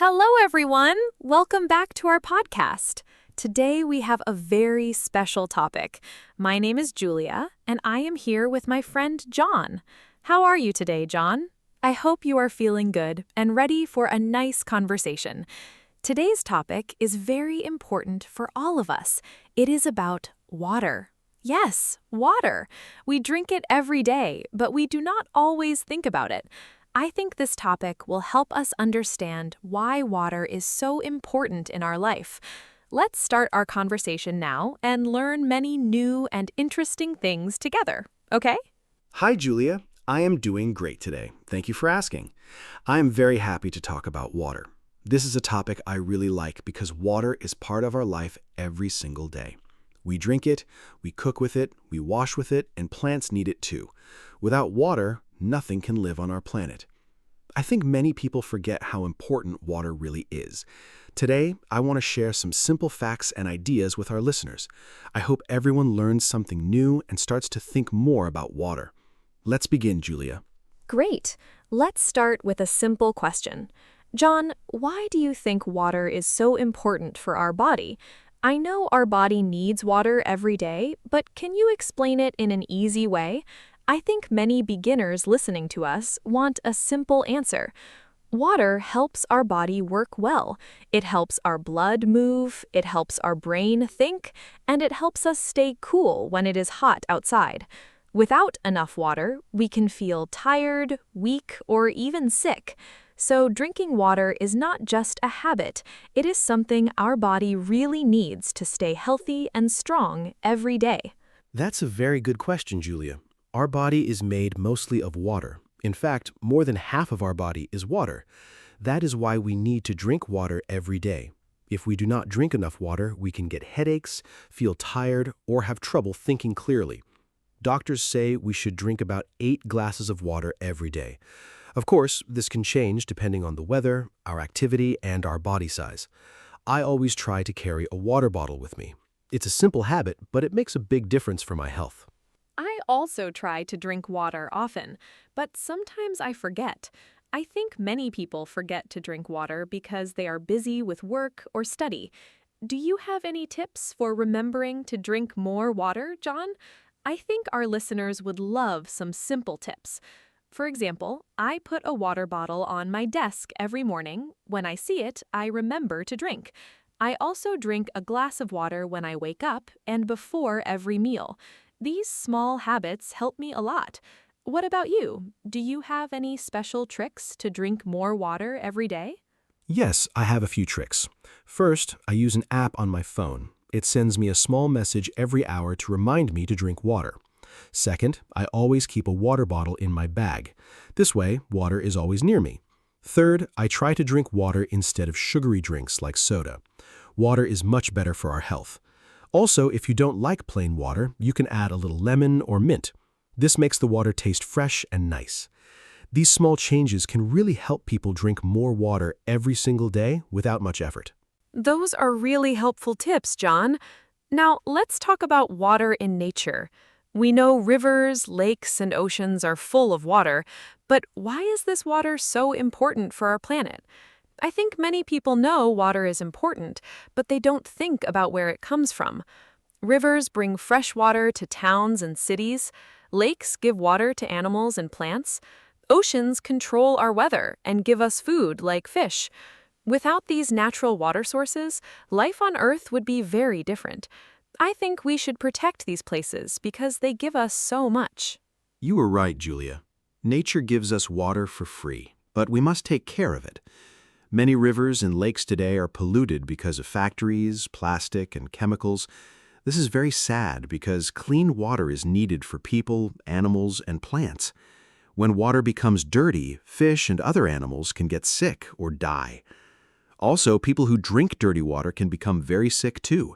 Hello, everyone. Welcome back to our podcast. Today we have a very special topic. My name is Julia, and I am here with my friend John. How are you today, John? I hope you are feeling good and ready for a nice conversation. Today's topic is very important for all of us. It is about water. Yes, water. We drink it every day, but we do not always think about it. I think this topic will help us understand why water is so important in our life. Let's start our conversation now and learn many new and interesting things together, okay? Hi, Julia. I am doing great today. Thank you for asking. I am very happy to talk about water. This is a topic I really like because water is part of our life every single day. We drink it, we cook with it, we wash with it, and plants need it too. Without water, nothing can live on our planet. I think many people forget how important water really is. Today, I want to share some simple facts and ideas with our listeners. I hope everyone learns something new and starts to think more about water. Let's begin, Julia. Great. Let's start with a simple question. John, why do you think water is so important for our body? I know our body needs water every day, but can you explain it in an easy way? I think many beginners listening to us want a simple answer. Water helps our body work well. It helps our blood move, it helps our brain think, and it helps us stay cool when it is hot outside. Without enough water, we can feel tired, weak, or even sick. So drinking water is not just a habit, it is something our body really needs to stay healthy and strong every day. That's a very good question, Julia. Our body is made mostly of water. In fact, more than half of our body is water. That is why we need to drink water every day. If we do not drink enough water, we can get headaches, feel tired, or have trouble thinking clearly. Doctors say we should drink about 8 glasses of water every day. Of course, this can change depending on the weather, our activity, and our body size. I always try to carry a water bottle with me. It's a simple habit, but it makes a big difference for my health. I also try to drink water often, but sometimes I forget. I think many people forget to drink water because they are busy with work or study. Do you have any tips for remembering to drink more water, John? I think our listeners would love some simple tips. For example, I put a water bottle on my desk every morning. When I see it, I remember to drink. I also drink a glass of water when I wake up and before every meal. These small habits help me a lot. What about you? Do you have any special tricks to drink more water every day? Yes, I have a few tricks. First, I use an app on my phone. It sends me a small message every hour to remind me to drink water. Second, I always keep a water bottle in my bag. This way, water is always near me. Third, I try to drink water instead of sugary drinks like soda. Water is much better for our health. Also, if you don't like plain water, you can add a little lemon or mint. This makes the water taste fresh and nice. These small changes can really help people drink more water every single day without much effort. Those are really helpful tips, John. Now, let's talk about water in nature. We know rivers, lakes, and oceans are full of water, but why is this water so important for our planet? I think many people know water is important, but they don't think about where it comes from. Rivers bring fresh water to towns and cities. Lakes give water to animals and plants. Oceans control our weather and give us food like fish. Without these natural water sources, life on Earth would be very different. I think we should protect these places because they give us so much. You are right, Julia. Nature gives us water for free, but we must take care of it. Many rivers and lakes today are polluted because of factories, plastic, and chemicals. This is very sad because clean water is needed for people, animals, and plants. When water becomes dirty, fish and other animals can get sick or die. Also, people who drink dirty water can become very sick too.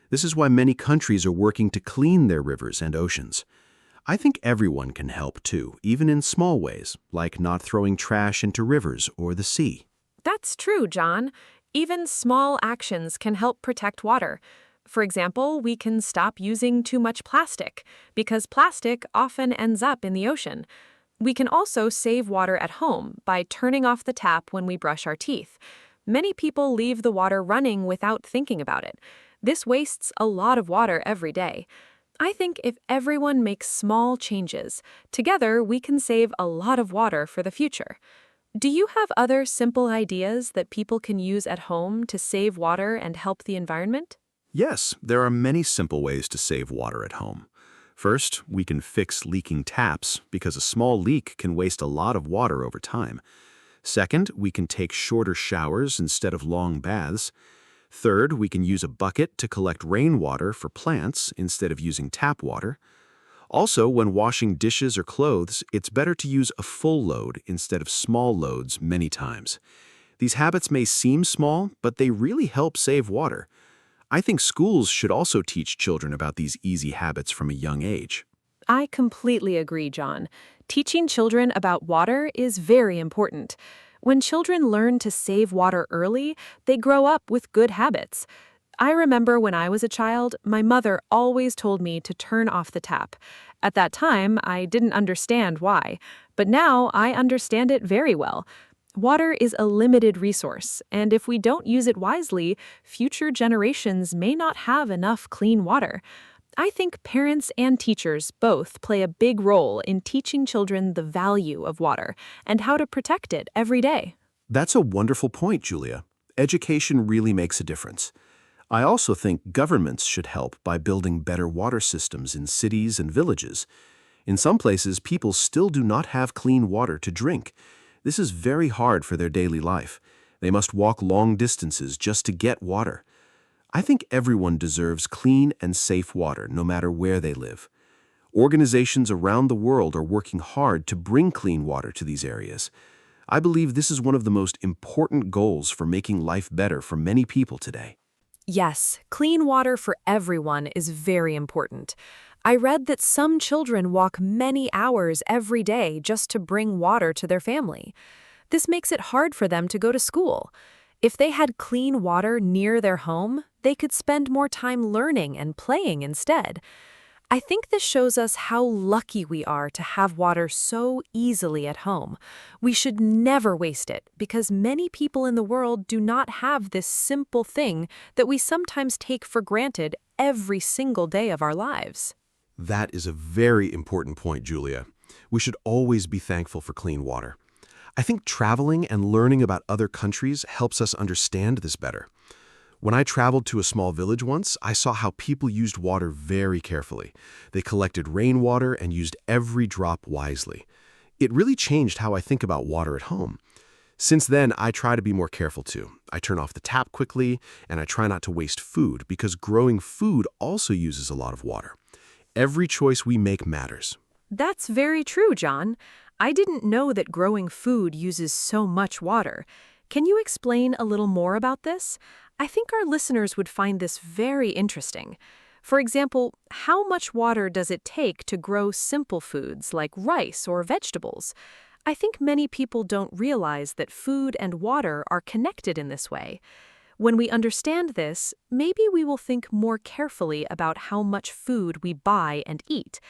This is why many countries are working to clean their rivers and oceans. I think everyone can help too, even in small ways, like not throwing trash into rivers or the sea. That's true, John. Even small actions can help protect water. For example, we can stop using too much plastic, because plastic often ends up in the ocean. We can also save water at home by turning off the tap when we brush our teeth. Many people leave the water running without thinking about it. This wastes a lot of water every day. I think if everyone makes small changes, together we can save a lot of water for the future. Do you have other simple ideas that people can use at home to save water and help the environment? Yes, there are many simple ways to save water at home. First, we can fix leaking taps because a small leak can waste a lot of water over time. Second, we can take shorter showers instead of long baths. Third, we can use a bucket to collect rainwater for plants instead of using tap water. Also, when washing dishes or clothes, it's better to use a full load instead of small loads many times. These habits may seem small, but they really help save water. I think schools should also teach children about these easy habits from a young age. I completely agree, John. Teaching children about water is very important. When children learn to save water early, they grow up with good habits. I remember when I was a child, my mother always told me to turn off the tap. At that time, I didn't understand why, but now I understand it very well. Water is a limited resource, and if we don't use it wisely, future generations may not have enough clean water. I think parents and teachers both play a big role in teaching children the value of water and how to protect it every day. That's a wonderful point, Julia. Education really makes a difference. I also think governments should help by building better water systems in cities and villages. In some places, people still do not have clean water to drink. This is very hard for their daily life. They must walk long distances just to get water. I think everyone deserves clean and safe water, no matter where they live. Organizations around the world are working hard to bring clean water to these areas. I believe this is one of the most important goals for making life better for many people today. Yes, clean water for everyone is very important. I read that some children walk many hours every day just to bring water to their family. This makes it hard for them to go to school. If they had clean water near their home, they could spend more time learning and playing instead. I think this shows us how lucky we are to have water so easily at home. We should never waste it because many people in the world do not have this simple thing that we sometimes take for granted every single day of our lives. That is a very important point, Julia. We should always be thankful for clean water. I think traveling and learning about other countries helps us understand this better. When I traveled to a small village once, I saw how people used water very carefully. They collected rainwater and used every drop wisely. It really changed how I think about water at home. Since then, I try to be more careful too. I turn off the tap quickly, and I try not to waste food because growing food also uses a lot of water. Every choice we make matters. That's very true, John. I didn't know that growing food uses so much water. Can you explain a little more about this? I think our listeners would find this very interesting. For example, how much water does it take to grow simple foods like rice or vegetables? I think many people don't realize that food and water are connected in this way. When we understand this, maybe we will think more carefully about how much food we buy and eat.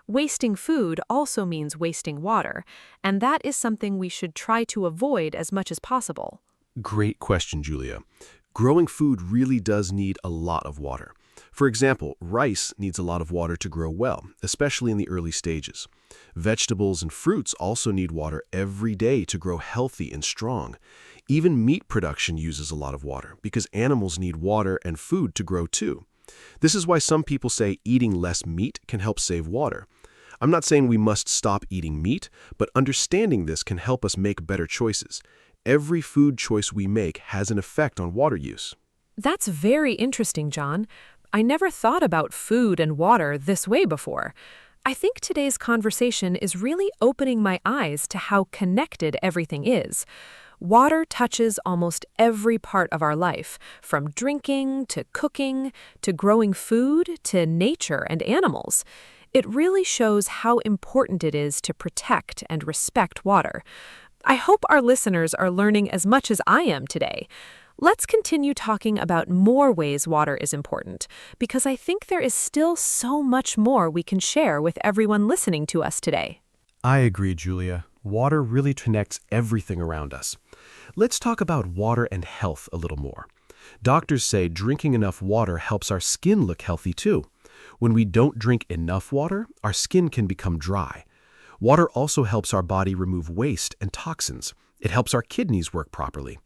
Wasting food also means wasting water, and that is something we should try to avoid as much as possible. Great question, Julia. Growing food really does need a lot of water. For example, rice needs a lot of water to grow well, especially in the early stages. Vegetables and fruits also need water every day to grow healthy and strong. Even meat production uses a lot of water because animals need water and food to grow too. This is why some people say eating less meat can help save water. I'm not saying we must stop eating meat, but understanding this can help us make better choices. Every food choice we make has an effect on water use. That's very interesting, John. I never thought about food and water this way before. I think today's conversation is really opening my eyes to how connected everything is. Water touches almost every part of our life, from drinking to cooking to growing food to nature and animals. It really shows how important it is to protect and respect water. I hope our listeners are learning as much as I am today. Let's continue talking about more ways water is important, because I think there is still so much more we can share with everyone listening to us today. I agree, Julia. Water really connects everything around us. Let's talk about water and health a little more. Doctors say drinking enough water helps our skin look healthy too. When we don't drink enough water, our skin can become dry. Water also helps our body remove waste and toxins. It helps our kidneys work properly.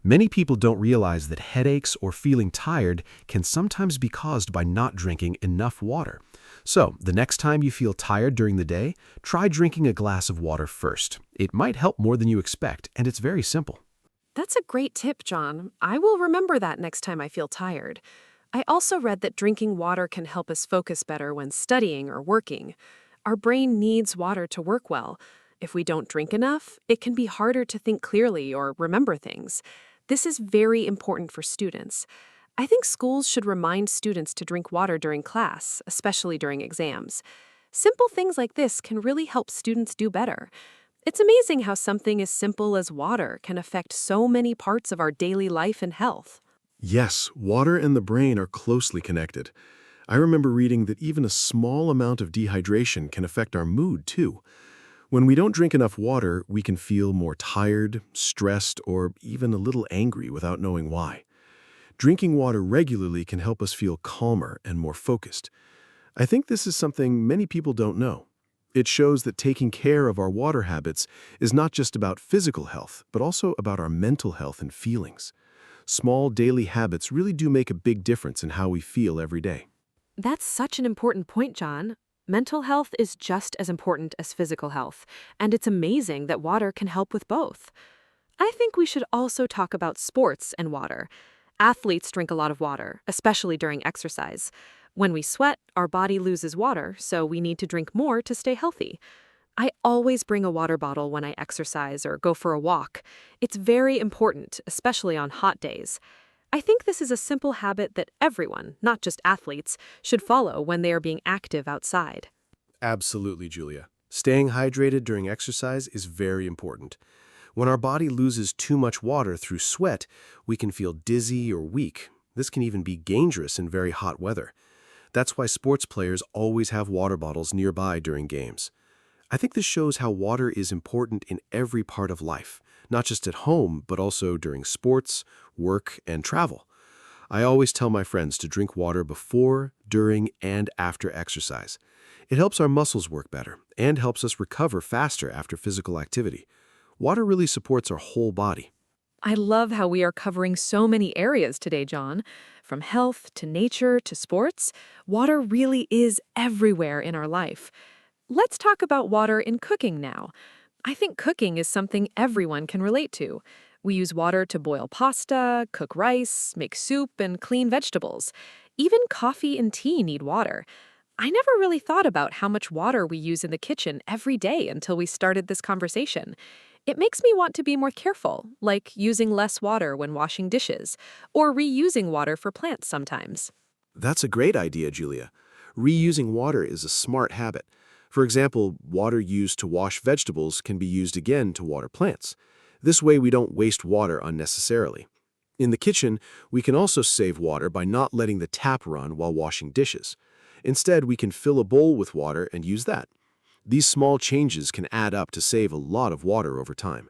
Many people don't realize that headaches or feeling tired can sometimes be caused by not drinking enough water. So, the next time you feel tired during the day, try drinking a glass of water first. It might help more than you expect, and it's very simple. That's a great tip, John. I will remember that next time I feel tired. I also read that drinking water can help us focus better when studying or working. Our brain needs water to work well. If we don't drink enough, it can be harder to think clearly or remember things. This is very important for students. I think schools should remind students to drink water during class, especially during exams. Simple things like this can really help students do better. It's amazing how something as simple as water can affect so many parts of our daily life and health. Yes, water and the brain are closely connected. I remember reading that even a small amount of dehydration can affect our mood, too. When we don't drink enough water, we can feel more tired, stressed, or even a little angry without knowing why. Drinking water regularly can help us feel calmer and more focused. I think this is something many people don't know. It shows that taking care of our water habits is not just about physical health, but also about our mental health and feelings. Small daily habits really do make a big difference in how we feel every day. That's such an important point, John. Mental health is just as important as physical health, and it's amazing that water can help with both. I think we should also talk about sports and water. Athletes drink a lot of water, especially during exercise. When we sweat, our body loses water, so we need to drink more to stay healthy. I always bring a water bottle when I exercise or go for a walk. It's very important, especially on hot days. I think this is a simple habit that everyone, not just athletes, should follow when they are being active outside. Absolutely, Julia. Staying hydrated during exercise is very important. When our body loses too much water through sweat, we can feel dizzy or weak. This can even be dangerous in very hot weather. That's why sports players always have water bottles nearby during games. I think this shows how water is important in every part of life, not just at home, but also during sports, work, and travel. I always tell my friends to drink water before, during, and after exercise. It helps our muscles work better and helps us recover faster after physical activity. Water really supports our whole body. I love how we are covering so many areas today, John. From health to nature to sports, water really is everywhere in our life. Let's talk about water in cooking now. I think cooking is something everyone can relate to. We use water to boil pasta, cook rice, make soup, and clean vegetables. Even coffee and tea need water. I never really thought about how much water we use in the kitchen every day until we started this conversation. It makes me want to be more careful, like using less water when washing dishes, or reusing water for plants sometimes. That's a great idea, Julia. Reusing water is a smart habit. For example, water used to wash vegetables can be used again to water plants. This way we don't waste water unnecessarily. In the kitchen, we can also save water by not letting the tap run while washing dishes. Instead, we can fill a bowl with water and use that. These small changes can add up to save a lot of water over time.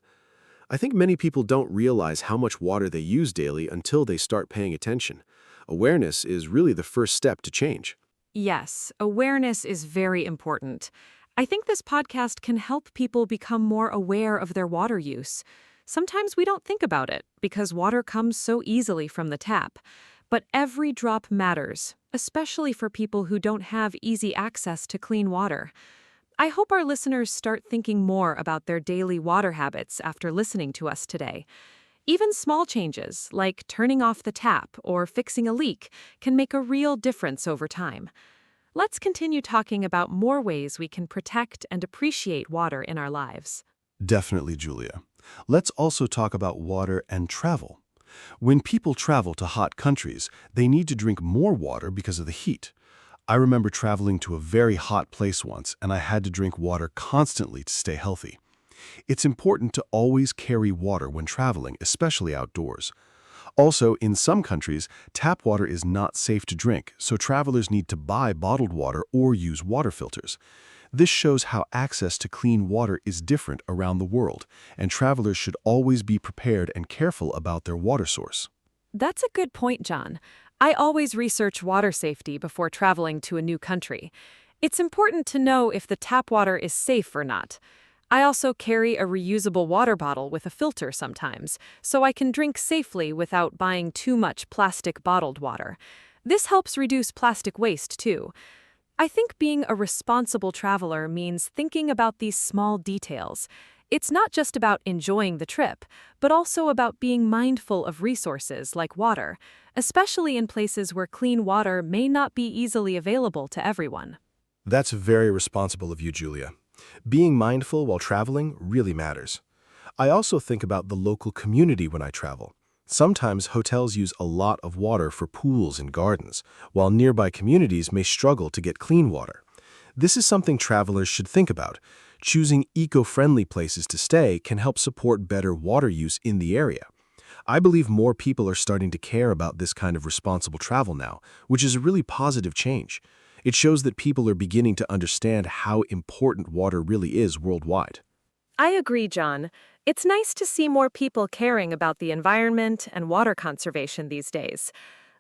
I think many people don't realize how much water they use daily until they start paying attention. Awareness is really the first step to change. Yes, awareness is very important. I think this podcast can help people become more aware of their water use. Sometimes we don't think about it because water comes so easily from the tap. But every drop matters, especially for people who don't have easy access to clean water. I hope our listeners start thinking more about their daily water habits after listening to us today. Even small changes, like turning off the tap or fixing a leak, can make a real difference over time. Let's continue talking about more ways we can protect and appreciate water in our lives. Definitely, Julia. Let's also talk about water and travel. When people travel to hot countries, they need to drink more water because of the heat. I remember traveling to a very hot place once, and I had to drink water constantly to stay healthy. It's important to always carry water when traveling, especially outdoors. Also, in some countries, tap water is not safe to drink, so travelers need to buy bottled water or use water filters. This shows how access to clean water is different around the world, and travelers should always be prepared and careful about their water source. That's a good point, John. I always research water safety before traveling to a new country. It's important to know if the tap water is safe or not. I also carry a reusable water bottle with a filter sometimes, so I can drink safely without buying too much plastic bottled water. This helps reduce plastic waste, too. I think being a responsible traveler means thinking about these small details. It's not just about enjoying the trip, but also about being mindful of resources like water, especially in places where clean water may not be easily available to everyone. That's very responsible of you, Julia. Being mindful while traveling really matters. I also think about the local community when I travel. Sometimes hotels use a lot of water for pools and gardens, while nearby communities may struggle to get clean water. This is something travelers should think about. Choosing eco-friendly places to stay can help support better water use in the area. I believe more people are starting to care about this kind of responsible travel now, which is a really positive change. It shows that people are beginning to understand how important water really is worldwide. I agree, John. It's nice to see more people caring about the environment and water conservation these days.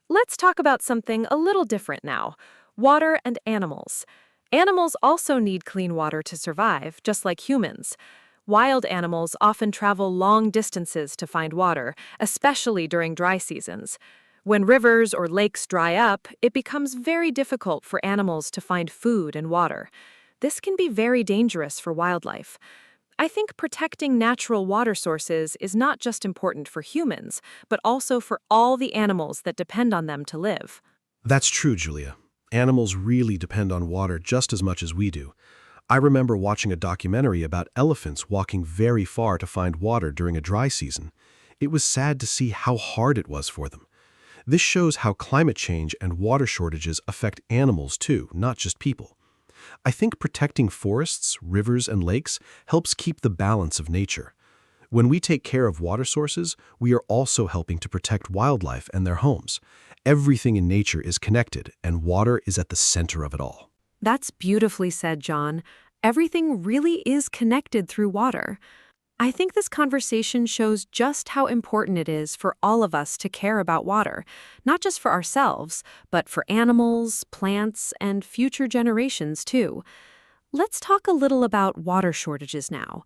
Let's talk about something a little different now: water and animals. Animals also need clean water to survive, just like humans. Wild animals often travel long distances to find water, especially during dry seasons. When rivers or lakes dry up, it becomes very difficult for animals to find food and water. This can be very dangerous for wildlife. I think protecting natural water sources is not just important for humans, but also for all the animals that depend on them to live. That's true, Julia. Animals really depend on water just as much as we do. I remember watching a documentary about elephants walking very far to find water during a dry season. It was sad to see how hard it was for them. This shows how climate change and water shortages affect animals too, not just people. I think protecting forests, rivers, and lakes helps keep the balance of nature. When we take care of water sources, we are also helping to protect wildlife and their homes. Everything in nature is connected, and water is at the center of it all. That's beautifully said, John. Everything really is connected through water. I think this conversation shows just how important it is for all of us to care about water, not just for ourselves, but for animals, plants, and future generations too. Let's talk a little about water shortages now.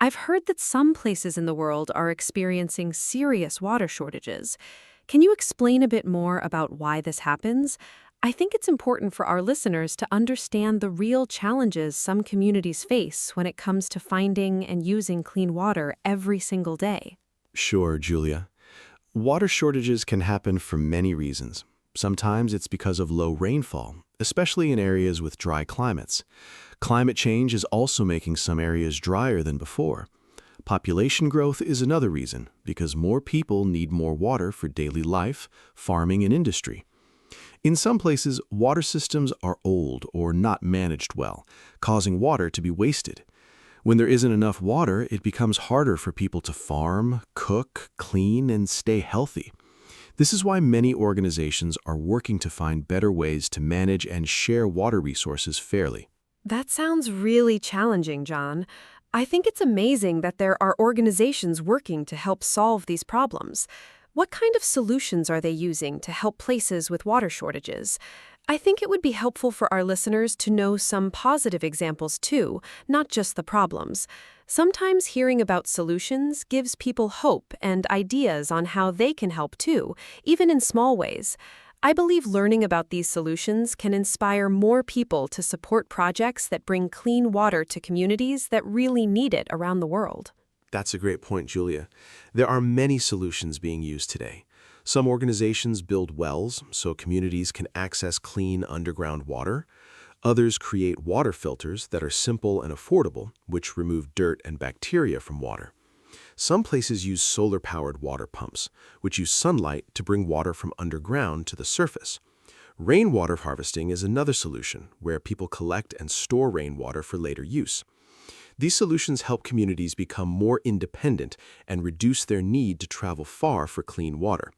I've heard that some places in the world are experiencing serious water shortages. Can you explain a bit more about why this happens? I think it's important for our listeners to understand the real challenges some communities face when it comes to finding and using clean water every single day. Sure, Julia. Water shortages can happen for many reasons. Sometimes it's because of low rainfall, especially in areas with dry climates. Climate change is also making some areas drier than before. Population growth is another reason, because more people need more water for daily life, farming, and industry. In some places, water systems are old or not managed well, causing water to be wasted. When there isn't enough water, it becomes harder for people to farm, cook, clean, and stay healthy. This is why many organizations are working to find better ways to manage and share water resources fairly. That sounds really challenging, John. I think it's amazing that there are organizations working to help solve these problems. What kind of solutions are they using to help places with water shortages? I think it would be helpful for our listeners to know some positive examples too, not just the problems. Sometimes hearing about solutions gives people hope and ideas on how they can help too, even in small ways. I believe learning about these solutions can inspire more people to support projects that bring clean water to communities that really need it around the world. That's a great point, Julia. There are many solutions being used today. Some organizations build wells so communities can access clean underground water. Others create water filters that are simple and affordable, which remove dirt and bacteria from water. Some places use solar-powered water pumps, which use sunlight to bring water from underground to the surface. Rainwater harvesting is another solution, where people collect and store rainwater for later use. These solutions help communities become more independent and reduce their need to travel far for clean water.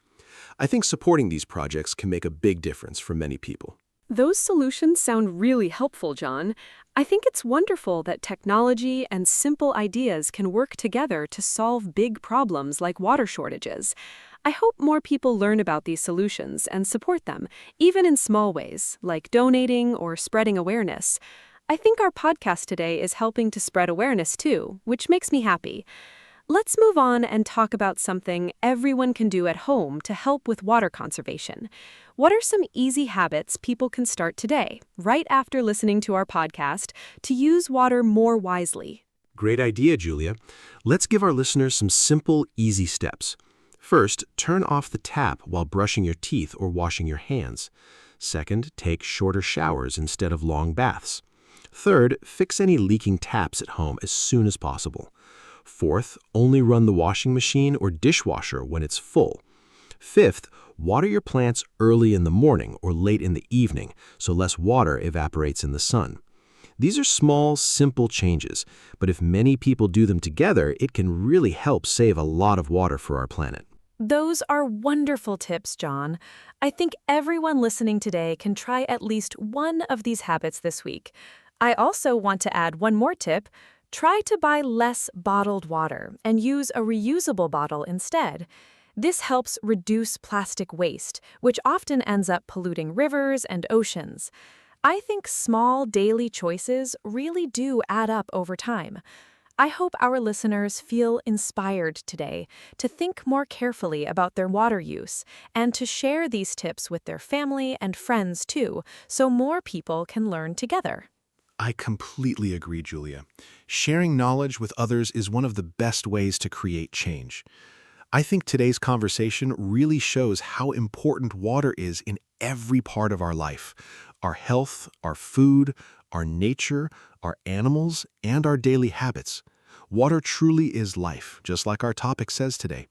I think supporting these projects can make a big difference for many people. Those solutions sound really helpful, John. I think it's wonderful that technology and simple ideas can work together to solve big problems like water shortages. I hope more people learn about these solutions and support them, even in small ways, like donating or spreading awareness. I think our podcast today is helping to spread awareness too, which makes me happy. Let's move on and talk about something everyone can do at home to help with water conservation. What are some easy habits people can start today, right after listening to our podcast, to use water more wisely? Great idea, Julia. Let's give our listeners some simple, easy steps. First, turn off the tap while brushing your teeth or washing your hands. Second, take shorter showers instead of long baths. Third, fix any leaking taps at home as soon as possible. Fourth, only run the washing machine or dishwasher when it's full. Fifth, water your plants early in the morning or late in the evening so less water evaporates in the sun. These are small, simple changes, but if many people do them together, it can really help save a lot of water for our planet. Those are wonderful tips, John. I think everyone listening today can try at least one of these habits this week. I also want to add one more tip. Try to buy less bottled water and use a reusable bottle instead. This helps reduce plastic waste, which often ends up polluting rivers and oceans. I think small daily choices really do add up over time. I hope our listeners feel inspired today to think more carefully about their water use and to share these tips with their family and friends too, so more people can learn together. I completely agree, Julia. Sharing knowledge with others is one of the best ways to create change. I think today's conversation really shows how important water is in every part of our life. Our health, our food, our nature, our animals, and our daily habits. Water truly is life, just like our topic says today.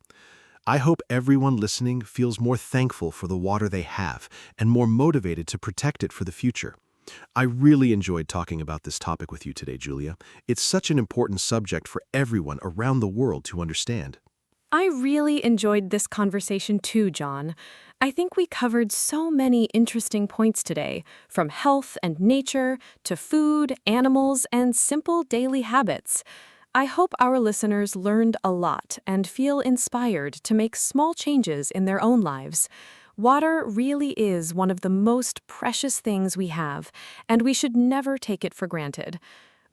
I hope everyone listening feels more thankful for the water they have and more motivated to protect it for the future. I really enjoyed talking about this topic with you today, Julia. It's such an important subject for everyone around the world to understand. I really enjoyed this conversation too, John. I think we covered so many interesting points today, from health and nature to food, animals, and simple daily habits. I hope our listeners learned a lot and feel inspired to make small changes in their own lives. Water really is one of the most precious things we have, and we should never take it for granted.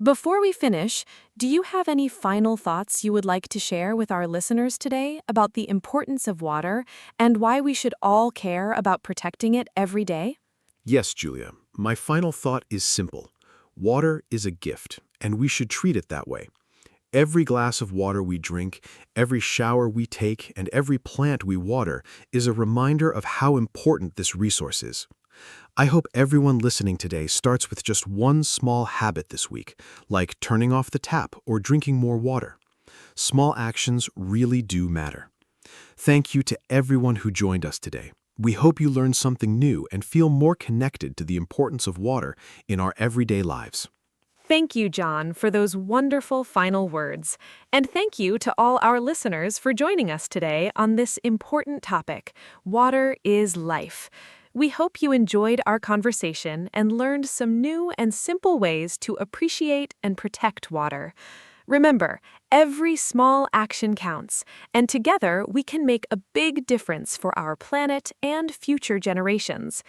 Before we finish, do you have any final thoughts you would like to share with our listeners today about the importance of water and why we should all care about protecting it every day? Yes, Julia. My final thought is simple. Water is a gift, and we should treat it that way. Every glass of water we drink, every shower we take, and every plant we water is a reminder of how important this resource is. I hope everyone listening today starts with just one small habit this week, like turning off the tap or drinking more water. Small actions really do matter. Thank you to everyone who joined us today. We hope you learned something new and feel more connected to the importance of water in our everyday lives. Thank you, John, for those wonderful final words. And thank you to all our listeners for joining us today on this important topic. Water is life. We hope you enjoyed our conversation and learned some new and simple ways to appreciate and protect water. Remember, every small action counts, and together we can make a big difference for our planet and future generations.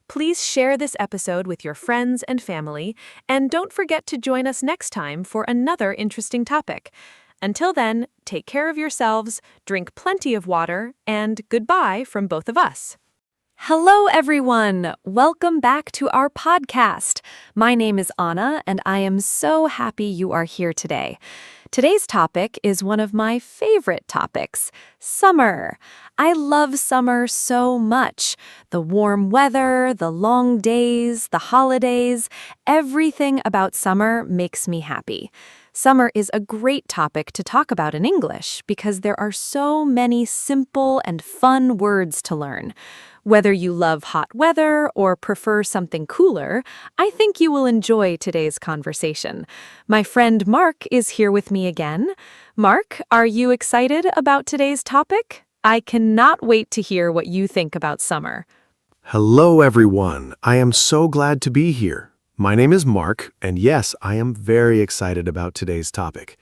Please share this episode with your friends and family, and don't forget to join us next time for another interesting topic. Until then, take care of yourselves, drink plenty of water, and goodbye from both of us. Hello, everyone. Welcome back to our podcast. My name is Anna, and I am so happy you are here today. Today's topic is one of my favorite topics, summer. I love summer so much. The warm weather, the long days, the holidays, everything about summer makes me happy. Summer is a great topic to talk about in English because there are so many simple and fun words to learn. Whether you love hot weather or prefer something cooler, I think you will enjoy today's conversation. My friend Mark is here with me again. Mark, are you excited about today's topic? I cannot wait to hear what you think about summer. Hello, everyone. I am so glad to be here. My name is Mark, and yes, I am very excited about today's topic.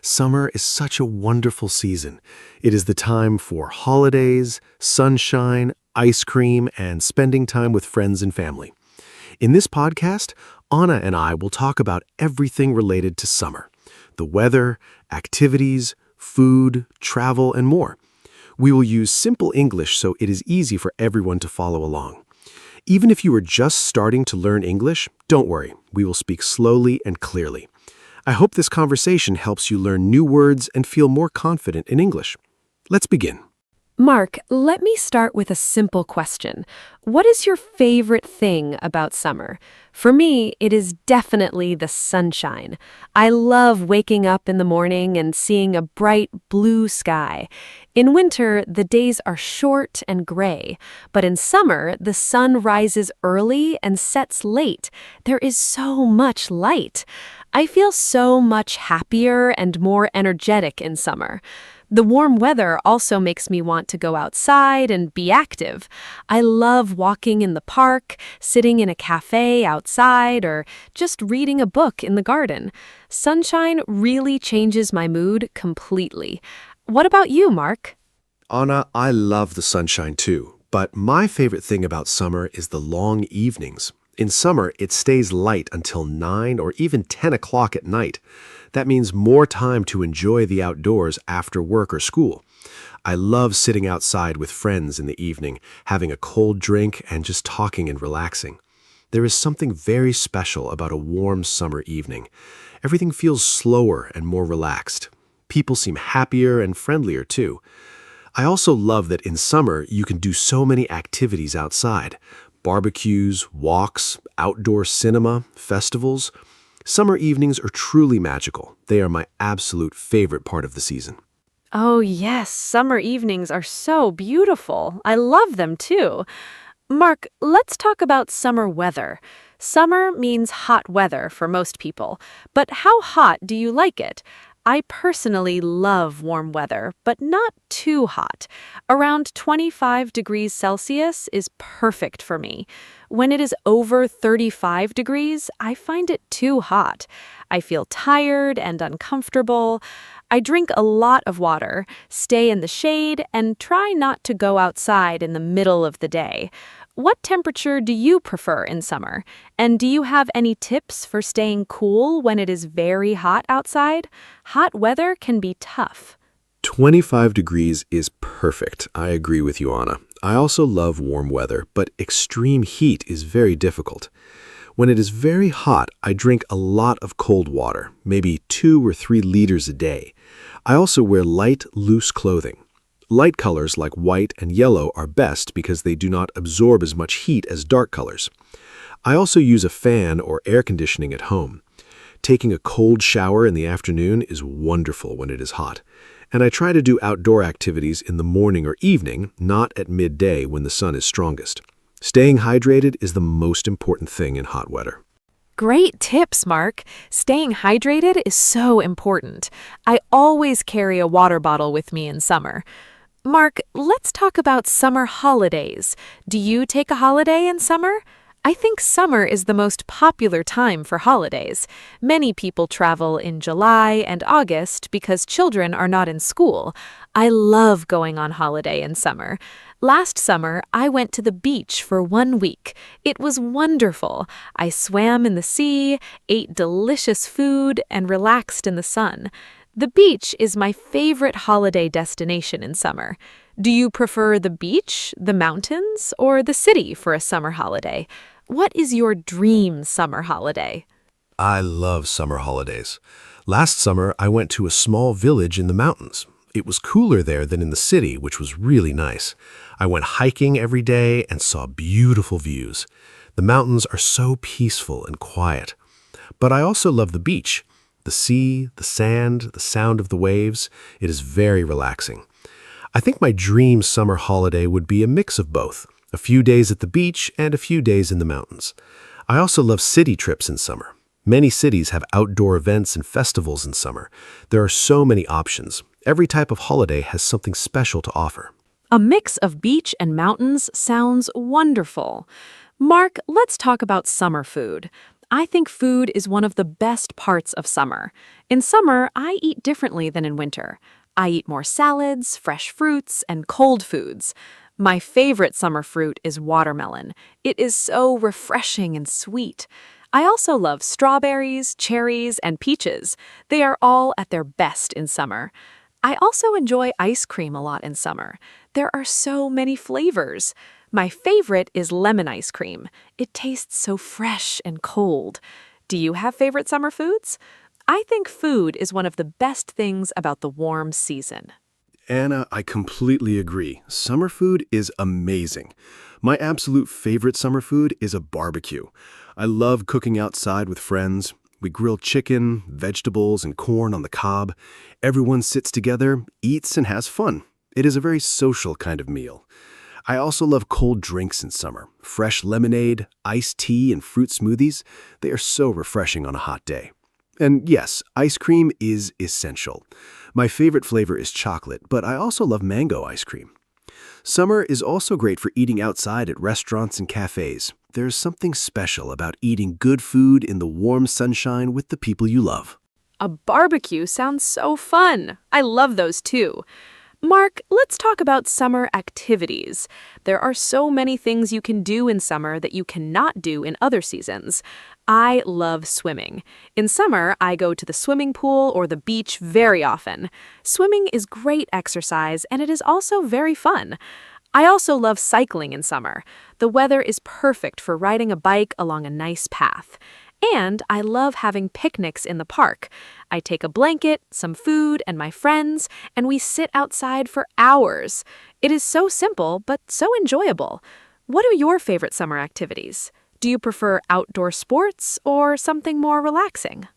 Summer is such a wonderful season. It is the time for holidays, sunshine, ice cream, and spending time with friends and family. In this podcast, Anna and I will talk about everything related to summer: the weather, activities, food, travel, and more. We will use simple English so it is easy for everyone to follow along. Even if you are just starting to learn English, don't worry, we will speak slowly and clearly. I hope this conversation helps you learn new words and feel more confident in English. Let's begin. Mark, let me start with a simple question. What is your favorite thing about summer? For me, it is definitely the sunshine. I love waking up in the morning and seeing a bright blue sky. In winter, the days are short and gray, but in summer, the sun rises early and sets late. There is so much light. I feel so much happier and more energetic in summer. The warm weather also makes me want to go outside and be active. I love walking in the park, sitting in a cafe outside, or just reading a book in the garden. Sunshine really changes my mood completely. What about you, Mark? Anna, I love the sunshine too, but my favorite thing about summer is the long evenings. In summer, it stays light until 9 or even 10 o'clock at night. That means more time to enjoy the outdoors after work or school. I love sitting outside with friends in the evening, having a cold drink and just talking and relaxing. There is something very special about a warm summer evening. Everything feels slower and more relaxed. People seem happier and friendlier too. I also love that in summer you can do so many activities outside: barbecues, walks, outdoor cinema, festivals. Summer evenings are truly magical. They are my absolute favorite part of the season. Oh, yes, summer evenings are so beautiful. I love them too. Mark, let's talk about summer weather. Summer means hot weather for most people, but how hot do you like it? I personally love warm weather, but not too hot. Around 25 degrees Celsius is perfect for me. When it is over 35 degrees, I find it too hot. I feel tired and uncomfortable. I drink a lot of water, stay in the shade, and try not to go outside in the middle of the day. What temperature do you prefer in summer? And do you have any tips for staying cool when it is very hot outside? Hot weather can be tough. 25 degrees is perfect. I agree with you, Anna. I also love warm weather, but extreme heat is very difficult. When it is very hot, I drink a lot of cold water, maybe 2 or 3 liters a day. I also wear light, loose clothing. Light colors like white and yellow are best because they do not absorb as much heat as dark colors. I also use a fan or air conditioning at home. Taking a cold shower in the afternoon is wonderful when it is hot. And I try to do outdoor activities in the morning or evening, not at midday when the sun is strongest. Staying hydrated is the most important thing in hot weather. Great tips, Mark. Staying hydrated is so important. I always carry a water bottle with me in summer. Mark, let's talk about summer holidays. Do you take a holiday in summer? I think summer is the most popular time for holidays. Many people travel in July and August because children are not in school. I love going on holiday in summer. Last summer, I went to the beach for 1 week. It was wonderful. I swam in the sea, ate delicious food, and relaxed in the sun. The beach is my favorite holiday destination in summer. Do you prefer the beach, the mountains, or the city for a summer holiday? What is your dream summer holiday? I love summer holidays. Last summer, I went to a small village in the mountains. It was cooler there than in the city, which was really nice. I went hiking every day and saw beautiful views. The mountains are so peaceful and quiet. But I also love the beach. The sea, the sand, the sound of the waves. It is very relaxing. I think my dream summer holiday would be a mix of both. A few days at the beach and a few days in the mountains. I also love city trips in summer. Many cities have outdoor events and festivals in summer. There are so many options. Every type of holiday has something special to offer. A mix of beach and mountains sounds wonderful. Mark, let's talk about summer food. I think food is one of the best parts of summer. In summer, I eat differently than in winter. I eat more salads, fresh fruits, and cold foods. My favorite summer fruit is watermelon. It is so refreshing and sweet. I also love strawberries, cherries, and peaches. They are all at their best in summer. I also enjoy ice cream a lot in summer. There are so many flavors. My favorite is lemon ice cream. It tastes so fresh and cold. Do you have favorite summer foods? I think food is one of the best things about the warm season. Anna, I completely agree. Summer food is amazing. My absolute favorite summer food is a barbecue. I love cooking outside with friends. We grill chicken, vegetables, and corn on the cob. Everyone sits together, eats, and has fun. It is a very social kind of meal. I also love cold drinks in summer. Fresh lemonade, iced tea, and fruit smoothies. They are so refreshing on a hot day. And yes, ice cream is essential. My favorite flavor is chocolate, but I also love mango ice cream. Summer is also great for eating outside at restaurants and cafes. There's something special about eating good food in the warm sunshine with the people you love. A barbecue sounds so fun. I love those too. Mark, let's talk about summer activities. There are so many things you can do in summer that you cannot do in other seasons. I love swimming. In summer, I go to the swimming pool or the beach very often. Swimming is great exercise and it is also very fun. I also love cycling in summer. The weather is perfect for riding a bike along a nice path. And I love having picnics in the park. I take a blanket, some food, and my friends, and we sit outside for hours. It is so simple, but so enjoyable. What are your favorite summer activities? Do you prefer outdoor sports or something more relaxing?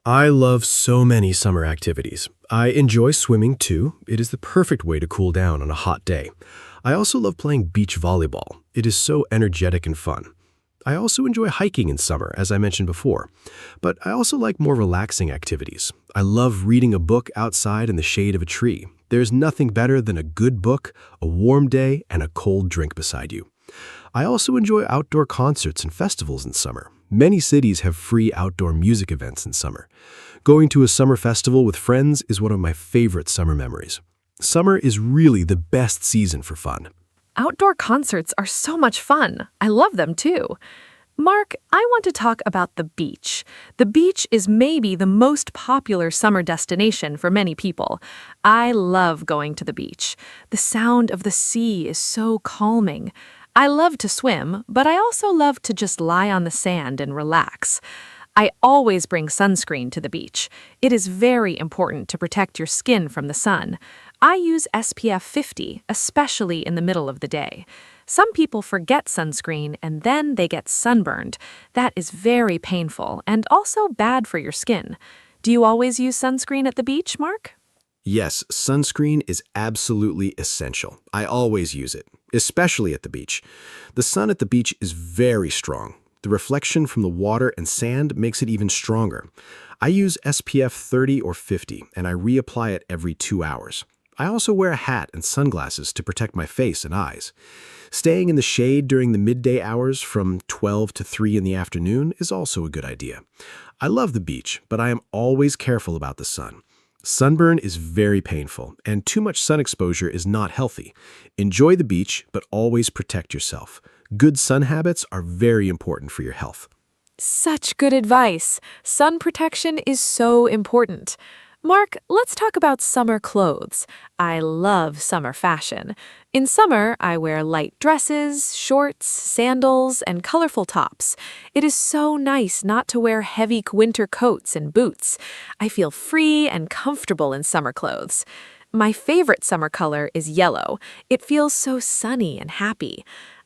I love so many summer activities. I enjoy swimming too. It is the perfect way to cool down on a hot day. I also love playing beach volleyball. It is so energetic and fun. I also enjoy hiking in summer, as I mentioned before, but I also like more relaxing activities. I love reading a book outside in the shade of a tree. There's nothing better than a good book, a warm day, and a cold drink beside you. I also enjoy outdoor concerts and festivals in summer. Many cities have free outdoor music events in summer. Going to a summer festival with friends is one of my favorite summer memories. Summer is really the best season for fun. Outdoor concerts are so much fun. I love them too. Mark, I want to talk about the beach. The beach is maybe the most popular summer destination for many people. I love going to the beach. The sound of the sea is so calming. I love to swim, but I also love to just lie on the sand and relax. I always bring sunscreen to the beach. It is very important to protect your skin from the sun. I use SPF 50, especially in the middle of the day. Some people forget sunscreen and then they get sunburned. That is very painful and also bad for your skin. Do you always use sunscreen at the beach, Mark? Yes, sunscreen is absolutely essential. I always use it, especially at the beach. The sun at the beach is very strong. The reflection from the water and sand makes it even stronger. I use SPF 30 or 50, and I reapply it every 2 hours. I also wear a hat and sunglasses to protect my face and eyes. Staying in the shade during the midday hours from 12 to 3 in the afternoon is also a good idea. I love the beach, but I am always careful about the sun. Sunburn is very painful, and too much sun exposure is not healthy. Enjoy the beach, but always protect yourself. Good sun habits are very important for your health. Such good advice. Sun protection is so important. Mark, let's talk about summer clothes. I love summer fashion. In summer, I wear light dresses, shorts, sandals, and colorful tops. It is so nice not to wear heavy winter coats and boots. I feel free and comfortable in summer clothes. My favorite summer color is yellow. It feels so sunny and happy.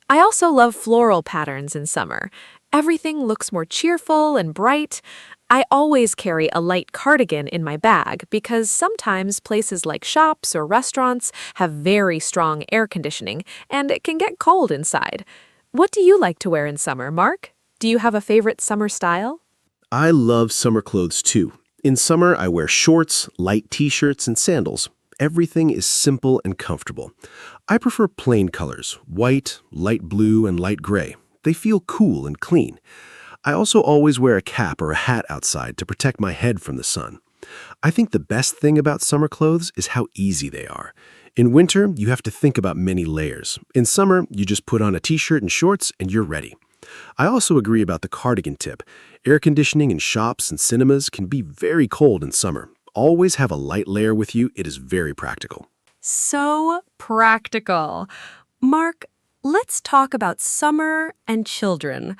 I also love floral patterns in summer. Everything looks more cheerful and bright. I always carry a light cardigan in my bag because sometimes places like shops or restaurants have very strong air conditioning and it can get cold inside. What do you like to wear in summer, Mark? Do you have a favorite summer style? I love summer clothes too. In summer, I wear shorts, light t-shirts, and sandals. Everything is simple and comfortable. I prefer plain colors, white, light blue, and light gray. They feel cool and clean. I also always wear a cap or a hat outside to protect my head from the sun. I think the best thing about summer clothes is how easy they are. In winter, you have to think about many layers. In summer, you just put on a t-shirt and shorts and you're ready. I also agree about the cardigan tip. Air conditioning in shops and cinemas can be very cold in summer. Always have a light layer with you. It is very practical. So practical. Mark, let's talk about summer and children.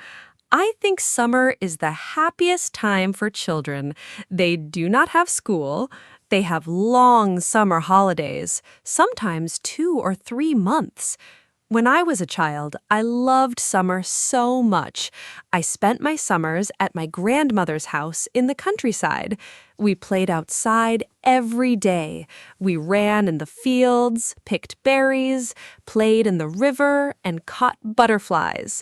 I think summer is the happiest time for children. They do not have school. They have long summer holidays, sometimes 2 or 3 months. When I was a child, I loved summer so much. I spent my summers at my grandmother's house in the countryside. We played outside every day. We ran in the fields, picked berries, played in the river, and caught butterflies.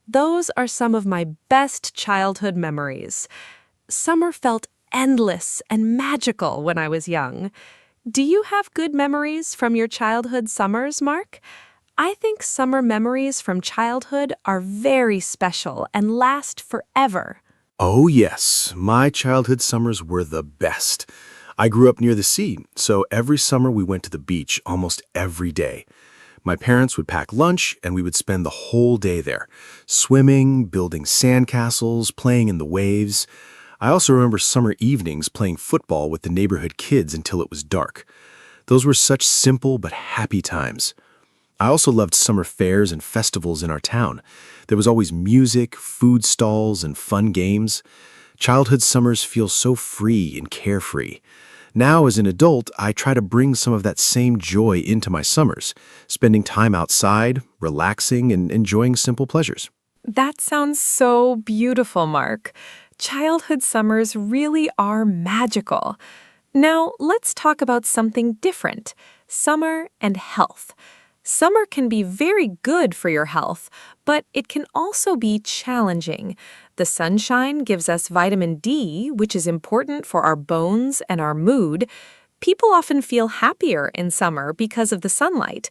Those are some of my best childhood memories. Summer felt endless and magical when I was young. Do you have good memories from your childhood summers, Mark? I think summer memories from childhood are very special and last forever. Oh yes, my childhood summers were the best. I grew up near the sea, so every summer we went to the beach almost every day. My parents would pack lunch and we would spend the whole day there, swimming, building sandcastles, playing in the waves. I also remember summer evenings playing football with the neighborhood kids until it was dark. Those were such simple but happy times. I also loved summer fairs and festivals in our town. There was always music, food stalls, and fun games. Childhood summers feel so free and carefree. Now, as an adult, I try to bring some of that same joy into my summers, spending time outside, relaxing, and enjoying simple pleasures. That sounds so beautiful, Mark. Childhood summers really are magical. Now, let's talk about something different: summer and health. Summer can be very good for your health, but it can also be challenging. The sunshine gives us vitamin D, which is important for our bones and our mood. People often feel happier in summer because of the sunlight.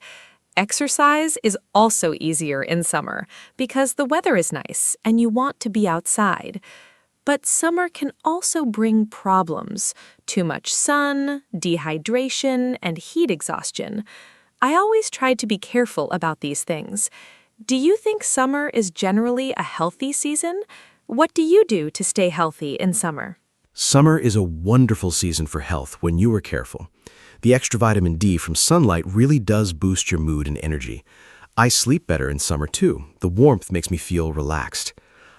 Exercise is also easier in summer because the weather is nice and you want to be outside. But summer can also bring problems: too much sun, dehydration, and heat exhaustion. I always try to be careful about these things. Do you think summer is generally a healthy season? What do you do to stay healthy in summer? Summer is a wonderful season for health when you are careful. The extra vitamin D from sunlight really does boost your mood and energy. I sleep better in summer too. The warmth makes me feel relaxed.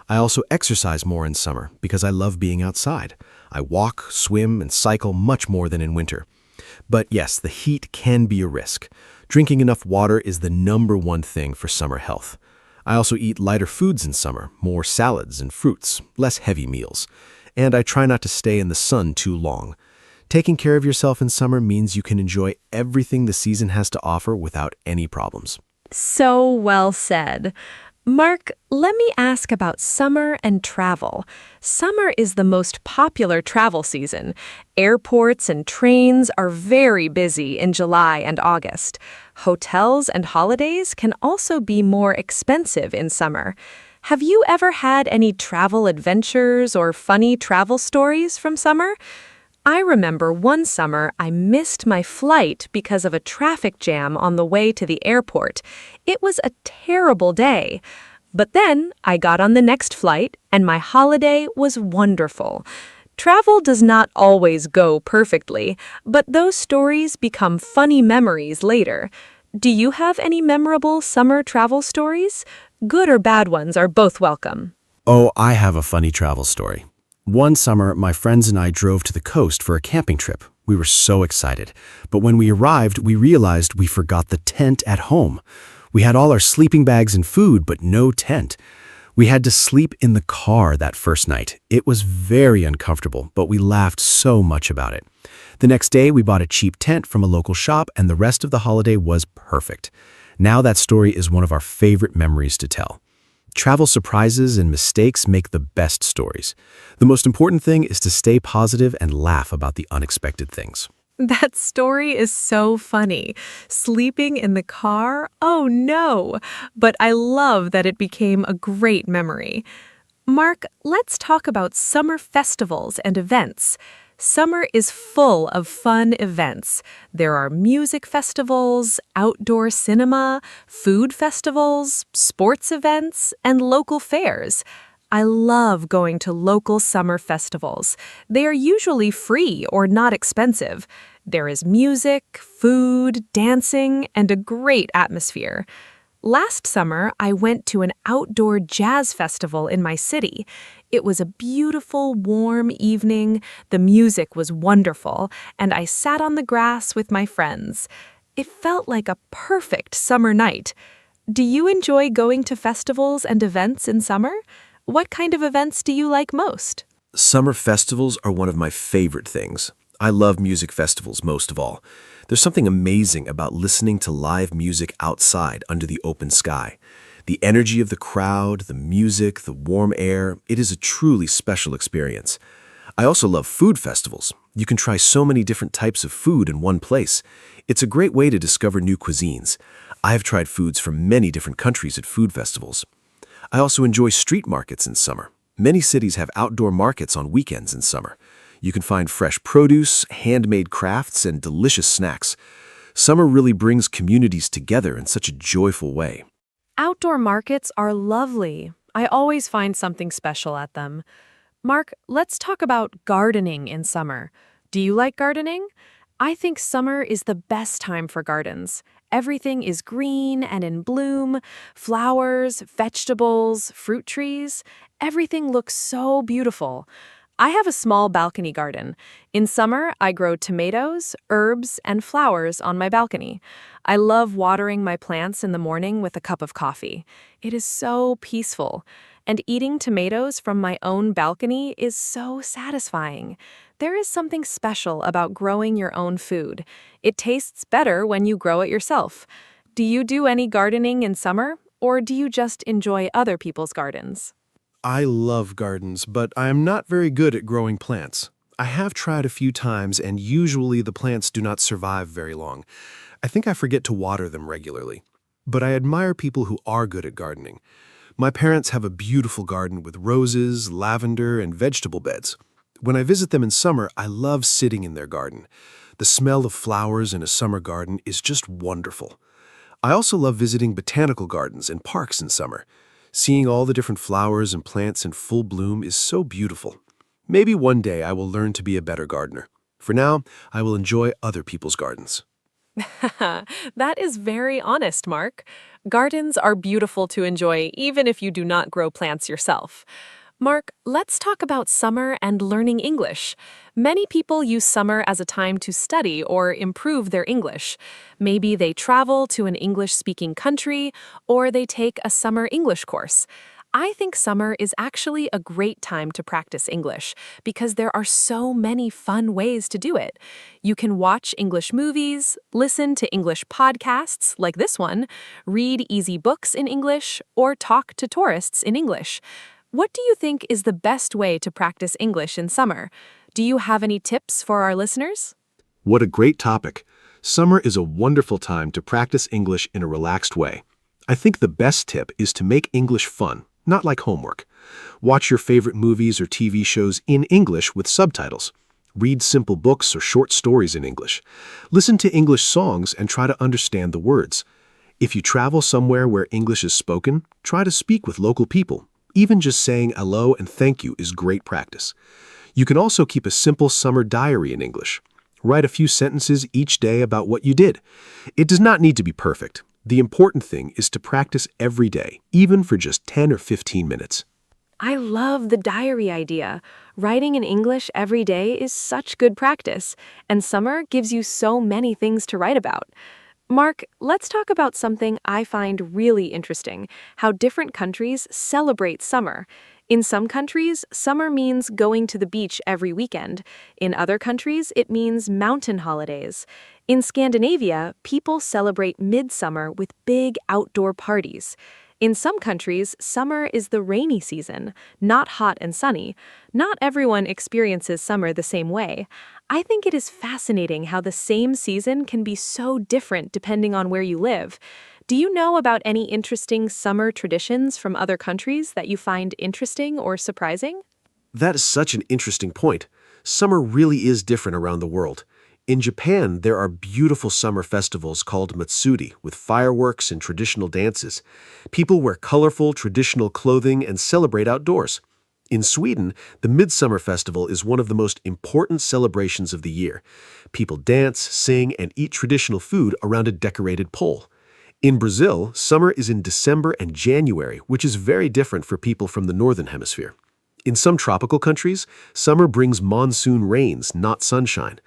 I also exercise more in summer because I love being outside. I walk, swim, and cycle much more than in winter. But yes, the heat can be a risk. Drinking enough water is the #1 thing for summer health. I also eat lighter foods in summer, more salads and fruits, less heavy meals. And I try not to stay in the sun too long. Taking care of yourself in summer means you can enjoy everything the season has to offer without any problems. So well said. Mark, let me ask about summer and travel. Summer is the most popular travel season. Airports and trains are very busy in July and August. Hotels and holidays can also be more expensive in summer. Have you ever had any travel adventures or funny travel stories from summer? I remember one summer I missed my flight because of a traffic jam on the way to the airport. It was a terrible day. But then I got on the next flight and my holiday was wonderful. Travel does not always go perfectly, but those stories become funny memories later. Do you have any memorable summer travel stories? Good or bad ones are both welcome. Oh, I have a funny travel story. One summer, my friends and I drove to the coast for a camping trip. We were so excited. But when we arrived, we realized we forgot the tent at home. We had all our sleeping bags and food, but no tent. We had to sleep in the car that first night. It was very uncomfortable, but we laughed so much about it. The next day, we bought a cheap tent from a local shop, and the rest of the holiday was perfect. Now that story is one of our favorite memories to tell. Travel surprises and mistakes make the best stories. The most important thing is to stay positive and laugh about the unexpected things. That story is so funny. Sleeping in the car? Oh no! But I love that it became a great memory. Mark, let's talk about summer festivals and events. Summer is full of fun events. There are music festivals, outdoor cinema, food festivals, sports events, and local fairs. I love going to local summer festivals. They are usually free or not expensive. There is music, food, dancing, and a great atmosphere. Last summer, I went to an outdoor jazz festival in my city. It was a beautiful, warm evening, the music was wonderful, and I sat on the grass with my friends. It felt like a perfect summer night. Do you enjoy going to festivals and events in summer? What kind of events do you like most? Summer festivals are one of my favorite things. I love music festivals most of all. There's something amazing about listening to live music outside under the open sky. The energy of the crowd, the music, the warm air, it is a truly special experience. I also love food festivals. You can try so many different types of food in one place. It's a great way to discover new cuisines. I have tried foods from many different countries at food festivals. I also enjoy street markets in summer. Many cities have outdoor markets on weekends in summer. You can find fresh produce, handmade crafts, and delicious snacks. Summer really brings communities together in such a joyful way. Outdoor markets are lovely. I always find something special at them. Mark, let's talk about gardening in summer. Do you like gardening? I think summer is the best time for gardens. Everything is green and in bloom, flowers, vegetables, fruit trees. Everything looks so beautiful. I have a small balcony garden. In summer, I grow tomatoes, herbs, and flowers on my balcony. I love watering my plants in the morning with a cup of coffee. It is so peaceful. And eating tomatoes from my own balcony is so satisfying. There is something special about growing your own food. It tastes better when you grow it yourself. Do you do any gardening in summer, or do you just enjoy other people's gardens? I love gardens, but I am not very good at growing plants. I have tried a few times, and usually the plants do not survive very long. I think I forget to water them regularly. But I admire people who are good at gardening. My parents have a beautiful garden with roses, lavender, and vegetable beds. When I visit them in summer, I love sitting in their garden. The smell of flowers in a summer garden is just wonderful. I also love visiting botanical gardens and parks in summer. Seeing all the different flowers and plants in full bloom is so beautiful. Maybe one day I will learn to be a better gardener. For now, I will enjoy other people's gardens. That is very honest, Mark. Gardens are beautiful to enjoy even if you do not grow plants yourself. Mark, let's talk about summer and learning English. Many people use summer as a time to study or improve their English. Maybe they travel to an English-speaking country, or they take a summer English course. I think summer is actually a great time to practice English because there are so many fun ways to do it. You can watch English movies, listen to English podcasts like this one, read easy books in English, or talk to tourists in English. What do you think is the best way to practice English in summer? Do you have any tips for our listeners? What a great topic. Summer is a wonderful time to practice English in a relaxed way. I think the best tip is to make English fun, not like homework. Watch your favorite movies or TV shows in English with subtitles. Read simple books or short stories in English. Listen to English songs and try to understand the words. If you travel somewhere where English is spoken, try to speak with local people. Even just saying hello and thank you is great practice. You can also keep a simple summer diary in English. Write a few sentences each day about what you did. It does not need to be perfect. The important thing is to practice every day, even for just 10 or 15 minutes. I love the diary idea. Writing in English every day is such good practice, and summer gives you so many things to write about. Mark, let's talk about something I find really interesting, how different countries celebrate summer. In some countries, summer means going to the beach every weekend. In other countries, it means mountain holidays. In Scandinavia, people celebrate midsummer with big outdoor parties. In some countries, summer is the rainy season, not hot and sunny. Not everyone experiences summer the same way. I think it is fascinating how the same season can be so different depending on where you live. Do you know about any interesting summer traditions from other countries that you find interesting or surprising? That is such an interesting point. Summer really is different around the world. In Japan, there are beautiful summer festivals called matsuri with fireworks and traditional dances. People wear colorful, traditional clothing and celebrate outdoors. In Sweden, the Midsummer Festival is one of the most important celebrations of the year. People dance, sing, and eat traditional food around a decorated pole. In Brazil, summer is in December and January, which is very different for people from the Northern Hemisphere. In some tropical countries, summer brings monsoon rains, not sunshine.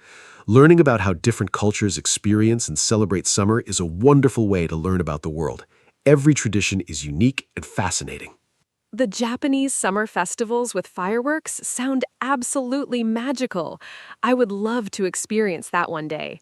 Learning about how different cultures experience and celebrate summer is a wonderful way to learn about the world. Every tradition is unique and fascinating. The Japanese summer festivals with fireworks sound absolutely magical. I would love to experience that one day.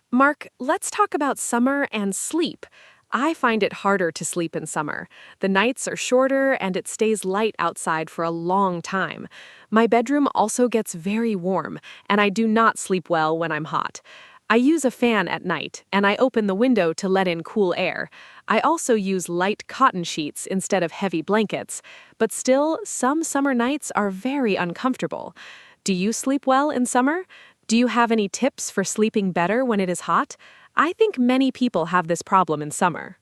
Mark, let's talk about summer and sleep. I find it harder to sleep in summer. The nights are shorter and it stays light outside for a long time. My bedroom also gets very warm, and I do not sleep well when I'm hot. I use a fan at night, and I open the window to let in cool air. I also use light cotton sheets instead of heavy blankets. But still, some summer nights are very uncomfortable. Do you sleep well in summer? Do you have any tips for sleeping better when it is hot? I think many people have this problem in summer.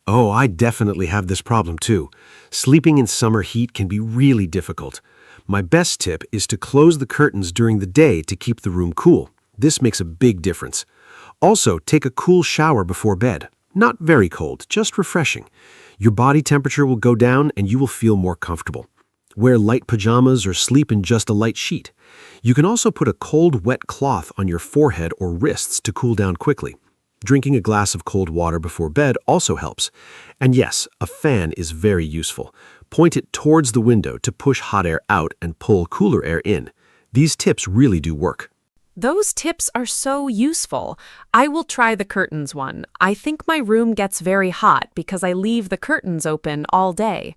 Oh, I definitely have this problem too. Sleeping in summer heat can be really difficult. My best tip is to close the curtains during the day to keep the room cool. This makes a big difference. Also, take a cool shower before bed. Not very cold, just refreshing. Your body temperature will go down and you will feel more comfortable. Wear light pajamas or sleep in just a light sheet. You can also put a cold, wet cloth on your forehead or wrists to cool down quickly. Drinking a glass of cold water before bed also helps. And yes, a fan is very useful. Point it towards the window to push hot air out and pull cooler air in. These tips really do work. Those tips are so useful. I will try the curtains one. I think my room gets very hot because I leave the curtains open all day.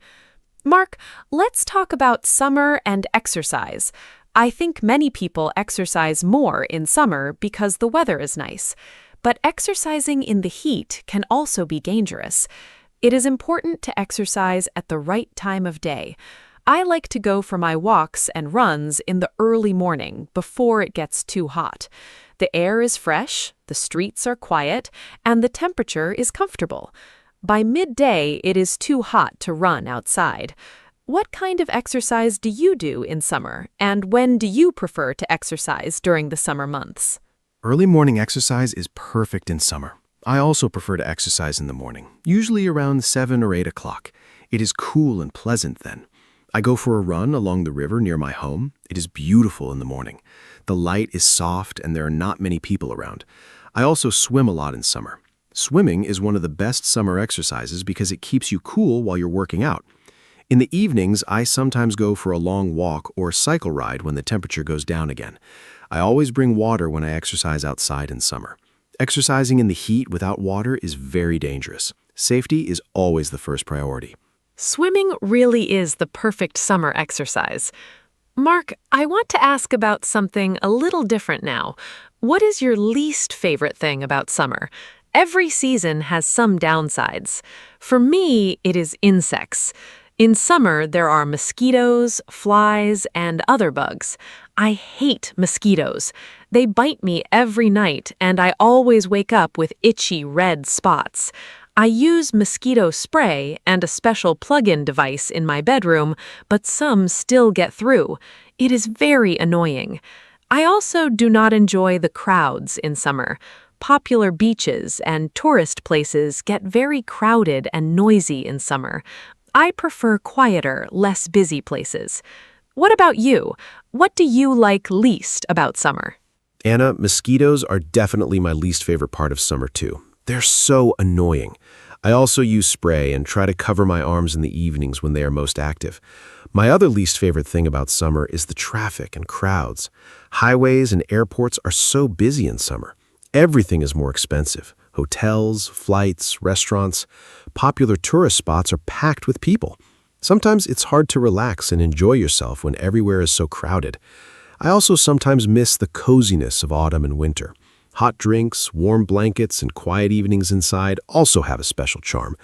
Mark, let's talk about summer and exercise. I think many people exercise more in summer because the weather is nice. But exercising in the heat can also be dangerous. It is important to exercise at the right time of day. I like to go for my walks and runs in the early morning before it gets too hot. The air is fresh, the streets are quiet, and the temperature is comfortable. By midday, it is too hot to run outside. What kind of exercise do you do in summer, and when do you prefer to exercise during the summer months? Early morning exercise is perfect in summer. I also prefer to exercise in the morning, usually around 7 or 8 o'clock. It is cool and pleasant then. I go for a run along the river near my home. It is beautiful in the morning. The light is soft and there are not many people around. I also swim a lot in summer. Swimming is one of the best summer exercises because it keeps you cool while you're working out. In the evenings, I sometimes go for a long walk or cycle ride when the temperature goes down again. I always bring water when I exercise outside in summer. Exercising in the heat without water is very dangerous. Safety is always the first priority. Swimming really is the perfect summer exercise. Mark, I want to ask about something a little different now. What is your least favorite thing about summer? Every season has some downsides. For me, it is insects. In summer, there are mosquitoes, flies, and other bugs. I hate mosquitoes. They bite me every night, and I always wake up with itchy red spots. I use mosquito spray and a special plug-in device in my bedroom, but some still get through. It is very annoying. I also do not enjoy the crowds in summer. Popular beaches and tourist places get very crowded and noisy in summer. I prefer quieter, less busy places. What about you? What do you like least about summer? Anna, mosquitoes are definitely my least favorite part of summer too. They're so annoying. I also use spray and try to cover my arms in the evenings when they are most active. My other least favorite thing about summer is the traffic and crowds. Highways and airports are so busy in summer. Everything is more expensive. Hotels, flights, restaurants, popular tourist spots are packed with people. Sometimes it's hard to relax and enjoy yourself when everywhere is so crowded. I also sometimes miss the coziness of autumn and winter. Hot drinks, warm blankets, and quiet evenings inside also have a special charm.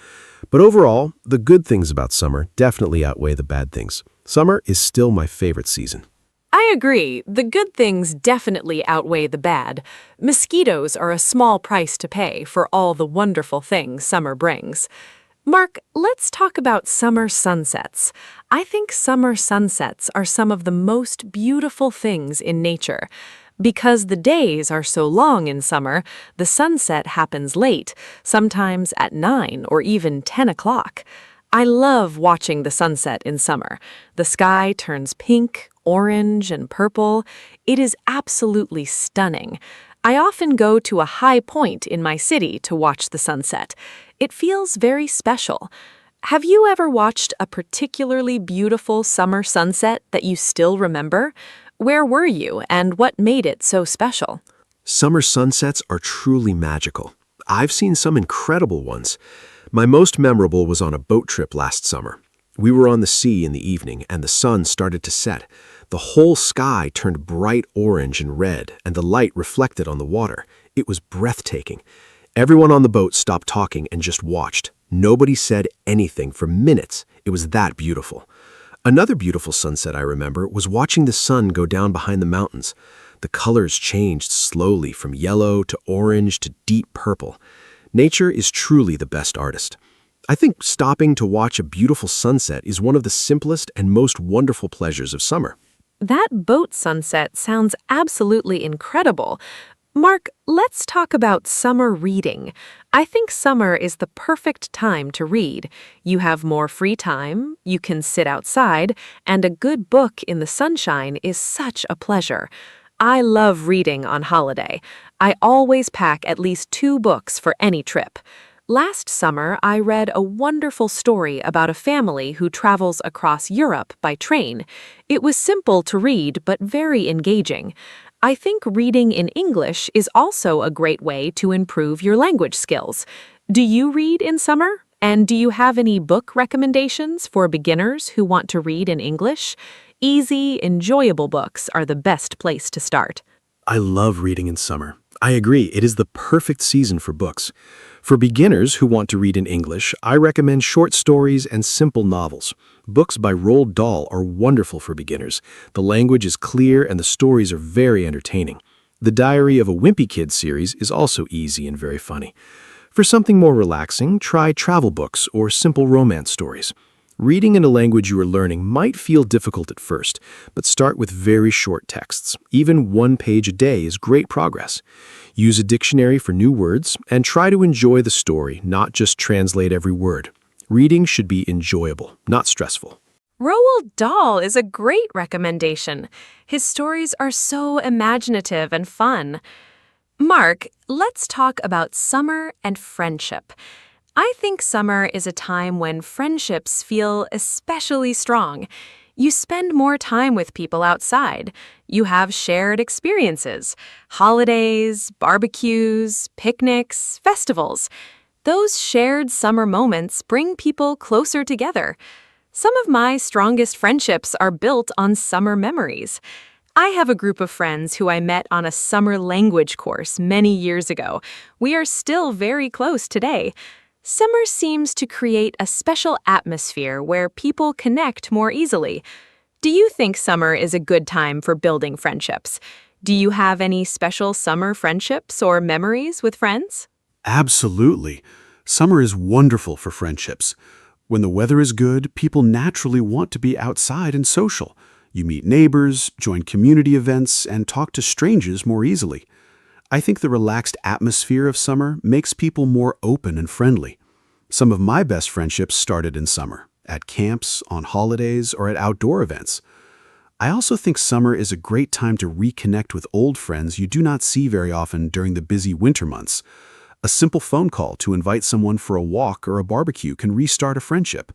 But overall, the good things about summer definitely outweigh the bad things. Summer is still my favorite season. I agree. The good things definitely outweigh the bad. Mosquitoes are a small price to pay for all the wonderful things summer brings. Mark, let's talk about summer sunsets. I think summer sunsets are some of the most beautiful things in nature. Because the days are so long in summer, the sunset happens late, sometimes at 9 or even 10 o'clock. I love watching the sunset in summer. The sky turns pink, orange, and purple. It is absolutely stunning. I often go to a high point in my city to watch the sunset. It feels very special. Have you ever watched a particularly beautiful summer sunset that you still remember? Where were you, and what made it so special? Summer sunsets are truly magical. I've seen some incredible ones. My most memorable was on a boat trip last summer. We were on the sea in the evening, and the sun started to set. The whole sky turned bright orange and red, and the light reflected on the water. It was breathtaking. Everyone on the boat stopped talking and just watched. Nobody said anything for minutes. It was that beautiful. Another beautiful sunset I remember was watching the sun go down behind the mountains. The colors changed slowly from yellow to orange to deep purple. Nature is truly the best artist. I think stopping to watch a beautiful sunset is one of the simplest and most wonderful pleasures of summer. That boat sunset sounds absolutely incredible. Mark, let's talk about summer reading. I think summer is the perfect time to read. You have more free time, you can sit outside, and a good book in the sunshine is such a pleasure. I love reading on holiday. I always pack at least 2 books for any trip. Last summer, I read a wonderful story about a family who travels across Europe by train. It was simple to read, but very engaging. I think reading in English is also a great way to improve your language skills. Do you read in summer? And do you have any book recommendations for beginners who want to read in English? Easy, enjoyable books are the best place to start. I love reading in summer. I agree, it is the perfect season for books. For beginners who want to read in English, I recommend short stories and simple novels. Books by Roald Dahl are wonderful for beginners. The language is clear and the stories are very entertaining. The Diary of a Wimpy Kid series is also easy and very funny. For something more relaxing, try travel books or simple romance stories. Reading in a language you are learning might feel difficult at first, but start with very short texts. Even 1 page a day is great progress. Use a dictionary for new words and try to enjoy the story, not just translate every word. Reading should be enjoyable, not stressful. Roald Dahl is a great recommendation. His stories are so imaginative and fun. Mark, let's talk about summer and friendship. I think summer is a time when friendships feel especially strong. You spend more time with people outside. You have shared experiences, holidays, barbecues, picnics, festivals. Those shared summer moments bring people closer together. Some of my strongest friendships are built on summer memories. I have a group of friends who I met on a summer language course many years ago. We are still very close today. Summer seems to create a special atmosphere where people connect more easily. Do you think summer is a good time for building friendships? Do you have any special summer friendships or memories with friends? Absolutely. Summer is wonderful for friendships. When the weather is good, people naturally want to be outside and social. You meet neighbors, join community events, and talk to strangers more easily. I think the relaxed atmosphere of summer makes people more open and friendly. Some of my best friendships started in summer, at camps, on holidays, or at outdoor events. I also think summer is a great time to reconnect with old friends you do not see very often during the busy winter months. A simple phone call to invite someone for a walk or a barbecue can restart a friendship.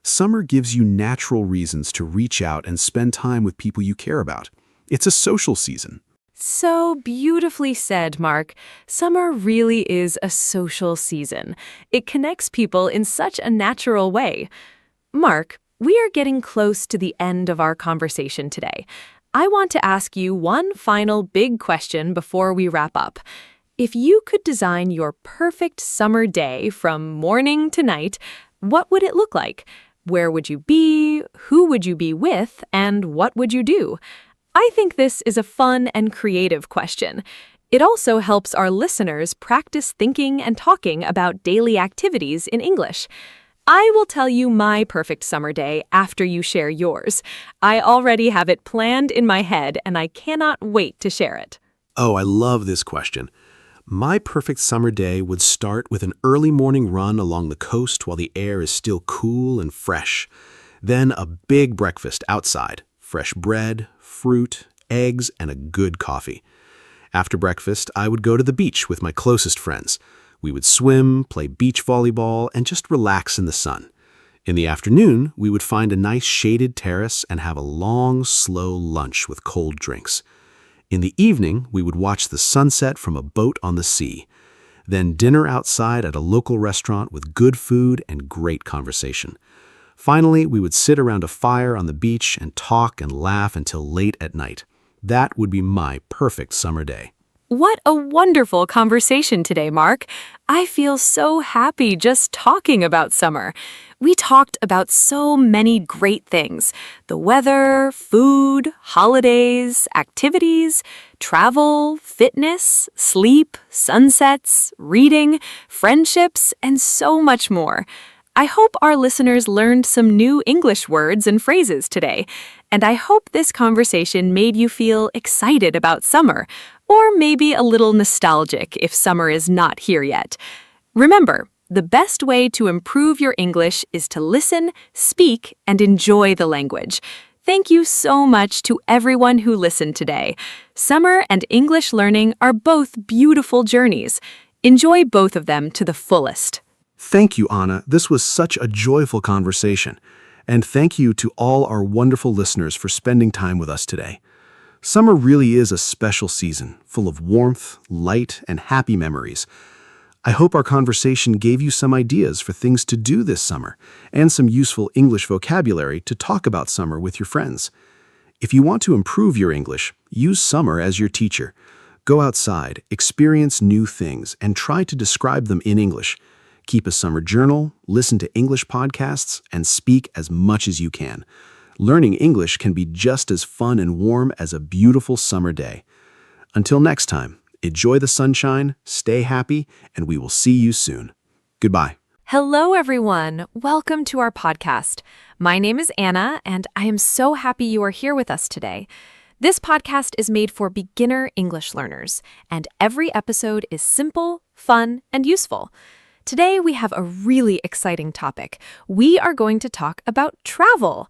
Summer gives you natural reasons to reach out and spend time with people you care about. It's a social season. So beautifully said, Mark. Summer really is a social season. It connects people in such a natural way. Mark, we are getting close to the end of our conversation today. I want to ask you one final big question before we wrap up. If you could design your perfect summer day from morning to night, what would it look like? Where would you be? Who would you be with? And what would you do? I think this is a fun and creative question. It also helps our listeners practice thinking and talking about daily activities in English. I will tell you my perfect summer day after you share yours. I already have it planned in my head, and I cannot wait to share it. Oh, I love this question. My perfect summer day would start with an early morning run along the coast while the air is still cool and fresh. Then a big breakfast outside, fresh bread, fruit, eggs, and a good coffee. After breakfast, I would go to the beach with my closest friends. We would swim, play beach volleyball, and just relax in the sun. In the afternoon, we would find a nice shaded terrace and have a long, slow lunch with cold drinks. In the evening, we would watch the sunset from a boat on the sea. Then dinner outside at a local restaurant with good food and great conversation. Finally, we would sit around a fire on the beach and talk and laugh until late at night. That would be my perfect summer day. What a wonderful conversation today, Mark. I feel so happy just talking about summer. We talked about so many great things: the weather, food, holidays, activities, travel, fitness, sleep, sunsets, reading, friendships, and so much more. I hope our listeners learned some new English words and phrases today, and I hope this conversation made you feel excited about summer, or maybe a little nostalgic if summer is not here yet. Remember, the best way to improve your English is to listen, speak, and enjoy the language. Thank you so much to everyone who listened today. Summer and English learning are both beautiful journeys. Enjoy both of them to the fullest. Thank you, Anna. This was such a joyful conversation. And thank you to all our wonderful listeners for spending time with us today. Summer really is a special season, full of warmth, light, and happy memories. I hope our conversation gave you some ideas for things to do this summer and some useful English vocabulary to talk about summer with your friends. If you want to improve your English, use summer as your teacher. Go outside, experience new things, and try to describe them in English. Keep a summer journal, listen to English podcasts, and speak as much as you can. Learning English can be just as fun and warm as a beautiful summer day. Until next time, enjoy the sunshine, stay happy, and we will see you soon. Goodbye. Hello, everyone. Welcome to our podcast. My name is Anna, and I am so happy you are here with us today. This podcast is made for beginner English learners, and every episode is simple, fun, and useful. Today, we have a really exciting topic. We are going to talk about travel.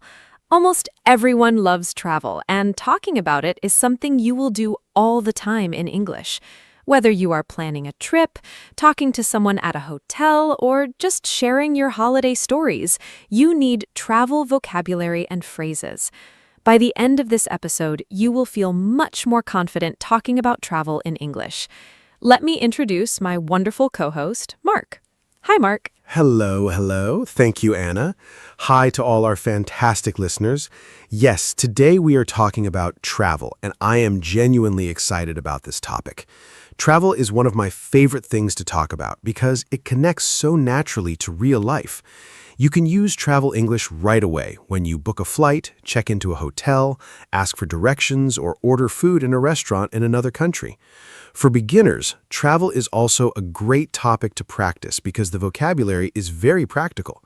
Almost everyone loves travel, and talking about it is something you will do all the time in English. Whether you are planning a trip, talking to someone at a hotel, or just sharing your holiday stories, you need travel vocabulary and phrases. By the end of this episode, you will feel much more confident talking about travel in English. Let me introduce my wonderful co-host, Mark. Hi, Mark. Hello. Thank you, Anna. Hi to all our fantastic listeners. Yes, today we are talking about travel, and I am genuinely excited about this topic. Travel is one of my favorite things to talk about because it connects so naturally to real life. You can use travel English right away when you book a flight, check into a hotel, ask for directions, or order food in a restaurant in another country. For beginners, travel is also a great topic to practice because the vocabulary is very practical.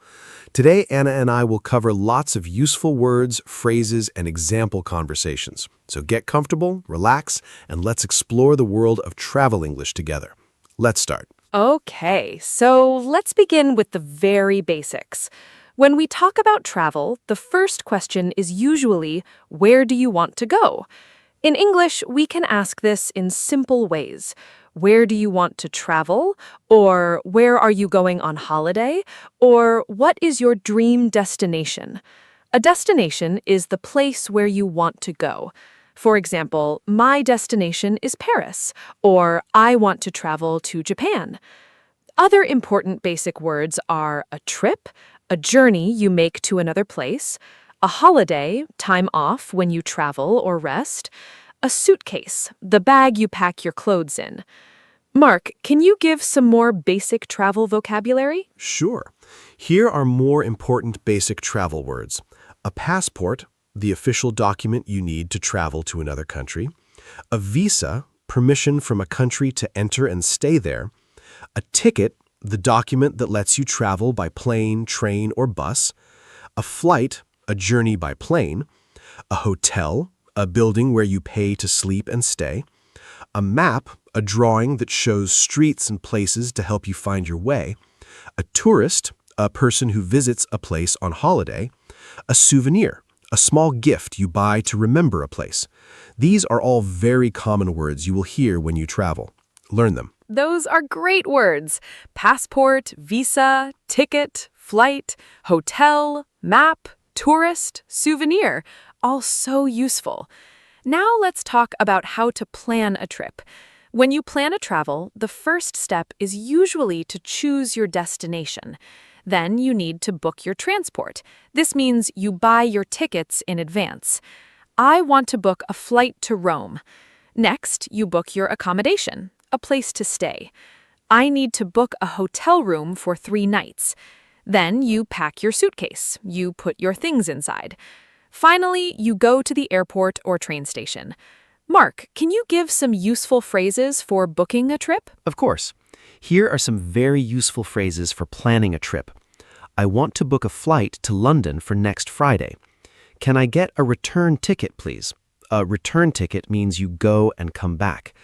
Today, Anna and I will cover lots of useful words, phrases, and example conversations. So get comfortable, relax, and let's explore the world of travel English together. Let's start. Okay, so let's begin with the very basics. When we talk about travel, the first question is usually, where do you want to go? In English, we can ask this in simple ways. Where do you want to travel? Or where are you going on holiday? Or what is your dream destination? A destination is the place where you want to go. For example, my destination is Paris, or I want to travel to Japan. Other important basic words are a trip, a journey you make to another place, a holiday, time off when you travel or rest, a suitcase, the bag you pack your clothes in. Mark, can you give some more basic travel vocabulary? Sure. Here are more important basic travel words. A passport, the official document you need to travel to another country. A visa, permission from a country to enter and stay there. A ticket, the document that lets you travel by plane, train, or bus. A flight, a journey by plane. A hotel, a building where you pay to sleep and stay. A map, a drawing that shows streets and places to help you find your way. A tourist, a person who visits a place on holiday. A souvenir, a small gift you buy to remember a place. These are all very common words you will hear when you travel. Learn them. Those are great words. Passport, visa, ticket, flight, hotel, map, tourist, souvenir, all so useful. Now let's talk about how to plan a trip. When you plan a travel, the first step is usually to choose your destination. Then you need to book your transport. This means you buy your tickets in advance. I want to book a flight to Rome. Next, you book your accommodation, a place to stay. I need to book a hotel room for 3 nights. Then you pack your suitcase. You put your things inside. Finally, you go to the airport or train station. Mark, can you give some useful phrases for booking a trip? Of course. Here are some very useful phrases for planning a trip. I want to book a flight to London for next Friday. Can I get a return ticket, please? A return ticket means you go and come back.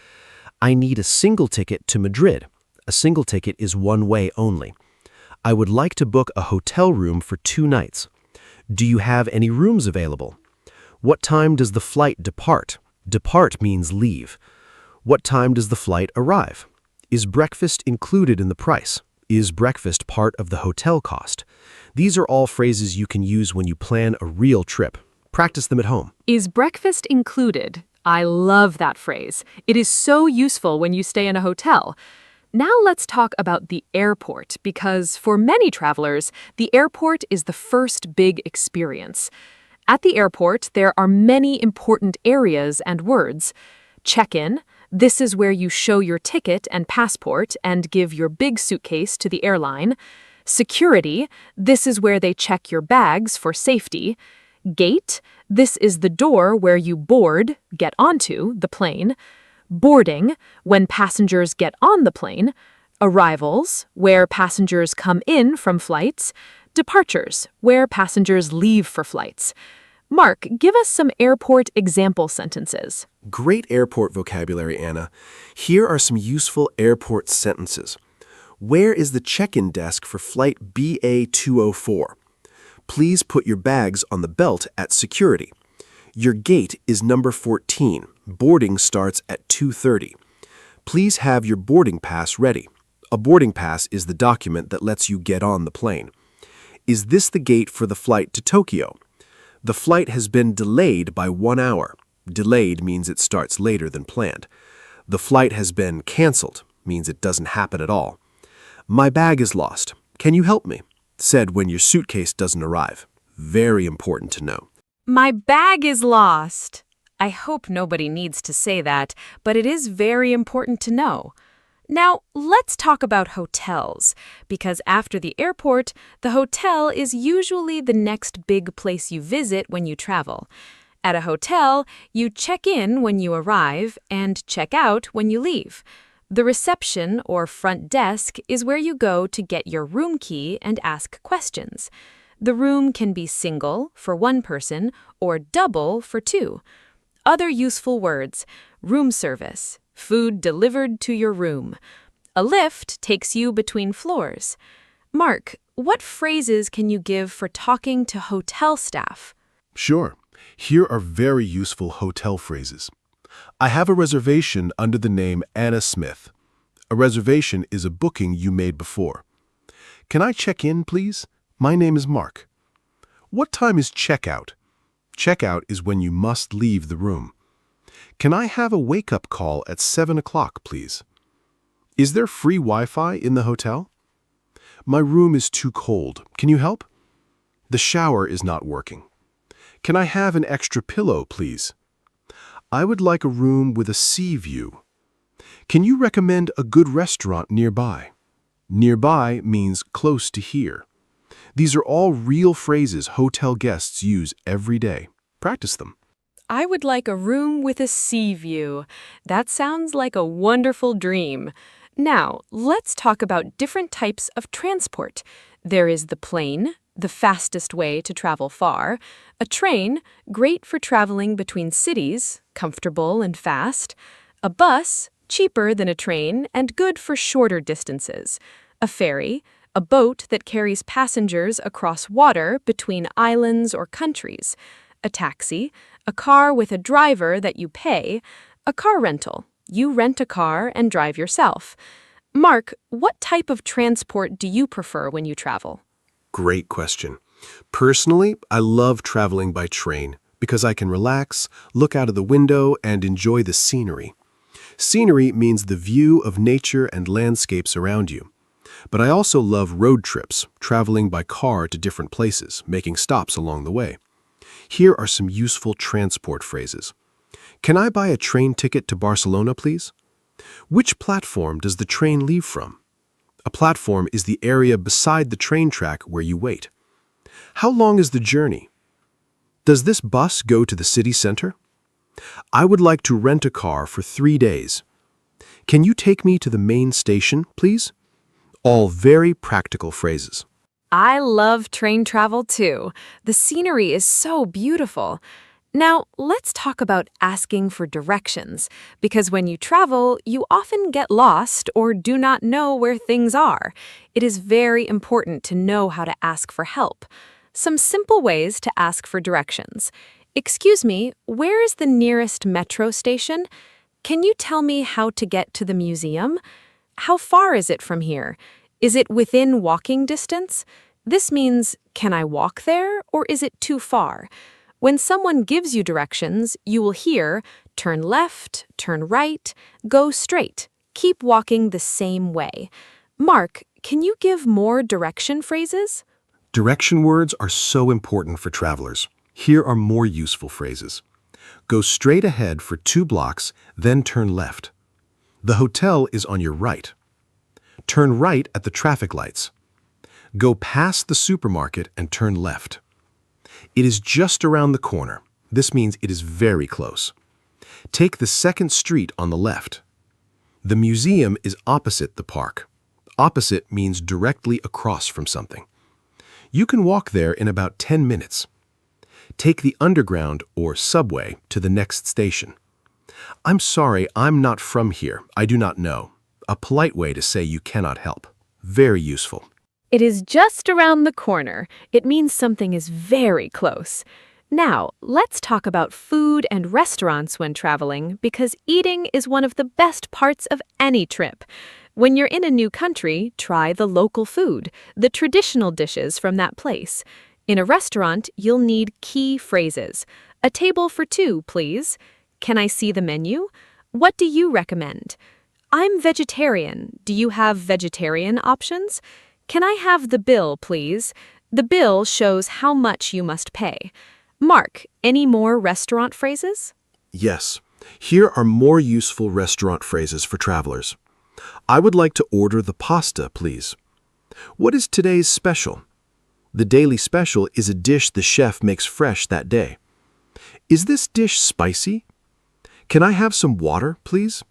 I need a single ticket to Madrid. A single ticket is one way only. I would like to book a hotel room for 2 nights. Do you have any rooms available? What time does the flight depart? Depart means leave. What time does the flight arrive? Is breakfast included in the price? Is breakfast part of the hotel cost? These are all phrases you can use when you plan a real trip. Practice them at home. Is breakfast included? I love that phrase. It is so useful when you stay in a hotel. Now let's talk about the airport, because for many travelers, the airport is the first big experience. At the airport, there are many important areas and words. Check-in. This is where you show your ticket and passport and give your big suitcase to the airline. Security. This is where they check your bags for safety. Gate. This is the door where you board, get onto, the plane. Boarding, when passengers get on the plane. Arrivals, where passengers come in from flights. Departures, where passengers leave for flights. Mark, give us some airport example sentences. Great airport vocabulary, Anna. Here are some useful airport sentences. Where is the check-in desk for flight BA204? Please put your bags on the belt at security. Your gate is number 14. Boarding starts at 2:30. Please have your boarding pass ready. A boarding pass is the document that lets you get on the plane. Is this the gate for the flight to Tokyo? The flight has been delayed by 1 hour. Delayed means it starts later than planned. The flight has been canceled, means it doesn't happen at all. My bag is lost. Can you help me? Said when your suitcase doesn't arrive. Very important to know. My bag is lost. I hope nobody needs to say that, but it is very important to know. Now, let's talk about hotels, because after the airport, the hotel is usually the next big place you visit when you travel. At a hotel, you check in when you arrive and check out when you leave. The reception or front desk is where you go to get your room key and ask questions. The room can be single for 1 person or double for 2. Other useful words: room service, food delivered to your room. A lift takes you between floors. Mark, what phrases can you give for talking to hotel staff? Sure. Here are very useful hotel phrases. I have a reservation under the name Anna Smith. A reservation is a booking you made before. Can I check in, please? My name is Mark. What time is checkout? Checkout is when you must leave the room. Can I have a wake-up call at 7 o'clock, please? Is there free Wi-Fi in the hotel? My room is too cold. Can you help? The shower is not working. Can I have an extra pillow, please? I would like a room with a sea view. Can you recommend a good restaurant nearby? Nearby means close to here. These are all real phrases hotel guests use every day. Practice them. I would like a room with a sea view. That sounds like a wonderful dream. Now, let's talk about different types of transport. There is the plane, the fastest way to travel far, a train, great for traveling between cities, comfortable and fast, a bus, cheaper than a train and good for shorter distances, a ferry, a boat that carries passengers across water between islands or countries, a taxi, a car with a driver that you pay, a car rental. You rent a car and drive yourself. Mark, what type of transport do you prefer when you travel? Great question. Personally, I love traveling by train because I can relax, look out of the window, and enjoy the scenery. Scenery means the view of nature and landscapes around you. But I also love road trips, traveling by car to different places, making stops along the way. Here are some useful transport phrases. Can I buy a train ticket to Barcelona, please? Which platform does the train leave from? A platform is the area beside the train track where you wait. How long is the journey? Does this bus go to the city center? I would like to rent a car for 3 days. Can you take me to the main station, please? All very practical phrases. I love train travel too. The scenery is so beautiful. Now, let's talk about asking for directions, because when you travel, you often get lost or do not know where things are. It is very important to know how to ask for help. Some simple ways to ask for directions. Excuse me, where is the nearest metro station? Can you tell me how to get to the museum? How far is it from here? Is it within walking distance? This means, can I walk there, or is it too far? When someone gives you directions, you will hear, turn left, turn right, go straight. Keep walking the same way. Mark, can you give more direction phrases? Direction words are so important for travelers. Here are more useful phrases. Go straight ahead for 2 blocks, then turn left. The hotel is on your right. Turn right at the traffic lights. Go past the supermarket and turn left. It is just around the corner. This means it is very close. Take the second street on the left. The museum is opposite the park. Opposite means directly across from something. You can walk there in about 10 minutes. Take the underground or subway to the next station. I'm sorry, I'm not from here. I do not know. A polite way to say you cannot help. Very useful. It is just around the corner. It means something is very close. Now, let's talk about food and restaurants when traveling, because eating is one of the best parts of any trip. When you're in a new country, try the local food, the traditional dishes from that place. In a restaurant, you'll need key phrases. A table for 2, please. Can I see the menu? What do you recommend? I'm vegetarian. Do you have vegetarian options? Can I have the bill, please? The bill shows how much you must pay. Mark, any more restaurant phrases? Yes, here are more useful restaurant phrases for travelers. I would like to order the pasta, please. What is today's special? The daily special is a dish the chef makes fresh that day. Is this dish spicy? Can I have some water, please?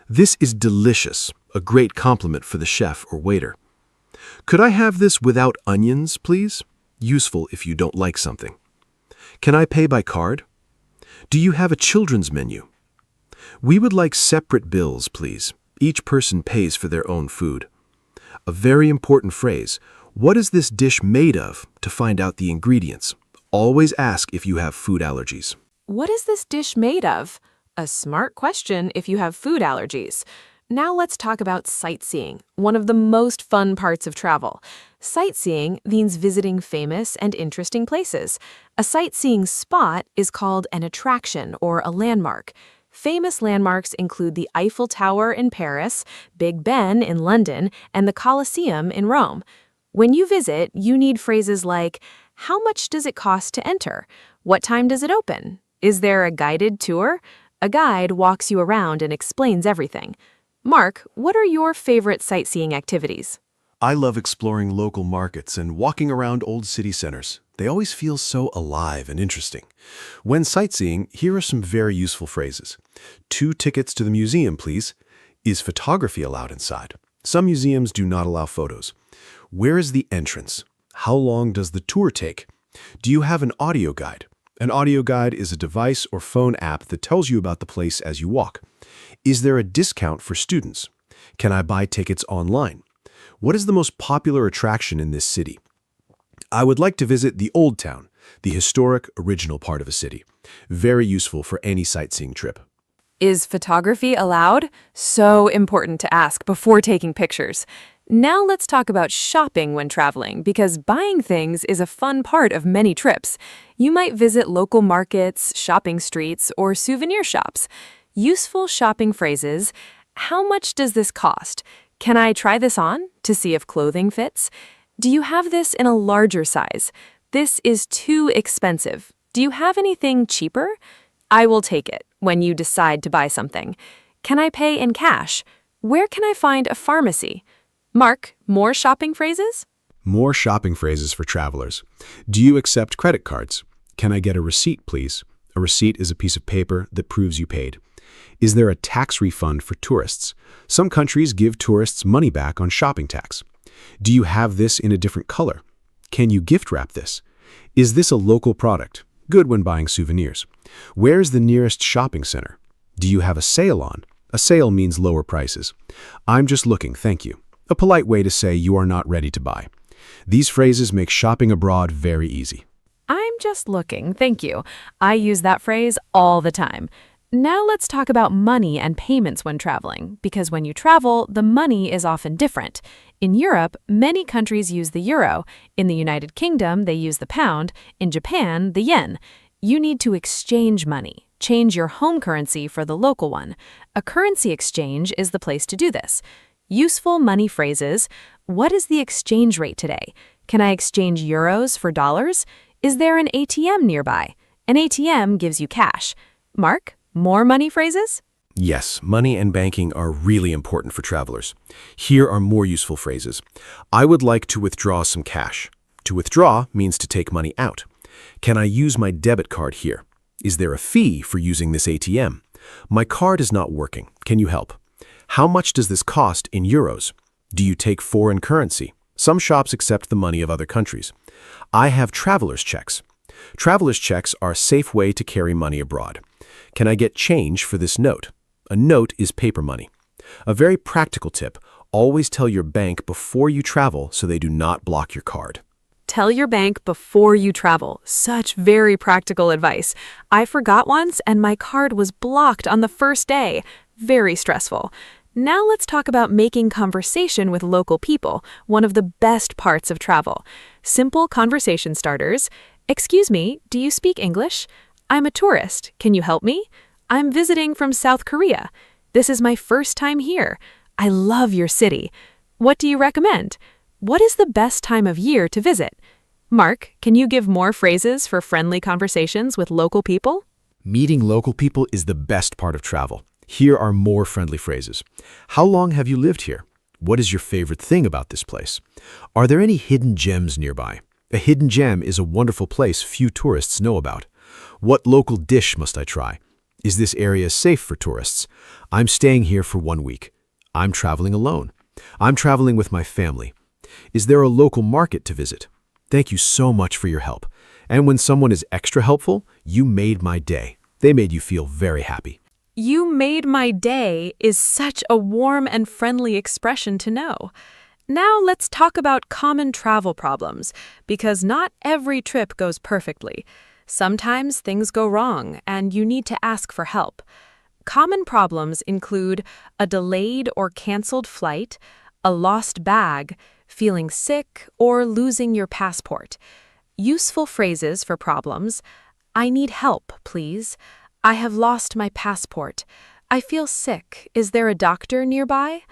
This is delicious, a great compliment for the chef or waiter. Could I have this without onions, please? Useful if you don't like something. Can I pay by card? Do you have a children's menu? We would like separate bills, please. Each person pays for their own food. A very important phrase. What is this dish made of? To find out the ingredients. Always ask if you have food allergies. What is this dish made of? A smart question if you have food allergies. Now let's talk about sightseeing, one of the most fun parts of travel. Sightseeing means visiting famous and interesting places. A sightseeing spot is called an attraction or a landmark. Famous landmarks include the Eiffel Tower in Paris, Big Ben in London, and the Colosseum in Rome. When you visit, you need phrases like, how much does it cost to enter? What time does it open? Is there a guided tour? A guide walks you around and explains everything. Mark, what are your favorite sightseeing activities? I love exploring local markets and walking around old city centers. They always feel so alive and interesting. When sightseeing, here are some very useful phrases. 2 tickets to the museum, please. Is photography allowed inside? Some museums do not allow photos. Where is the entrance? How long does the tour take? Do you have an audio guide? An audio guide is a device or phone app that tells you about the place as you walk. Is there a discount for students? Can I buy tickets online? What is the most popular attraction in this city? I would like to visit the Old Town, the historic, original part of a city. Very useful for any sightseeing trip. Is photography allowed? So important to ask before taking pictures. Now let's talk about shopping when traveling, because buying things is a fun part of many trips. You might visit local markets, shopping streets, or souvenir shops. Useful shopping phrases: how much does this cost? Can I try this on to see if clothing fits? Do you have this in a larger size? This is too expensive. Do you have anything cheaper? I will take it when you decide to buy something. Can I pay in cash? Where can I find a pharmacy? Mark, more shopping phrases? More shopping phrases for travelers. Do you accept credit cards? Can I get a receipt, please? A receipt is a piece of paper that proves you paid. Is there a tax refund for tourists? Some countries give tourists money back on shopping tax. Do you have this in a different color? Can you gift wrap this? Is this a local product? Good when buying souvenirs. Where's the nearest shopping center? Do you have a sale on? A sale means lower prices. I'm just looking, thank you. A polite way to say you are not ready to buy. These phrases make shopping abroad very easy. I'm just looking, thank you. I use that phrase all the time. Now let's talk about money and payments when traveling, because when you travel, the money is often different. In Europe, many countries use the euro. In the United Kingdom, they use the pound. In Japan, the yen. You need to exchange money. Change your home currency for the local one. A currency exchange is the place to do this. Useful money phrases: what is the exchange rate today? Can I exchange euros for dollars? Is there an ATM nearby? An ATM gives you cash. Mark, more money phrases? Yes, money and banking are really important for travelers. Here are more useful phrases. I would like to withdraw some cash. To withdraw means to take money out. Can I use my debit card here? Is there a fee for using this ATM? My card is not working. Can you help? How much does this cost in euros? Do you take foreign currency? Some shops accept the money of other countries. I have traveler's checks. Traveler's checks are a safe way to carry money abroad. Can I get change for this note? A note is paper money. A very practical tip: always tell your bank before you travel so they do not block your card. Tell your bank before you travel. Such very practical advice. I forgot once and my card was blocked on the first day. Very stressful. Now let's talk about making conversation with local people, one of the best parts of travel. Simple conversation starters. Excuse me, do you speak English? I'm a tourist. Can you help me? I'm visiting from South Korea. This is my first time here. I love your city. What do you recommend? What is the best time of year to visit? Mark, can you give more phrases for friendly conversations with local people? Meeting local people is the best part of travel. Here are more friendly phrases. How long have you lived here? What is your favorite thing about this place? Are there any hidden gems nearby? A hidden gem is a wonderful place few tourists know about. What local dish must I try? Is this area safe for tourists? I'm staying here for 1 week. I'm traveling alone. I'm traveling with my family. Is there a local market to visit? Thank you so much for your help. And when someone is extra helpful, you made my day. They made you feel very happy. You made my day is such a warm and friendly expression to know. Now let's talk about common travel problems, because not every trip goes perfectly. Sometimes things go wrong and you need to ask for help. Common problems include a delayed or canceled flight, a lost bag, feeling sick, or losing your passport. Useful phrases for problems: I need help, please. I have lost my passport. I feel sick. Is there a doctor nearby?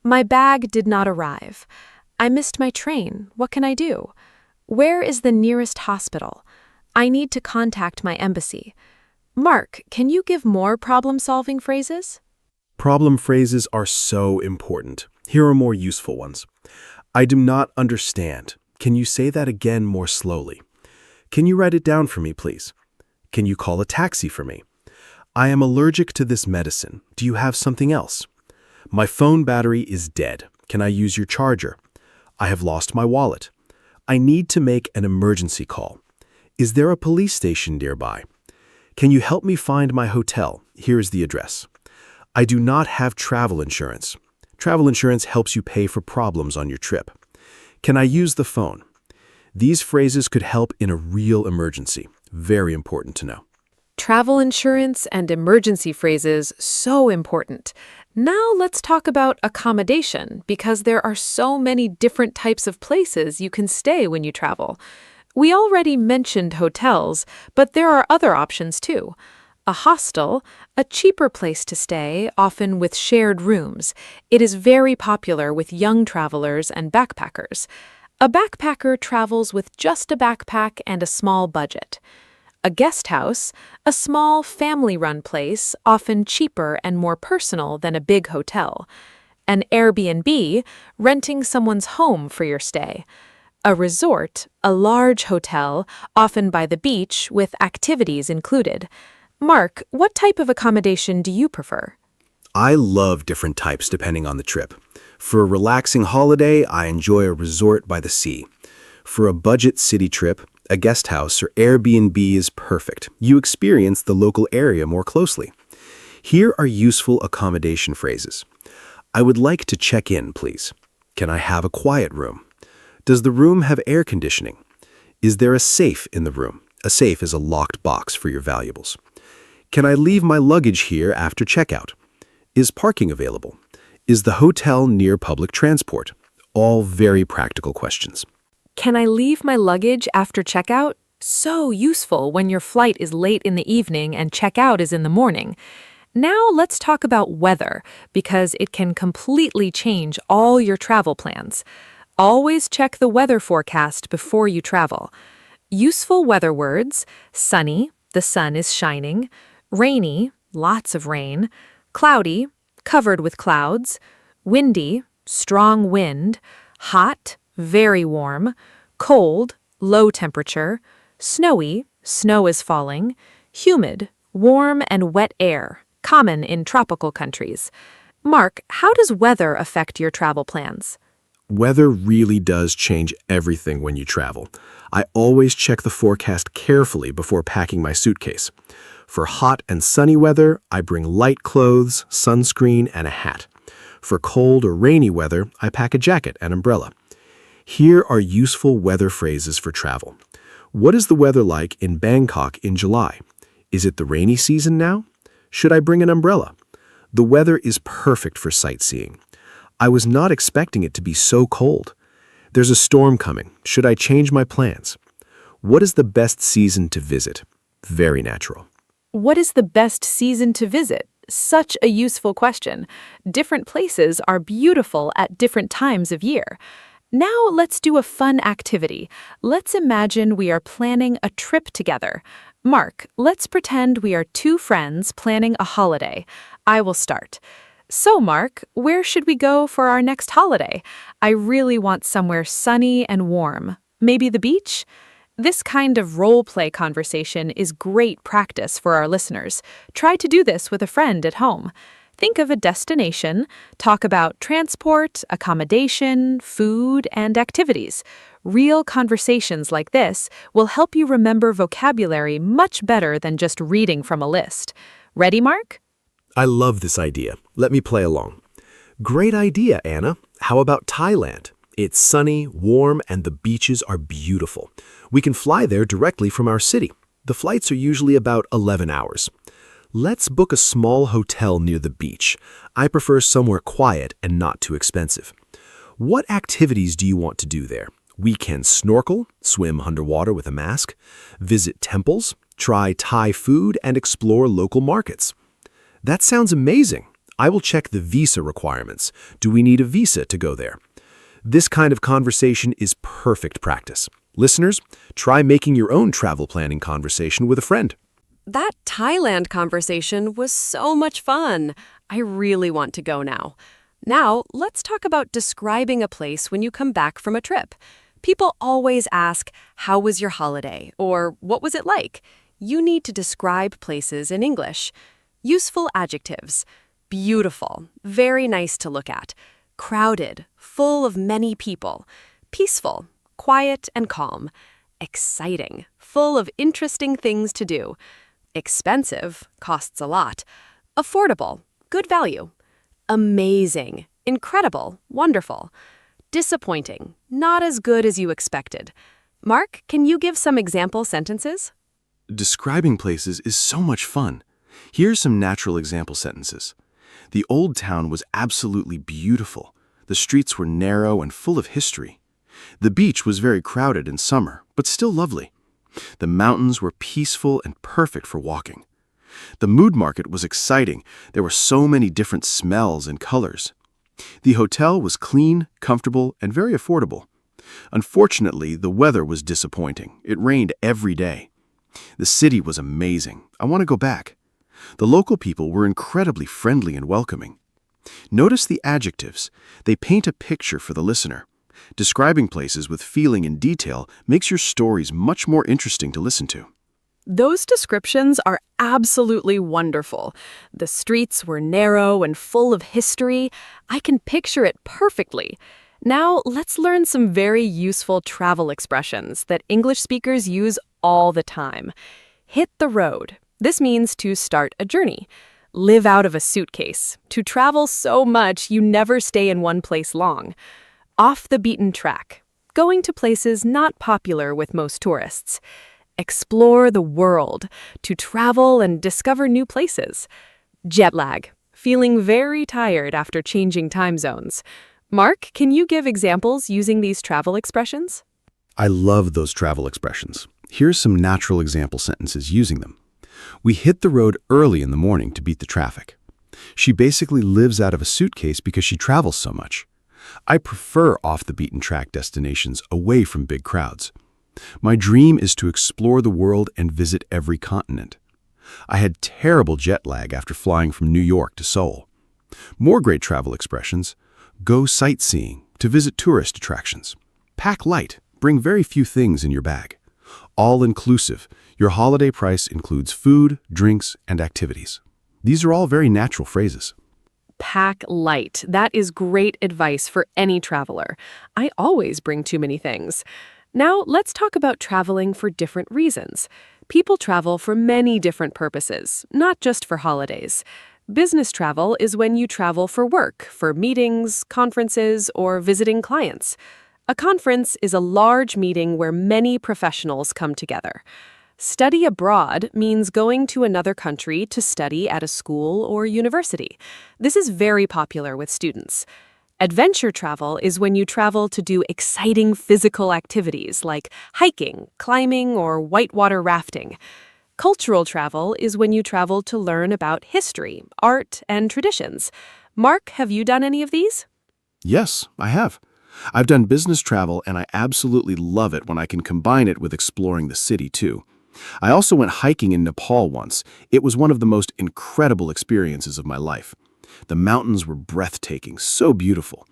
My bag did not arrive. I missed my train. What can I do? Where is the nearest hospital? I need to contact my embassy. Mark, can you give more problem-solving phrases? Problem phrases are so important. Here are more useful ones. I do not understand. Can you say that again more slowly? Can you write it down for me, please? Can you call a taxi for me? I am allergic to this medicine. Do you have something else? My phone battery is dead. Can I use your charger? I have lost my wallet. I need to make an emergency call. Is there a police station nearby? Can you help me find my hotel? Here is the address. I do not have travel insurance. Travel insurance helps you pay for problems on your trip. Can I use the phone? These phrases could help in a real emergency. Very important to know. Travel insurance and emergency phrases, so important. Now let's talk about accommodation, because there are so many different types of places you can stay when you travel. We already mentioned hotels, but there are other options too. A hostel, a cheaper place to stay, often with shared rooms. It is very popular with young travelers and backpackers. A backpacker travels with just a backpack and a small budget. A guest house, a small family-run place, often cheaper and more personal than a big hotel. An Airbnb, renting someone's home for your stay. A resort, a large hotel, often by the beach, with activities included. Mark, what type of accommodation do you prefer? I love different types depending on the trip. For a relaxing holiday, I enjoy a resort by the sea. For a budget city trip, a guest house or Airbnb is perfect. You experience the local area more closely. Here are useful accommodation phrases. I would like to check in, please. Can I have a quiet room? Does the room have air conditioning? Is there a safe in the room? A safe is a locked box for your valuables. Can I leave my luggage here after checkout? Is parking available? Is the hotel near public transport? All very practical questions. Can I leave my luggage after checkout? So useful when your flight is late in the evening and checkout is in the morning. Now let's talk about weather, because it can completely change all your travel plans. Always check the weather forecast before you travel. Useful weather words: sunny, the sun is shining; rainy, lots of rain; cloudy, covered with clouds; windy, strong wind; hot, very warm; cold, low temperature; snowy, snow is falling; humid, warm and wet air, common in tropical countries. Mark, how does weather affect your travel plans? Weather really does change everything when you travel. I always check the forecast carefully before packing my suitcase. For hot and sunny weather, I bring light clothes, sunscreen, and a hat. For cold or rainy weather, I pack a jacket and umbrella. Here are useful weather phrases for travel. What is the weather like in Bangkok in July? Is it the rainy season now? Should I bring an umbrella? The weather is perfect for sightseeing. I was not expecting it to be so cold. There's a storm coming. Should I change my plans? What is the best season to visit? Very natural. What is the best season to visit? Such a useful question. Different places are beautiful at different times of year. Now let's do a fun activity. Let's imagine we are planning a trip together. Mark, let's pretend we are two friends planning a holiday. I will start. So, Mark, where should we go for our next holiday? I really want somewhere sunny and warm. Maybe the beach? This kind of role-play conversation is great practice for our listeners. Try to do this with a friend at home. Think of a destination, talk about transport, accommodation, food, and activities. Real conversations like this will help you remember vocabulary much better than just reading from a list. Ready, Mark? I love this idea. Let me play along. Great idea, Anna. How about Thailand? It's sunny, warm, and the beaches are beautiful. We can fly there directly from our city. The flights are usually about 11 hours. Let's book a small hotel near the beach. I prefer somewhere quiet and not too expensive. What activities do you want to do there? We can snorkel, swim underwater with a mask, visit temples, try Thai food, and explore local markets. That sounds amazing. I will check the visa requirements. Do we need a visa to go there? This kind of conversation is perfect practice. Listeners, try making your own travel planning conversation with a friend. That Thailand conversation was so much fun. I really want to go now. Now, let's talk about describing a place when you come back from a trip. People always ask, how was your holiday? Or what was it like? You need to describe places in English. Useful adjectives. Beautiful, very nice to look at. Crowded, full of many people. Peaceful, quiet and calm. Exciting, full of interesting things to do. Expensive, costs a lot. Affordable, good value. Amazing, incredible, wonderful. Disappointing, not as good as you expected. Mark, can you give some example sentences? Describing places is so much fun. Here's some natural example sentences. The old town was absolutely beautiful. The streets were narrow and full of history. The beach was very crowded in summer, but still lovely. The mountains were peaceful and perfect for walking. The mood market was exciting. There were so many different smells and colors. The hotel was clean, comfortable, and very affordable. Unfortunately, the weather was disappointing. It rained every day. The city was amazing. I want to go back. The local people were incredibly friendly and welcoming. Notice the adjectives. They paint a picture for the listener. Describing places with feeling and detail makes your stories much more interesting to listen to. Those descriptions are absolutely wonderful. The streets were narrow and full of history. I can picture it perfectly. Now, let's learn some very useful travel expressions that English speakers use all the time. Hit the road. This means to start a journey. Live out of a suitcase. To travel so much you never stay in one place long. Off the beaten track. Going to places not popular with most tourists. Explore the world. To travel and discover new places. Jet lag. Feeling very tired after changing time zones. Mark, can you give examples using these travel expressions? I love those travel expressions. Here's some natural example sentences using them. We hit the road early in the morning to beat the traffic. She basically lives out of a suitcase because she travels so much. I prefer off-the-beaten-track destinations away from big crowds. My dream is to explore the world and visit every continent. I had terrible jet lag after flying from New York to Seoul. More great travel expressions. Go sightseeing, to visit tourist attractions. Pack light, bring very few things in your bag. All-inclusive, your holiday price includes food, drinks, and activities. These are all very natural phrases. Pack light. That is great advice for any traveler. I always bring too many things. Now, let's talk about traveling for different reasons. People travel for many different purposes, not just for holidays. Business travel is when you travel for work, for meetings, conferences, or visiting clients. A conference is a large meeting where many professionals come together. Study abroad means going to another country to study at a school or university. This is very popular with students. Adventure travel is when you travel to do exciting physical activities like hiking, climbing, or whitewater rafting. Cultural travel is when you travel to learn about history, art, and traditions. Mark, have you done any of these? Yes, I have. I've done business travel, and I absolutely love it when I can combine it with exploring the city, too. I also went hiking in Nepal once. It was one of the most incredible experiences of my life. The mountains were breathtaking, so beautiful.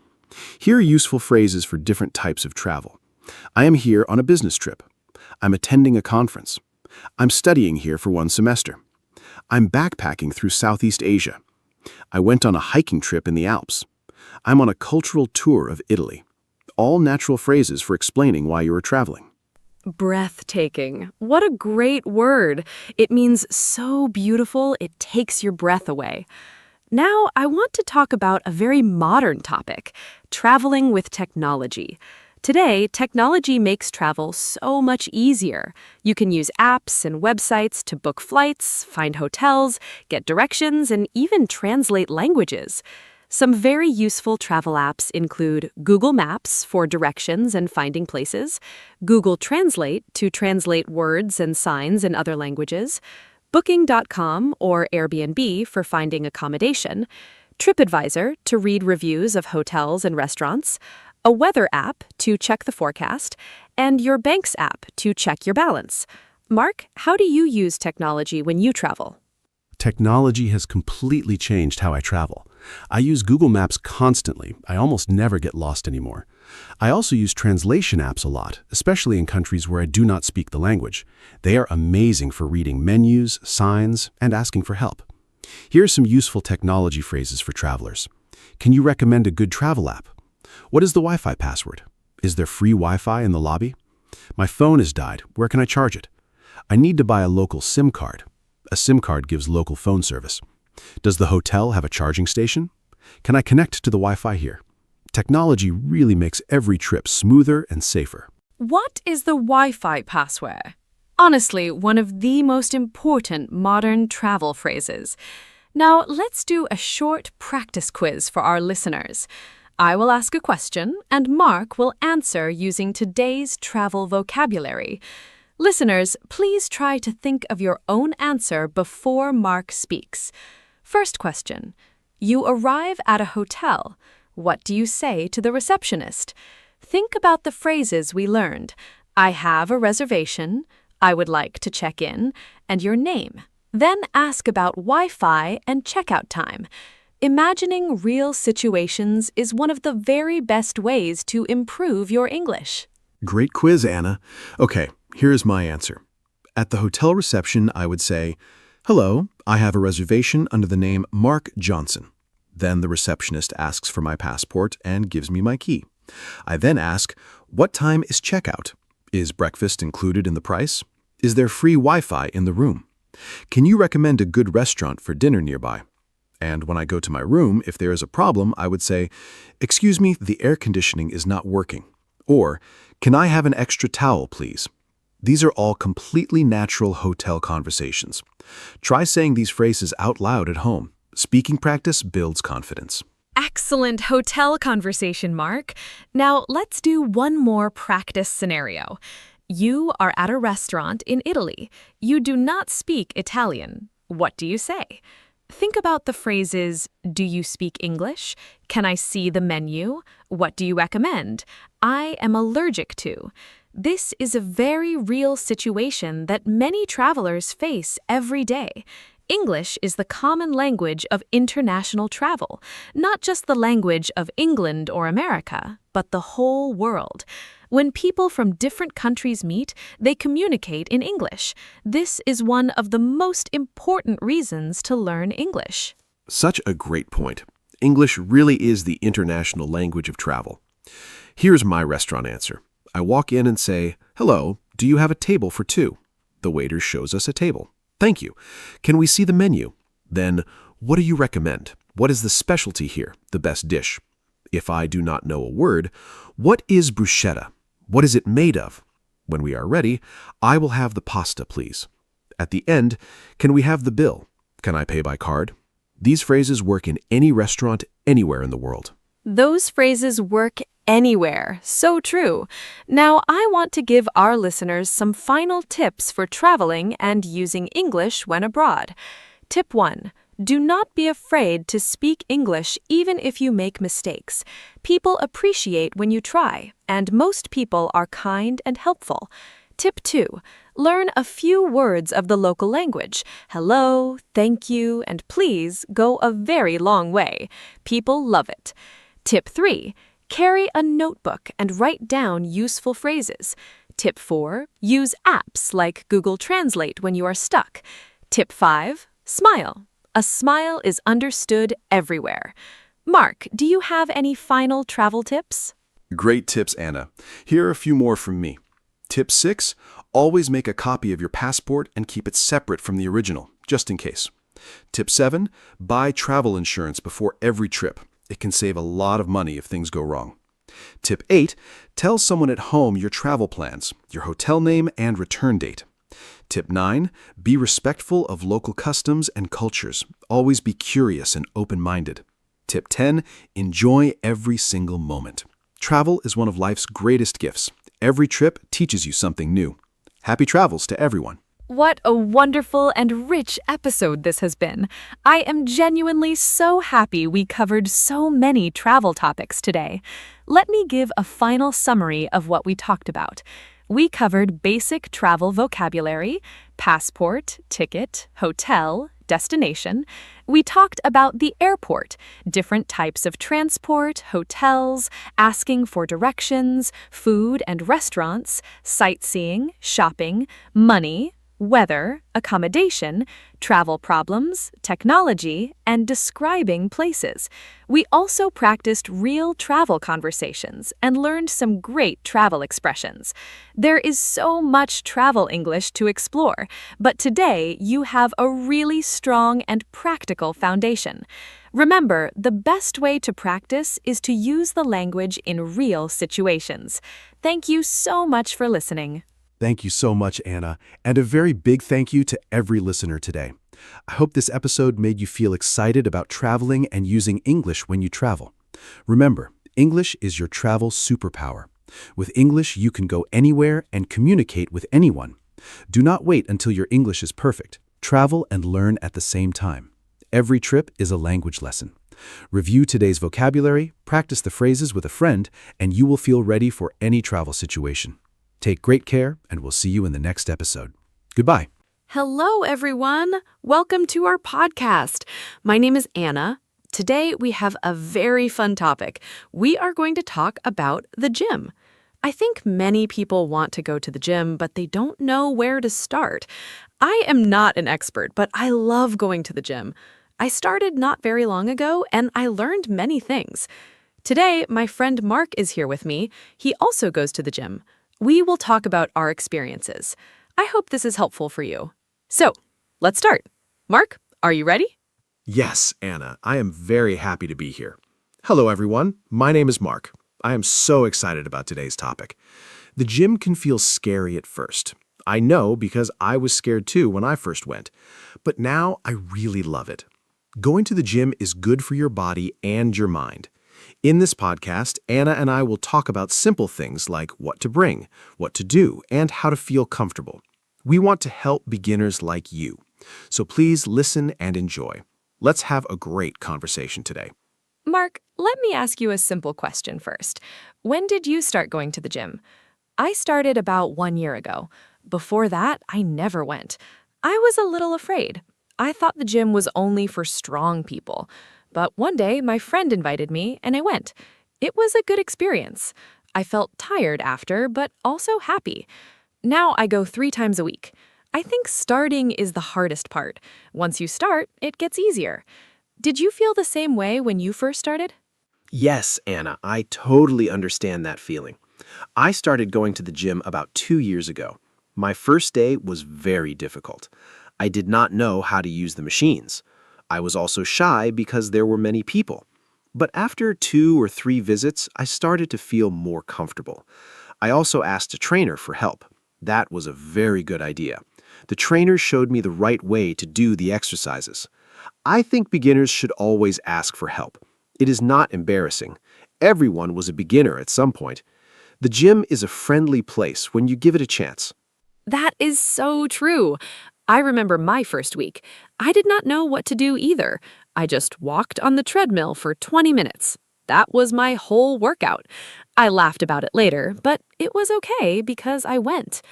Here are useful phrases for different types of travel. I am here on a business trip. I'm attending a conference. I'm studying here for 1 semester. I'm backpacking through Southeast Asia. I went on a hiking trip in the Alps. I'm on a cultural tour of Italy. All natural phrases for explaining why you are traveling. Breathtaking. What a great word. It means so beautiful it takes your breath away. Now, I want to talk about a very modern topic, traveling with technology. Today, technology makes travel so much easier. You can use apps and websites to book flights, find hotels, get directions, and even translate languages. Some very useful travel apps include Google Maps for directions and finding places, Google Translate to translate words and signs in other languages, Booking.com or Airbnb for finding accommodation, TripAdvisor to read reviews of hotels and restaurants, a weather app to check the forecast, and your bank's app to check your balance. Mark, how do you use technology when you travel? Technology has completely changed how I travel. I use Google Maps constantly. I almost never get lost anymore. I also use translation apps a lot, especially in countries where I do not speak the language. They are amazing for reading menus, signs, and asking for help. Here are some useful technology phrases for travelers. Can you recommend a good travel app? What is the Wi-Fi password? Is there free Wi-Fi in the lobby? My phone has died. Where can I charge it? I need to buy a local SIM card. A SIM card gives local phone service. Does the hotel have a charging station? Can I connect to the Wi-Fi here? Technology really makes every trip smoother and safer. What is the Wi-Fi password? Honestly, one of the most important modern travel phrases. Now, let's do a short practice quiz for our listeners. I will ask a question, and Mark will answer using today's travel vocabulary. Listeners, please try to think of your own answer before Mark speaks. First question. You arrive at a hotel. What do you say to the receptionist? Think about the phrases we learned. I have a reservation, I would like to check in, and your name. Then ask about Wi-Fi and checkout time. Imagining real situations is one of the very best ways to improve your English. Great quiz, Anna. Okay, here's my answer. At the hotel reception, I would say, "Hello, I have a reservation under the name Mark Johnson." Then the receptionist asks for my passport and gives me my key. I then ask, "What time is checkout? Is breakfast included in the price? Is there free Wi-Fi in the room? Can you recommend a good restaurant for dinner nearby?" And when I go to my room, if there is a problem, I would say, "Excuse me, the air conditioning is not working." Or, "Can I have an extra towel, please?" These are all completely natural hotel conversations. Try saying these phrases out loud at home. Speaking practice builds confidence. Excellent hotel conversation, Mark. Now, let's do one more practice scenario. You are at a restaurant in Italy. You do not speak Italian. What do you say? Think about the phrases, do you speak English? Can I see the menu? What do you recommend? I am allergic to. This is a very real situation that many travelers face every day. English is the common language of international travel, not just the language of England or America, but the whole world. When people from different countries meet, they communicate in English. This is one of the most important reasons to learn English. Such a great point. English really is the international language of travel. Here's my restaurant answer. I walk in and say, "Hello, do you have a table for two?" The waiter shows us a table. "Thank you. Can we see the menu?" Then, "What do you recommend? What is the specialty here, the best dish?" If I do not know a word, "What is bruschetta? What is it made of?" When we are ready, "I will have the pasta, please." At the end, "Can we have the bill? Can I pay by card?" These phrases work in any restaurant anywhere in the world. Those phrases work anywhere. So true. Now, I want to give our listeners some final tips for traveling and using English when abroad. Tip 1. Do not be afraid to speak English even if you make mistakes. People appreciate when you try, and most people are kind and helpful. Tip 2. Learn a few words of the local language. Hello, thank you, and please go a very long way. People love it. Tip 3. Carry a notebook and write down useful phrases. Tip 4. Use apps like Google Translate when you are stuck. Tip 5. Smile. A smile is understood everywhere. Mark, do you have any final travel tips? Great tips, Anna. Here are a few more from me. Tip 6. Always make a copy of your passport and keep it separate from the original, just in case. Tip 7. Buy travel insurance before every trip. It can save a lot of money if things go wrong. Tip 8, tell someone at home your travel plans, your hotel name, and return date. Tip 9, be respectful of local customs and cultures. Always be curious and open-minded. Tip 10, enjoy every single moment. Travel is one of life's greatest gifts. Every trip teaches you something new. Happy travels to everyone. What a wonderful and rich episode this has been. I am genuinely so happy we covered so many travel topics today. Let me give a final summary of what we talked about. We covered basic travel vocabulary, passport, ticket, hotel, destination. We talked about the airport, different types of transport, hotels, asking for directions, food and restaurants, sightseeing, shopping, money, weather, accommodation, travel problems, technology, and describing places. We also practiced real travel conversations and learned some great travel expressions. There is so much travel English to explore, but today you have a really strong and practical foundation. Remember, the best way to practice is to use the language in real situations. Thank you so much for listening. Thank you so much, Anna, and a very big thank you to every listener today. I hope this episode made you feel excited about traveling and using English when you travel. Remember, English is your travel superpower. With English, you can go anywhere and communicate with anyone. Do not wait until your English is perfect. Travel and learn at the same time. Every trip is a language lesson. Review today's vocabulary, practice the phrases with a friend, and you will feel ready for any travel situation. Take great care, and we'll see you in the next episode. Goodbye. Hello, everyone. Welcome to our podcast. My name is Anna. Today, we have a very fun topic. We are going to talk about the gym. I think many people want to go to the gym, but they don't know where to start. I am not an expert, but I love going to the gym. I started not very long ago, and I learned many things. Today, my friend Mark is here with me. He also goes to the gym. We will talk about our experiences. I hope this is helpful for you. So, let's start. Mark, are you ready? Yes, Anna, I am very happy to be here. Hello, everyone. My name is Mark. I am so excited about today's topic. The gym can feel scary at first. I know because I was scared too when I first went. But now I really love it. Going to the gym is good for your body and your mind. In this podcast, Anna and I will talk about simple things like what to bring, what to do, and how to feel comfortable. We want to help beginners like you. So please listen and enjoy. Let's have a great conversation today. Mark, let me ask you a simple question first. When did you start going to the gym? I started about 1 year ago. Before that, I never went. I was a little afraid. I thought the gym was only for strong people. But one day, my friend invited me, and I went. It was a good experience. I felt tired after, but also happy. Now I go 3 times a week. I think starting is the hardest part. Once you start, it gets easier. Did you feel the same way when you first started? Yes, Anna, I totally understand that feeling. I started going to the gym about 2 years ago. My first day was very difficult. I did not know how to use the machines. I was also shy because there were many people. But after 2 or 3 visits, I started to feel more comfortable. I also asked a trainer for help. That was a very good idea. The trainer showed me the right way to do the exercises. I think beginners should always ask for help. It is not embarrassing. Everyone was a beginner at some point. The gym is a friendly place when you give it a chance. That is so true. I remember my first week. I did not know what to do either. I just walked on the treadmill for 20 minutes. That was my whole workout. I laughed about it later, but it was okay because I went.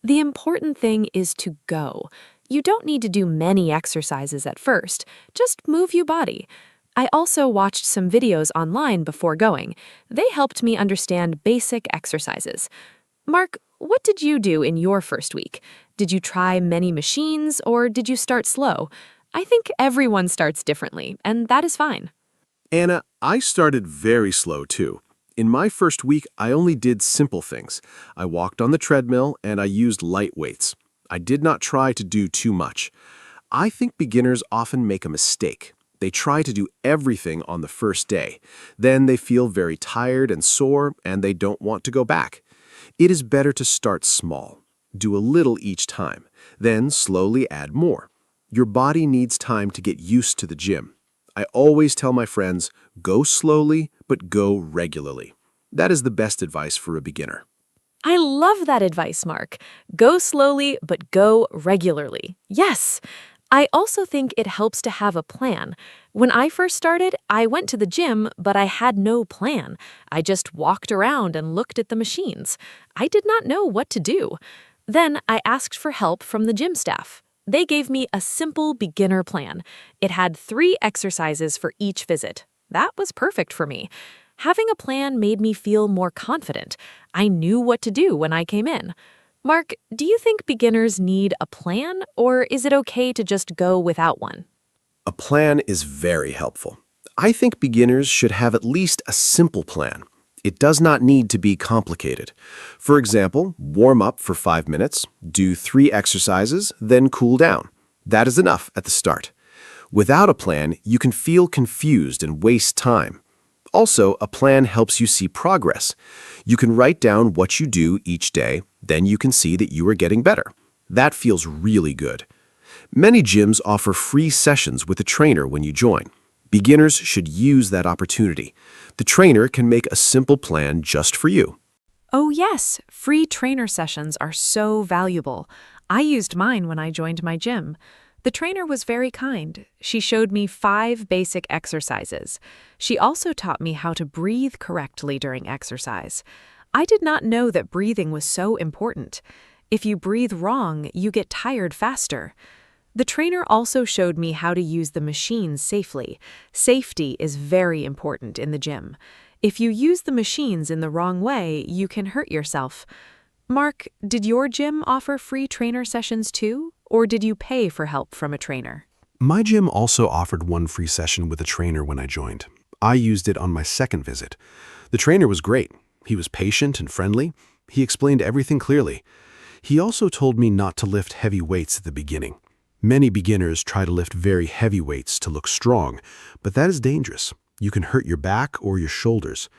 The important thing is to go. You don't need to do many exercises at first. Just move your body. I also watched some videos online before going. They helped me understand basic exercises. Mark, what did you do in your first week? Did you try many machines or did you start slow? I think everyone starts differently, and that is fine. Anna, I started very slow too. In my first week, I only did simple things. I walked on the treadmill and I used light weights. I did not try to do too much. I think beginners often make a mistake. They try to do everything on the first day. Then they feel very tired and sore, and they don't want to go back. It is better to start small. Do a little each time, then slowly add more. Your body needs time to get used to the gym. I always tell my friends, go slowly, but go regularly. That is the best advice for a beginner. I love that advice, Mark. Go slowly, but go regularly. Yes. I also think it helps to have a plan. When I first started, I went to the gym, but I had no plan. I just walked around and looked at the machines. I did not know what to do. Then I asked for help from the gym staff. They gave me a simple beginner plan. It had 3 exercises for each visit. That was perfect for me. Having a plan made me feel more confident. I knew what to do when I came in. Mark, do you think beginners need a plan, or is it okay to just go without one? A plan is very helpful. I think beginners should have at least a simple plan. It does not need to be complicated. For example, warm up for 5 minutes, do 3 exercises, then cool down. That is enough at the start. Without a plan, you can feel confused and waste time. Also, a plan helps you see progress. You can write down what you do each day, then you can see that you are getting better. That feels really good. Many gyms offer free sessions with a trainer when you join. Beginners should use that opportunity. The trainer can make a simple plan just for you. Oh yes, free trainer sessions are so valuable. I used mine when I joined my gym. The trainer was very kind. She showed me 5 basic exercises. She also taught me how to breathe correctly during exercise. I did not know that breathing was so important. If you breathe wrong, you get tired faster. The trainer also showed me how to use the machines safely. Safety is very important in the gym. If you use the machines in the wrong way, you can hurt yourself. Mark, did your gym offer free trainer sessions too, or did you pay for help from a trainer? My gym also offered one free session with a trainer when I joined. I used it on my second visit. The trainer was great. He was patient and friendly. He explained everything clearly. He also told me not to lift heavy weights at the beginning. Many beginners try to lift very heavy weights to look strong, but that is dangerous. You can hurt your back or your shoulders.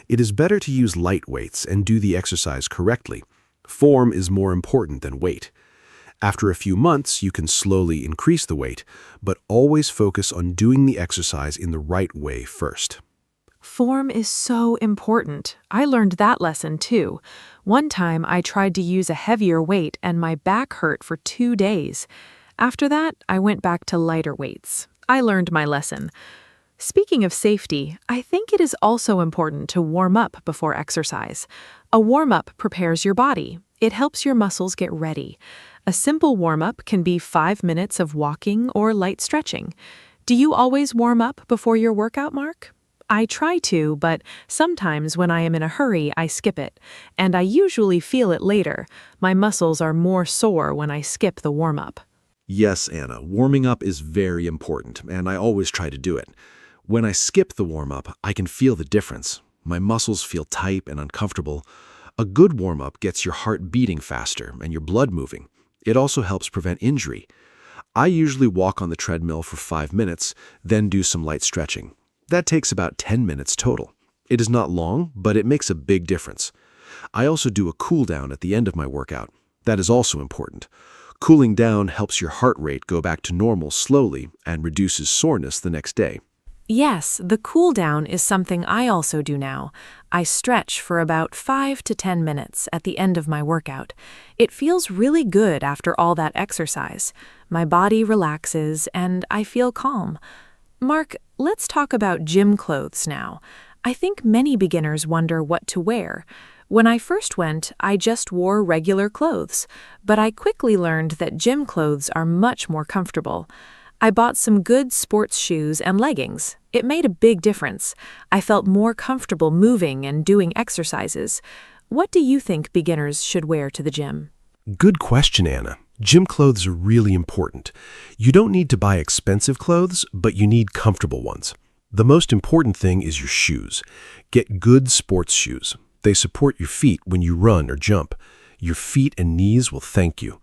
It is better to use light weights and do the exercise correctly. Form is more important than weight. After a few months, you can slowly increase the weight, but always focus on doing the exercise in the right way first. Form is so important. I learned that lesson too. One time I tried to use a heavier weight and my back hurt for 2 days. After that, I went back to lighter weights. I learned my lesson. Speaking of safety, I think it is also important to warm up before exercise. A warm-up prepares your body. It helps your muscles get ready. A simple warm-up can be 5 minutes of walking or light stretching. Do you always warm up before your workout, Mark? I try to, but sometimes when I am in a hurry, I skip it. And I usually feel it later. My muscles are more sore when I skip the warm-up. Yes, Anna, warming up is very important, and I always try to do it. When I skip the warm-up, I can feel the difference. My muscles feel tight and uncomfortable. A good warm-up gets your heart beating faster and your blood moving. It also helps prevent injury. I usually walk on the treadmill for 5 minutes, then do some light stretching. That takes about 10 minutes total. It is not long, but it makes a big difference. I also do a cool down at the end of my workout. That is also important. Cooling down helps your heart rate go back to normal slowly and reduces soreness the next day. Yes, the cool down is something I also do now. I stretch for about 5 to 10 minutes at the end of my workout. It feels really good after all that exercise. My body relaxes and I feel calm. Mark, let's talk about gym clothes now. I think many beginners wonder what to wear. When I first went, I just wore regular clothes, but I quickly learned that gym clothes are much more comfortable. I bought some good sports shoes and leggings. It made a big difference. I felt more comfortable moving and doing exercises. What do you think beginners should wear to the gym? Good question, Anna. Gym clothes are really important. You don't need to buy expensive clothes, but you need comfortable ones. The most important thing is your shoes. Get good sports shoes. They support your feet when you run or jump. Your feet and knees will thank you.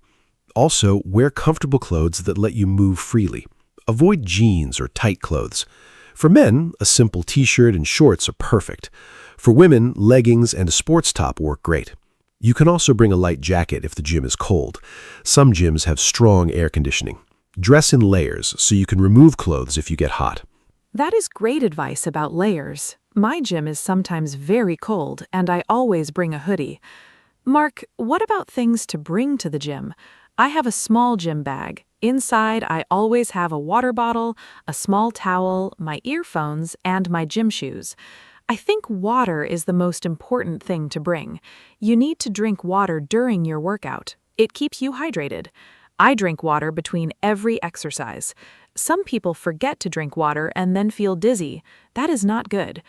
Also, wear comfortable clothes that let you move freely. Avoid jeans or tight clothes. For men, a simple t-shirt and shorts are perfect. For women, leggings and a sports top work great. You can also bring a light jacket if the gym is cold. Some gyms have strong air conditioning. Dress in layers so you can remove clothes if you get hot. That is great advice about layers. My gym is sometimes very cold, and I always bring a hoodie. Mark, what about things to bring to the gym? I have a small gym bag. Inside, I always have a water bottle, a small towel, my earphones, and my gym shoes. I think water is the most important thing to bring. You need to drink water during your workout. It keeps you hydrated. I drink water between every exercise. Some people forget to drink water and then feel dizzy. That is not good.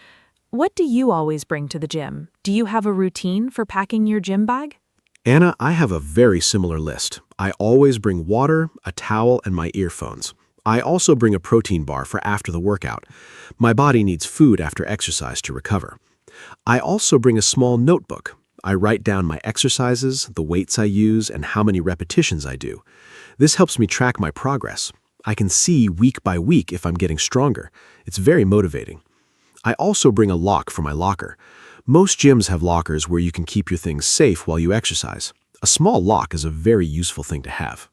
What do you always bring to the gym? Do you have a routine for packing your gym bag? Anna, I have a very similar list. I always bring water, a towel, and my earphones. I also bring a protein bar for after the workout. My body needs food after exercise to recover. I also bring a small notebook. I write down my exercises, the weights I use, and how many repetitions I do. This helps me track my progress. I can see week by week if I'm getting stronger. It's very motivating. I also bring a lock for my locker. Most gyms have lockers where you can keep your things safe while you exercise. A small lock is a very useful thing to have.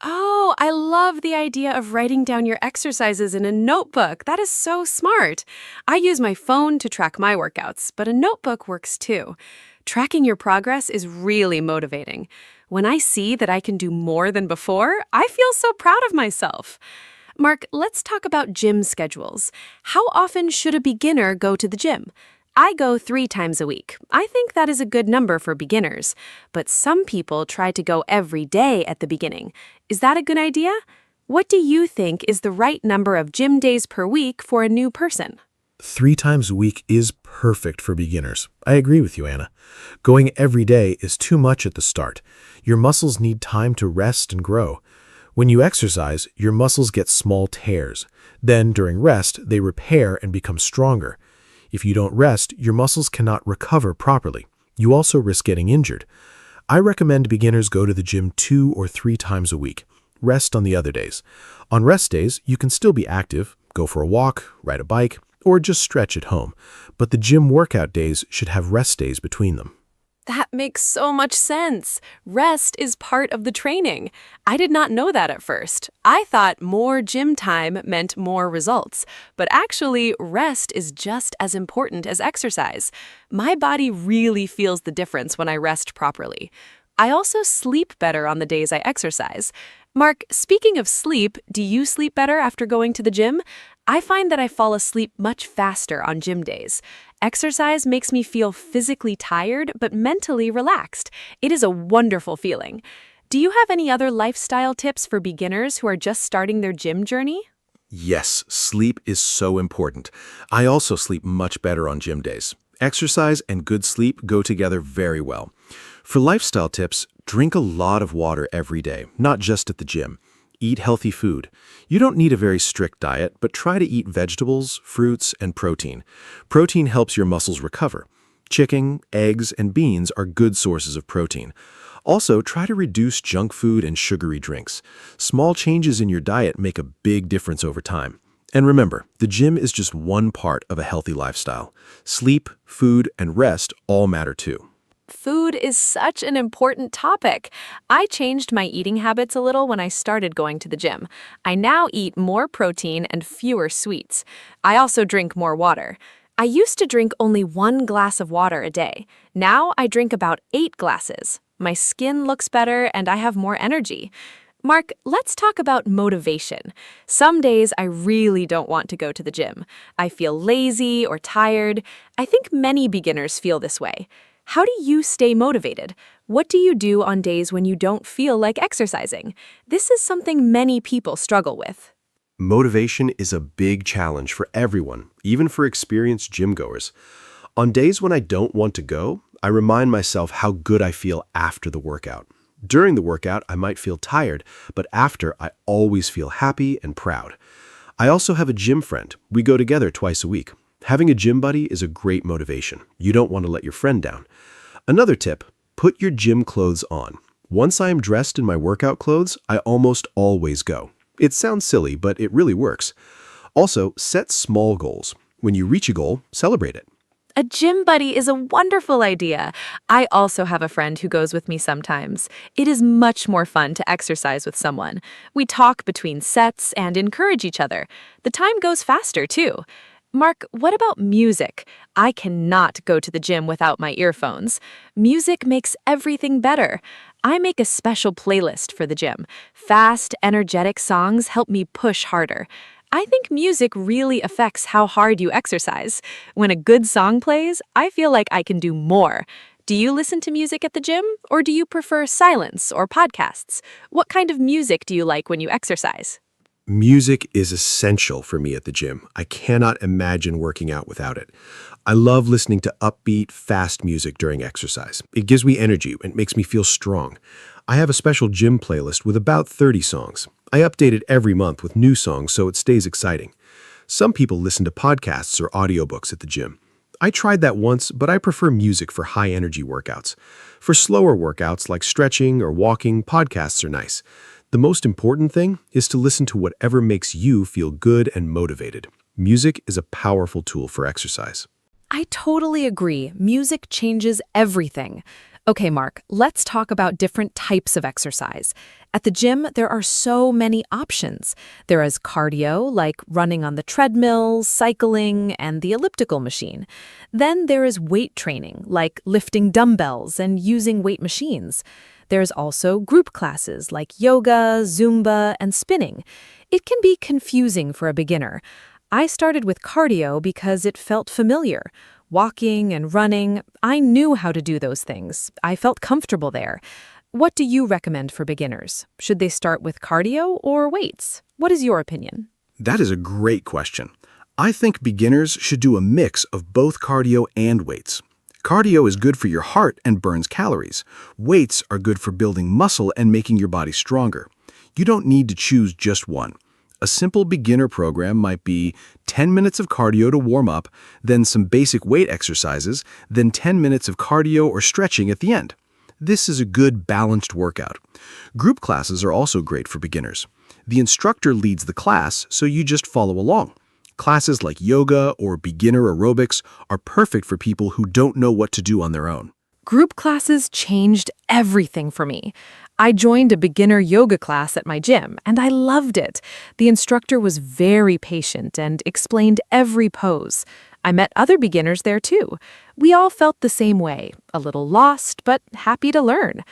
Oh, I love the idea of writing down your exercises in a notebook. That is so smart. I use my phone to track my workouts, but a notebook works too. Tracking your progress is really motivating. When I see that I can do more than before, I feel so proud of myself. Mark, let's talk about gym schedules. How often should a beginner go to the gym? I go 3 times a week. I think that is a good number for beginners, but some people try to go every day at the beginning. Is that a good idea? What do you think is the right number of gym days per week for a new person? 3 times a week is perfect for beginners. I agree with you, Anna. Going every day is too much at the start. Your muscles need time to rest and grow. When you exercise, your muscles get small tears. Then, during rest, they repair and become stronger. If you don't rest, your muscles cannot recover properly. You also risk getting injured. I recommend beginners go to the gym 2 or 3 times a week. Rest on the other days. On rest days, you can still be active, go for a walk, ride a bike, or just stretch at home. But the gym workout days should have rest days between them. That makes so much sense. Rest is part of the training. I did not know that at first. I thought more gym time meant more results, but actually rest is just as important as exercise. My body really feels the difference when I rest properly. I also sleep better on the days I exercise. Mark, speaking of sleep, do you sleep better after going to the gym? I find that I fall asleep much faster on gym days. Exercise makes me feel physically tired but mentally relaxed. It is a wonderful feeling. Do you have any other lifestyle tips for beginners who are just starting their gym journey? Yes, sleep is so important. I also sleep much better on gym days. Exercise and good sleep go together very well. For lifestyle tips, drink a lot of water every day, not just at the gym. Eat healthy food. You don't need a very strict diet, but try to eat vegetables, fruits, and protein. Protein helps your muscles recover. Chicken, eggs, and beans are good sources of protein. Also, try to reduce junk food and sugary drinks. Small changes in your diet make a big difference over time. And remember, the gym is just one part of a healthy lifestyle. Sleep, food, and rest all matter too. Food is such an important topic. I changed my eating habits a little when I started going to the gym. I now eat more protein and fewer sweets. I also drink more water. I used to drink only 1 glass of water a day. Now I drink about 8 glasses. My skin looks better and I have more energy. Mark, let's talk about motivation. Some days I really don't want to go to the gym. I feel lazy or tired. I think many beginners feel this way. How do you stay motivated? What do you do on days when you don't feel like exercising? This is something many people struggle with. Motivation is a big challenge for everyone, even for experienced gym goers. On days when I don't want to go, I remind myself how good I feel after the workout. During the workout, I might feel tired, but after, I always feel happy and proud. I also have a gym friend. We go together twice a week. Having a gym buddy is a great motivation. You don't want to let your friend down. Another tip, put your gym clothes on. Once I am dressed in my workout clothes, I almost always go. It sounds silly, but it really works. Also, set small goals. When you reach a goal, celebrate it. A gym buddy is a wonderful idea. I also have a friend who goes with me sometimes. It is much more fun to exercise with someone. We talk between sets and encourage each other. The time goes faster, too. Mark, what about music? I cannot go to the gym without my earphones. Music makes everything better. I make a special playlist for the gym. Fast, energetic songs help me push harder. I think music really affects how hard you exercise. When a good song plays, I feel like I can do more. Do you listen to music at the gym, or do you prefer silence or podcasts? What kind of music do you like when you exercise? Music is essential for me at the gym. I cannot imagine working out without it. I love listening to upbeat, fast music during exercise. It gives me energy and makes me feel strong. I have a special gym playlist with about 30 songs. I update it every month with new songs so it stays exciting. Some people listen to podcasts or audiobooks at the gym. I tried that once, but I prefer music for high-energy workouts. For slower workouts like stretching or walking, podcasts are nice. The most important thing is to listen to whatever makes you feel good and motivated. Music is a powerful tool for exercise. I totally agree. Music changes everything. Okay, Mark, let's talk about different types of exercise. At the gym, there are so many options. There is cardio, like running on the treadmill, cycling, and the elliptical machine. Then there is weight training, like lifting dumbbells and using weight machines. There's also group classes like yoga, Zumba, and spinning. It can be confusing for a beginner. I started with cardio because it felt familiar. Walking and running, I knew how to do those things. I felt comfortable there. What do you recommend for beginners? Should they start with cardio or weights? What is your opinion? That is a great question. I think beginners should do a mix of both cardio and weights. Cardio is good for your heart and burns calories. Weights are good for building muscle and making your body stronger. You don't need to choose just one. A simple beginner program might be 10 minutes of cardio to warm up, then some basic weight exercises, then 10 minutes of cardio or stretching at the end. This is a good balanced workout. Group classes are also great for beginners. The instructor leads the class, so you just follow along. Classes like yoga or beginner aerobics are perfect for people who don't know what to do on their own. Group classes changed everything for me. I joined a beginner yoga class at my gym, and I loved it. The instructor was very patient and explained every pose. I met other beginners there too. We all felt the same way, a little lost, but happy to learn.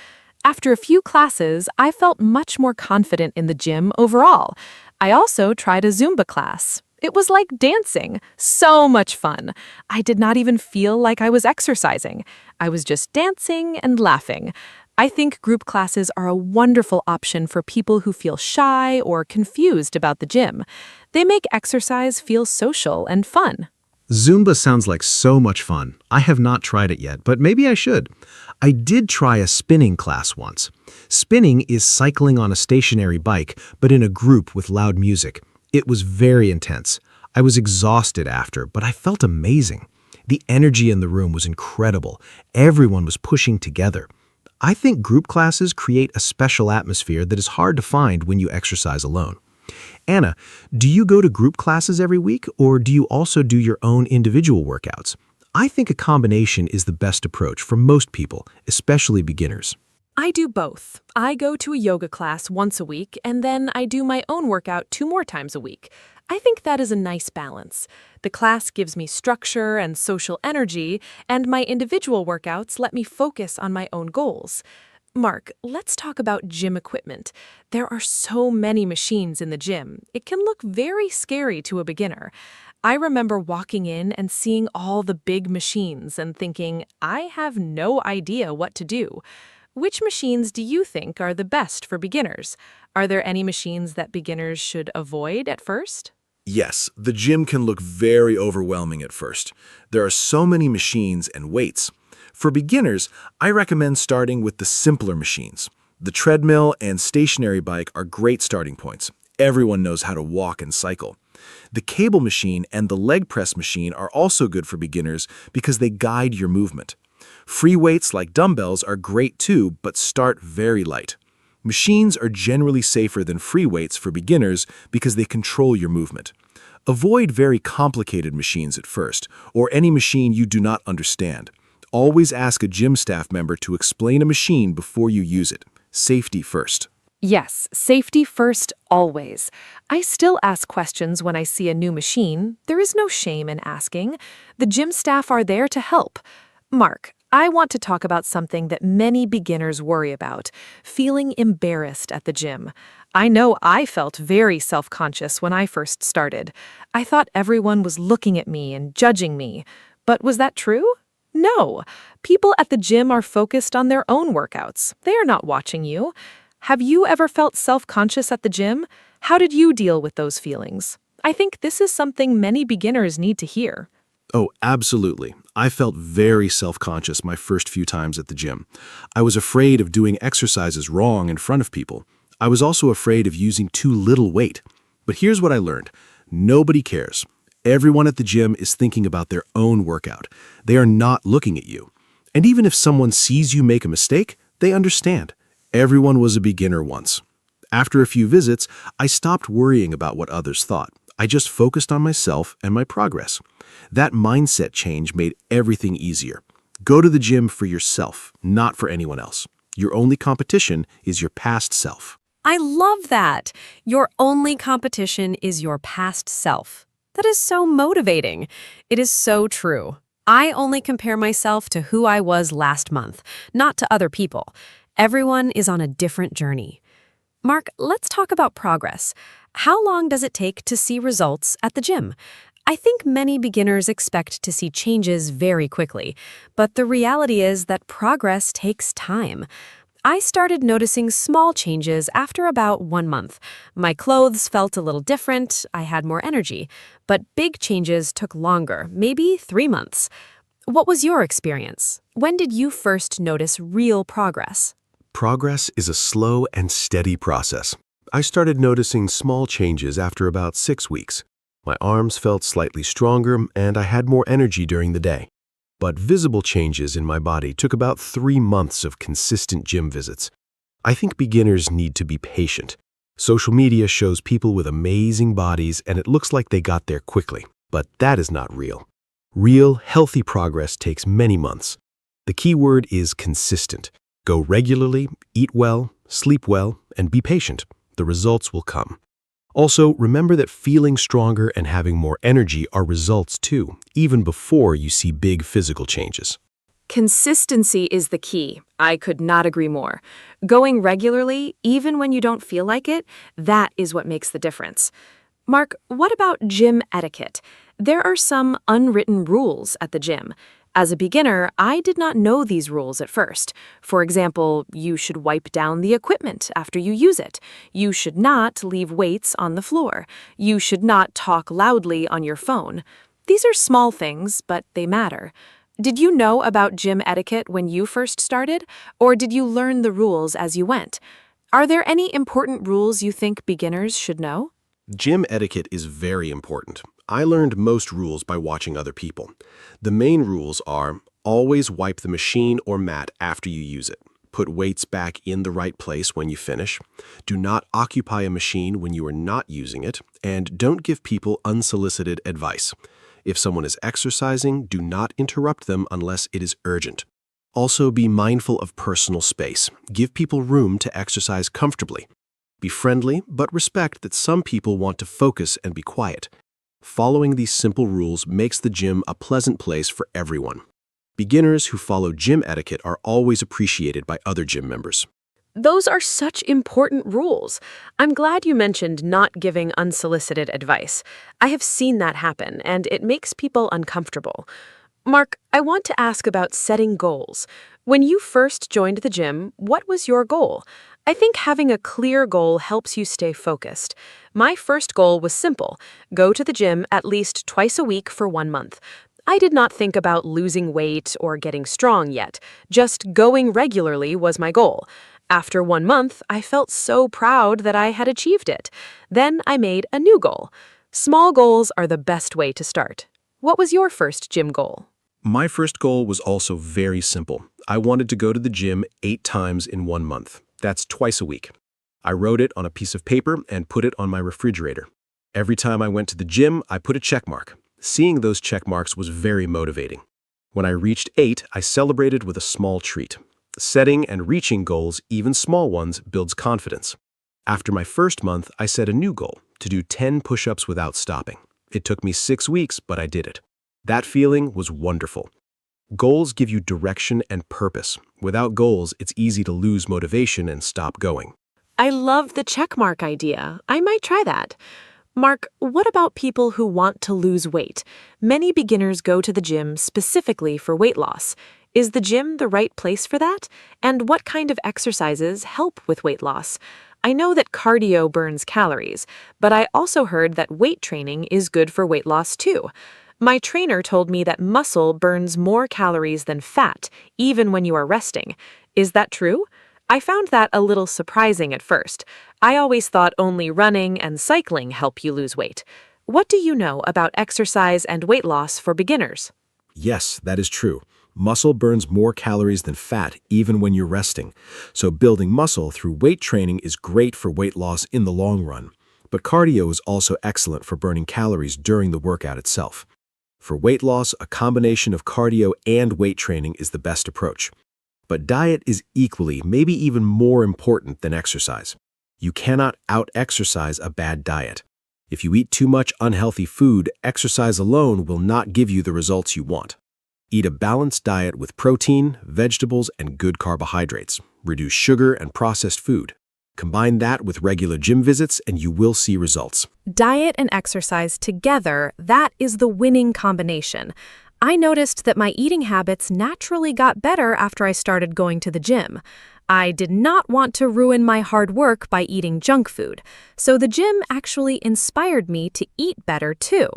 After a few classes, I felt much more confident in the gym overall. I also tried a Zumba class. It was like dancing. So much fun. I did not even feel like I was exercising. I was just dancing and laughing. I think group classes are a wonderful option for people who feel shy or confused about the gym. They make exercise feel social and fun. Zumba sounds like so much fun. I have not tried it yet, but maybe I should. I did try a spinning class once. Spinning is cycling on a stationary bike, but in a group with loud music. It was very intense. I was exhausted after, but I felt amazing. The energy in the room was incredible. Everyone was pushing together. I think group classes create a special atmosphere that is hard to find when you exercise alone. Anna, do you go to group classes every week, or do you also do your own individual workouts? I think a combination is the best approach for most people, especially beginners. I do both. I go to a yoga class once a week, and then I do my own workout 2 more times a week. I think that is a nice balance. The class gives me structure and social energy, and my individual workouts let me focus on my own goals. Mark, let's talk about gym equipment. There are so many machines in the gym. It can look very scary to a beginner. I remember walking in and seeing all the big machines and thinking, I have no idea what to do. Which machines do you think are the best for beginners? Are there any machines that beginners should avoid at first? Yes, the gym can look very overwhelming at first. There are so many machines and weights. For beginners, I recommend starting with the simpler machines. The treadmill and stationary bike are great starting points. Everyone knows how to walk and cycle. The cable machine and the leg press machine are also good for beginners because they guide your movement. Free weights like dumbbells are great too, but start very light. Machines are generally safer than free weights for beginners because they control your movement. Avoid very complicated machines at first, or any machine you do not understand. Always ask a gym staff member to explain a machine before you use it. Safety first. Yes, safety first always. I still ask questions when I see a new machine. There is no shame in asking. The gym staff are there to help. Mark, I want to talk about something that many beginners worry about, feeling embarrassed at the gym. I know I felt very self-conscious when I first started. I thought everyone was looking at me and judging me. But was that true? No. People at the gym are focused on their own workouts. They are not watching you. Have you ever felt self-conscious at the gym? How did you deal with those feelings? I think this is something many beginners need to hear. Oh, absolutely. I felt very self-conscious my first few times at the gym. I was afraid of doing exercises wrong in front of people. I was also afraid of using too little weight. But here's what I learned. Nobody cares. Everyone at the gym is thinking about their own workout. They are not looking at you. And even if someone sees you make a mistake, they understand. Everyone was a beginner once. After a few visits, I stopped worrying about what others thought. I just focused on myself and my progress. That mindset change made everything easier. Go to the gym for yourself, not for anyone else. Your only competition is your past self. I love that. Your only competition is your past self. That is so motivating. It is so true. I only compare myself to who I was last month, not to other people. Everyone is on a different journey. Mark, let's talk about progress. How long does it take to see results at the gym? I think many beginners expect to see changes very quickly, but the reality is that progress takes time. I started noticing small changes after about 1 month. My clothes felt a little different, I had more energy, but big changes took longer, maybe 3 months. What was your experience? When did you first notice real progress? Progress is a slow and steady process. I started noticing small changes after about 6 weeks. My arms felt slightly stronger and I had more energy during the day. But visible changes in my body took about 3 months of consistent gym visits. I think beginners need to be patient. Social media shows people with amazing bodies and it looks like they got there quickly, but that is not real. Real, healthy progress takes many months. The key word is consistent. Go regularly, eat well, sleep well, and be patient. The results will come. Also, remember that feeling stronger and having more energy are results too, even before you see big physical changes. Consistency is the key. I could not agree more. Going regularly, even when you don't feel like it, that is what makes the difference. Mark, what about gym etiquette? There are some unwritten rules at the gym. As a beginner, I did not know these rules at first. For example, you should wipe down the equipment after you use it. You should not leave weights on the floor. You should not talk loudly on your phone. These are small things, but they matter. Did you know about gym etiquette when you first started, or did you learn the rules as you went? Are there any important rules you think beginners should know? Gym etiquette is very important. I learned most rules by watching other people. The main rules are always wipe the machine or mat after you use it. Put weights back in the right place when you finish. Do not occupy a machine when you are not using it. And don't give people unsolicited advice. If someone is exercising, do not interrupt them unless it is urgent. Also, be mindful of personal space. Give people room to exercise comfortably. Be friendly, but respect that some people want to focus and be quiet. Following these simple rules makes the gym a pleasant place for everyone. Beginners who follow gym etiquette are always appreciated by other gym members. Those are such important rules. I'm glad you mentioned not giving unsolicited advice. I have seen that happen, and it makes people uncomfortable. Mark, I want to ask about setting goals. When you first joined the gym, what was your goal? I think having a clear goal helps you stay focused. My first goal was simple: go to the gym at least twice a week for 1 month. I did not think about losing weight or getting strong yet. Just going regularly was my goal. After 1 month, I felt so proud that I had achieved it. Then I made a new goal. Small goals are the best way to start. What was your first gym goal? My first goal was also very simple. I wanted to go to the gym 8 times in 1 month. That's twice a week. I wrote it on a piece of paper and put it on my refrigerator. Every time I went to the gym, I put a check mark. Seeing those check marks was very motivating. When I reached 8, I celebrated with a small treat. Setting and reaching goals, even small ones, builds confidence. After my first month, I set a new goal, to do 10 push-ups without stopping. It took me 6 weeks, but I did it. That feeling was wonderful. Goals give you direction and purpose. Without goals, it's easy to lose motivation and stop going. I love the checkmark idea. I might try that. Mark, what about people who want to lose weight? Many beginners go to the gym specifically for weight loss. Is the gym the right place for that? And what kind of exercises help with weight loss? I know that cardio burns calories, but I also heard that weight training is good for weight loss too. My trainer told me that muscle burns more calories than fat, even when you are resting. Is that true? I found that a little surprising at first. I always thought only running and cycling help you lose weight. What do you know about exercise and weight loss for beginners? Yes, that is true. Muscle burns more calories than fat, even when you're resting. So building muscle through weight training is great for weight loss in the long run. But cardio is also excellent for burning calories during the workout itself. For weight loss, a combination of cardio and weight training is the best approach. But diet is equally, maybe even more important than exercise. You cannot out-exercise a bad diet. If you eat too much unhealthy food, exercise alone will not give you the results you want. Eat a balanced diet with protein, vegetables, and good carbohydrates. Reduce sugar and processed food. Combine that with regular gym visits and you will see results. Diet and exercise together, that is the winning combination. I noticed that my eating habits naturally got better after I started going to the gym. I did not want to ruin my hard work by eating junk food, so the gym actually inspired me to eat better too.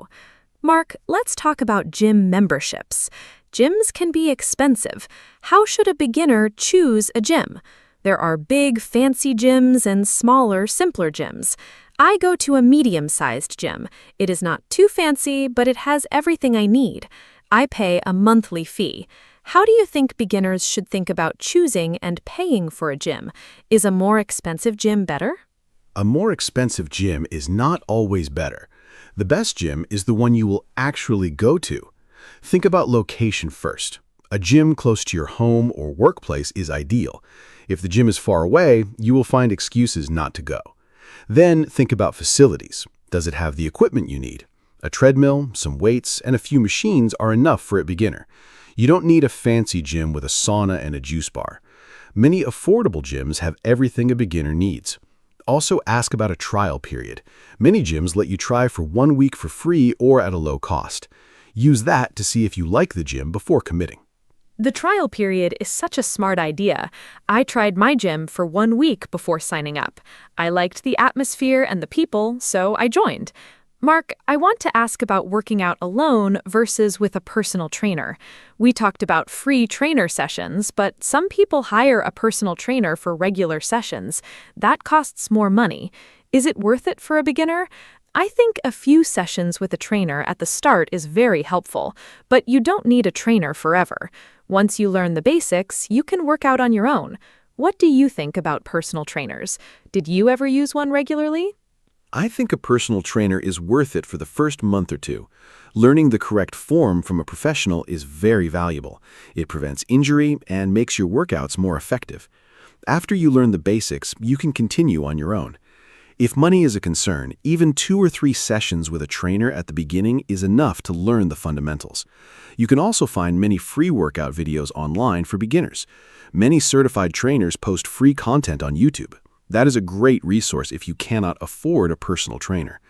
Mark, let's talk about gym memberships. Gyms can be expensive. How should a beginner choose a gym? There are big, fancy gyms and smaller, simpler gyms. I go to a medium-sized gym. It is not too fancy, but it has everything I need. I pay a monthly fee. How do you think beginners should think about choosing and paying for a gym? Is a more expensive gym better? A more expensive gym is not always better. The best gym is the one you will actually go to. Think about location first. A gym close to your home or workplace is ideal. If the gym is far away, you will find excuses not to go. Then think about facilities. Does it have the equipment you need? A treadmill, some weights, and a few machines are enough for a beginner. You don't need a fancy gym with a sauna and a juice bar. Many affordable gyms have everything a beginner needs. Also ask about a trial period. Many gyms let you try for 1 week for free or at a low cost. Use that to see if you like the gym before committing. The trial period is such a smart idea. I tried my gym for 1 week before signing up. I liked the atmosphere and the people, so I joined. Mark, I want to ask about working out alone versus with a personal trainer. We talked about free trainer sessions, but some people hire a personal trainer for regular sessions. That costs more money. Is it worth it for a beginner? I think a few sessions with a trainer at the start is very helpful, but you don't need a trainer forever. Once you learn the basics, you can work out on your own. What do you think about personal trainers? Did you ever use one regularly? I think a personal trainer is worth it for the first month or two. Learning the correct form from a professional is very valuable. It prevents injury and makes your workouts more effective. After you learn the basics, you can continue on your own. If money is a concern, even 2 or 3 sessions with a trainer at the beginning is enough to learn the fundamentals. You can also find many free workout videos online for beginners. Many certified trainers post free content on YouTube. That is a great resource if you cannot afford a personal trainer.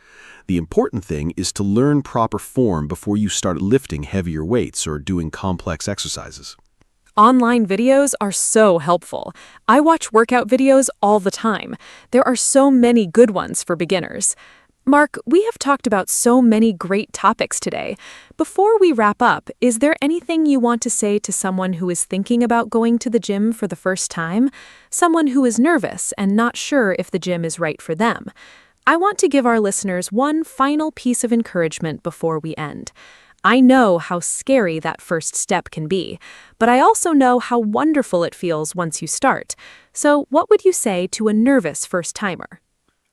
The important thing is to learn proper form before you start lifting heavier weights or doing complex exercises. Online videos are so helpful. I watch workout videos all the time. There are so many good ones for beginners. Mark, we have talked about so many great topics today. Before we wrap up, is there anything you want to say to someone who is thinking about going to the gym for the first time? Someone who is nervous and not sure if the gym is right for them. I want to give our listeners one final piece of encouragement before we end. I know how scary that first step can be, but I also know how wonderful it feels once you start. So, what would you say to a nervous first-timer?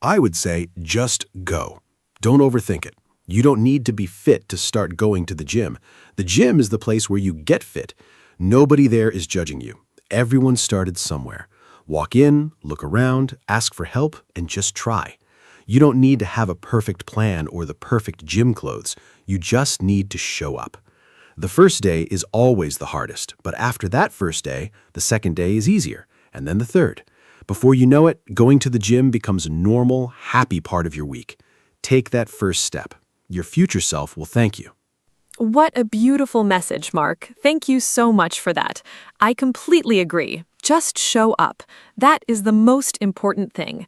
I would say just go. Don't overthink it. You don't need to be fit to start going to the gym. The gym is the place where you get fit. Nobody there is judging you. Everyone started somewhere. Walk in, look around, ask for help, and just try. You don't need to have a perfect plan or the perfect gym clothes. You just need to show up. The first day is always the hardest, but after that first day, the second day is easier, and then the third. Before you know it, going to the gym becomes a normal, happy part of your week. Take that first step. Your future self will thank you. What a beautiful message, Mark. Thank you so much for that. I completely agree. Just show up. That is the most important thing.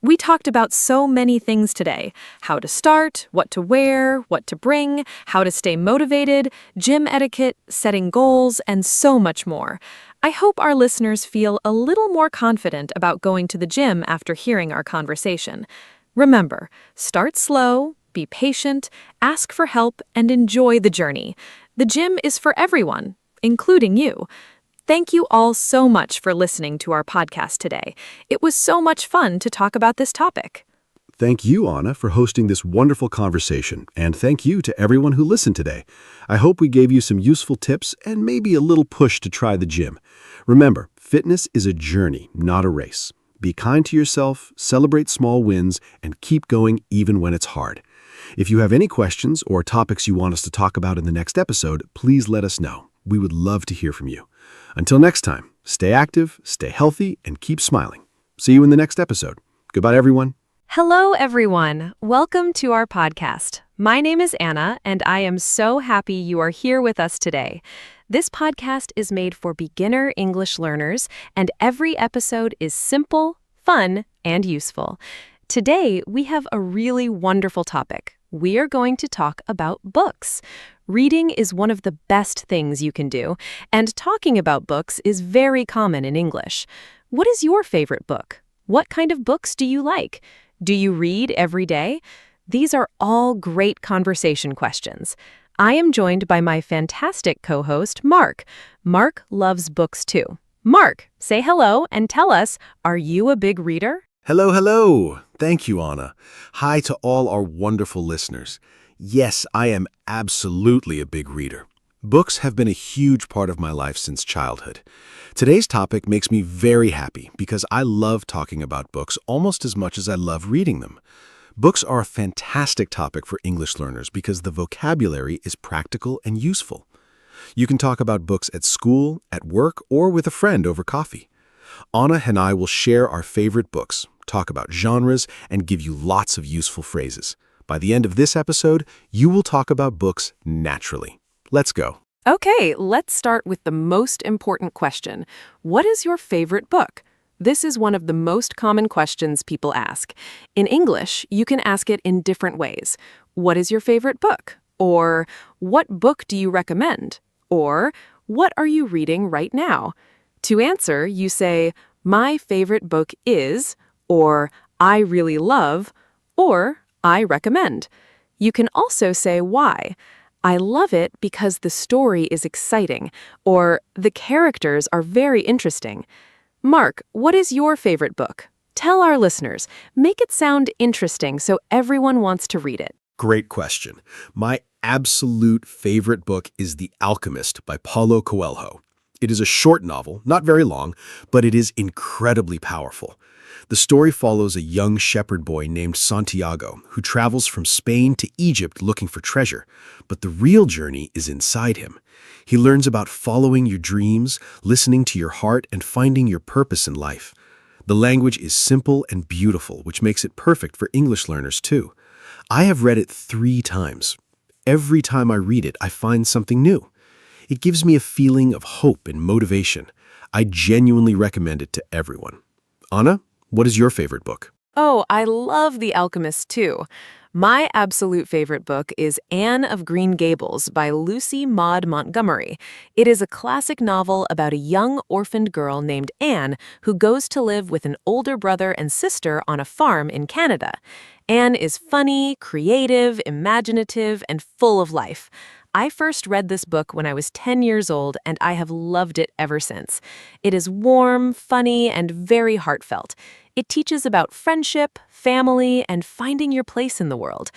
We talked about so many things today: how to start, what to wear, what to bring, how to stay motivated, gym etiquette, setting goals, and so much more. I hope our listeners feel a little more confident about going to the gym after hearing our conversation. Remember, start slow, be patient, ask for help, and enjoy the journey. The gym is for everyone, including you. Thank you all so much for listening to our podcast today. It was so much fun to talk about this topic. Thank you, Anna, for hosting this wonderful conversation, and thank you to everyone who listened today. I hope we gave you some useful tips and maybe a little push to try the gym. Remember, fitness is a journey, not a race. Be kind to yourself, celebrate small wins, and keep going even when it's hard. If you have any questions or topics you want us to talk about in the next episode, please let us know. We would love to hear from you. Until next time, stay active, stay healthy, and keep smiling. See you in the next episode. Goodbye, everyone. Hello, everyone. Welcome to our podcast. My name is Anna, and I am so happy you are here with us today. This podcast is made for beginner English learners, and every episode is simple, fun, and useful. Today, we have a really wonderful topic. We are going to talk about books. Reading is one of the best things you can do, and talking about books is very common in English. What is your favorite book? What kind of books do you like? Do you read every day? These are all great conversation questions. I am joined by my fantastic co-host, Mark. Mark loves books too. Mark, say hello and tell us, are you a big reader? Hello, hello. Thank you, Anna. Hi to all our wonderful listeners. Yes, I am absolutely a big reader. Books have been a huge part of my life since childhood. Today's topic makes me very happy because I love talking about books almost as much as I love reading them. Books are a fantastic topic for English learners because the vocabulary is practical and useful. You can talk about books at school, at work, or with a friend over coffee. Anna and I will share our favorite books, talk about genres, and give you lots of useful phrases. By the end of this episode, you will talk about books naturally. Let's go. Okay, let's start with the most important question. What is your favorite book? This is one of the most common questions people ask. In English, you can ask it in different ways. What is your favorite book? Or what book do you recommend? Or what are you reading right now? To answer, you say, my favorite book is, or I really love, or I recommend. You can also say why. I love it because the story is exciting, or the characters are very interesting. Mark, what is your favorite book? Tell our listeners. Make it sound interesting so everyone wants to read it. Great question. My absolute favorite book is The Alchemist by Paulo Coelho. It is a short novel, not very long, but it is incredibly powerful. The story follows a young shepherd boy named Santiago who travels from Spain to Egypt looking for treasure, but the real journey is inside him. He learns about following your dreams, listening to your heart, and finding your purpose in life. The language is simple and beautiful, which makes it perfect for English learners too. I have read it 3 times. Every time I read it, I find something new. It gives me a feeling of hope and motivation. I genuinely recommend it to everyone. Anna, what is your favorite book? Oh, I love The Alchemist too. My absolute favorite book is Anne of Green Gables by Lucy Maud Montgomery. It is a classic novel about a young orphaned girl named Anne who goes to live with an older brother and sister on a farm in Canada. Anne is funny, creative, imaginative, and full of life. I first read this book when I was 10 years old, and I have loved it ever since. It is warm, funny, and very heartfelt. It teaches about friendship, family, and finding your place in the world.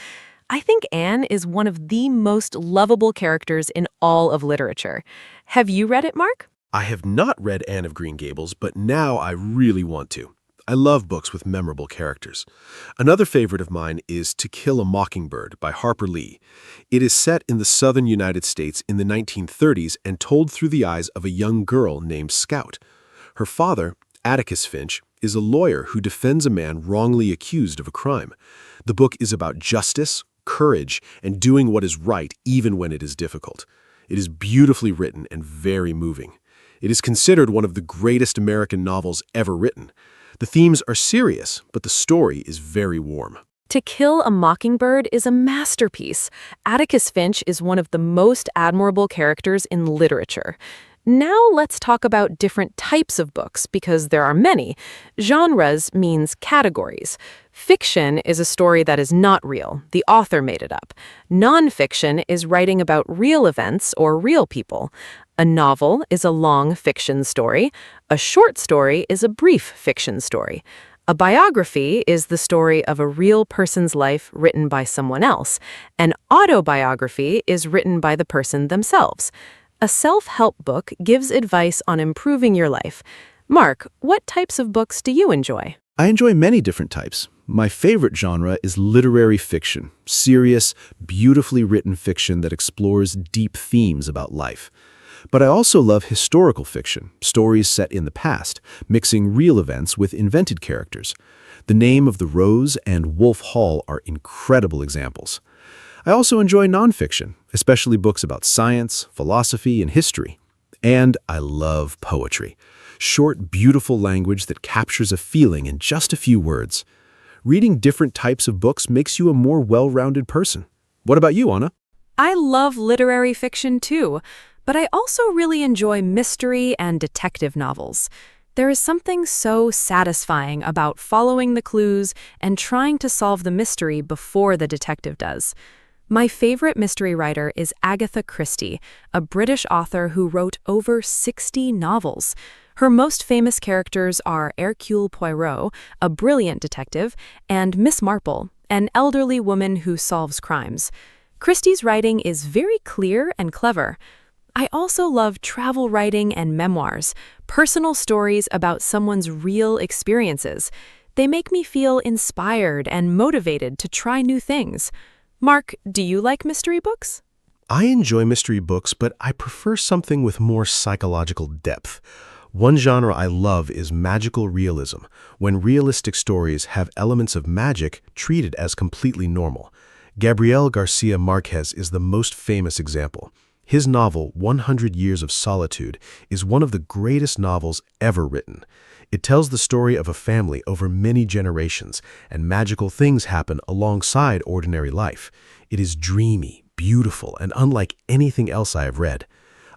I think Anne is one of the most lovable characters in all of literature. Have you read it, Mark? I have not read Anne of Green Gables, but now I really want to. I love books with memorable characters. Another favorite of mine is To Kill a Mockingbird by Harper Lee. It is set in the southern United States in the 1930s and told through the eyes of a young girl named Scout. Her father, Atticus Finch, is a lawyer who defends a man wrongly accused of a crime. The book is about justice, courage, and doing what is right even when it is difficult. It is beautifully written and very moving. It is considered one of the greatest American novels ever written. The themes are serious, but the story is very warm. To Kill a Mockingbird is a masterpiece. Atticus Finch is one of the most admirable characters in literature. Now let's talk about different types of books, because there are many. Genres means categories. Fiction is a story that is not real. The author made it up. Nonfiction is writing about real events or real people. A novel is a long fiction story. A short story is a brief fiction story. A biography is the story of a real person's life written by someone else. An autobiography is written by the person themselves. A self-help book gives advice on improving your life. Mark, what types of books do you enjoy? I enjoy many different types. My favorite genre is literary fiction, serious, beautifully written fiction that explores deep themes about life. But I also love historical fiction, stories set in the past, mixing real events with invented characters. The Name of the Rose and Wolf Hall are incredible examples. I also enjoy nonfiction, especially books about science, philosophy, and history. And I love poetry. Short, beautiful language that captures a feeling in just a few words. Reading different types of books makes you a more well-rounded person. What about you, Anna? I love literary fiction too, but I also really enjoy mystery and detective novels. There is something so satisfying about following the clues and trying to solve the mystery before the detective does. My favorite mystery writer is Agatha Christie, a British author who wrote over 60 novels. Her most famous characters are Hercule Poirot, a brilliant detective, and Miss Marple, an elderly woman who solves crimes. Christie's writing is very clear and clever. I also love travel writing and memoirs, personal stories about someone's real experiences. They make me feel inspired and motivated to try new things. Mark, do you like mystery books? I enjoy mystery books, but I prefer something with more psychological depth. One genre I love is magical realism, when realistic stories have elements of magic treated as completely normal. Gabriel Garcia Marquez is the most famous example. His novel, 100 Years of Solitude, is one of the greatest novels ever written. It tells the story of a family over many generations, and magical things happen alongside ordinary life. It is dreamy, beautiful, and unlike anything else I have read.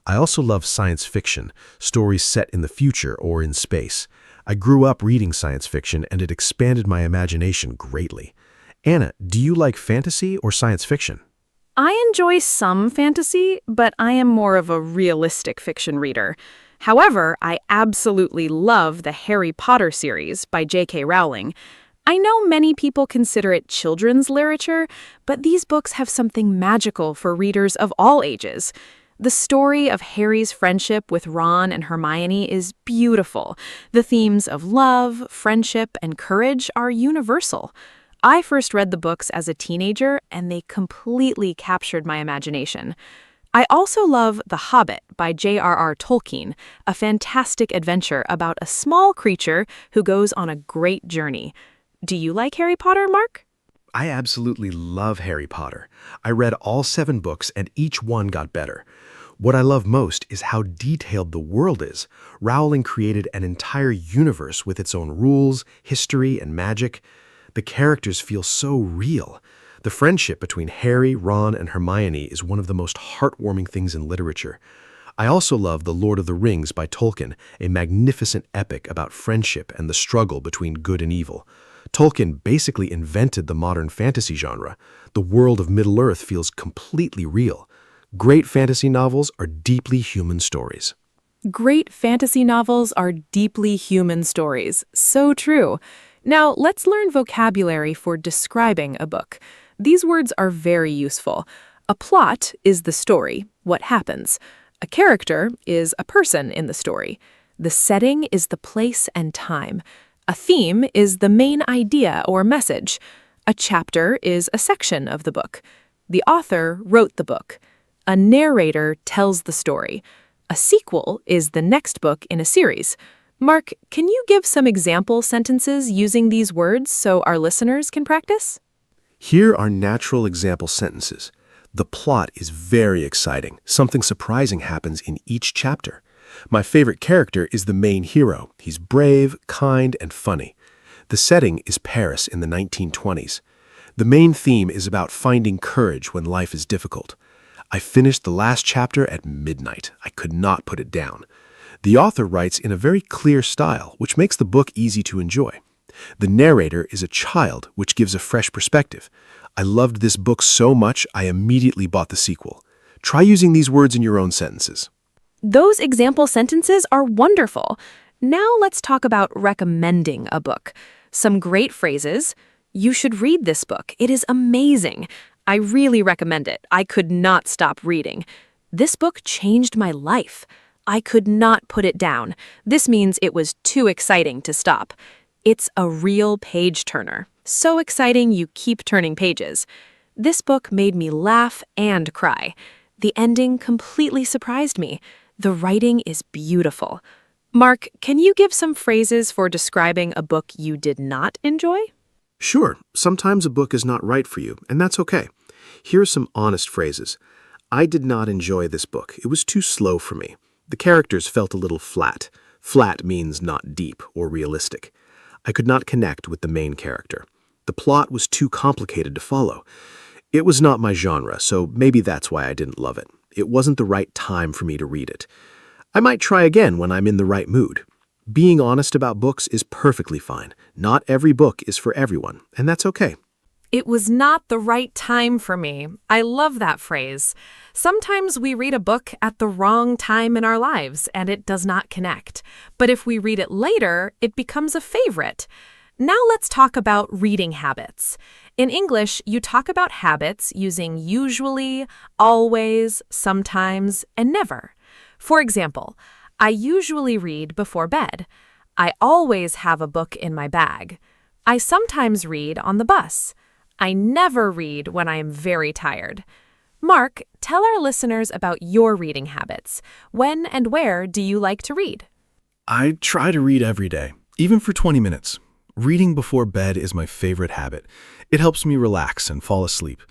I also love science fiction, stories set in the future or in space. I grew up reading science fiction, and it expanded my imagination greatly. Anna, do you like fantasy or science fiction? I enjoy some fantasy, but I am more of a realistic fiction reader. However, I absolutely love the Harry Potter series by J.K. Rowling. I know many people consider it children's literature, but these books have something magical for readers of all ages. The story of Harry's friendship with Ron and Hermione is beautiful. The themes of love, friendship, and courage are universal. I first read the books as a teenager, and they completely captured my imagination. I also love The Hobbit by J.R.R. Tolkien, a fantastic adventure about a small creature who goes on a great journey. Do you like Harry Potter, Mark? I absolutely love Harry Potter. I read all 7 books, and each one got better. What I love most is how detailed the world is. Rowling created an entire universe with its own rules, history, and magic. The characters feel so real. The friendship between Harry, Ron, and Hermione is one of the most heartwarming things in literature. I also love The Lord of the Rings by Tolkien, a magnificent epic about friendship and the struggle between good and evil. Tolkien basically invented the modern fantasy genre. The world of Middle-earth feels completely real. Great fantasy novels are deeply human stories. Great fantasy novels are deeply human stories. So true. Now, let's learn vocabulary for describing a book. These words are very useful. A plot is the story, what happens. A character is a person in the story. The setting is the place and time. A theme is the main idea or message. A chapter is a section of the book. The author wrote the book. A narrator tells the story. A sequel is the next book in a series. Mark, can you give some example sentences using these words so our listeners can practice? Here are natural example sentences. The plot is very exciting. Something surprising happens in each chapter. My favorite character is the main hero. He's brave, kind, and funny. The setting is Paris in the 1920s. The main theme is about finding courage when life is difficult. I finished the last chapter at midnight. I could not put it down. The author writes in a very clear style, which makes the book easy to enjoy. The narrator is a child, which gives a fresh perspective. I loved this book so much, I immediately bought the sequel. Try using these words in your own sentences. Those example sentences are wonderful. Now let's talk about recommending a book. Some great phrases. You should read this book. It is amazing. I really recommend it. I could not stop reading. This book changed my life. I could not put it down. This means it was too exciting to stop. It's a real page-turner. So exciting you keep turning pages. This book made me laugh and cry. The ending completely surprised me. The writing is beautiful. Mark, can you give some phrases for describing a book you did not enjoy? Sure, sometimes a book is not right for you, and that's okay. Here are some honest phrases. I did not enjoy this book. It was too slow for me. The characters felt a little flat. Flat means not deep or realistic. I could not connect with the main character. The plot was too complicated to follow. It was not my genre, so maybe that's why I didn't love it. It wasn't the right time for me to read it. I might try again when I'm in the right mood. Being honest about books is perfectly fine. Not every book is for everyone, and that's okay. It was not the right time for me. I love that phrase. Sometimes we read a book at the wrong time in our lives and it does not connect. But if we read it later, it becomes a favorite. Now let's talk about reading habits. In English, you talk about habits using usually, always, sometimes, and never. For example, I usually read before bed. I always have a book in my bag. I sometimes read on the bus. I never read when I am very tired. Mark, tell our listeners about your reading habits. When and where do you like to read? I try to read every day, even for 20 minutes. Reading before bed is my favorite habit. It helps me relax and fall asleep.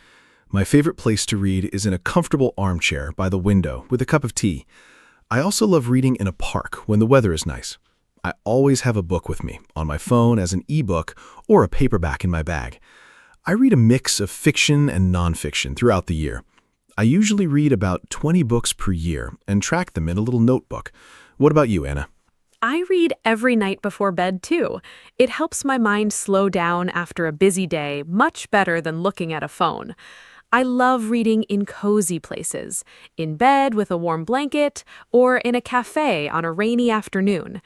My favorite place to read is in a comfortable armchair by the window with a cup of tea. I also love reading in a park when the weather is nice. I always have a book with me, on my phone as an e-book or a paperback in my bag. I read a mix of fiction and nonfiction throughout the year. I usually read about 20 books per year and track them in a little notebook. What about you, Anna? I read every night before bed, too. It helps my mind slow down after a busy day much better than looking at a phone. I love reading in cozy places, in bed with a warm blanket, or in a cafe on a rainy afternoon.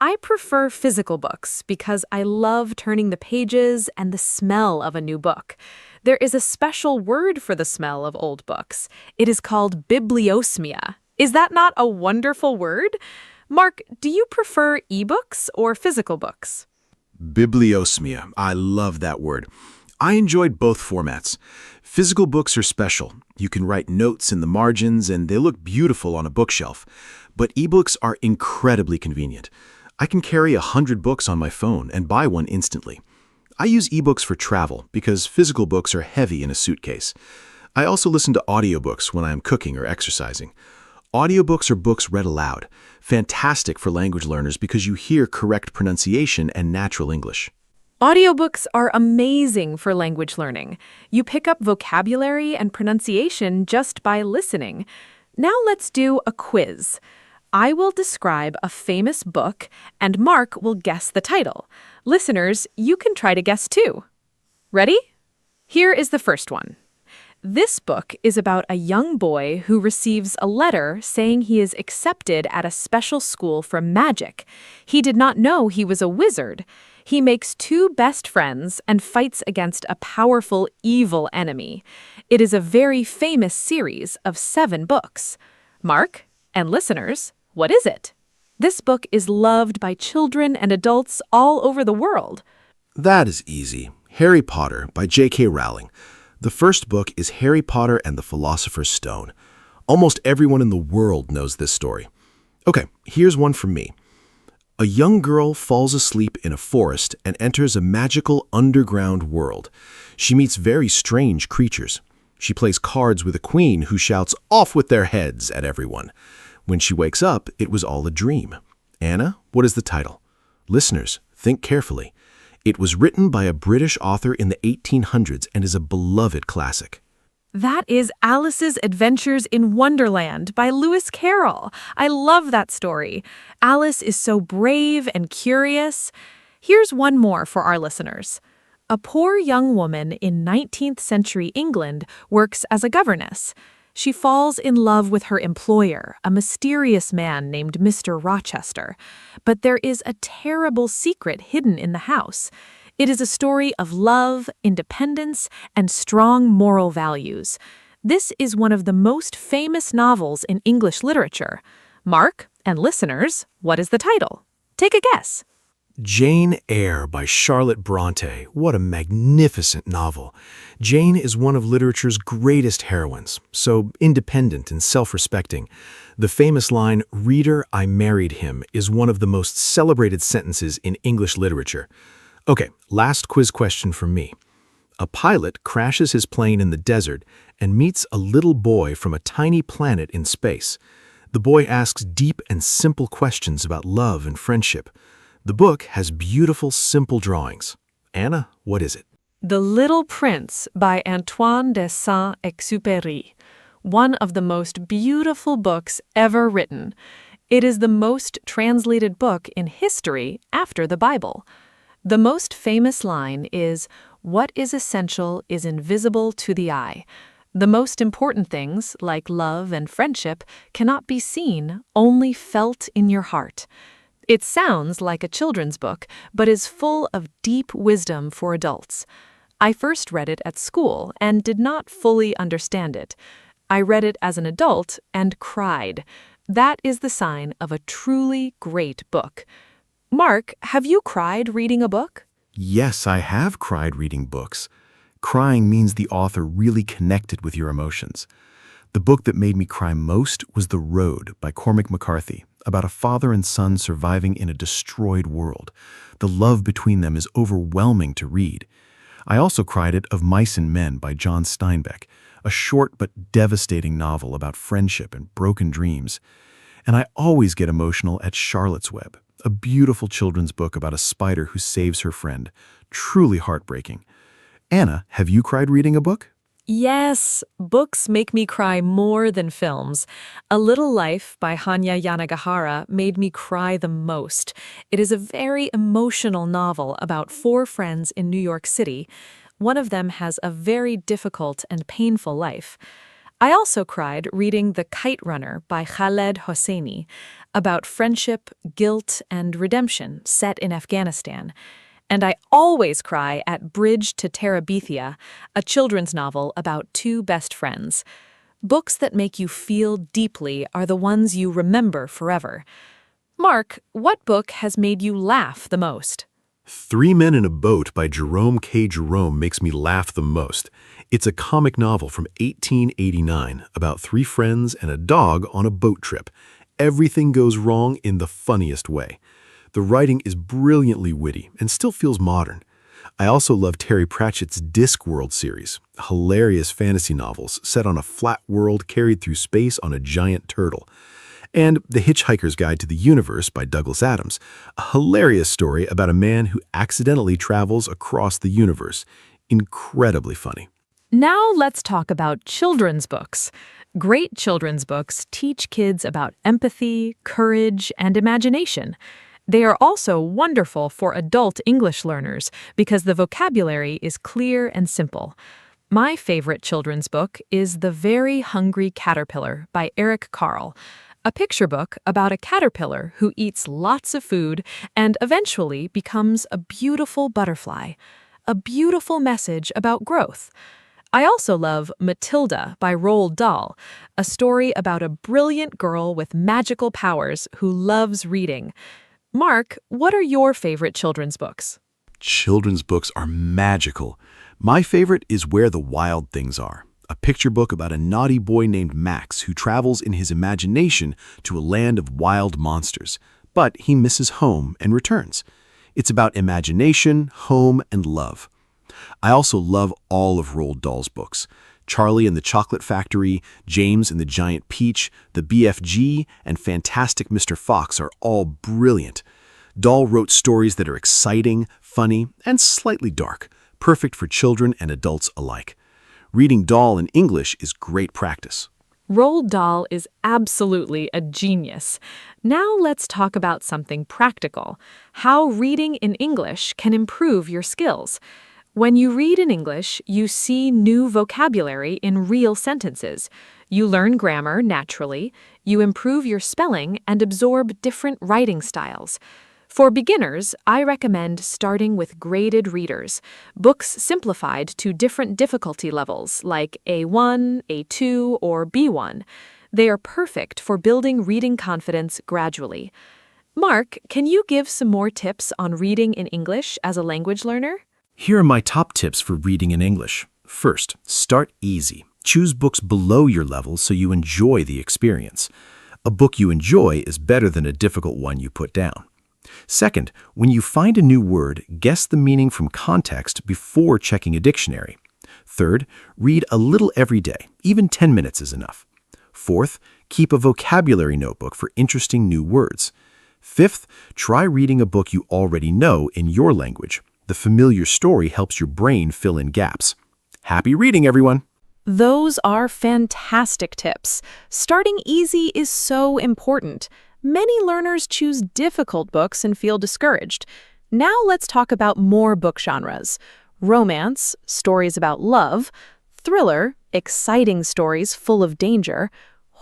I prefer physical books because I love turning the pages and the smell of a new book. There is a special word for the smell of old books. It is called bibliosmia. Is that not a wonderful word? Mark, do you prefer ebooks or physical books? Bibliosmia. I love that word. I enjoyed both formats. Physical books are special. You can write notes in the margins and they look beautiful on a bookshelf. But ebooks are incredibly convenient. I can carry 100 books on my phone and buy one instantly. I use ebooks for travel because physical books are heavy in a suitcase. I also listen to audiobooks when I am cooking or exercising. Audiobooks are books read aloud. Fantastic for language learners because you hear correct pronunciation and natural English. Audiobooks are amazing for language learning. You pick up vocabulary and pronunciation just by listening. Now let's do a quiz. I will describe a famous book, and Mark will guess the title. Listeners, you can try to guess too. Ready? Here is the first one. This book is about a young boy who receives a letter saying he is accepted at a special school for magic. He did not know he was a wizard. He makes two best friends and fights against a powerful, evil enemy. It is a very famous series of 7 books. Mark and listeners, what is it? This book is loved by children and adults all over the world. That is easy. Harry Potter by J.K. Rowling. The first book is Harry Potter and the Philosopher's Stone. Almost everyone in the world knows this story. Okay, here's one from me. A young girl falls asleep in a forest and enters a magical underground world. She meets very strange creatures. She plays cards with a queen who shouts, "Off with their heads," at everyone. When she wakes up, it was all a dream. Anna, what is the title? Listeners, think carefully. It was written by a British author in the 1800s and is a beloved classic. That is Alice's Adventures in Wonderland by Lewis Carroll. I love that story. Alice is so brave and curious. Here's one more for our listeners. A poor young woman in 19th century England works as a governess. She falls in love with her employer, a mysterious man named Mr. Rochester. But there is a terrible secret hidden in the house. It is a story of love, independence, and strong moral values. This is one of the most famous novels in English literature. Mark and listeners, what is the title? Take a guess. Jane Eyre by Charlotte Bronte. What a magnificent novel. Jane is one of literature's greatest heroines, so independent and self-respecting. The famous line, "Reader, I married him," is one of the most celebrated sentences in English literature. Okay, last quiz question from me. A pilot crashes his plane in the desert and meets a little boy from a tiny planet in space. The boy asks deep and simple questions about love and friendship. The book has beautiful, simple drawings. Anna, what is it? The Little Prince by Antoine de Saint-Exupéry, one of the most beautiful books ever written. It is the most translated book in history after the Bible. The most famous line is, "What is essential is invisible to the eye." The most important things, like love and friendship, cannot be seen, only felt in your heart. It sounds like a children's book, but is full of deep wisdom for adults. I first read it at school and did not fully understand it. I read it as an adult and cried. That is the sign of a truly great book. Mark, have you cried reading a book? Yes, I have cried reading books. Crying means the author really connected with your emotions. The book that made me cry most was The Road by Cormac McCarthy, about a father and son surviving in a destroyed world. The love between them is overwhelming to read. I also cried at Of Mice and Men by John Steinbeck, a short but devastating novel about friendship and broken dreams. And I always get emotional at Charlotte's Web, a beautiful children's book about a spider who saves her friend. Truly heartbreaking. Anna, have you cried reading a book? Yes, books make me cry more than films. A Little Life by Hanya Yanagihara made me cry the most. It is a very emotional novel about 4 friends in New York City. One of them has a very difficult and painful life. I also cried reading The Kite Runner by Khaled Hosseini, about friendship, guilt, and redemption set in Afghanistan. And I always cry at Bridge to Terabithia, a children's novel about 2 best friends. Books that make you feel deeply are the ones you remember forever. Mark, what book has made you laugh the most? 3 Men in a Boat by Jerome K. Jerome makes me laugh the most. It's a comic novel from 1889 about 3 friends and a dog on a boat trip. Everything goes wrong in the funniest way. The writing is brilliantly witty and still feels modern. I also love Terry Pratchett's Discworld series, hilarious fantasy novels set on a flat world carried through space on a giant turtle. And The Hitchhiker's Guide to the Universe by Douglas Adams, a hilarious story about a man who accidentally travels across the universe. Incredibly funny. Now let's talk about children's books. Great children's books teach kids about empathy, courage, and imagination. They are also wonderful for adult English learners because the vocabulary is clear and simple. My favorite children's book is The Very Hungry Caterpillar by Eric Carle, a picture book about a caterpillar who eats lots of food and eventually becomes a beautiful butterfly. A beautiful message about growth. I also love Matilda by Roald Dahl, a story about a brilliant girl with magical powers who loves reading. Mark, what are your favorite children's books? Children's books are magical. My favorite is Where the Wild Things Are, a picture book about a naughty boy named Max who travels in his imagination to a land of wild monsters, but he misses home and returns. It's about imagination, home, and love. I also love all of Roald Dahl's books. Charlie and the Chocolate Factory, James and the Giant Peach, The BFG, and Fantastic Mr. Fox are all brilliant. Dahl wrote stories that are exciting, funny, and slightly dark, perfect for children and adults alike. Reading Dahl in English is great practice. Roald Dahl is absolutely a genius. Now let's talk about something practical, how reading in English can improve your skills. When you read in English, you see new vocabulary in real sentences. You learn grammar naturally, you improve your spelling, and absorb different writing styles. For beginners, I recommend starting with graded readers, books simplified to different difficulty levels like A1, A2, or B1. They are perfect for building reading confidence gradually. Mark, can you give some more tips on reading in English as a language learner? Here are my top tips for reading in English. First, start easy. Choose books below your level so you enjoy the experience. A book you enjoy is better than a difficult one you put down. Second, when you find a new word, guess the meaning from context before checking a dictionary. Third, read a little every day, even 10 minutes is enough. Fourth, keep a vocabulary notebook for interesting new words. Fifth, try reading a book you already know in your language. The familiar story helps your brain fill in gaps. Happy reading, everyone! Those are fantastic tips. Starting easy is so important. Many learners choose difficult books and feel discouraged. Now let's talk about more book genres. Romance, stories about love; thriller, exciting stories full of danger;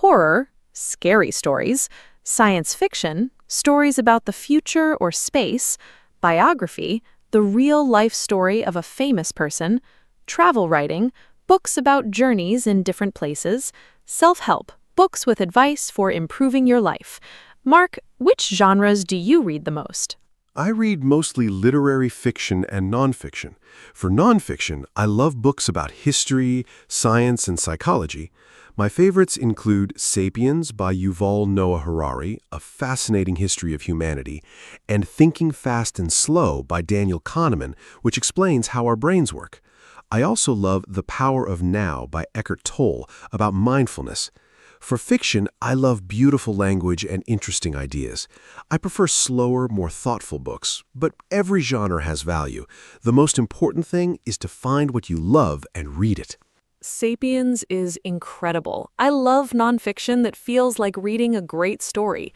horror, scary stories; science fiction, stories about the future or space; biography, the real-life story of a famous person; travel writing, books about journeys in different places; self-help, books with advice for improving your life. Mark, which genres do you read the most? I read mostly literary fiction and nonfiction. For nonfiction, I love books about history, science, and psychology. My favorites include Sapiens by Yuval Noah Harari, a fascinating history of humanity, and Thinking Fast and Slow by Daniel Kahneman, which explains how our brains work. I also love The Power of Now by Eckhart Tolle, about mindfulness. For fiction, I love beautiful language and interesting ideas. I prefer slower, more thoughtful books, but every genre has value. The most important thing is to find what you love and read it. Sapiens is incredible. I love nonfiction that feels like reading a great story.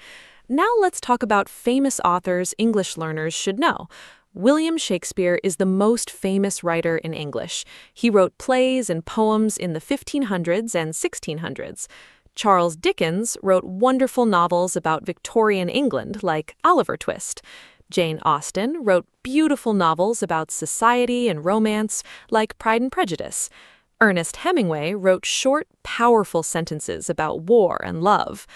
Now let's talk about famous authors English learners should know. William Shakespeare is the most famous writer in English. He wrote plays and poems in the 1500s and 1600s. Charles Dickens wrote wonderful novels about Victorian England like Oliver Twist. Jane Austen wrote beautiful novels about society and romance like Pride and Prejudice. Ernest Hemingway wrote short, powerful sentences about war and love.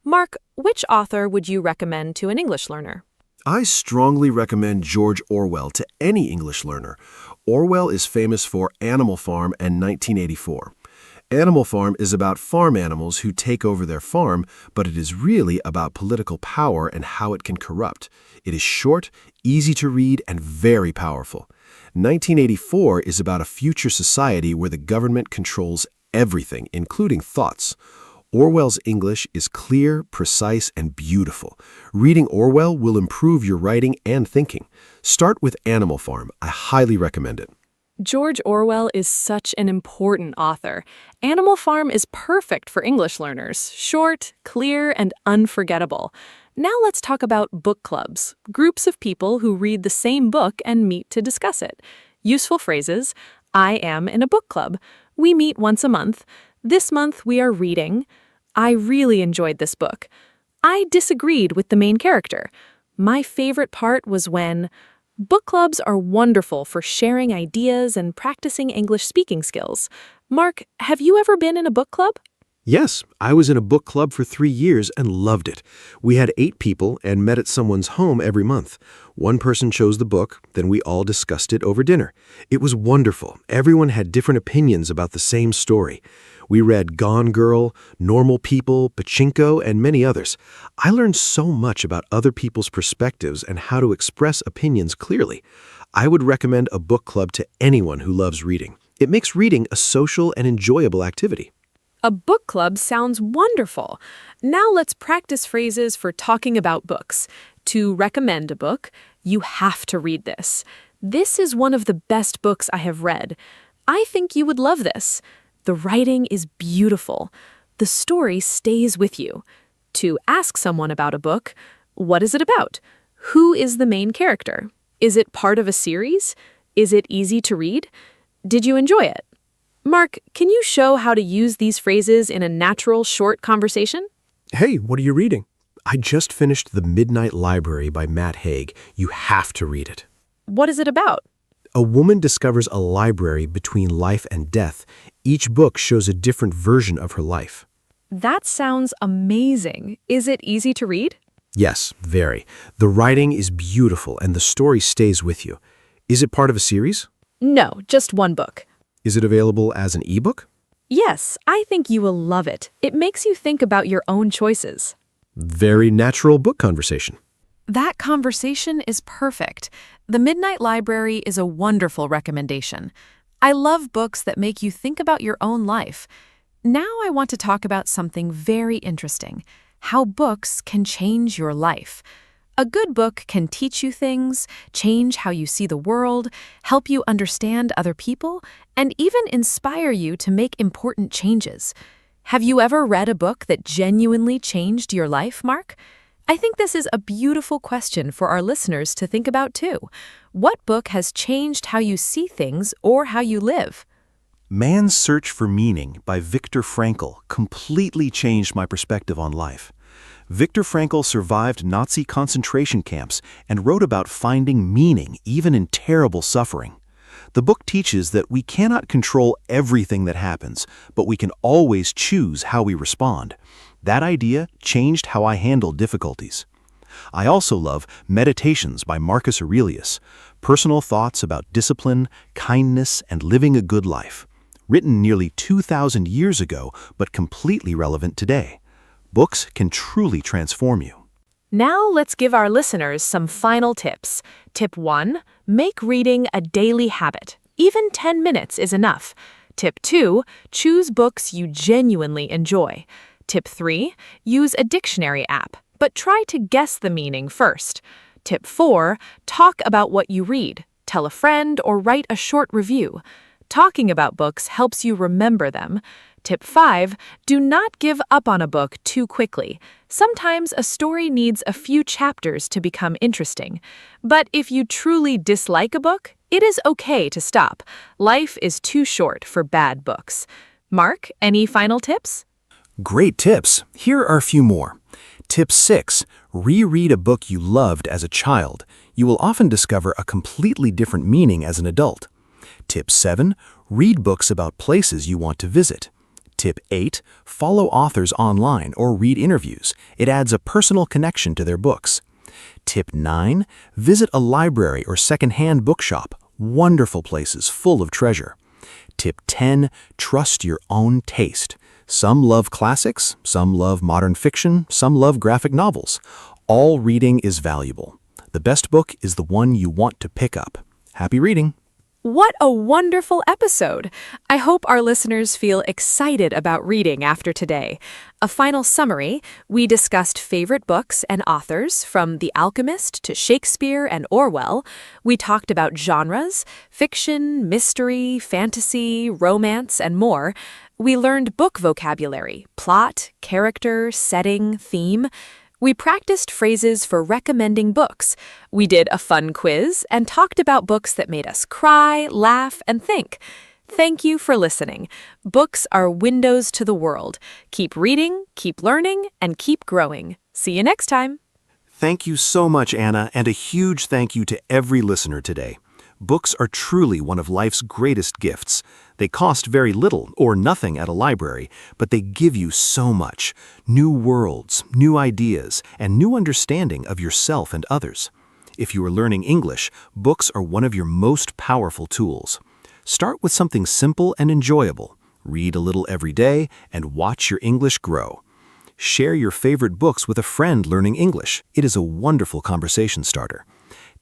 Mark, which author would you recommend to an English learner? I strongly recommend George Orwell to any English learner. Orwell is famous for Animal Farm and 1984. Animal Farm is about farm animals who take over their farm, but it is really about political power and how it can corrupt. It is short, easy to read, and very powerful. 1984 is about a future society where the government controls everything, including thoughts. Orwell's English is clear, precise, and beautiful. Reading Orwell will improve your writing and thinking. Start with Animal Farm. I highly recommend it. George Orwell is such an important author. Animal Farm is perfect for English learners, short, clear, and unforgettable. Now let's talk about book clubs, groups of people who read the same book and meet to discuss it. Useful phrases: I am in a book club. We meet once a month. This month we are reading. I really enjoyed this book. I disagreed with the main character. My favorite part was when book clubs are wonderful for sharing ideas and practicing English speaking skills. Mark, have you ever been in a book club? Yes, I was in a book club for 3 years and loved it. We had 8 people and met at someone's home every month. One person chose the book, then we all discussed it over dinner. It was wonderful. Everyone had different opinions about the same story. We read Gone Girl, Normal People, Pachinko, and many others. I learned so much about other people's perspectives and how to express opinions clearly. I would recommend a book club to anyone who loves reading. It makes reading a social and enjoyable activity. A book club sounds wonderful. Now let's practice phrases for talking about books. To recommend a book, you have to read this. This is one of the best books I have read. I think you would love this. The writing is beautiful. The story stays with you. To ask someone about a book, what is it about? Who is the main character? Is it part of a series? Is it easy to read? Did you enjoy it? Mark, can you show how to use these phrases in a natural, short conversation? Hey, what are you reading? I just finished The Midnight Library by Matt Haig. You have to read it. What is it about? A woman discovers a library between life and death. Each book shows a different version of her life. That sounds amazing. Is it easy to read? Yes, very. The writing is beautiful and the story stays with you. Is it part of a series? No, just one book. Is it available as an ebook? Yes, I think you will love it. It makes you think about your own choices. Very natural book conversation. That conversation is perfect. The Midnight Library is a wonderful recommendation. I love books that make you think about your own life. Now I want to talk about something very interesting: how books can change your life. A good book can teach you things, change how you see the world, help you understand other people, and even inspire you to make important changes. Have you ever read a book that genuinely changed your life, Mark? I think this is a beautiful question for our listeners to think about too. What book has changed how you see things or how you live? Man's Search for Meaning by Viktor Frankl completely changed my perspective on life. Viktor Frankl survived Nazi concentration camps and wrote about finding meaning even in terrible suffering. The book teaches that we cannot control everything that happens, but we can always choose how we respond. That idea changed how I handle difficulties. I also love Meditations by Marcus Aurelius, personal thoughts about discipline, kindness, and living a good life. Written nearly 2,000 years ago, but completely relevant today. Books can truly transform you. Now let's give our listeners some final tips. Tip 1, make reading a daily habit. Even 10 minutes is enough. Tip 2, choose books you genuinely enjoy. Tip 3, use a dictionary app, but try to guess the meaning first. Tip 4, talk about what you read. Tell a friend or write a short review. Talking about books helps you remember them. Tip 5, do not give up on a book too quickly. Sometimes a story needs a few chapters to become interesting. But if you truly dislike a book, it is okay to stop. Life is too short for bad books. Mark, any final tips? Great tips. Here are a few more. Tip 6, reread a book you loved as a child. You will often discover a completely different meaning as an adult. Tip 7, read books about places you want to visit. Tip 8, follow authors online or read interviews. It adds a personal connection to their books. Tip 9, visit a library or secondhand bookshop. Wonderful places full of treasure. Tip 10, trust your own taste. Some love classics, some love modern fiction, some love graphic novels. All reading is valuable. The best book is the one you want to pick up. Happy reading! What a wonderful episode! I hope our listeners feel excited about reading after today. A final summary, we discussed favorite books and authors from The Alchemist to Shakespeare and Orwell. We talked about genres, fiction, mystery, fantasy, romance, and more. We learned book vocabulary, plot, character, setting, theme. We practiced phrases for recommending books. We did a fun quiz and talked about books that made us cry, laugh, and think. Thank you for listening. Books are windows to the world. Keep reading, keep learning, and keep growing. See you next time. Thank you so much, Anna, and a huge thank you to every listener today. Books are truly one of life's greatest gifts. They cost very little or nothing at a library, but they give you so much. New worlds, new ideas, and new understanding of yourself and others. If you are learning English, books are one of your most powerful tools. Start with something simple and enjoyable. Read a little every day and watch your English grow. Share your favorite books with a friend learning English. It is a wonderful conversation starter.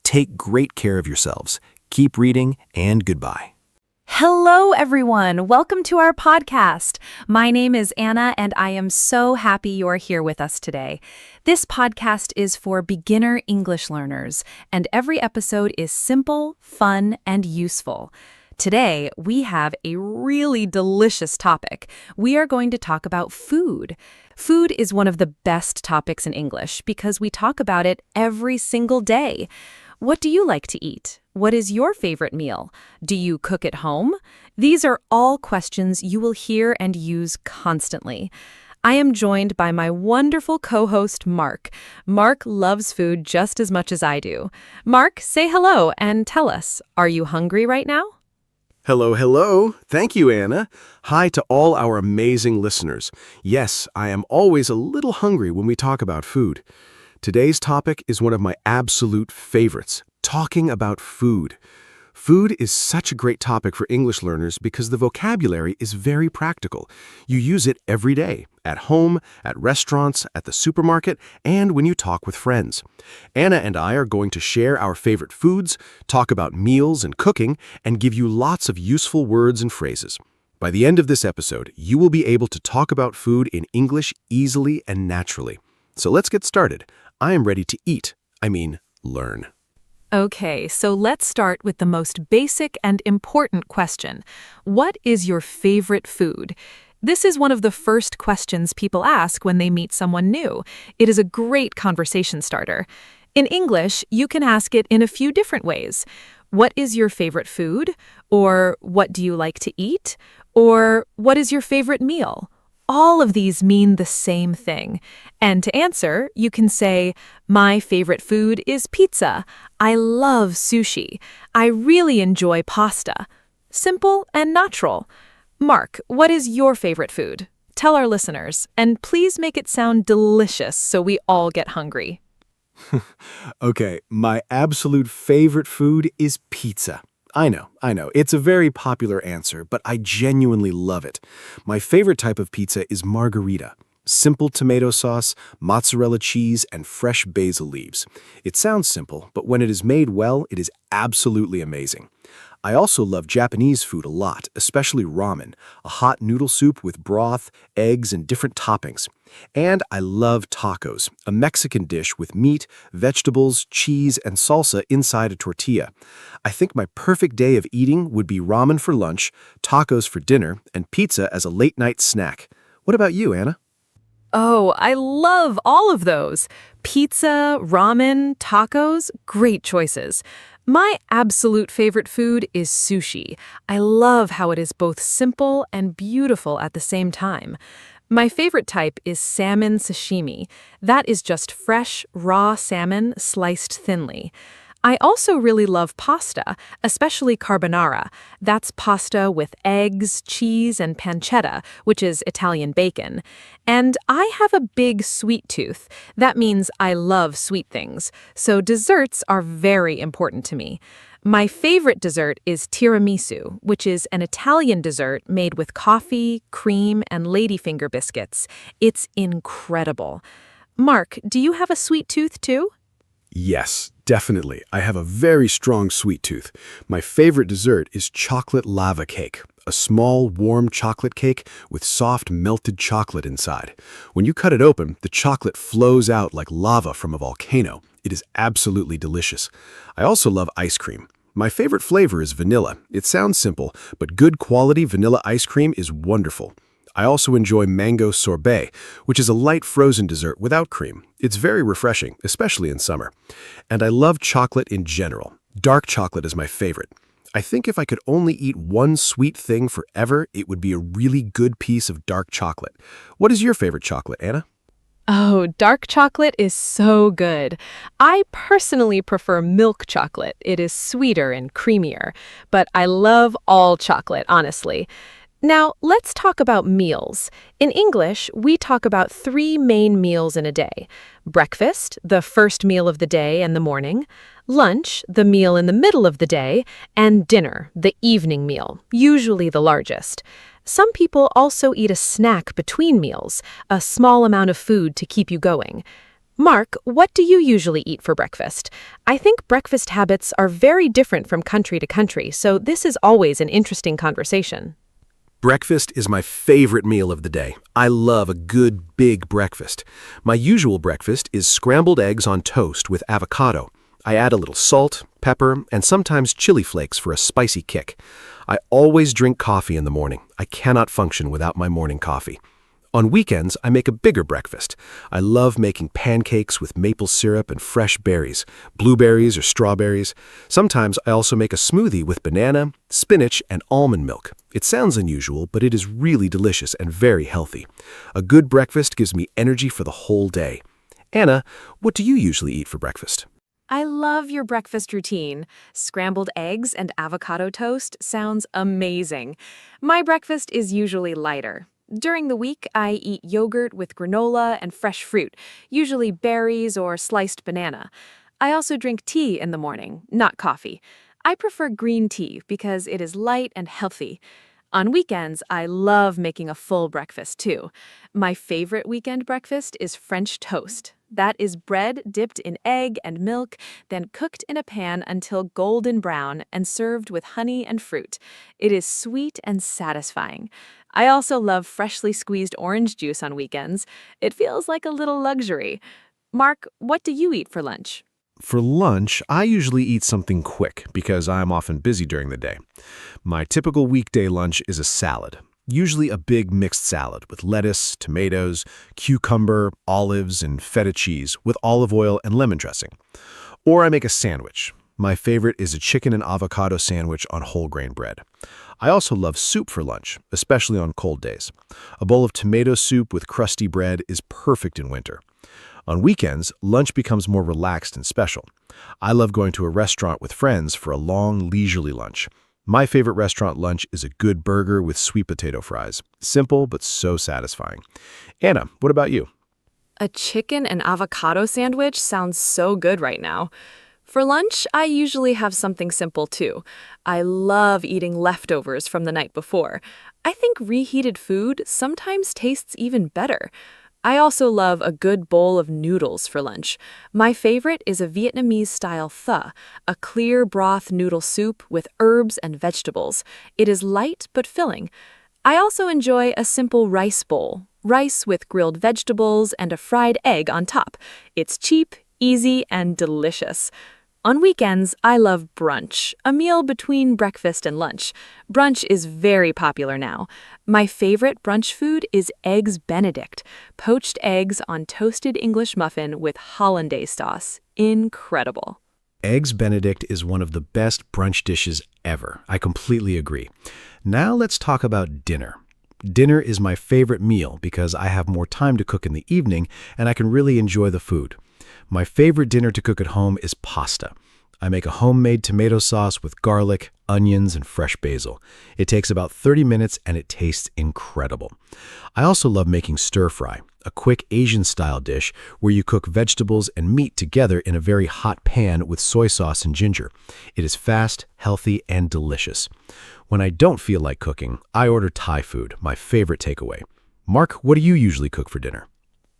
Take great care of yourselves. Keep reading, and goodbye. Hello, everyone. Welcome to our podcast. My name is Anna, and I am so happy you're here with us today. This podcast is for beginner English learners, and every episode is simple, fun, and useful. Today, we have a really delicious topic. We are going to talk about food. Food is one of the best topics in English because we talk about it every single day. What do you like to eat? What is your favorite meal? Do you cook at home? These are all questions you will hear and use constantly. I am joined by my wonderful co-host, Mark. Mark loves food just as much as I do. Mark, say hello and tell us, are you hungry right now? Hello, hello. Thank you, Anna. Hi to all our amazing listeners. Yes, I am always a little hungry when we talk about food. Today's topic is one of my absolute favorites, talking about food. Food is such a great topic for English learners because the vocabulary is very practical. You use it every day, at home, at restaurants, at the supermarket, and when you talk with friends. Anna and I are going to share our favorite foods, talk about meals and cooking, and give you lots of useful words and phrases. By the end of this episode, you will be able to talk about food in English easily and naturally. So let's get started. I am ready to eat. Learn. Okay, so let's start with the most basic and important question. What is your favorite food? This is one of the first questions people ask when they meet someone new. It is a great conversation starter. In English, you can ask it in a few different ways. What is your favorite food? Or what do you like to eat? Or what is your favorite meal? All of these mean the same thing. And to answer, you can say, my favorite food is pizza. I love sushi. I really enjoy pasta. Simple and natural. Mark, what is your favorite food? Tell our listeners, and please make it sound delicious so we all get hungry. Okay, my absolute favorite food is pizza. I know. It's a very popular answer, but I genuinely love it. My favorite type of pizza is margarita. Simple tomato sauce, mozzarella cheese, and fresh basil leaves. It sounds simple, but when it is made well, it is absolutely amazing. I also love Japanese food a lot, especially ramen, a hot noodle soup with broth, eggs, and different toppings. And I love tacos, a Mexican dish with meat, vegetables, cheese, and salsa inside a tortilla. I think my perfect day of eating would be ramen for lunch, tacos for dinner, and pizza as a late-night snack. What about you, Anna? Oh, I love all of those. Pizza, ramen, tacos, great choices. My absolute favorite food is sushi. I love how it is both simple and beautiful at the same time. My favorite type is salmon sashimi. That is just fresh, raw salmon sliced thinly. I also really love pasta, especially carbonara. That's pasta with eggs, cheese, and pancetta, which is Italian bacon. And I have a big sweet tooth. That means I love sweet things. So desserts are very important to me. My favorite dessert is tiramisu, which is an Italian dessert made with coffee, cream, and ladyfinger biscuits. It's incredible. Mark, do you have a sweet tooth too? Yes, definitely. I have a very strong sweet tooth. My favorite dessert is chocolate lava cake, a small, warm chocolate cake with soft, melted chocolate inside. When you cut it open, the chocolate flows out like lava from a volcano. It is absolutely delicious. I also love ice cream. My favorite flavor is vanilla. It sounds simple, but good quality vanilla ice cream is wonderful. I also enjoy mango sorbet, which is a light frozen dessert without cream. It's very refreshing, especially in summer. And I love chocolate in general. Dark chocolate is my favorite. I think if I could only eat one sweet thing forever, it would be a really good piece of dark chocolate. What is your favorite chocolate, Anna? Oh, dark chocolate is so good. I personally prefer milk chocolate. It is sweeter and creamier, but I love all chocolate, honestly. Now, let's talk about meals. In English, we talk about three main meals in a day. Breakfast, the first meal of the day and the morning. Lunch, the meal in the middle of the day. And dinner, the evening meal, usually the largest. Some people also eat a snack between meals, a small amount of food to keep you going. Mark, what do you usually eat for breakfast? I think breakfast habits are very different from country to country, so this is always an interesting conversation. Breakfast is my favorite meal of the day. I love a good, big breakfast. My usual breakfast is scrambled eggs on toast with avocado. I add a little salt, pepper, and sometimes chili flakes for a spicy kick. I always drink coffee in the morning. I cannot function without my morning coffee. On weekends, I make a bigger breakfast. I love making pancakes with maple syrup and fresh berries, blueberries or strawberries. Sometimes I also make a smoothie with banana, spinach, and almond milk. It sounds unusual, but it is really delicious and very healthy. A good breakfast gives me energy for the whole day. Anna, what do you usually eat for breakfast? I love your breakfast routine. Scrambled eggs and avocado toast sounds amazing. My breakfast is usually lighter. During the week, I eat yogurt with granola and fresh fruit, usually berries or sliced banana. I also drink tea in the morning, not coffee. I prefer green tea because it is light and healthy. On weekends, I love making a full breakfast too. My favorite weekend breakfast is French toast. That is bread dipped in egg and milk, then cooked in a pan until golden brown and served with honey and fruit. It is sweet and satisfying. I also love freshly squeezed orange juice on weekends. It feels like a little luxury. Mark, what do you eat for lunch? For lunch, I usually eat something quick because I'm often busy during the day. My typical weekday lunch is a salad, usually a big mixed salad with lettuce, tomatoes, cucumber, olives, and feta cheese with olive oil and lemon dressing. Or I make a sandwich. My favorite is a chicken and avocado sandwich on whole grain bread. I also love soup for lunch, especially on cold days. A bowl of tomato soup with crusty bread is perfect in winter. On weekends, lunch becomes more relaxed and special. I love going to a restaurant with friends for a long, leisurely lunch. My favorite restaurant lunch is a good burger with sweet potato fries. Simple, but so satisfying. Anna, what about you? A chicken and avocado sandwich sounds so good right now. For lunch, I usually have something simple too. I love eating leftovers from the night before. I think reheated food sometimes tastes even better. I also love a good bowl of noodles for lunch. My favorite is a Vietnamese-style pho, a clear broth noodle soup with herbs and vegetables. It is light but filling. I also enjoy a simple rice bowl, rice with grilled vegetables and a fried egg on top. It's cheap, easy, and delicious. On weekends, I love brunch, a meal between breakfast and lunch. Brunch is very popular now. My favorite brunch food is Eggs Benedict, poached eggs on toasted English muffin with hollandaise sauce. Incredible. Eggs Benedict is one of the best brunch dishes ever. I completely agree. Now let's talk about dinner. Dinner is my favorite meal because I have more time to cook in the evening and I can really enjoy the food. My favorite dinner to cook at home is pasta. I make a homemade tomato sauce with garlic, onions, and fresh basil. It takes about 30 minutes and it tastes incredible. I also love making stir-fry, a quick Asian-style dish where you cook vegetables and meat together in a very hot pan with soy sauce and ginger. It is fast, healthy, and delicious. When I don't feel like cooking, I order Thai food, my favorite takeaway. Mark, what do you usually cook for dinner?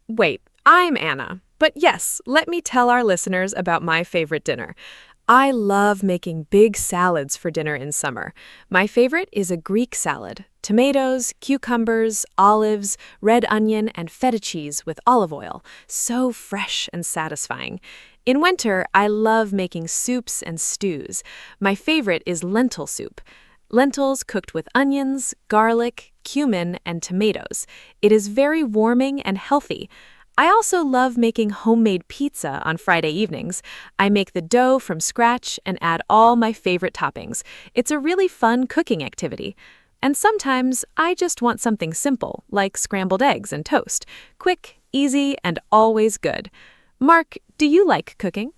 Wait, I'm Anna. But yes, let me tell our listeners about my favorite dinner. I love making big salads for dinner in summer. My favorite is a Greek salad. Tomatoes, cucumbers, olives, red onion, and feta cheese with olive oil. So fresh and satisfying. In winter, I love making soups and stews. My favorite is lentil soup. Lentils cooked with onions, garlic, cumin, and tomatoes. It is very warming and healthy. I also love making homemade pizza on Friday evenings. I make the dough from scratch and add all my favorite toppings. It's a really fun cooking activity. And sometimes I just want something simple, like scrambled eggs and toast. Quick, easy, and always good. Mark, do you like cooking?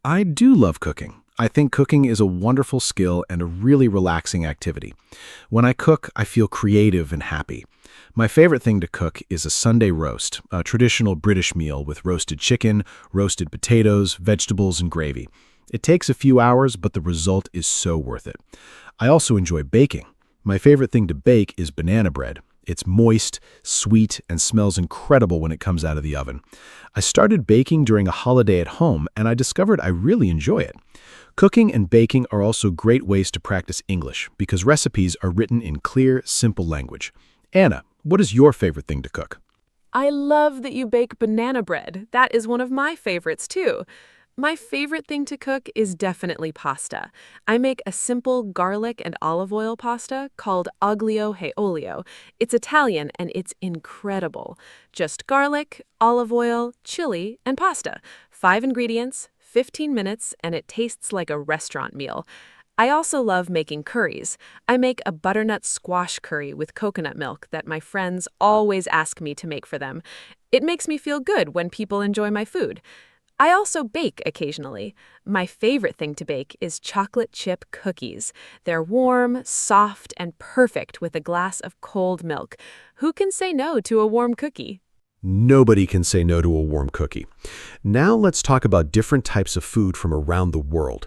I do love cooking. I think cooking is a wonderful skill and a really relaxing activity. When I cook, I feel creative and happy. My favorite thing to cook is a Sunday roast, a traditional British meal with roasted chicken, roasted potatoes, vegetables, and gravy. It takes a few hours, but the result is so worth it. I also enjoy baking. My favorite thing to bake is banana bread. It's moist, sweet, and smells incredible when it comes out of the oven. I started baking during a holiday at home, and I discovered I really enjoy it. Cooking and baking are also great ways to practice English because recipes are written in clear, simple language. Anna, what is your favorite thing to cook? I love that you bake banana bread. That is one of my favorites, too. My favorite thing to cook is definitely pasta. I make a simple garlic and olive oil pasta called aglio e olio. It's Italian and it's incredible. Just garlic, olive oil, chili, and pasta. 5 ingredients, 15 minutes, and it tastes like a restaurant meal. I also love making curries. I make a butternut squash curry with coconut milk that my friends always ask me to make for them. It makes me feel good when people enjoy my food. I also bake occasionally. My favorite thing to bake is chocolate chip cookies. They're warm, soft, and perfect with a glass of cold milk. Who can say no to a warm cookie? Nobody can say no to a warm cookie. Now let's talk about different types of food from around the world.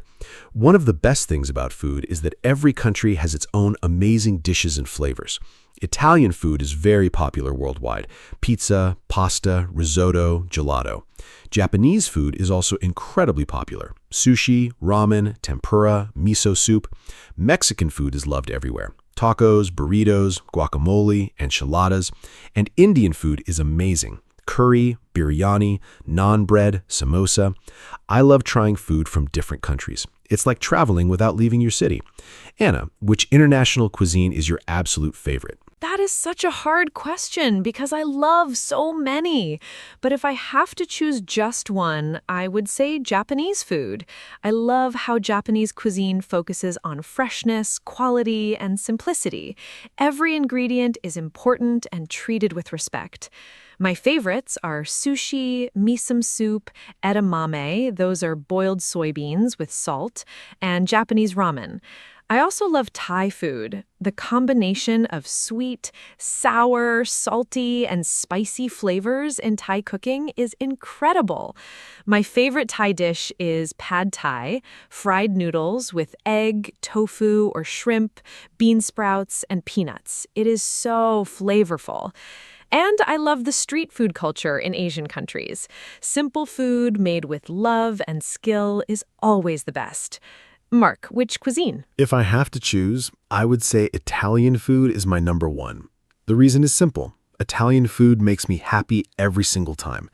One of the best things about food is that every country has its own amazing dishes and flavors. Italian food is very popular worldwide. Pizza, pasta, risotto, gelato. Japanese food is also incredibly popular. Sushi, ramen, tempura, miso soup. Mexican food is loved everywhere. Tacos, burritos, guacamole, enchiladas. And Indian food is amazing. Curry, biryani, naan bread, samosa. I love trying food from different countries. It's like traveling without leaving your city. Anna, which international cuisine is your absolute favorite? That is such a hard question because I love so many. But if I have to choose just one, I would say Japanese food. I love how Japanese cuisine focuses on freshness, quality, and simplicity. Every ingredient is important and treated with respect. My favorites are sushi, miso soup, edamame, those are boiled soybeans with salt, and Japanese ramen. I also love Thai food. The combination of sweet, sour, salty, and spicy flavors in Thai cooking is incredible. My favorite Thai dish is pad Thai, fried noodles with egg, tofu, or shrimp, bean sprouts, and peanuts. It is so flavorful. And I love the street food culture in Asian countries. Simple food made with love and skill is always the best. Mark, which cuisine? If I have to choose, I would say Italian food is my number one. The reason is simple. Italian food makes me happy every single time.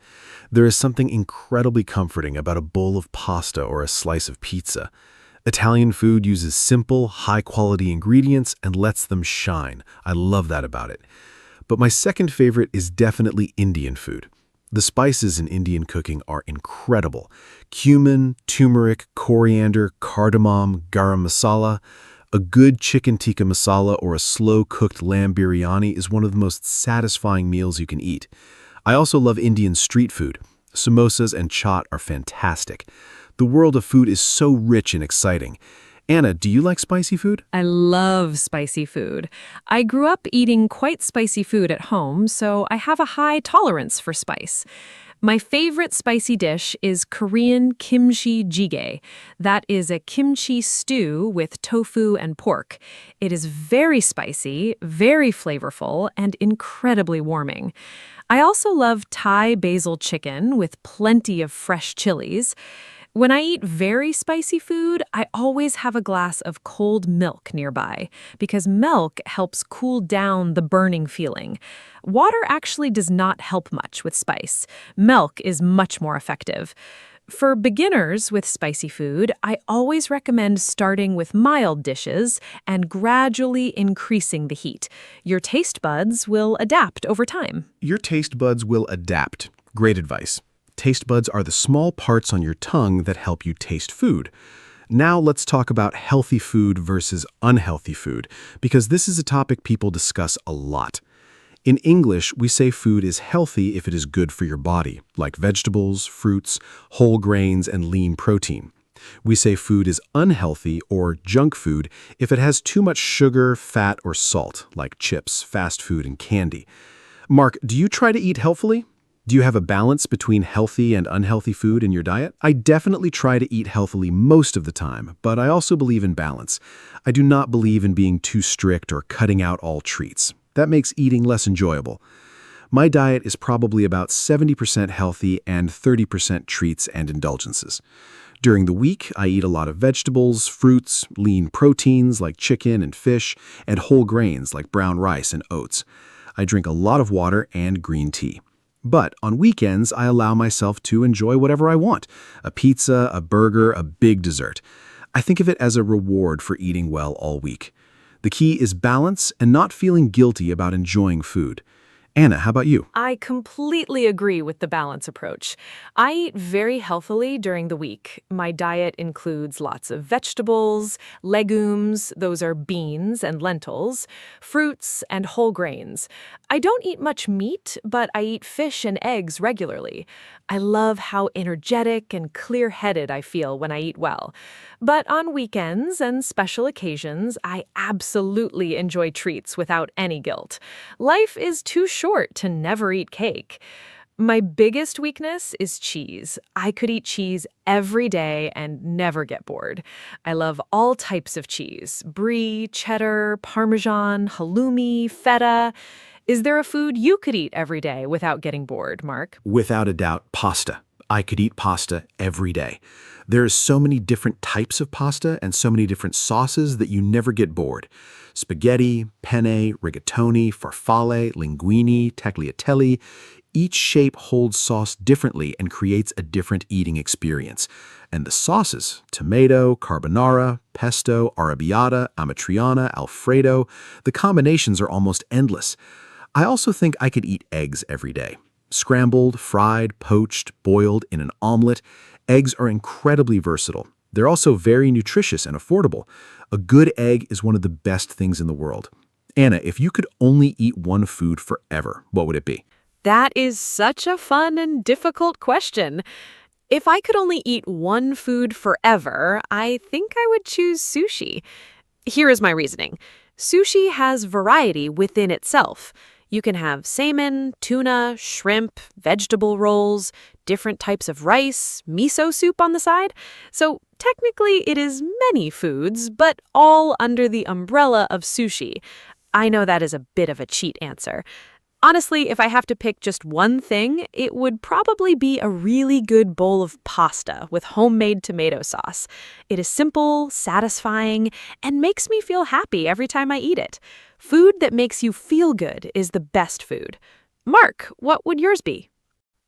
There is something incredibly comforting about a bowl of pasta or a slice of pizza. Italian food uses simple, high-quality ingredients and lets them shine. I love that about it. But my second favorite is definitely Indian food. The spices in Indian cooking are incredible. Cumin, turmeric, coriander, cardamom, garam masala. A good chicken tikka masala or a slow-cooked lamb biryani is one of the most satisfying meals you can eat. I also love Indian street food. Samosas and chaat are fantastic. The world of food is so rich and exciting. Anna, do you like spicy food? I love spicy food. I grew up eating quite spicy food at home, so I have a high tolerance for spice. My favorite spicy dish is Korean kimchi jjigae. That is a kimchi stew with tofu and pork. It is very spicy, very flavorful, and incredibly warming. I also love Thai basil chicken with plenty of fresh chilies. When I eat very spicy food, I always have a glass of cold milk nearby because milk helps cool down the burning feeling. Water actually does not help much with spice. Milk is much more effective. For beginners with spicy food, I always recommend starting with mild dishes and gradually increasing the heat. Your taste buds will adapt over time. Your taste buds will adapt. Great advice. Taste buds are the small parts on your tongue that help you taste food. Now let's talk about healthy food versus unhealthy food, because this is a topic people discuss a lot. In English, we say food is healthy if it is good for your body, like vegetables, fruits, whole grains, and lean protein. We say food is unhealthy or junk food if it has too much sugar, fat, or salt, like chips, fast food, and candy. Mark, do you try to eat healthfully? Do you have a balance between healthy and unhealthy food in your diet? I definitely try to eat healthily most of the time, but I also believe in balance. I do not believe in being too strict or cutting out all treats. That makes eating less enjoyable. My diet is probably about 70% healthy and 30% treats and indulgences. During the week, I eat a lot of vegetables, fruits, lean proteins like chicken and fish, and whole grains like brown rice and oats. I drink a lot of water and green tea. But on weekends, I allow myself to enjoy whatever I want: a pizza, a burger, a big dessert. I think of it as a reward for eating well all week. The key is balance and not feeling guilty about enjoying food. Anna, how about you? I completely agree with the balance approach. I eat very healthily during the week. My diet includes lots of vegetables, legumes, those are beans and lentils, fruits, and whole grains. I don't eat much meat, but I eat fish and eggs regularly. I love how energetic and clear-headed I feel when I eat well. But on weekends and special occasions, I absolutely enjoy treats without any guilt. Life is too short to never eat cake. My biggest weakness is cheese. I could eat cheese every day and never get bored. I love all types of cheese: brie, cheddar, Parmesan, halloumi, feta. Is there a food you could eat every day without getting bored, Mark? Without a doubt, pasta. I could eat pasta every day. There are so many different types of pasta and so many different sauces that you never get bored. Spaghetti, penne, rigatoni, farfalle, linguine, tagliatelle. Each shape holds sauce differently and creates a different eating experience. And the sauces, tomato, carbonara, pesto, arrabbiata, amatriciana, alfredo, the combinations are almost endless. I also think I could eat eggs every day. Scrambled, fried, poached, boiled, in an omelet. Eggs are incredibly versatile. They're also very nutritious and affordable. A good egg is one of the best things in the world. Anna, if you could only eat one food forever, what would it be? That is such a fun and difficult question. If I could only eat one food forever, I think I would choose sushi. Here is my reasoning. Sushi has variety within itself. You can have salmon, tuna, shrimp, vegetable rolls, different types of rice, miso soup on the side. So technically it is many foods, but all under the umbrella of sushi. I know that is a bit of a cheat answer. Honestly, if I have to pick just one thing, it would probably be a really good bowl of pasta with homemade tomato sauce. It is simple, satisfying, and makes me feel happy every time I eat it. Food that makes you feel good is the best food. Mark, what would yours be?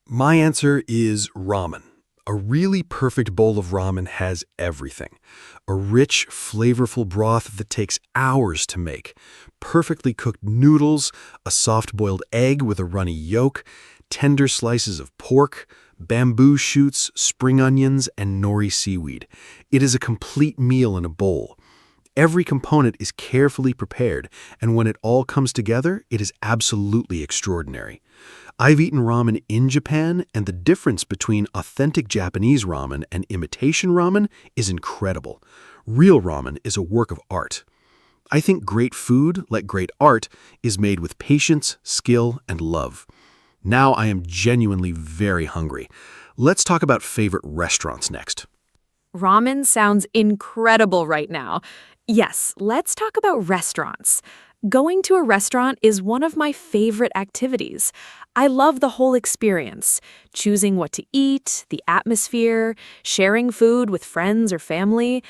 My answer is ramen. A really perfect bowl of ramen has everything. A rich, flavorful broth that takes hours to make, perfectly cooked noodles, a soft-boiled egg with a runny yolk, tender slices of pork, bamboo shoots, spring onions, and nori seaweed. It is a complete meal in a bowl. Every component is carefully prepared, and when it all comes together, it is absolutely extraordinary. I've eaten ramen in Japan, and the difference between authentic Japanese ramen and imitation ramen is incredible. Real ramen is a work of art. I think great food, like great art, is made with patience, skill, and love. Now I am genuinely very hungry. Let's talk about favorite restaurants next. Ramen sounds incredible right now. Yes, let's talk about restaurants. Going to a restaurant is one of my favorite activities. I love the whole experience: choosing what to eat, the atmosphere, sharing food with friends or family.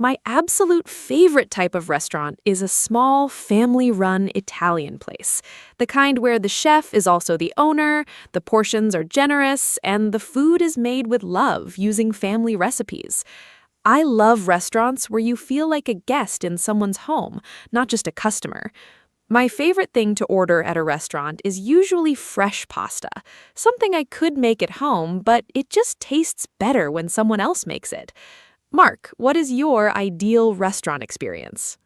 My absolute favorite type of restaurant is a small, family-run Italian place. The kind where the chef is also the owner, the portions are generous, and the food is made with love using family recipes. I love restaurants where you feel like a guest in someone's home, not just a customer. My favorite thing to order at a restaurant is usually fresh pasta, something I could make at home, but it just tastes better when someone else makes it. Mark, what is your ideal restaurant experience?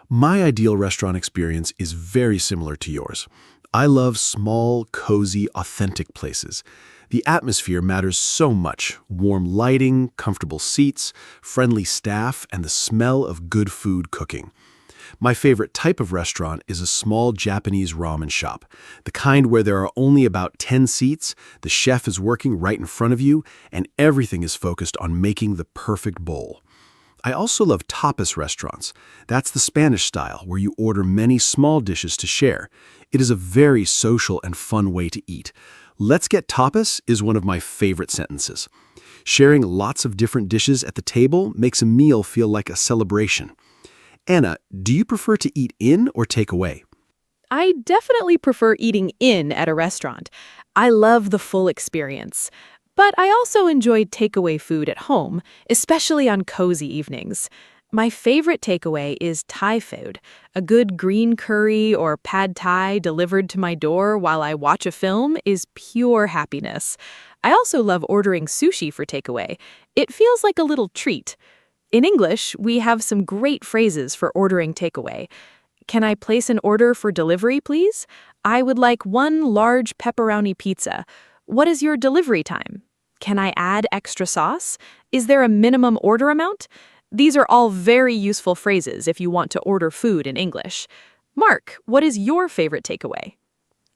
My ideal restaurant experience is very similar to yours. I love small, cozy, authentic places. The atmosphere matters so much. Warm lighting, comfortable seats, friendly staff, and the smell of good food cooking. My favorite type of restaurant is a small Japanese ramen shop, the kind where there are only about 10 seats, the chef is working right in front of you, and everything is focused on making the perfect bowl. I also love tapas restaurants. That's the Spanish style, where you order many small dishes to share. It is a very social and fun way to eat. "Let's get tapas" is one of my favorite sentences. Sharing lots of different dishes at the table makes a meal feel like a celebration. Anna, do you prefer to eat in or take away? I definitely prefer eating in at a restaurant. I love the full experience. But I also enjoy takeaway food at home, especially on cozy evenings. My favorite takeaway is Thai food. A good green curry or pad thai delivered to my door while I watch a film is pure happiness. I also love ordering sushi for takeaway. It feels like a little treat. In English, we have some great phrases for ordering takeaway. Can I place an order for delivery, please? I would like one large pepperoni pizza. What is your delivery time? Can I add extra sauce? Is there a minimum order amount? These are all very useful phrases if you want to order food in English. Mark, what is your favorite takeaway?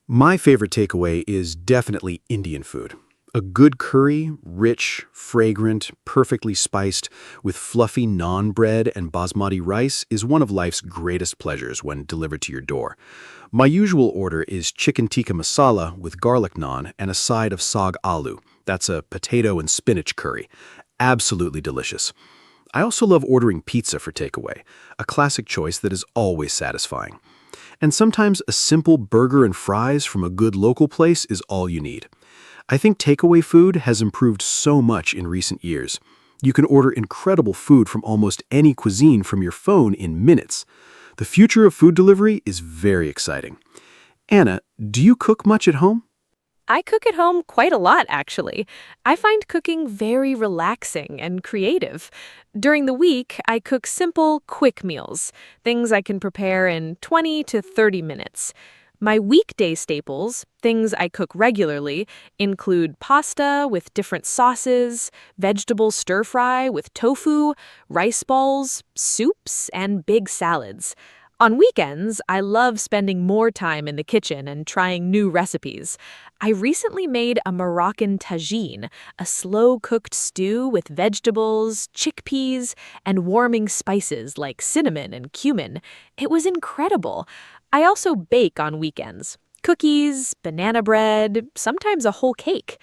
My favorite takeaway is definitely Indian food. A good curry, rich, fragrant, perfectly spiced, with fluffy naan bread and basmati rice is one of life's greatest pleasures when delivered to your door. My usual order is chicken tikka masala with garlic naan and a side of saag aloo. That's a potato and spinach curry. Absolutely delicious. I also love ordering pizza for takeaway, a classic choice that is always satisfying. And sometimes a simple burger and fries from a good local place is all you need. I think takeaway food has improved so much in recent years. You can order incredible food from almost any cuisine from your phone in minutes. The future of food delivery is very exciting. Anna, do you cook much at home? I cook at home quite a lot, actually. I find cooking very relaxing and creative. During the week, I cook simple, quick meals, things I can prepare in 20 to 30 minutes. My weekday staples, things I cook regularly, include pasta with different sauces, vegetable stir-fry with tofu, rice balls, soups, and big salads. On weekends, I love spending more time in the kitchen and trying new recipes. I recently made a Moroccan tagine, a slow-cooked stew with vegetables, chickpeas, and warming spices like cinnamon and cumin. It was incredible. I also bake on weekends. Cookies, banana bread, sometimes a whole cake.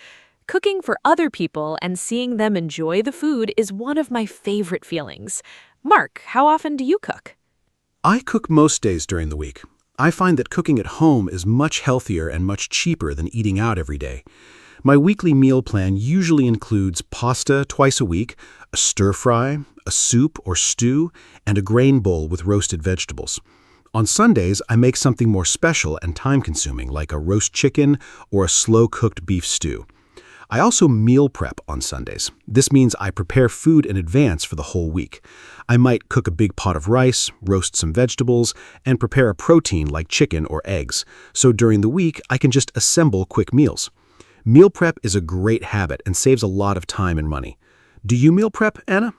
Cooking for other people and seeing them enjoy the food is one of my favorite feelings. Mark, how often do you cook? I cook most days during the week. I find that cooking at home is much healthier and much cheaper than eating out every day. My weekly meal plan usually includes pasta twice a week, a stir-fry, a soup or stew, and a grain bowl with roasted vegetables. On Sundays, I make something more special and time-consuming, like a roast chicken or a slow-cooked beef stew. I also meal prep on Sundays. This means I prepare food in advance for the whole week. I might cook a big pot of rice, roast some vegetables, and prepare a protein like chicken or eggs. So during the week, I can just assemble quick meals. Meal prep is a great habit and saves a lot of time and money. Do you meal prep, Anna?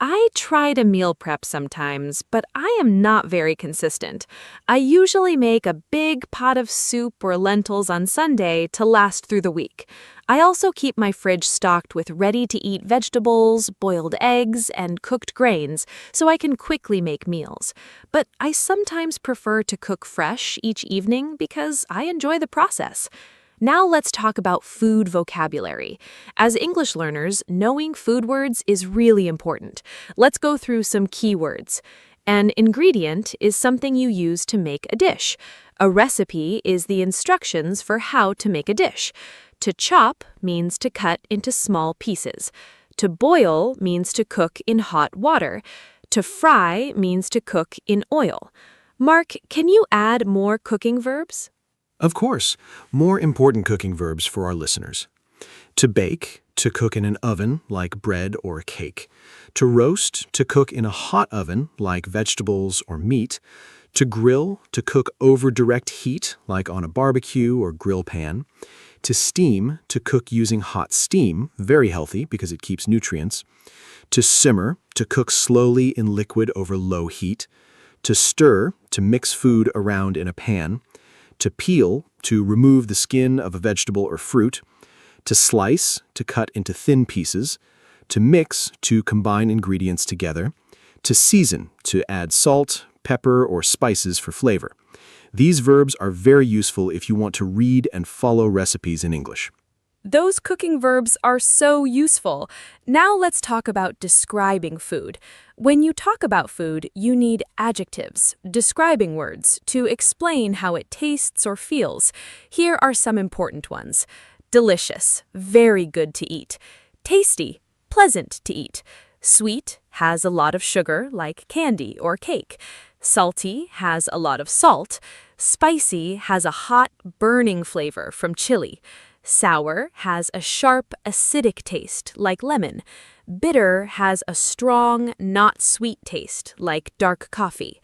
I try to meal prep sometimes, but I am not very consistent. I usually make a big pot of soup or lentils on Sunday to last through the week. I also keep my fridge stocked with ready-to-eat vegetables, boiled eggs, and cooked grains so I can quickly make meals. But I sometimes prefer to cook fresh each evening because I enjoy the process. Now let's talk about food vocabulary. As English learners, knowing food words is really important. Let's go through some keywords. An ingredient is something you use to make a dish. A recipe is the instructions for how to make a dish. To chop means to cut into small pieces. To boil means to cook in hot water. To fry means to cook in oil. Mark, can you add more cooking verbs? Of course, more important cooking verbs for our listeners. To bake, to cook in an oven, like bread or a cake. To roast, to cook in a hot oven, like vegetables or meat. To grill, to cook over direct heat, like on a barbecue or grill pan. To steam, to cook using hot steam, very healthy because it keeps nutrients. To simmer, to cook slowly in liquid over low heat. To stir, to mix food around in a pan. To peel, to remove the skin of a vegetable or fruit. To slice, to cut into thin pieces. To mix, to combine ingredients together. To season, to add salt, pepper, or spices for flavor. These verbs are very useful if you want to read and follow recipes in English. Those cooking verbs are so useful. Now let's talk about describing food. When you talk about food, you need adjectives, describing words, to explain how it tastes or feels. Here are some important ones. Delicious, very good to eat. Tasty, pleasant to eat. Sweet, has a lot of sugar like candy or cake. Salty, has a lot of salt. Spicy, has a hot, burning flavor from chili. Sour, has a sharp, acidic taste like lemon. Bitter, has a strong, not sweet taste like dark coffee.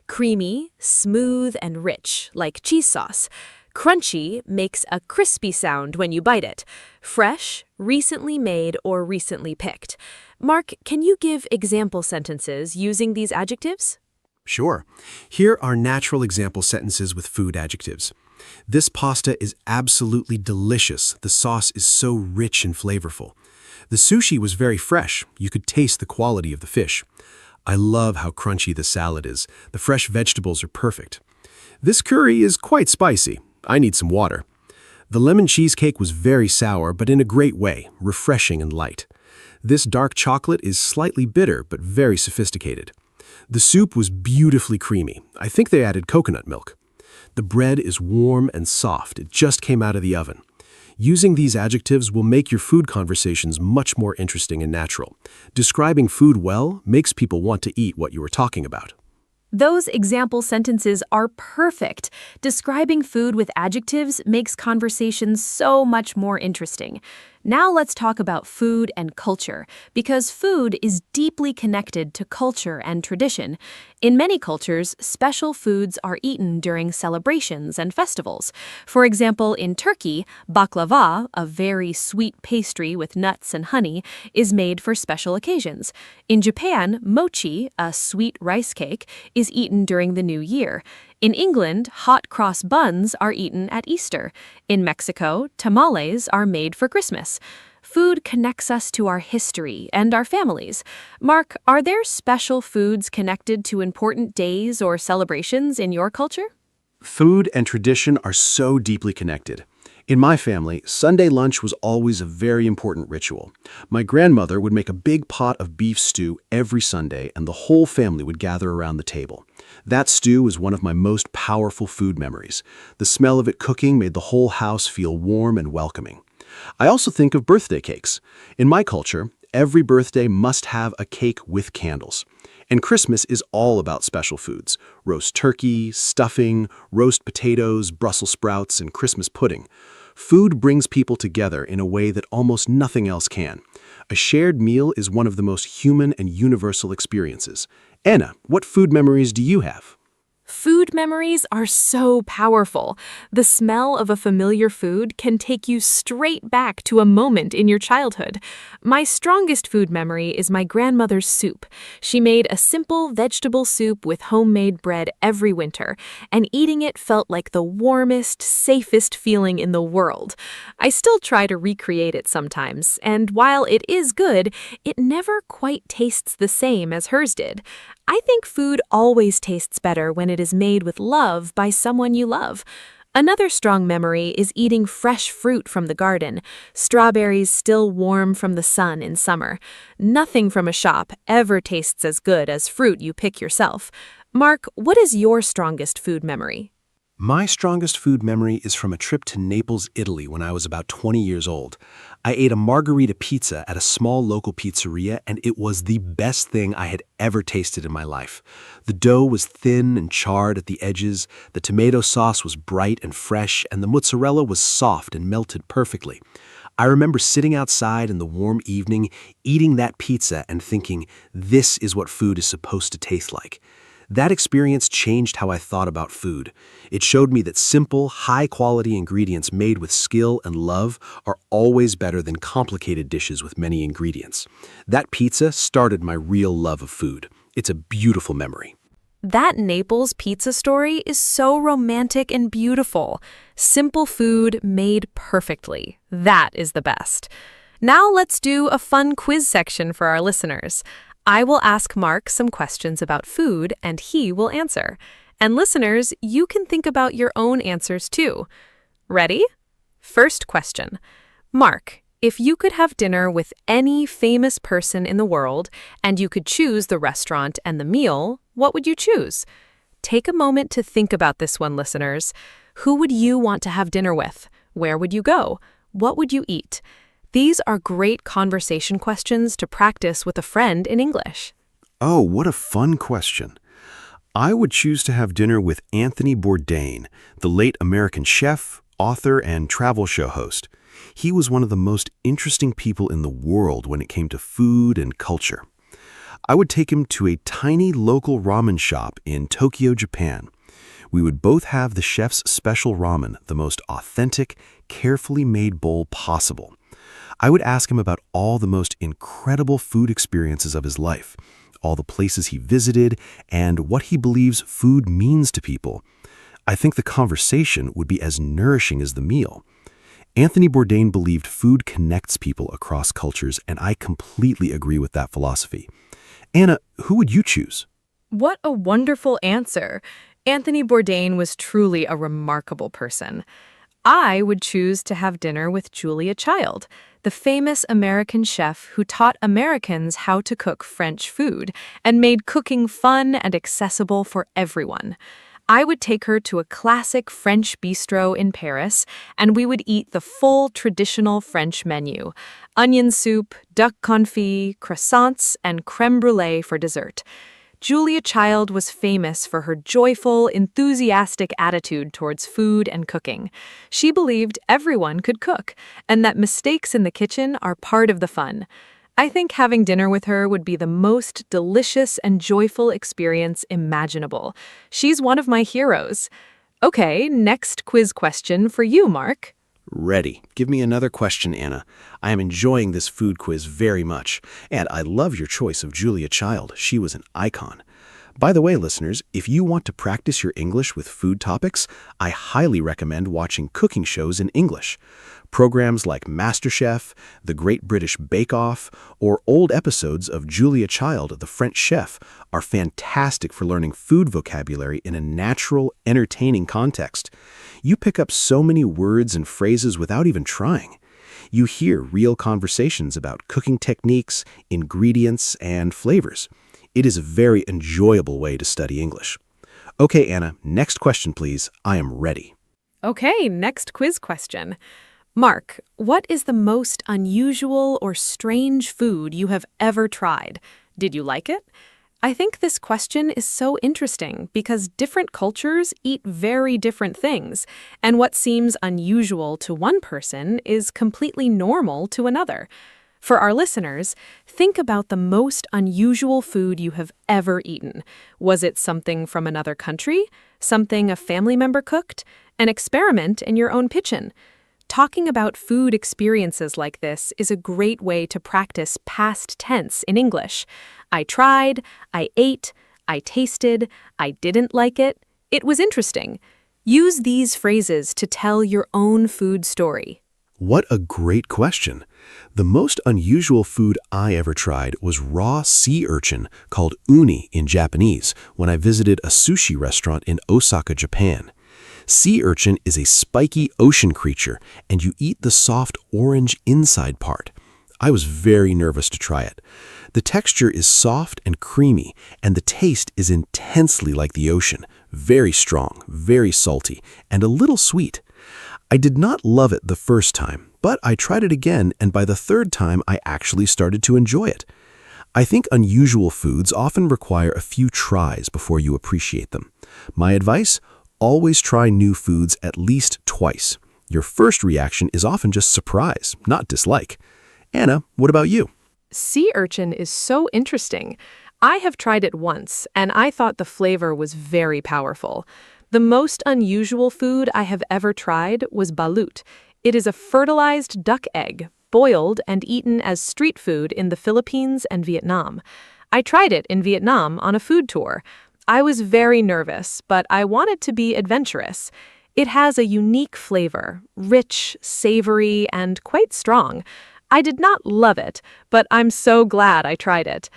Creamy, smooth and rich like cheese sauce. Crunchy makes a crispy sound when you bite it. Fresh, recently made or recently picked. Mark, can you give example sentences using these adjectives? Sure. Here are natural example sentences with food adjectives. This pasta is absolutely delicious. The sauce is so rich and flavorful. The sushi was very fresh. You could taste the quality of the fish. I love how crunchy the salad is. The fresh vegetables are perfect. This curry is quite spicy. I need some water. The lemon cheesecake was very sour, but in a great way, refreshing and light. This dark chocolate is slightly bitter, but very sophisticated. The soup was beautifully creamy. I think they added coconut milk. The bread is warm and soft. It just came out of the oven. Using these adjectives will make your food conversations much more interesting and natural. Describing food well makes people want to eat what you are talking about. Those example sentences are perfect. Describing food with adjectives makes conversations so much more interesting. Now let's talk about food and culture, because food is deeply connected to culture and tradition. In many cultures, special foods are eaten during celebrations and festivals. For example, in Turkey, baklava, a very sweet pastry with nuts and honey, is made for special occasions. In Japan, mochi, a sweet rice cake, is eaten during the New Year. In England, hot cross buns are eaten at Easter. In Mexico, tamales are made for Christmas. Food connects us to our history and our families. Mark, are there special foods connected to important days or celebrations in your culture? Food and tradition are so deeply connected. In my family, Sunday lunch was always a very important ritual. My grandmother would make a big pot of beef stew every Sunday, and the whole family would gather around the table. That stew was one of my most powerful food memories. The smell of it cooking made the whole house feel warm and welcoming. I also think of birthday cakes. In my culture, every birthday must have a cake with candles. And Christmas is all about special foods: roast turkey, stuffing, roast potatoes, Brussels sprouts, and Christmas pudding. Food brings people together in a way that almost nothing else can. A shared meal is one of the most human and universal experiences. Anna, what food memories do you have? Food memories are so powerful. The smell of a familiar food can take you straight back to a moment in your childhood. My strongest food memory is my grandmother's soup. She made a simple vegetable soup with homemade bread every winter, and eating it felt like the warmest, safest feeling in the world. I still try to recreate it sometimes, and while it is good, it never quite tastes the same as hers did. I think food always tastes better when it is made with love by someone you love. Another strong memory is eating fresh fruit from the garden, strawberries still warm from the sun in summer. Nothing from a shop ever tastes as good as fruit you pick yourself. Mark, what is your strongest food memory? My strongest food memory is from a trip to Naples, Italy when I was about 20 years old. I ate a margarita pizza at a small local pizzeria, and it was the best thing I had ever tasted in my life. The dough was thin and charred at the edges, the tomato sauce was bright and fresh, and the mozzarella was soft and melted perfectly. I remember sitting outside in the warm evening, eating that pizza and thinking, this is what food is supposed to taste like. That experience changed how I thought about food. It showed me that simple, high-quality ingredients made with skill and love are always better than complicated dishes with many ingredients. That pizza started my real love of food. It's a beautiful memory. That Naples pizza story is so romantic and beautiful. Simple food made perfectly. That is the best. Now let's do a fun quiz section for our listeners. I will ask Mark some questions about food, and he will answer. And listeners, you can think about your own answers too. Ready? First question. Mark, if you could have dinner with any famous person in the world, and you could choose the restaurant and the meal, what would you choose? Take a moment to think about this one, listeners. Who would you want to have dinner with? Where would you go? What would you eat? These are great conversation questions to practice with a friend in English. Oh, what a fun question. I would choose to have dinner with Anthony Bourdain, the late American chef, author, and travel show host. He was one of the most interesting people in the world when it came to food and culture. I would take him to a tiny local ramen shop in Tokyo, Japan. We would both have the chef's special ramen, the most authentic, carefully made bowl possible. I would ask him about all the most incredible food experiences of his life, all the places he visited, and what he believes food means to people. I think the conversation would be as nourishing as the meal. Anthony Bourdain believed food connects people across cultures, and I completely agree with that philosophy. Anna, who would you choose? What a wonderful answer. Anthony Bourdain was truly a remarkable person. I would choose to have dinner with Julia Child, the famous American chef who taught Americans how to cook French food and made cooking fun and accessible for everyone. I would take her to a classic French bistro in Paris, and we would eat the full traditional French menu: onion soup, duck confit, croissants, and crème brûlée for dessert. Julia Child was famous for her joyful, enthusiastic attitude towards food and cooking. She believed everyone could cook, and that mistakes in the kitchen are part of the fun. I think having dinner with her would be the most delicious and joyful experience imaginable. She's one of my heroes. Okay, next quiz question for you, Mark. Ready. Give me another question, Anna. I am enjoying this food quiz very much, and I love your choice of Julia Child. She was an icon. By the way, listeners, if you want to practice your English with food topics, I highly recommend watching cooking shows in English. Programs like MasterChef, The Great British Bake Off, or old episodes of Julia Child, the French chef, are fantastic for learning food vocabulary in a natural, entertaining context. You pick up so many words and phrases without even trying. You hear real conversations about cooking techniques, ingredients, and flavors. It is a very enjoyable way to study English. Okay, Anna, next question, please. I am ready. Okay, next quiz question. Mark, what is the most unusual or strange food you have ever tried? Did you like it? I think this question is so interesting because different cultures eat very different things, and what seems unusual to one person is completely normal to another. For our listeners, think about the most unusual food you have ever eaten. Was it something from another country? Something a family member cooked? An experiment in your own kitchen? Talking about food experiences like this is a great way to practice past tense in English. I tried, I ate, I tasted, I didn't like it, it was interesting. Use these phrases to tell your own food story. What a great question. The most unusual food I ever tried was raw sea urchin called uni in Japanese when I visited a sushi restaurant in Osaka, Japan. Sea urchin is a spiky ocean creature, and you eat the soft orange inside part. I was very nervous to try it. The texture is soft and creamy, and the taste is intensely like the ocean, very strong, very salty, and a little sweet. I did not love it the first time, but I tried it again, and by the third time I actually started to enjoy it. I think unusual foods often require a few tries before you appreciate them. My advice? Always try new foods at least twice. Your first reaction is often just surprise, not dislike. Anna, what about you? Sea urchin is so interesting. I have tried it once, and I thought the flavor was very powerful. The most unusual food I have ever tried was balut. It is a fertilized duck egg, boiled and eaten as street food in the Philippines and Vietnam. I tried it in Vietnam on a food tour. I was very nervous, but I wanted to be adventurous. It has a unique flavor, rich, savory, and quite strong. I did not love it, but I'm so glad I tried it.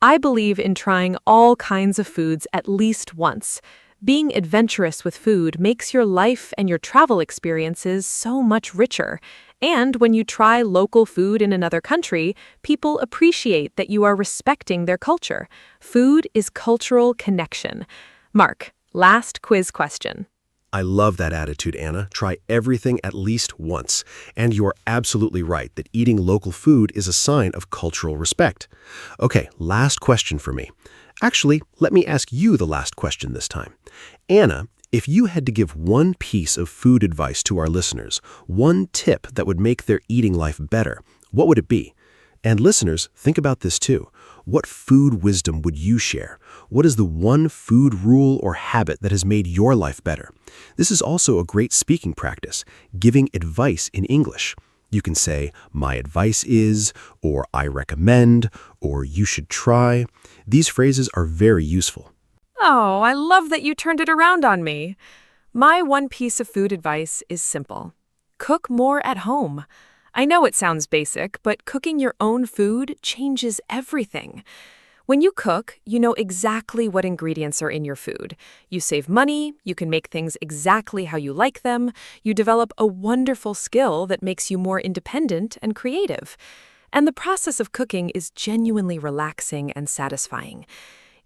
I believe in trying all kinds of foods at least once. Being adventurous with food makes your life and your travel experiences so much richer. And when you try local food in another country, people appreciate that you are respecting their culture. Food is cultural connection. Mark, last quiz question. I love that attitude, Anna. Try everything at least once. And you're absolutely right that eating local food is a sign of cultural respect. Okay, last question for me. Actually, let me ask you the last question this time. Anna, if you had to give one piece of food advice to our listeners, one tip that would make their eating life better, what would it be? And listeners, think about this too. What food wisdom would you share? What is the one food rule or habit that has made your life better? This is also a great speaking practice, giving advice in English. You can say, my advice is, or I recommend, or you should try. These phrases are very useful. Oh, I love that you turned it around on me. My one piece of food advice is simple. Cook more at home. I know it sounds basic, but cooking your own food changes everything. When you cook, you know exactly what ingredients are in your food. You save money, you can make things exactly how you like them, you develop a wonderful skill that makes you more independent and creative. And the process of cooking is genuinely relaxing and satisfying.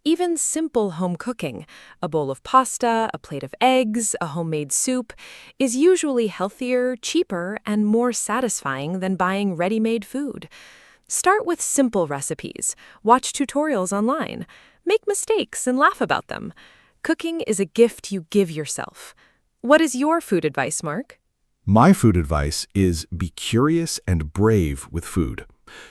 Even simple home cooking, a bowl of pasta, a plate of eggs, a homemade soup, is usually healthier, cheaper, and more satisfying than buying ready-made food. Start with simple recipes. Watch tutorials online. Make mistakes and laugh about them. Cooking is a gift you give yourself. What is your food advice, Mark? My food advice is be curious and brave with food.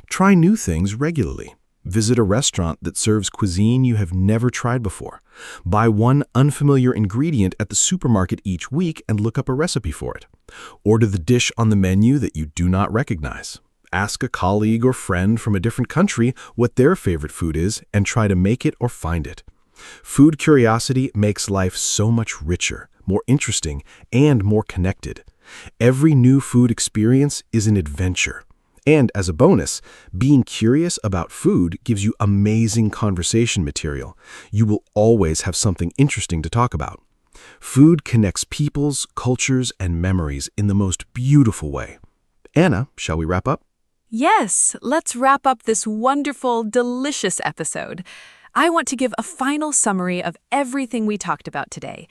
Try new things regularly. Visit a restaurant that serves cuisine you have never tried before. Buy one unfamiliar ingredient at the supermarket each week and look up a recipe for it. Order the dish on the menu that you do not recognize. Ask a colleague or friend from a different country what their favorite food is and try to make it or find it. Food curiosity makes life so much richer, more interesting, and more connected. Every new food experience is an adventure. And as a bonus, being curious about food gives you amazing conversation material. You will always have something interesting to talk about. Food connects peoples, cultures, and memories in the most beautiful way. Anna, shall we wrap up? Yes, let's wrap up this wonderful, delicious episode. I want to give a final summary of everything we talked about today.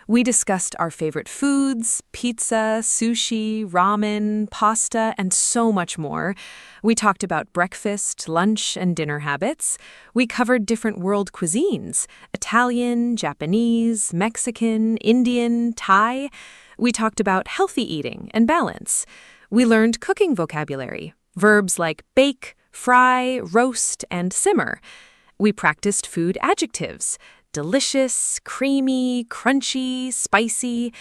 We discussed our favorite foods, pizza, sushi, ramen, pasta, and so much more. We talked about breakfast, lunch, and dinner habits. We covered different world cuisines: Italian, Japanese, Mexican, Indian, Thai. We talked about healthy eating and balance. We learned cooking vocabulary, verbs like bake, fry, roast, and simmer. We practiced food adjectives: delicious, creamy, crunchy, spicy.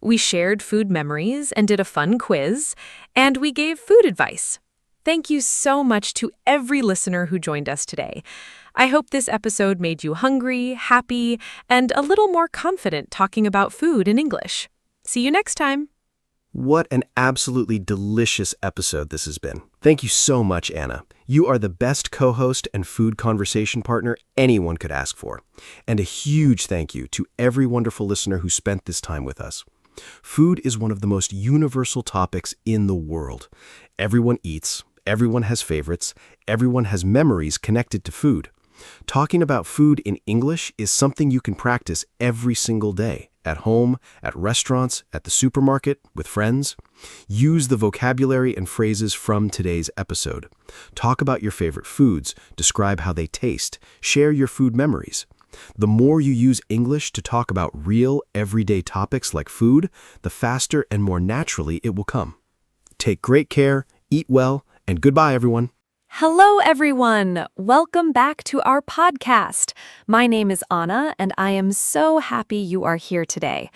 We shared food memories and did a fun quiz, and we gave food advice. Thank you so much to every listener who joined us today. I hope this episode made you hungry, happy, and a little more confident talking about food in English. See you next time. What an absolutely delicious episode this has been. Thank you so much, Anna. You are the best co-host and food conversation partner anyone could ask for. And a huge thank you to every wonderful listener who spent this time with us. Food is one of the most universal topics in the world. Everyone eats, everyone has favorites, everyone has memories connected to food. Talking about food in English is something you can practice every single day, at home, at restaurants, at the supermarket, with friends. Use the vocabulary and phrases from today's episode. Talk about your favorite foods, describe how they taste, share your food memories. The more you use English to talk about real, everyday topics like food, the faster and more naturally it will come. Take great care, eat well, and goodbye, everyone. Hello, everyone. Welcome back to our podcast. My name is Anna, and I am so happy you are here today.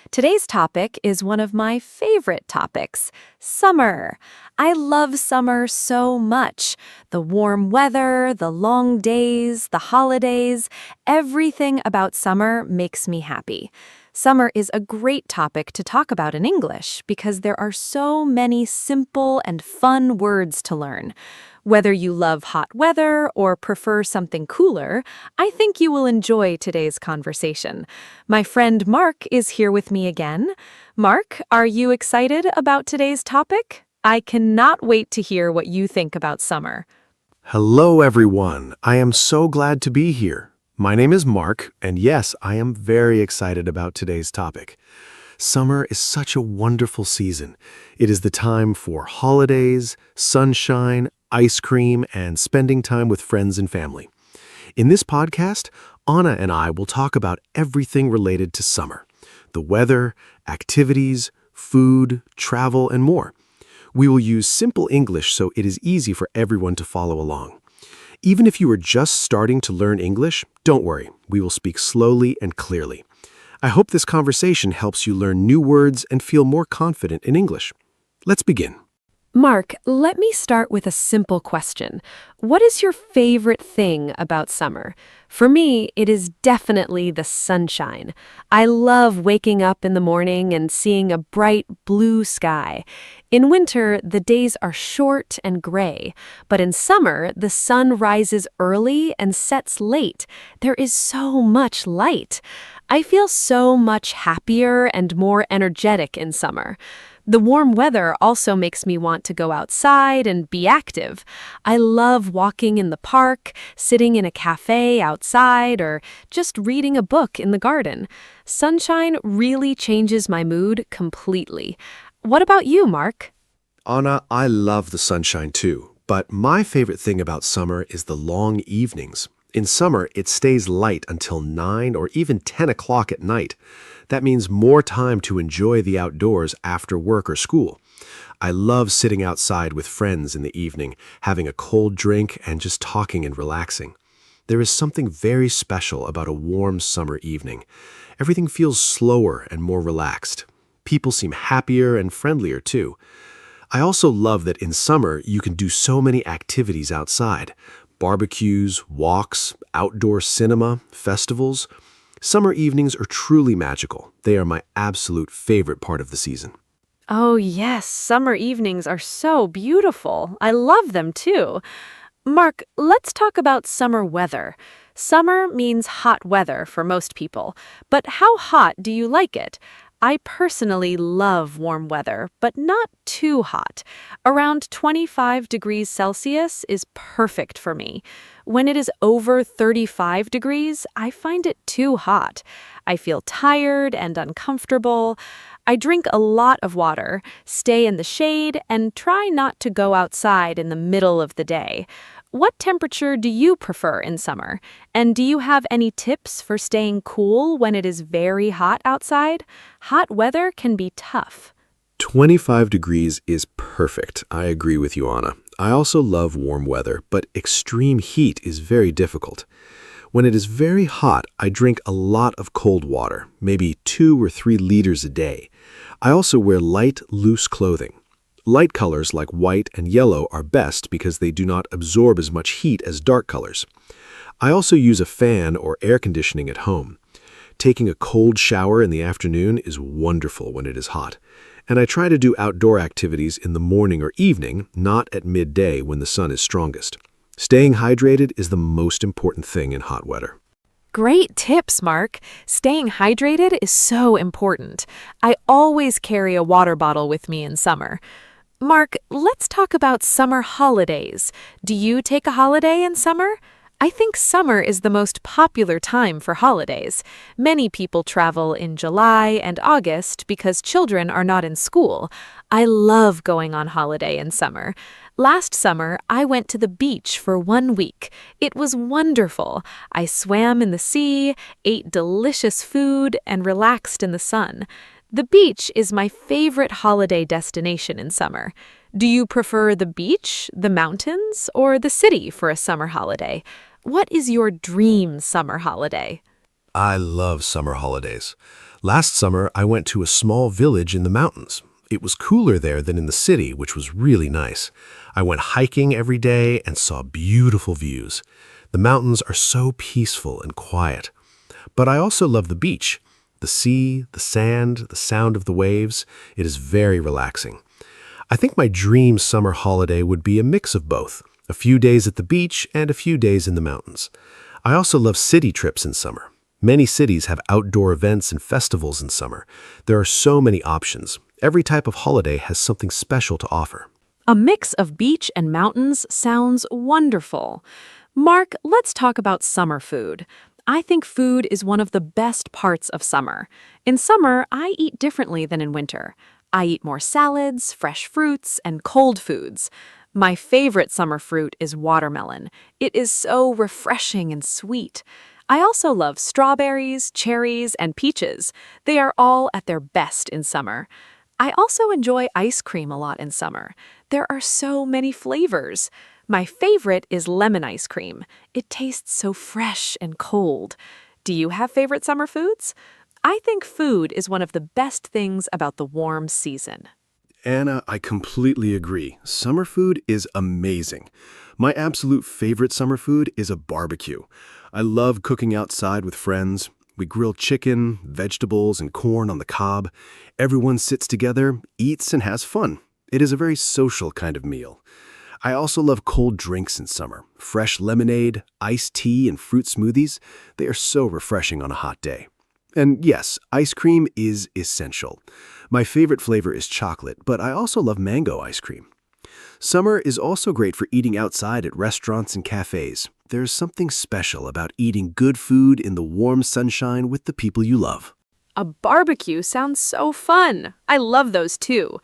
Today's topic is one of my favorite topics, summer. I love summer so much. The warm weather, the long days, the holidays, everything about summer makes me happy. Summer is a great topic to talk about in English because there are so many simple and fun words to learn. Whether you love hot weather or prefer something cooler, I think you will enjoy today's conversation. My friend Mark is here with me again. Mark, are you excited about today's topic? I cannot wait to hear what you think about summer. Hello, everyone. I am so glad to be here. My name is Mark, and yes, I am very excited about today's topic. Summer is such a wonderful season. It is the time for holidays, sunshine, ice cream, and spending time with friends and family. In this podcast, Anna and I will talk about everything related to summer: the weather, activities, food, travel, and more. We will use simple English so it is easy for everyone to follow along. Even if you are just starting to learn English, don't worry, we will speak slowly and clearly. I hope this conversation helps you learn new words and feel more confident in English. Let's begin. Mark, let me start with a simple question. What is your favorite thing about summer? For me, it is definitely the sunshine. I love waking up in the morning and seeing a bright blue sky. In winter, the days are short and gray, but in summer, the sun rises early and sets late. There is so much light. I feel so much happier and more energetic in summer. The warm weather also makes me want to go outside and be active. I love walking in the park, sitting in a cafe outside, or just reading a book in the garden. Sunshine really changes my mood completely. What about you, Mark? Anna, I love the sunshine too, but my favorite thing about summer is the long evenings. In summer, it stays light until 9 or even 10 o'clock at night. That means more time to enjoy the outdoors after work or school. I love sitting outside with friends in the evening, having a cold drink and just talking and relaxing. There is something very special about a warm summer evening. Everything feels slower and more relaxed. People seem happier and friendlier too. I also love that in summer you can do so many activities outside. Barbecues, walks, outdoor cinema, festivals. Summer evenings are truly magical. They are my absolute favorite part of the season. Oh, yes, summer evenings are so beautiful. I love them too. Mark, let's talk about summer weather. Summer means hot weather for most people, but how hot do you like it? I personally love warm weather, but not too hot. Around 25 degrees Celsius is perfect for me. When it is over 35 degrees, I find it too hot. I feel tired and uncomfortable. I drink a lot of water, stay in the shade, and try not to go outside in the middle of the day. What temperature do you prefer in summer? And do you have any tips for staying cool when it is very hot outside? Hot weather can be tough. 25 degrees is perfect. I agree with you, Anna. I also love warm weather, but extreme heat is very difficult. When it is very hot, I drink a lot of cold water, maybe 2 or 3 liters a day. I also wear light, loose clothing. Light colors like white and yellow are best because they do not absorb as much heat as dark colors. I also use a fan or air conditioning at home. Taking a cold shower in the afternoon is wonderful when it is hot. And I try to do outdoor activities in the morning or evening, not at midday when the sun is strongest. Staying hydrated is the most important thing in hot weather. Great tips, Mark. Staying hydrated is so important. I always carry a water bottle with me in summer. Mark, let's talk about summer holidays. Do you take a holiday in summer? I think summer is the most popular time for holidays. Many people travel in July and August because children are not in school. I love going on holiday in summer. Last summer, I went to the beach for 1 week. It was wonderful. I swam in the sea, ate delicious food, and relaxed in the sun. The beach is my favorite holiday destination in summer. Do you prefer the beach, the mountains, or the city for a summer holiday? What is your dream summer holiday? I love summer holidays. Last summer, I went to a small village in the mountains. It was cooler there than in the city, which was really nice. I went hiking every day and saw beautiful views. The mountains are so peaceful and quiet. But I also love the beach. The sea, the sand, the sound of the waves. It is very relaxing. I think my dream summer holiday would be a mix of both. A few days at the beach and a few days in the mountains. I also love city trips in summer. Many cities have outdoor events and festivals in summer. There are so many options. Every type of holiday has something special to offer. A mix of beach and mountains sounds wonderful. Mark, let's talk about summer food. I think food is one of the best parts of summer. In summer, I eat differently than in winter. I eat more salads, fresh fruits, and cold foods. My favorite summer fruit is watermelon. It is so refreshing and sweet. I also love strawberries, cherries, and peaches. They are all at their best in summer. I also enjoy ice cream a lot in summer. There are so many flavors. My favorite is lemon ice cream. It tastes so fresh and cold. Do you have favorite summer foods? I think food is one of the best things about the warm season. Anna, I completely agree. Summer food is amazing. My absolute favorite summer food is a barbecue. I love cooking outside with friends. We grill chicken, vegetables, and corn on the cob. Everyone sits together, eats, and has fun. It is a very social kind of meal. I also love cold drinks in summer. Fresh lemonade, iced tea, and fruit smoothies. They are so refreshing on a hot day. And yes, ice cream is essential. My favorite flavor is chocolate, but I also love mango ice cream. Summer is also great for eating outside at restaurants and cafes. There's something special about eating good food in the warm sunshine with the people you love. A barbecue sounds so fun. I love those too.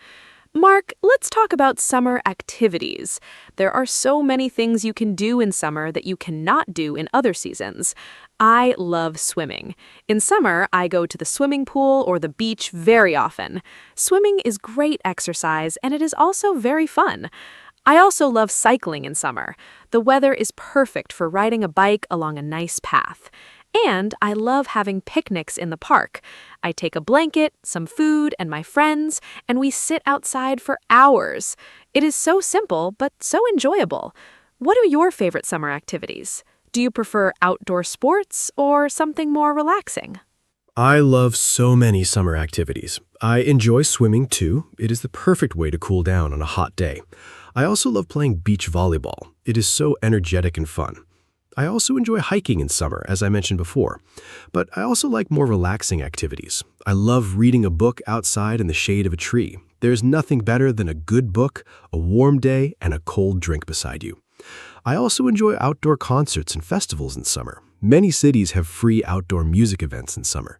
Mark, let's talk about summer activities. There are so many things you can do in summer that you cannot do in other seasons. I love swimming. In summer, I go to the swimming pool or the beach very often. Swimming is great exercise and it is also very fun. I also love cycling in summer. The weather is perfect for riding a bike along a nice path. And I love having picnics in the park. I take a blanket, some food, and my friends, and we sit outside for hours. It is so simple, but so enjoyable. What are your favorite summer activities? Do you prefer outdoor sports or something more relaxing? I love so many summer activities. I enjoy swimming too. It is the perfect way to cool down on a hot day. I also love playing beach volleyball. It is so energetic and fun. I also enjoy hiking in summer, as I mentioned before, but I also like more relaxing activities. I love reading a book outside in the shade of a tree. There's nothing better than a good book, a warm day, and a cold drink beside you. I also enjoy outdoor concerts and festivals in summer. Many cities have free outdoor music events in summer.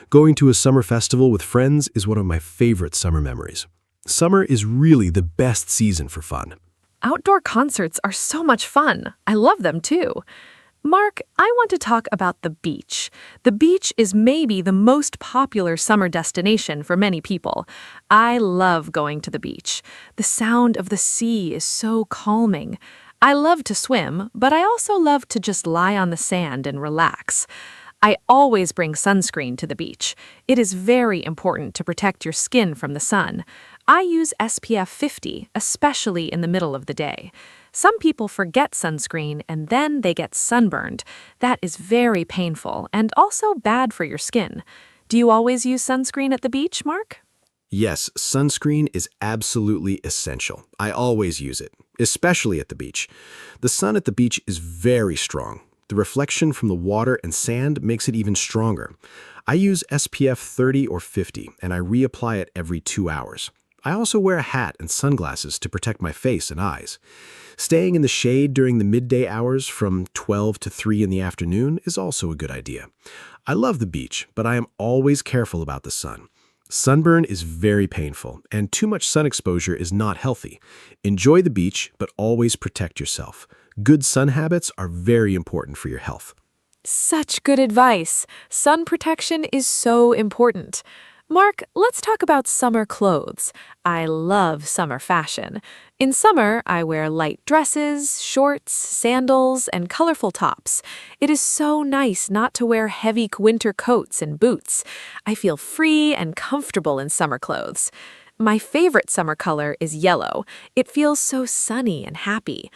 Going to a summer festival with friends is one of my favorite summer memories. Summer is really the best season for fun. Outdoor concerts are so much fun. I love them too. Mark, I want to talk about the beach. The beach is maybe the most popular summer destination for many people. I love going to the beach. The sound of the sea is so calming. I love to swim, but I also love to just lie on the sand and relax. I always bring sunscreen to the beach. It is very important to protect your skin from the sun. I use SPF 50, especially in the middle of the day. Some people forget sunscreen and then they get sunburned. That is very painful and also bad for your skin. Do you always use sunscreen at the beach, Mark? Yes, sunscreen is absolutely essential. I always use it, especially at the beach. The sun at the beach is very strong. The reflection from the water and sand makes it even stronger. I use SPF 30 or 50, and I reapply it every 2 hours. I also wear a hat and sunglasses to protect my face and eyes. Staying in the shade during the midday hours from 12 to 3 in the afternoon is also a good idea. I love the beach, but I am always careful about the sun. Sunburn is very painful, and too much sun exposure is not healthy. Enjoy the beach, but always protect yourself. Good sun habits are very important for your health. Such good advice. Sun protection is so important. Mark, let's talk about summer clothes. I love summer fashion. In summer, I wear light dresses, shorts, sandals, and colorful tops. It is so nice not to wear heavy winter coats and boots. I feel free and comfortable in summer clothes. My favorite summer color is yellow. It feels so sunny and happy.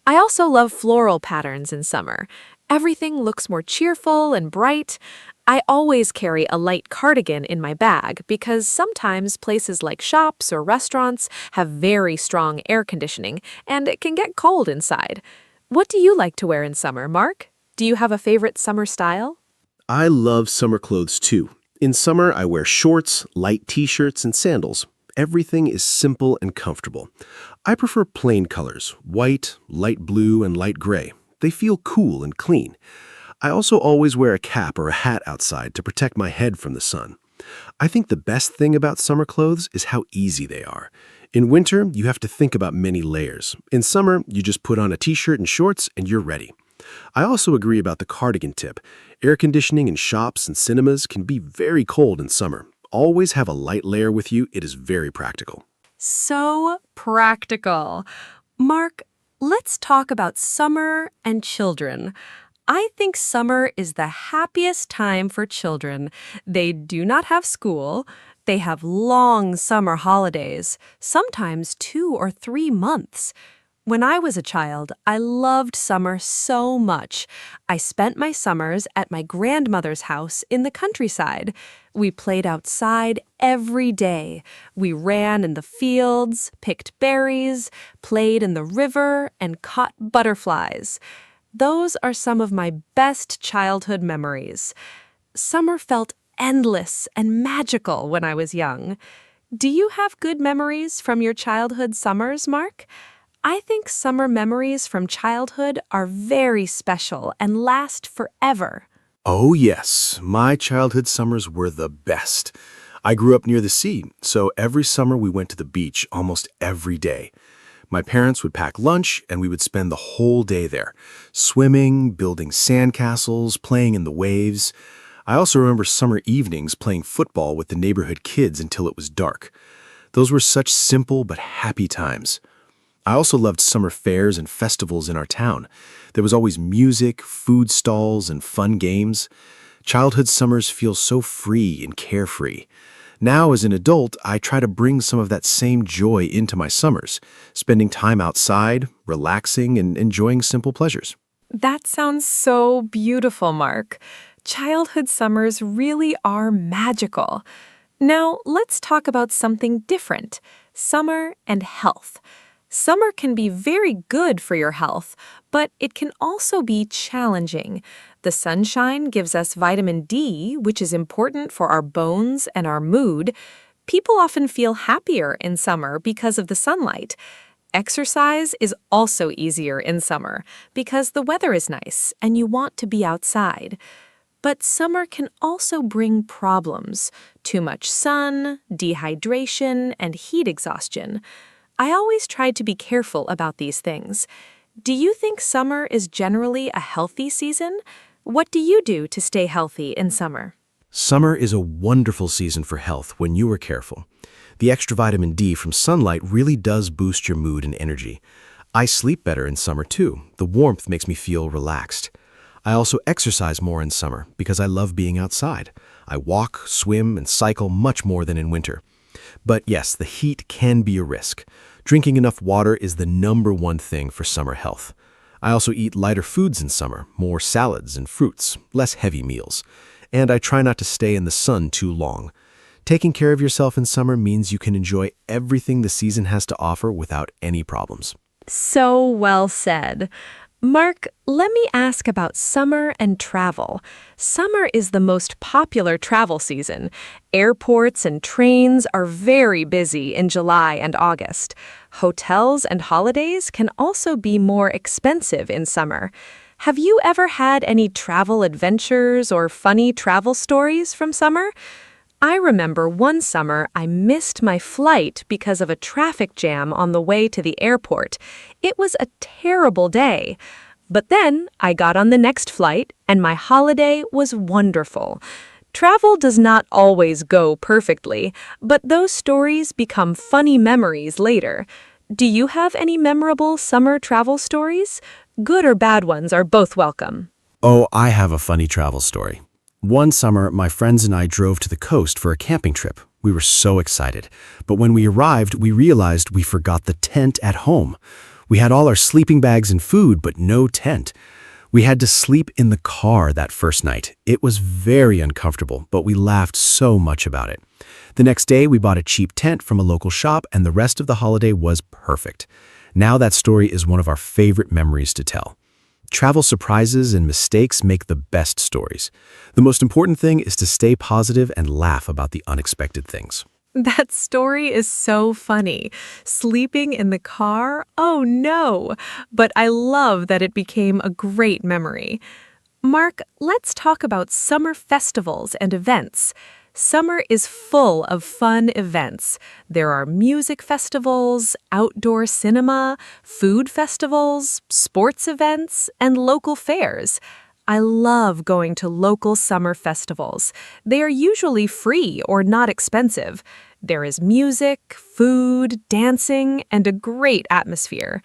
I also love floral patterns in summer. Everything looks more cheerful and bright. I always carry a light cardigan in my bag because sometimes places like shops or restaurants have very strong air conditioning and it can get cold inside. What do you like to wear in summer, Mark? Do you have a favorite summer style? I love summer clothes too. In summer, I wear shorts, light t-shirts, and sandals. Everything is simple and comfortable. I prefer plain colors, white, light blue, and light gray. They feel cool and clean. I also always wear a cap or a hat outside to protect my head from the sun. I think the best thing about summer clothes is how easy they are. In winter, you have to think about many layers. In summer, you just put on a t-shirt and shorts and you're ready. I also agree about the cardigan tip. Air conditioning in shops and cinemas can be very cold in summer. Always have a light layer with you. It is very practical. So practical. Mark, let's talk about summer and children. I think summer is the happiest time for children. They do not have school. They have long summer holidays, sometimes 2 or 3 months. When I was a child, I loved summer so much. I spent my summers at my grandmother's house in the countryside. We played outside every day. We ran in the fields, picked berries, played in the river, and caught butterflies. Those are some of my best childhood memories. Summer felt endless and magical when I was young. Do you have good memories from your childhood summers, Mark? I think summer memories from childhood are very special and last forever. Oh yes, my childhood summers were the best. I grew up near the sea, so every summer we went to the beach almost every day. My parents would pack lunch and we would spend the whole day there, swimming, building sandcastles, playing in the waves. I also remember summer evenings playing football with the neighborhood kids until it was dark. Those were such simple but happy times. I also loved summer fairs and festivals in our town. There was always music, food stalls, and fun games. Childhood summers feel so free and carefree. Now, as an adult, I try to bring some of that same joy into my summers, spending time outside, relaxing, and enjoying simple pleasures. That sounds so beautiful, Mark. Childhood summers really are magical. Now, let's talk about something different: summer and health. Summer can be very good for your health, but it can also be challenging. The sunshine gives us vitamin D, which is important for our bones and our mood. People often feel happier in summer because of the sunlight. Exercise is also easier in summer because the weather is nice and you want to be outside. But summer can also bring problems: too much sun, dehydration, and heat exhaustion. I always try to be careful about these things. Do you think summer is generally a healthy season? What do you do to stay healthy in summer? Summer is a wonderful season for health when you are careful. The extra vitamin D from sunlight really does boost your mood and energy. I sleep better in summer too. The warmth makes me feel relaxed. I also exercise more in summer because I love being outside. I walk, swim, and cycle much more than in winter. But yes, the heat can be a risk. Drinking enough water is the #1 thing for summer health. I also eat lighter foods in summer, more salads and fruits, less heavy meals. And I try not to stay in the sun too long. Taking care of yourself in summer means you can enjoy everything the season has to offer without any problems. So well said. Mark, let me ask about summer and travel. Summer is the most popular travel season. Airports and trains are very busy in July and August. Hotels and holidays can also be more expensive in summer. Have you ever had any travel adventures or funny travel stories from summer? I remember one summer I missed my flight because of a traffic jam on the way to the airport. It was a terrible day. But then I got on the next flight and my holiday was wonderful. Travel does not always go perfectly, but those stories become funny memories later. Do you have any memorable summer travel stories? Good or bad ones are both welcome. Oh, I have a funny travel story. One summer, my friends and I drove to the coast for a camping trip. We were so excited. But when we arrived, we realized we forgot the tent at home. We had all our sleeping bags and food, but no tent. We had to sleep in the car that first night. It was very uncomfortable, but we laughed so much about it. The next day, we bought a cheap tent from a local shop, and the rest of the holiday was perfect. Now that story is one of our favorite memories to tell. Travel surprises and mistakes make the best stories. The most important thing is to stay positive and laugh about the unexpected things. That story is so funny. Sleeping in the car? Oh no! But I love that it became a great memory. Mark, let's talk about summer festivals and events. Summer is full of fun events. There are music festivals, outdoor cinema, food festivals, sports events, and local fairs. I love going to local summer festivals. They are usually free or not expensive. There is music, food, dancing, and a great atmosphere.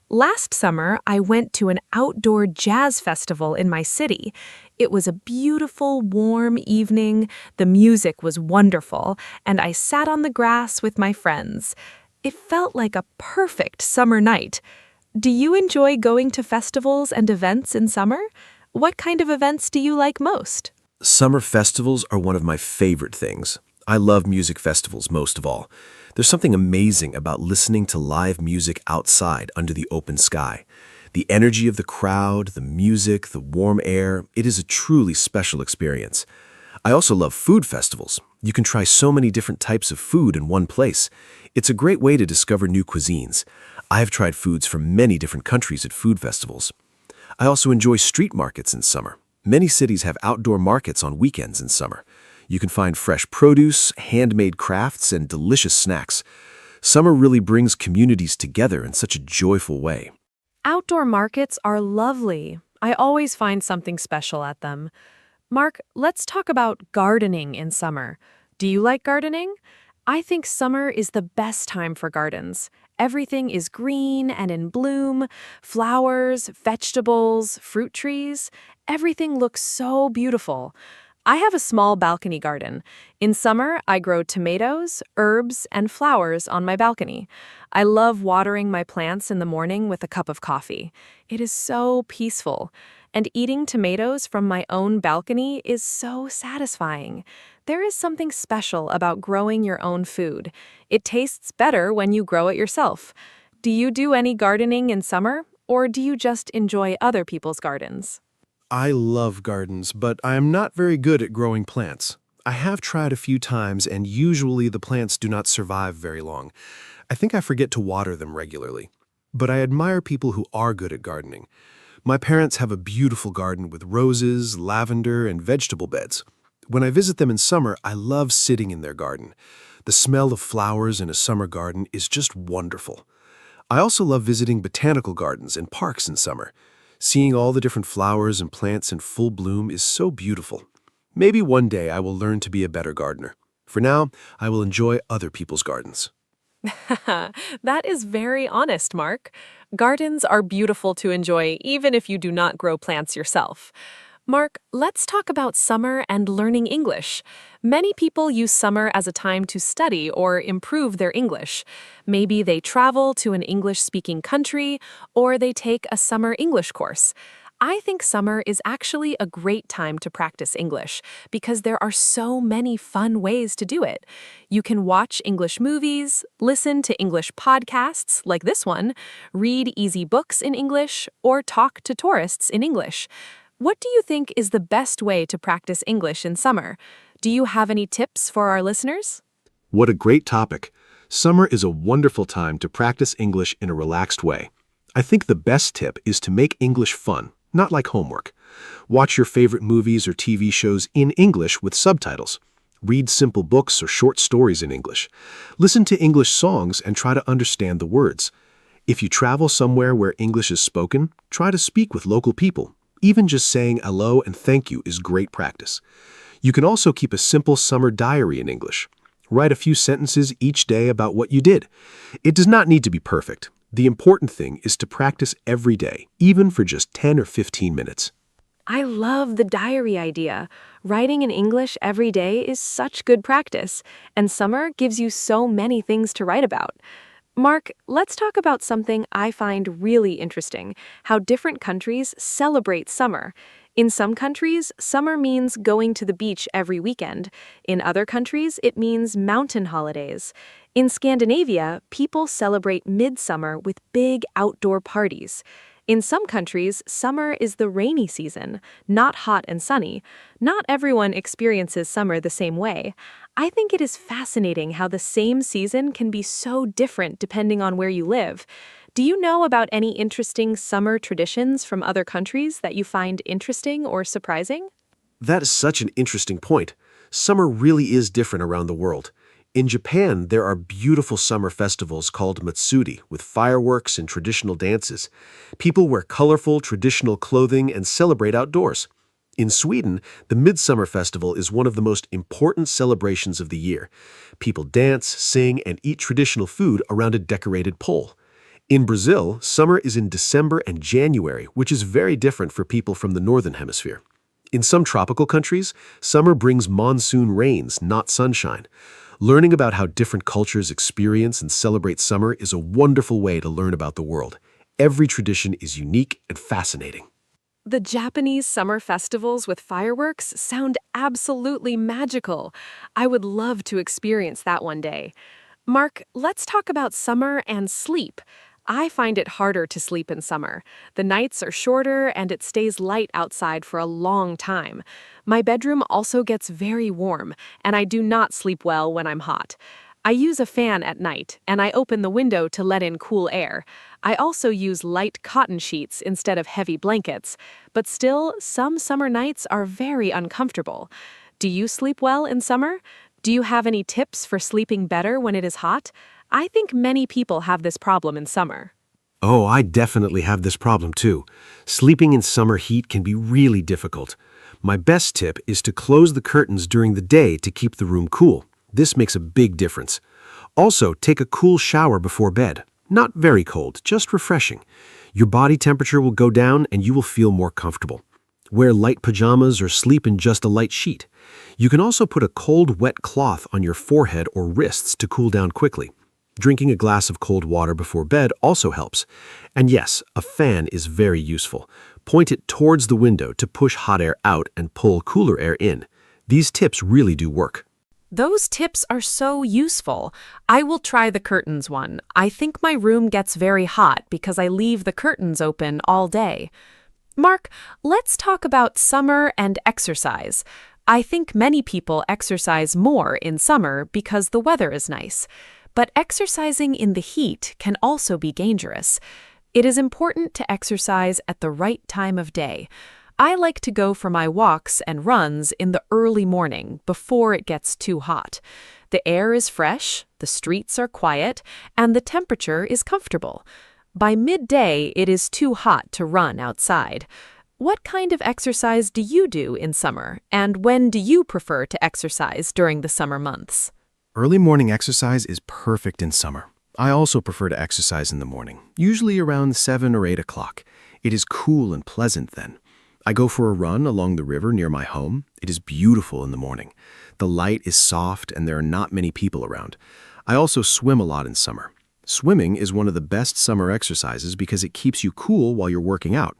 Last summer, I went to an outdoor jazz festival in my city. It was a beautiful, warm evening, the music was wonderful, and I sat on the grass with my friends. It felt like a perfect summer night. Do you enjoy going to festivals and events in summer? What kind of events do you like most? Summer festivals are one of my favorite things. I love music festivals most of all. There's something amazing about listening to live music outside under the open sky. The energy of the crowd, the music, the warm air, it is a truly special experience. I also love food festivals. You can try so many different types of food in one place. It's a great way to discover new cuisines. I have tried foods from many different countries at food festivals. I also enjoy street markets in summer. Many cities have outdoor markets on weekends in summer. You can find fresh produce, handmade crafts, and delicious snacks. Summer really brings communities together in such a joyful way. Outdoor markets are lovely. I always find something special at them. Mark, let's talk about gardening in summer. Do you like gardening? I think summer is the best time for gardens. Everything is green and in bloom. Flowers, vegetables, fruit trees. Everything looks so beautiful. I have a small balcony garden. In summer, I grow tomatoes, herbs, and flowers on my balcony. I love watering my plants in the morning with a cup of coffee. It is so peaceful. And eating tomatoes from my own balcony is so satisfying. There is something special about growing your own food. It tastes better when you grow it yourself. Do you do any gardening in summer, or do you just enjoy other people's gardens? I love gardens, but I am not very good at growing plants. I have tried a few times, and usually the plants do not survive very long. I think I forget to water them regularly. But I admire people who are good at gardening. My parents have a beautiful garden with roses, lavender, and vegetable beds. When I visit them in summer, I love sitting in their garden. The smell of flowers in a summer garden is just wonderful. I also love visiting botanical gardens and parks in summer. Seeing all the different flowers and plants in full bloom is so beautiful. Maybe one day I will learn to be a better gardener. For now, I will enjoy other people's gardens. That is very honest, Mark. Gardens are beautiful to enjoy even if you do not grow plants yourself. Mark, let's talk about summer and learning English. Many people use summer as a time to study or improve their English. Maybe they travel to an English-speaking country, or they take a summer English course. I think summer is actually a great time to practice English because there are so many fun ways to do it. You can watch English movies, listen to English podcasts like this one, read easy books in English, or talk to tourists in English. What do you think is the best way to practice English in summer? Do you have any tips for our listeners? What a great topic. Summer is a wonderful time to practice English in a relaxed way. I think the best tip is to make English fun, not like homework. Watch your favorite movies or TV shows in English with subtitles. Read simple books or short stories in English. Listen to English songs and try to understand the words. If you travel somewhere where English is spoken, try to speak with local people. Even just saying hello and thank you is great practice. You can also keep a simple summer diary in English. Write a few sentences each day about what you did. It does not need to be perfect. The important thing is to practice every day, even for just 10 or 15 minutes. I love the diary idea. Writing in English every day is such good practice, and summer gives you so many things to write about. Mark, let's talk about something I find really interesting, how different countries celebrate summer. In some countries, summer means going to the beach every weekend. In other countries, it means mountain holidays. In Scandinavia, people celebrate midsummer with big outdoor parties. In some countries, summer is the rainy season, not hot and sunny. Not everyone experiences summer the same way. I think it is fascinating how the same season can be so different depending on where you live. Do you know about any interesting summer traditions from other countries that you find interesting or surprising? That is such an interesting point. Summer really is different around the world. In Japan, there are beautiful summer festivals called matsuri with fireworks and traditional dances. People wear colorful, traditional clothing and celebrate outdoors. In Sweden, the Midsummer Festival is one of the most important celebrations of the year. People dance, sing, and eat traditional food around a decorated pole. In Brazil, summer is in December and January, which is very different for people from the Northern Hemisphere. In some tropical countries, summer brings monsoon rains, not sunshine. Learning about how different cultures experience and celebrate summer is a wonderful way to learn about the world. Every tradition is unique and fascinating. The Japanese summer festivals with fireworks sound absolutely magical. I would love to experience that one day. Mark, let's talk about summer and sleep. I find it harder to sleep in summer. The nights are shorter and it stays light outside for a long time. My bedroom also gets very warm, and I do not sleep well when I'm hot. I use a fan at night, and I open the window to let in cool air. I also use light cotton sheets instead of heavy blankets, but still, some summer nights are very uncomfortable. Do you sleep well in summer? Do you have any tips for sleeping better when it is hot? I think many people have this problem in summer. Oh, I definitely have this problem too. Sleeping in summer heat can be really difficult. My best tip is to close the curtains during the day to keep the room cool. This makes a big difference. Also, take a cool shower before bed. Not very cold, just refreshing. Your body temperature will go down and you will feel more comfortable. Wear light pajamas or sleep in just a light sheet. You can also put a cold, wet cloth on your forehead or wrists to cool down quickly. Drinking a glass of cold water before bed also helps. And yes, a fan is very useful. Point it towards the window to push hot air out and pull cooler air in. These tips really do work. Those tips are so useful. I will try the curtains one. I think my room gets very hot because I leave the curtains open all day. Mark, let's talk about summer and exercise. I think many people exercise more in summer because the weather is nice. But exercising in the heat can also be dangerous. It is important to exercise at the right time of day. I like to go for my walks and runs in the early morning before it gets too hot. The air is fresh, the streets are quiet, and the temperature is comfortable. By midday, it is too hot to run outside. What kind of exercise do you do in summer, and when do you prefer to exercise during the summer months? Early morning exercise is perfect in summer. I also prefer to exercise in the morning, usually around 7 or 8 o'clock. It is cool and pleasant then. I go for a run along the river near my home. It is beautiful in the morning. The light is soft and there are not many people around. I also swim a lot in summer. Swimming is one of the best summer exercises because it keeps you cool while you're working out.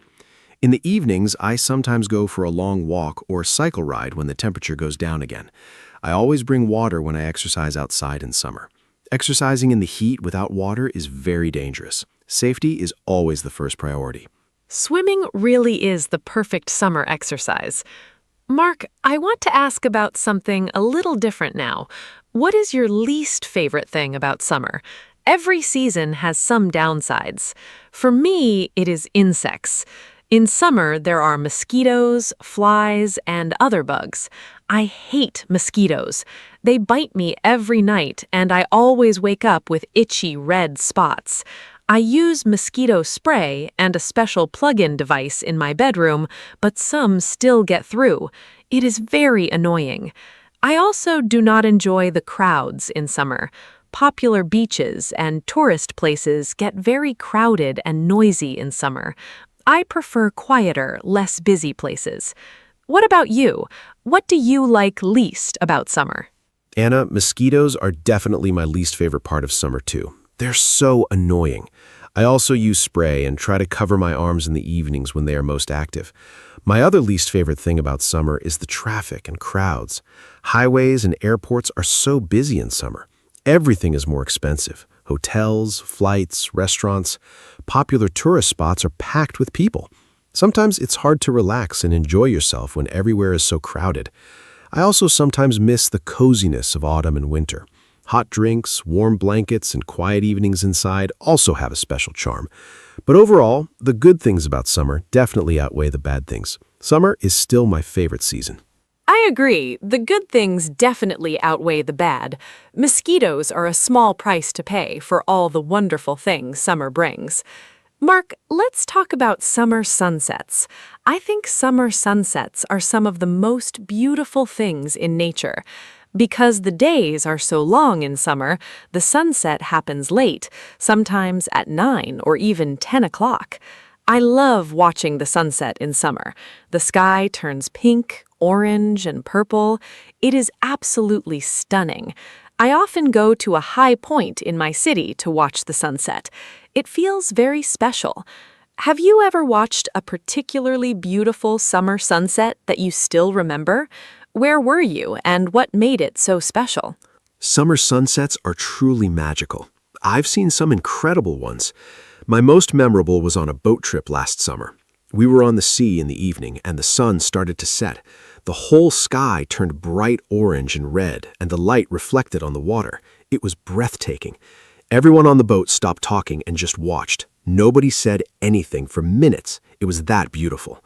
In the evenings, I sometimes go for a long walk or cycle ride when the temperature goes down again. I always bring water when I exercise outside in summer. Exercising in the heat without water is very dangerous. Safety is always the first priority. Swimming really is the perfect summer exercise. Mark, I want to ask about something a little different now. What is your least favorite thing about summer? Every season has some downsides. For me, it is insects. In summer, there are mosquitoes, flies, and other bugs. I hate mosquitoes. They bite me every night, and I always wake up with itchy red spots. I use mosquito spray and a special plug-in device in my bedroom, but some still get through. It is very annoying. I also do not enjoy the crowds in summer. Popular beaches and tourist places get very crowded and noisy in summer. I prefer quieter, less busy places. What about you? What do you like least about summer? Anna, mosquitoes are definitely my least favorite part of summer too. They're so annoying. I also use spray and try to cover my arms in the evenings when they are most active. My other least favorite thing about summer is the traffic and crowds. Highways and airports are so busy in summer. Everything is more expensive. Hotels, flights, restaurants, popular tourist spots are packed with people. Sometimes it's hard to relax and enjoy yourself when everywhere is so crowded. I also sometimes miss the coziness of autumn and winter. Hot drinks, warm blankets, and quiet evenings inside also have a special charm. But overall, the good things about summer definitely outweigh the bad things. Summer is still my favorite season. I agree. The good things definitely outweigh the bad. Mosquitoes are a small price to pay for all the wonderful things summer brings. Mark, let's talk about summer sunsets. I think summer sunsets are some of the most beautiful things in nature. Because the days are so long in summer, the sunset happens late, sometimes at 9 or even 10 o'clock. I love watching the sunset in summer. The sky turns pink, orange, and purple. It is absolutely stunning. I often go to a high point in my city to watch the sunset. It feels very special. Have you ever watched a particularly beautiful summer sunset that you still remember? Where were you, and what made it so special? Summer sunsets are truly magical. I've seen some incredible ones. My most memorable was on a boat trip last summer. We were on the sea in the evening, and the sun started to set. The whole sky turned bright orange and red, and the light reflected on the water. It was breathtaking. Everyone on the boat stopped talking and just watched. Nobody said anything for minutes. It was that beautiful.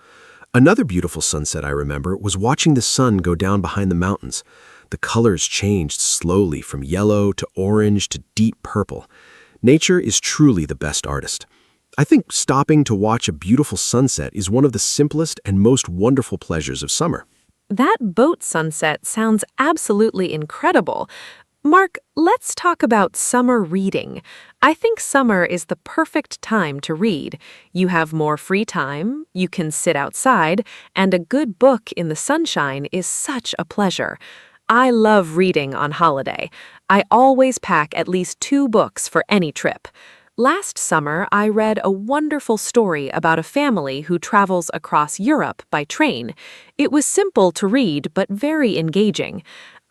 Another beautiful sunset I remember was watching the sun go down behind the mountains. The colors changed slowly from yellow to orange to deep purple. Nature is truly the best artist. I think stopping to watch a beautiful sunset is one of the simplest and most wonderful pleasures of summer. That boat sunset sounds absolutely incredible. Mark, let's talk about summer reading. I think summer is the perfect time to read. You have more free time, you can sit outside, and a good book in the sunshine is such a pleasure. I love reading on holiday. I always pack at least 2 books for any trip. Last summer, I read a wonderful story about a family who travels across Europe by train. It was simple to read, but very engaging.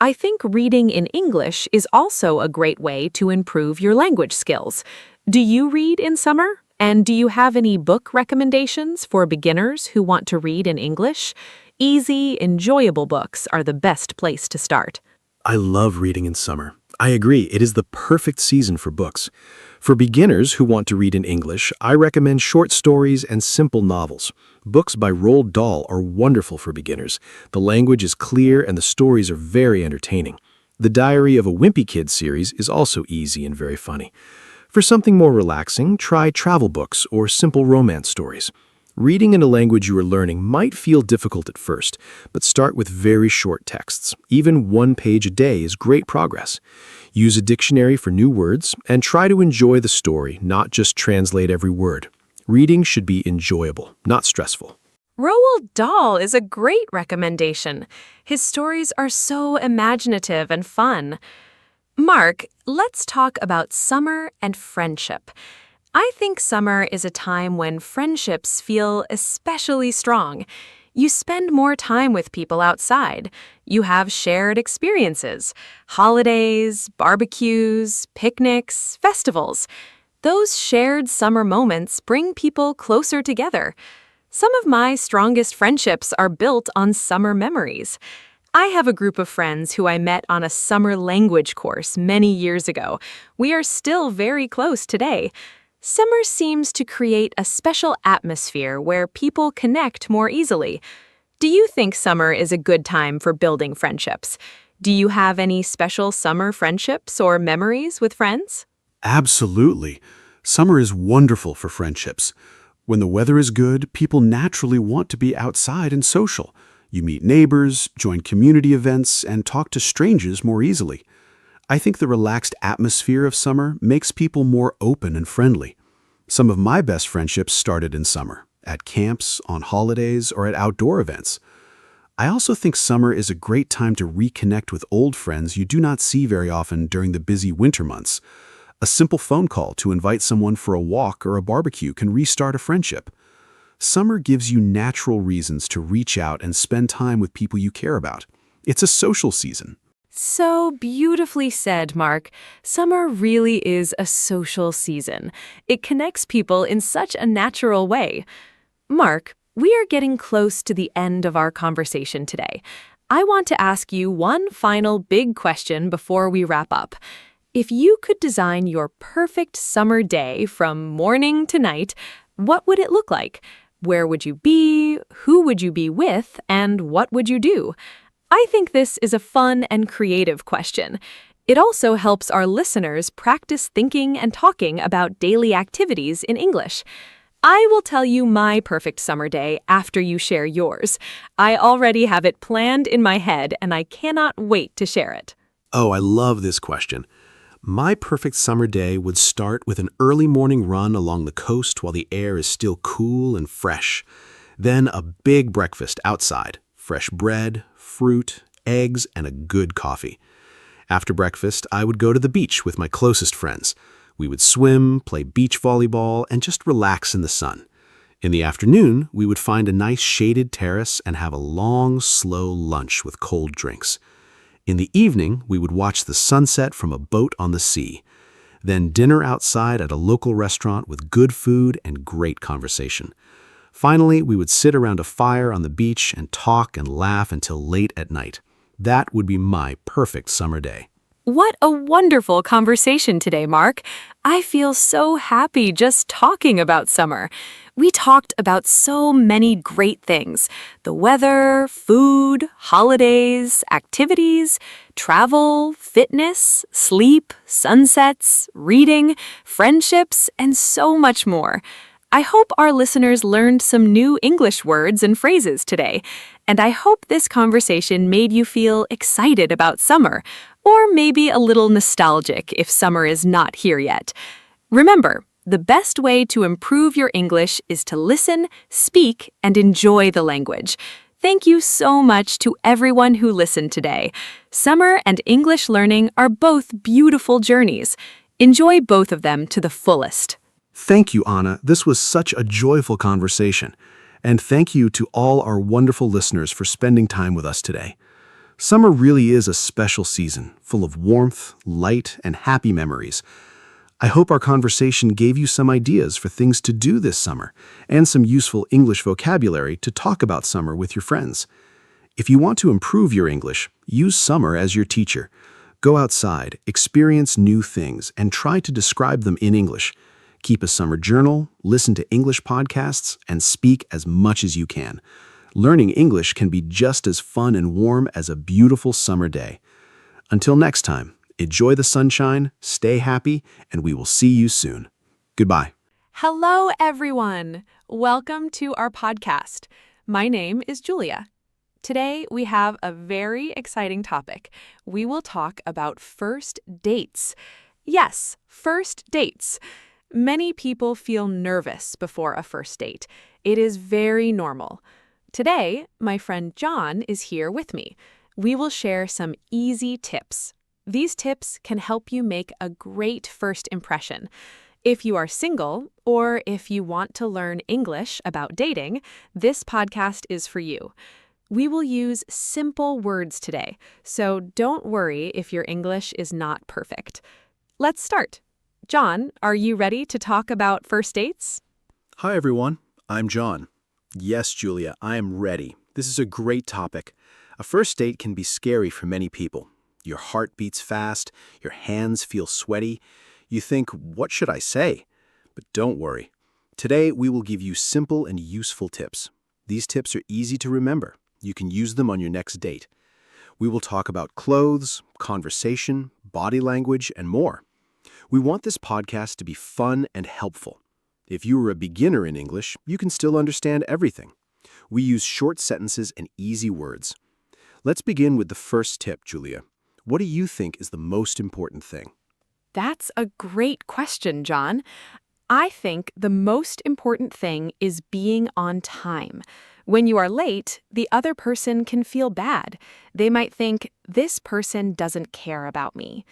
I think reading in English is also a great way to improve your language skills. Do you read in summer? And do you have any book recommendations for beginners who want to read in English? Easy, enjoyable books are the best place to start. I love reading in summer. I agree, it is the perfect season for books. For beginners who want to read in English, I recommend short stories and simple novels. Books by Roald Dahl are wonderful for beginners. The language is clear and the stories are very entertaining. The Diary of a Wimpy Kid series is also easy and very funny. For something more relaxing, try travel books or simple romance stories. Reading in a language you are learning might feel difficult at first, but start with very short texts. Even 1 page a day is great progress. Use a dictionary for new words and try to enjoy the story, not just translate every word. Reading should be enjoyable, not stressful. Roald Dahl is a great recommendation. His stories are so imaginative and fun. Mark, let's talk about summer and friendship. I think summer is a time when friendships feel especially strong. You spend more time with people outside. You have shared experiences, holidays, barbecues, picnics, festivals. Those shared summer moments bring people closer together. Some of my strongest friendships are built on summer memories. I have a group of friends who I met on a summer language course many years ago. We are still very close today. Summer seems to create a special atmosphere where people connect more easily. Do you think summer is a good time for building friendships? Do you have any special summer friendships or memories with friends? Absolutely. Summer is wonderful for friendships. When the weather is good, people naturally want to be outside and social. You meet neighbors, join community events, and talk to strangers more easily. I think the relaxed atmosphere of summer makes people more open and friendly. Some of my best friendships started in summer, at camps, on holidays, or at outdoor events. I also think summer is a great time to reconnect with old friends you do not see very often during the busy winter months. A simple phone call to invite someone for a walk or a barbecue can restart a friendship. Summer gives you natural reasons to reach out and spend time with people you care about. It's a social season. So beautifully said, Mark. Summer really is a social season. It connects people in such a natural way. Mark, we are getting close to the end of our conversation today. I want to ask you one final big question before we wrap up. If you could design your perfect summer day from morning to night, what would it look like? Where would you be? Who would you be with? And what would you do? I think this is a fun and creative question. It also helps our listeners practice thinking and talking about daily activities in English. I will tell you my perfect summer day after you share yours. I already have it planned in my head, and I cannot wait to share it. Oh, I love this question. My perfect summer day would start with an early morning run along the coast while the air is still cool and fresh. Then a big breakfast outside, fresh bread, fruit, eggs, and a good coffee. After breakfast, I would go to the beach with my closest friends. We would swim, play beach volleyball, and just relax in the sun. In the afternoon, we would find a nice shaded terrace and have a long, slow lunch with cold drinks. In the evening, we would watch the sunset from a boat on the sea. Then dinner outside at a local restaurant with good food and great conversation. Finally, we would sit around a fire on the beach and talk and laugh until late at night. That would be my perfect summer day. What a wonderful conversation today, Mark. I feel so happy just talking about summer. We talked about so many great things: the weather, food, holidays, activities, travel, fitness, sleep, sunsets, reading, friendships, and so much more. I hope our listeners learned some new English words and phrases today, and I hope this conversation made you feel excited about summer, or maybe a little nostalgic if summer is not here yet. Remember, the best way to improve your English is to listen, speak, and enjoy the language. Thank you so much to everyone who listened today. Summer and English learning are both beautiful journeys. Enjoy both of them to the fullest. Thank you, Anna. This was such a joyful conversation. And thank you to all our wonderful listeners for spending time with us today. Summer really is a special season, full of warmth, light, and happy memories. I hope our conversation gave you some ideas for things to do this summer and some useful English vocabulary to talk about summer with your friends. If you want to improve your English, use summer as your teacher. Go outside, experience new things, and try to describe them in English. Keep a summer journal, listen to English podcasts, and speak as much as you can. Learning English can be just as fun and warm as a beautiful summer day. Until next time, enjoy the sunshine, stay happy, and we will see you soon. Goodbye. Hello, everyone. Welcome to our podcast. My name is Julia. Today, we have a very exciting topic. We will talk about first dates. Yes, first dates. Many people feel nervous before a first date. It is very normal. Today, my friend John is here with me. We will share some easy tips. These tips can help you make a great first impression. If you are single, or if you want to learn English about dating, this podcast is for you. We will use simple words today, so don't worry if your English is not perfect. Let's start. John, are you ready to talk about first dates? Hi, everyone. I'm John. Yes, Julia, I am ready. This is a great topic. A first date can be scary for many people. Your heart beats fast, your hands feel sweaty. You think, what should I say? But don't worry. Today, we will give you simple and useful tips. These tips are easy to remember. You can use them on your next date. We will talk about clothes, conversation, body language, and more. We want this podcast to be fun and helpful. If you are a beginner in English, you can still understand everything. We use short sentences and easy words. Let's begin with the first tip, Julia. What do you think is the most important thing? That's a great question, John. I think the most important thing is being on time. When you are late, the other person can feel bad. They might think, this person doesn't care about me.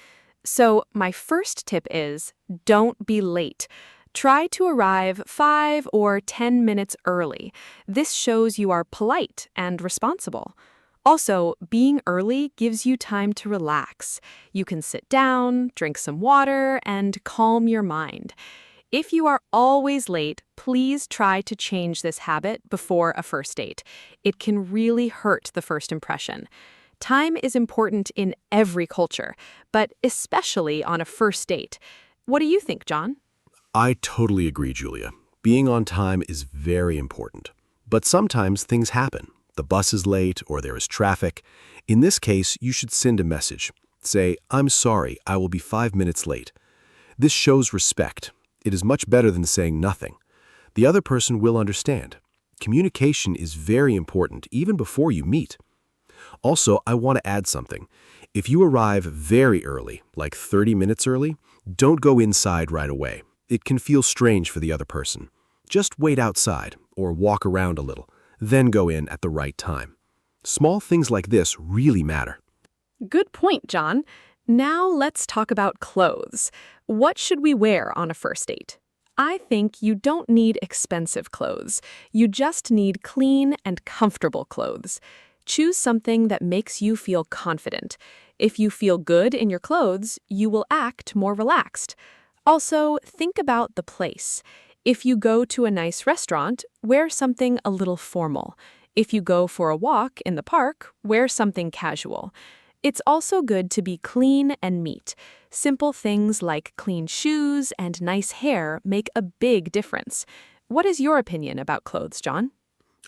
So my first tip is, don't be late. Try to arrive 5 or 10 minutes early. This shows you are polite and responsible. Also, being early gives you time to relax. You can sit down, drink some water, and calm your mind. If you are always late, please try to change this habit before a first date. It can really hurt the first impression. Time is important in every culture, but especially on a first date. What do you think, John? I totally agree, Julia. Being on time is very important. But sometimes things happen. The bus is late or there is traffic. In this case, you should send a message. Say, I'm sorry, I will be 5 minutes late. This shows respect. It is much better than saying nothing. The other person will understand. Communication is very important, even before you meet. Also, I want to add something. If you arrive very early, like 30 minutes early, don't go inside right away. It can feel strange for the other person. Just wait outside or walk around a little, then go in at the right time. Small things like this really matter. Good point, John. Now let's talk about clothes. What should we wear on a first date? I think you don't need expensive clothes. You just need clean and comfortable clothes. Choose something that makes you feel confident. If you feel good in your clothes, you will act more relaxed. Also, think about the place. If you go to a nice restaurant, wear something a little formal. If you go for a walk in the park, wear something casual. It's also good to be clean and neat. Simple things like clean shoes and nice hair make a big difference. What is your opinion about clothes, John?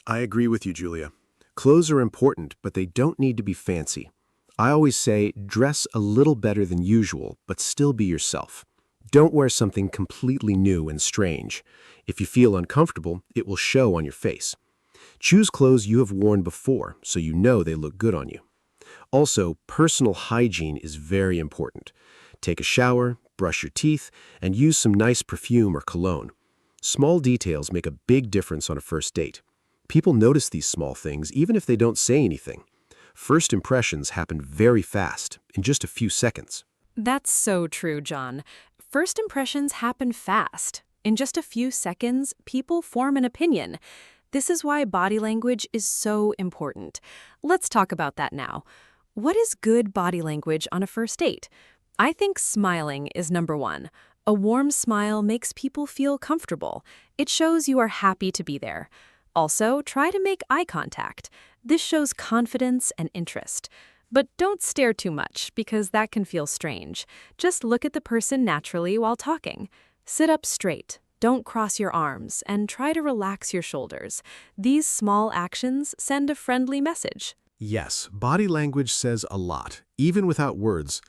I agree with you, Julia. Clothes are important, but they don't need to be fancy. I always say, dress a little better than usual, but still be yourself. Don't wear something completely new and strange. If you feel uncomfortable, it will show on your face. Choose clothes you have worn before, so you know they look good on you. Also, personal hygiene is very important. Take a shower, brush your teeth, and use some nice perfume or cologne. Small details make a big difference on a first date. People notice these small things even if they don't say anything. First impressions happen very fast, in just a few seconds. That's so true, John. First impressions happen fast. In just a few seconds, people form an opinion. This is why body language is so important. Let's talk about that now. What is good body language on a first date? I think smiling is number one. A warm smile makes people feel comfortable. It shows you are happy to be there. Also, try to make eye contact. This shows confidence and interest. But don't stare too much, because that can feel strange. Just look at the person naturally while talking. Sit up straight. Don't cross your arms, and try to relax your shoulders. These small actions send a friendly message. Yes, body language says a lot, even without words.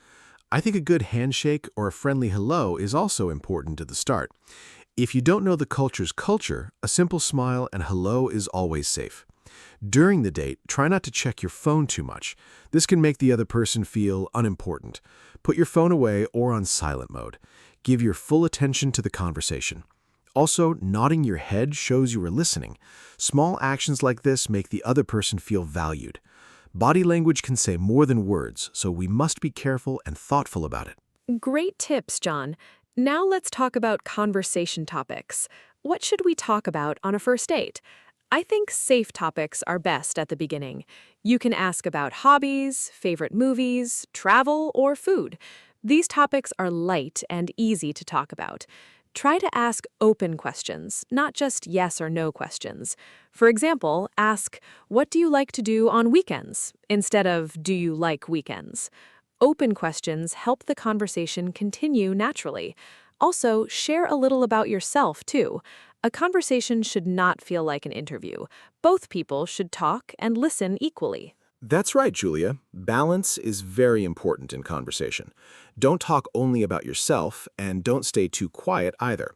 I think a good handshake or a friendly hello is also important at the start. If you don't know the culture's culture, a simple smile and hello is always safe. During the date, try not to check your phone too much. This can make the other person feel unimportant. Put your phone away or on silent mode. Give your full attention to the conversation. Also, nodding your head shows you are listening. Small actions like this make the other person feel valued. Body language can say more than words, so we must be careful and thoughtful about it. Great tips, John. Now let's talk about conversation topics. What should we talk about on a first date? I think safe topics are best at the beginning. You can ask about hobbies, favorite movies, travel, or food. These topics are light and easy to talk about. Try to ask open questions, not just yes or no questions. For example, ask, "What do you like to do on weekends?" instead of, "Do you like weekends?" Open questions help the conversation continue naturally. Also, share a little about yourself, too. A conversation should not feel like an interview. Both people should talk and listen equally. That's right, Julia. Balance is very important in conversation. Don't talk only about yourself, and don't stay too quiet either.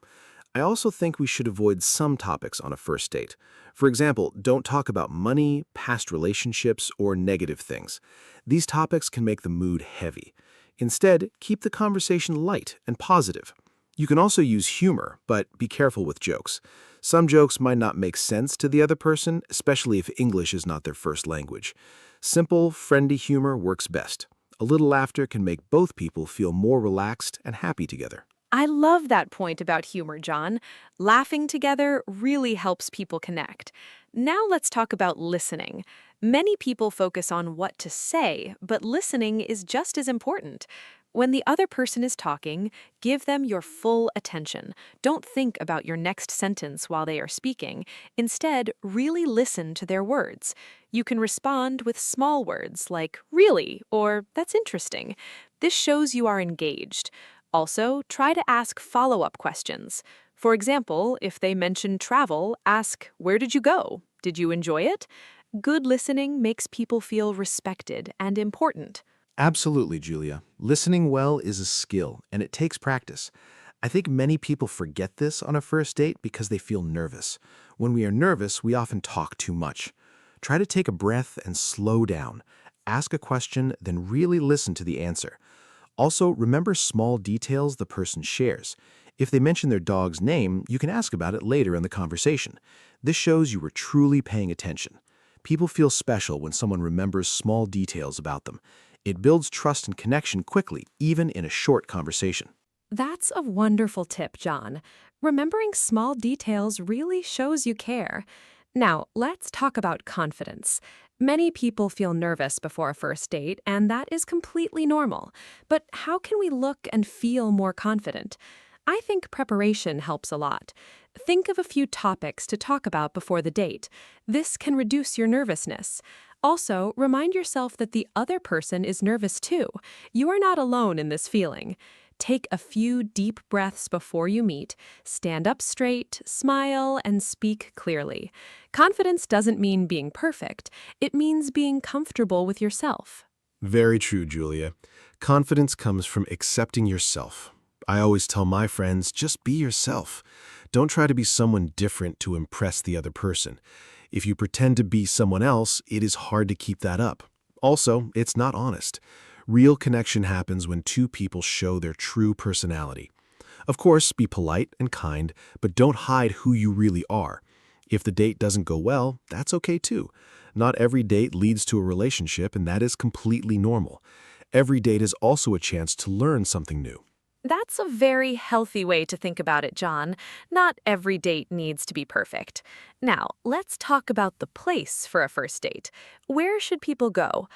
I also think we should avoid some topics on a first date. For example, don't talk about money, past relationships, or negative things. These topics can make the mood heavy. Instead, keep the conversation light and positive. You can also use humor, but be careful with jokes. Some jokes might not make sense to the other person, especially if English is not their first language. Simple, friendly humor works best. A little laughter can make both people feel more relaxed and happy together. I love that point about humor, John. Laughing together really helps people connect. Now let's talk about listening. Many people focus on what to say, but listening is just as important. When the other person is talking, give them your full attention. Don't think about your next sentence while they are speaking. Instead, really listen to their words. You can respond with small words like "really" or "that's interesting." This shows you are engaged. Also, try to ask follow-up questions. For example, if they mention travel, ask, "Where did you go? Did you enjoy it?" Good listening makes people feel respected and important. Absolutely, Julia. Listening well is a skill, and it takes practice. I think many people forget this on a first date because they feel nervous. When we are nervous, we often talk too much. Try to take a breath and slow down. Ask a question, then really listen to the answer. Also, remember small details the person shares. If they mention their dog's name, you can ask about it later in the conversation. This shows you were truly paying attention. People feel special when someone remembers small details about them. It builds trust and connection quickly, even in a short conversation. That's a wonderful tip, John. Remembering small details really shows you care. Now, let's talk about confidence. Many people feel nervous before a first date, and that is completely normal. But how can we look and feel more confident? I think preparation helps a lot. Think of a few topics to talk about before the date. This can reduce your nervousness. Also, remind yourself that the other person is nervous too. You are not alone in this feeling. Take a few deep breaths before you meet, stand up straight, smile, and speak clearly. Confidence doesn't mean being perfect. It means being comfortable with yourself. Very true, Julia. Confidence comes from accepting yourself. I always tell my friends, just be yourself. Don't try to be someone different to impress the other person. If you pretend to be someone else, it is hard to keep that up. Also, it's not honest. Real connection happens when two people show their true personality. Of course, be polite and kind, but don't hide who you really are. If the date doesn't go well, that's okay too. Not every date leads to a relationship, and that is completely normal. Every date is also a chance to learn something new. That's a very healthy way to think about it, John. Not every date needs to be perfect. Now, let's talk about the place for a first date. Where should people go?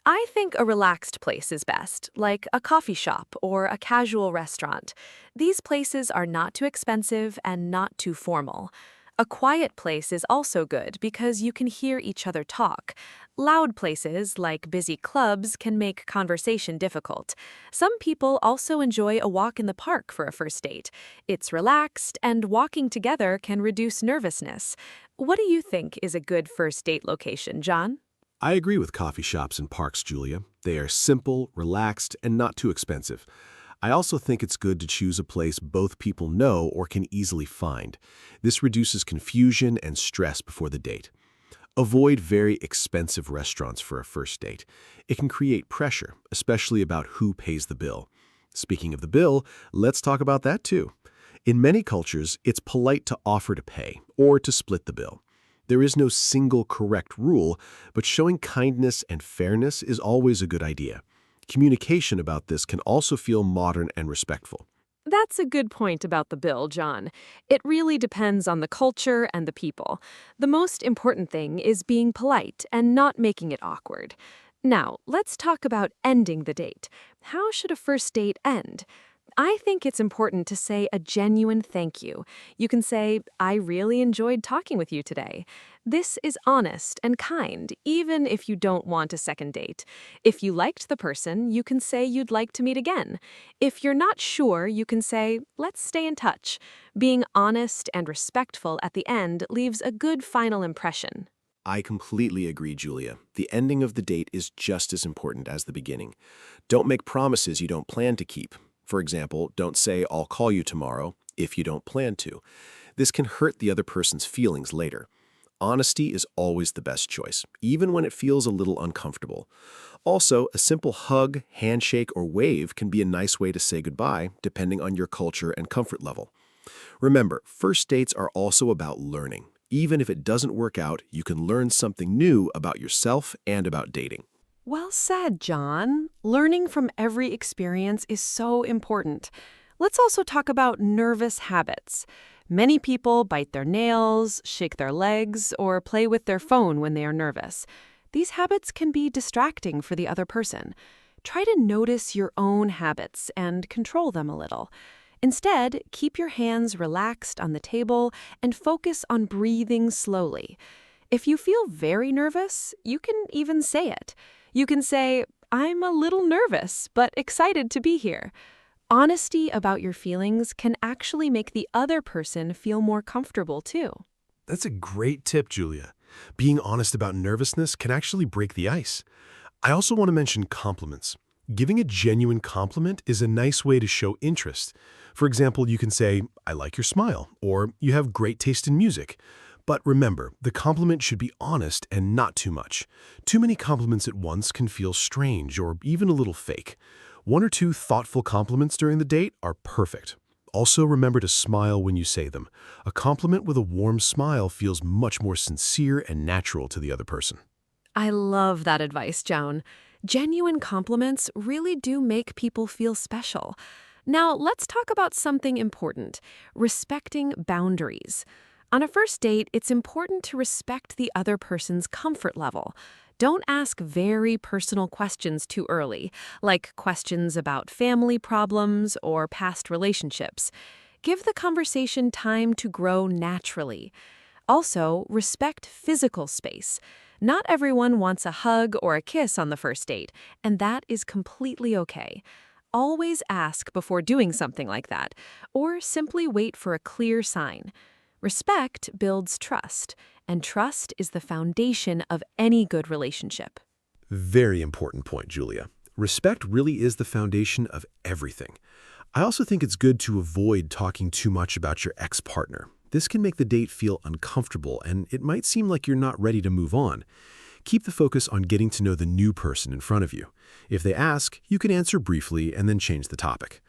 I think a relaxed place is best, like a coffee shop or a casual restaurant. These places are not too expensive and not too formal. A quiet place is also good because you can hear each other talk. Loud places, like busy clubs, can make conversation difficult. Some people also enjoy a walk in the park for a first date. It's relaxed, and walking together can reduce nervousness. What do you think is a good first date location, John? I agree with coffee shops and parks, Julia. They are simple, relaxed, and not too expensive. I also think it's good to choose a place both people know or can easily find. This reduces confusion and stress before the date. Avoid very expensive restaurants for a first date. It can create pressure, especially about who pays the bill. Speaking of the bill, let's talk about that too. In many cultures, it's polite to offer to pay or to split the bill. There is no single correct rule, but showing kindness and fairness is always a good idea. Communication about this can also feel modern and respectful. That's a good point about the bill, John. It really depends on the culture and the people. The most important thing is being polite and not making it awkward. Now, let's talk about ending the date. How should a first date end? I think it's important to say a genuine thank you. You can say, I really enjoyed talking with you today. This is honest and kind, even if you don't want a second date. If you liked the person, you can say you'd like to meet again. If you're not sure, you can say, let's stay in touch. Being honest and respectful at the end leaves a good final impression. I completely agree, Julia. The ending of the date is just as important as the beginning. Don't make promises you don't plan to keep. For example, don't say, I'll call you tomorrow, if you don't plan to. This can hurt the other person's feelings later. Honesty is always the best choice, even when it feels a little uncomfortable. Also, a simple hug, handshake, or wave can be a nice way to say goodbye, depending on your culture and comfort level. Remember, first dates are also about learning. Even if it doesn't work out, you can learn something new about yourself and about dating. Well said, John. Learning from every experience is so important. Let's also talk about nervous habits. Many people bite their nails, shake their legs, or play with their phone when they are nervous. These habits can be distracting for the other person. Try to notice your own habits and control them a little. Instead, keep your hands relaxed on the table and focus on breathing slowly. If you feel very nervous, you can even say it. You can say, I'm a little nervous, but excited to be here. Honesty about your feelings can actually make the other person feel more comfortable too. That's a great tip, Julia. Being honest about nervousness can actually break the ice. I also want to mention compliments. Giving a genuine compliment is a nice way to show interest. For example, you can say, I like your smile, or you have great taste in music. But remember, the compliment should be honest and not too much. Too many compliments at once can feel strange or even a little fake. 1 or 2 thoughtful compliments during the date are perfect. Also, remember to smile when you say them. A compliment with a warm smile feels much more sincere and natural to the other person. I love that advice, Joan. Genuine compliments really do make people feel special. Now, let's talk about something important: respecting boundaries. On a first date, it's important to respect the other person's comfort level. Don't ask very personal questions too early, like questions about family problems or past relationships. Give the conversation time to grow naturally. Also, respect physical space. Not everyone wants a hug or a kiss on the first date, and that is completely okay. Always ask before doing something like that, or simply wait for a clear sign. Respect builds trust, and trust is the foundation of any good relationship. Very important point, Julia. Respect really is the foundation of everything. I also think it's good to avoid talking too much about your ex-partner. This can make the date feel uncomfortable, and it might seem like you're not ready to move on. Keep the focus on getting to know the new person in front of you. If they ask, you can answer briefly and then change the topic.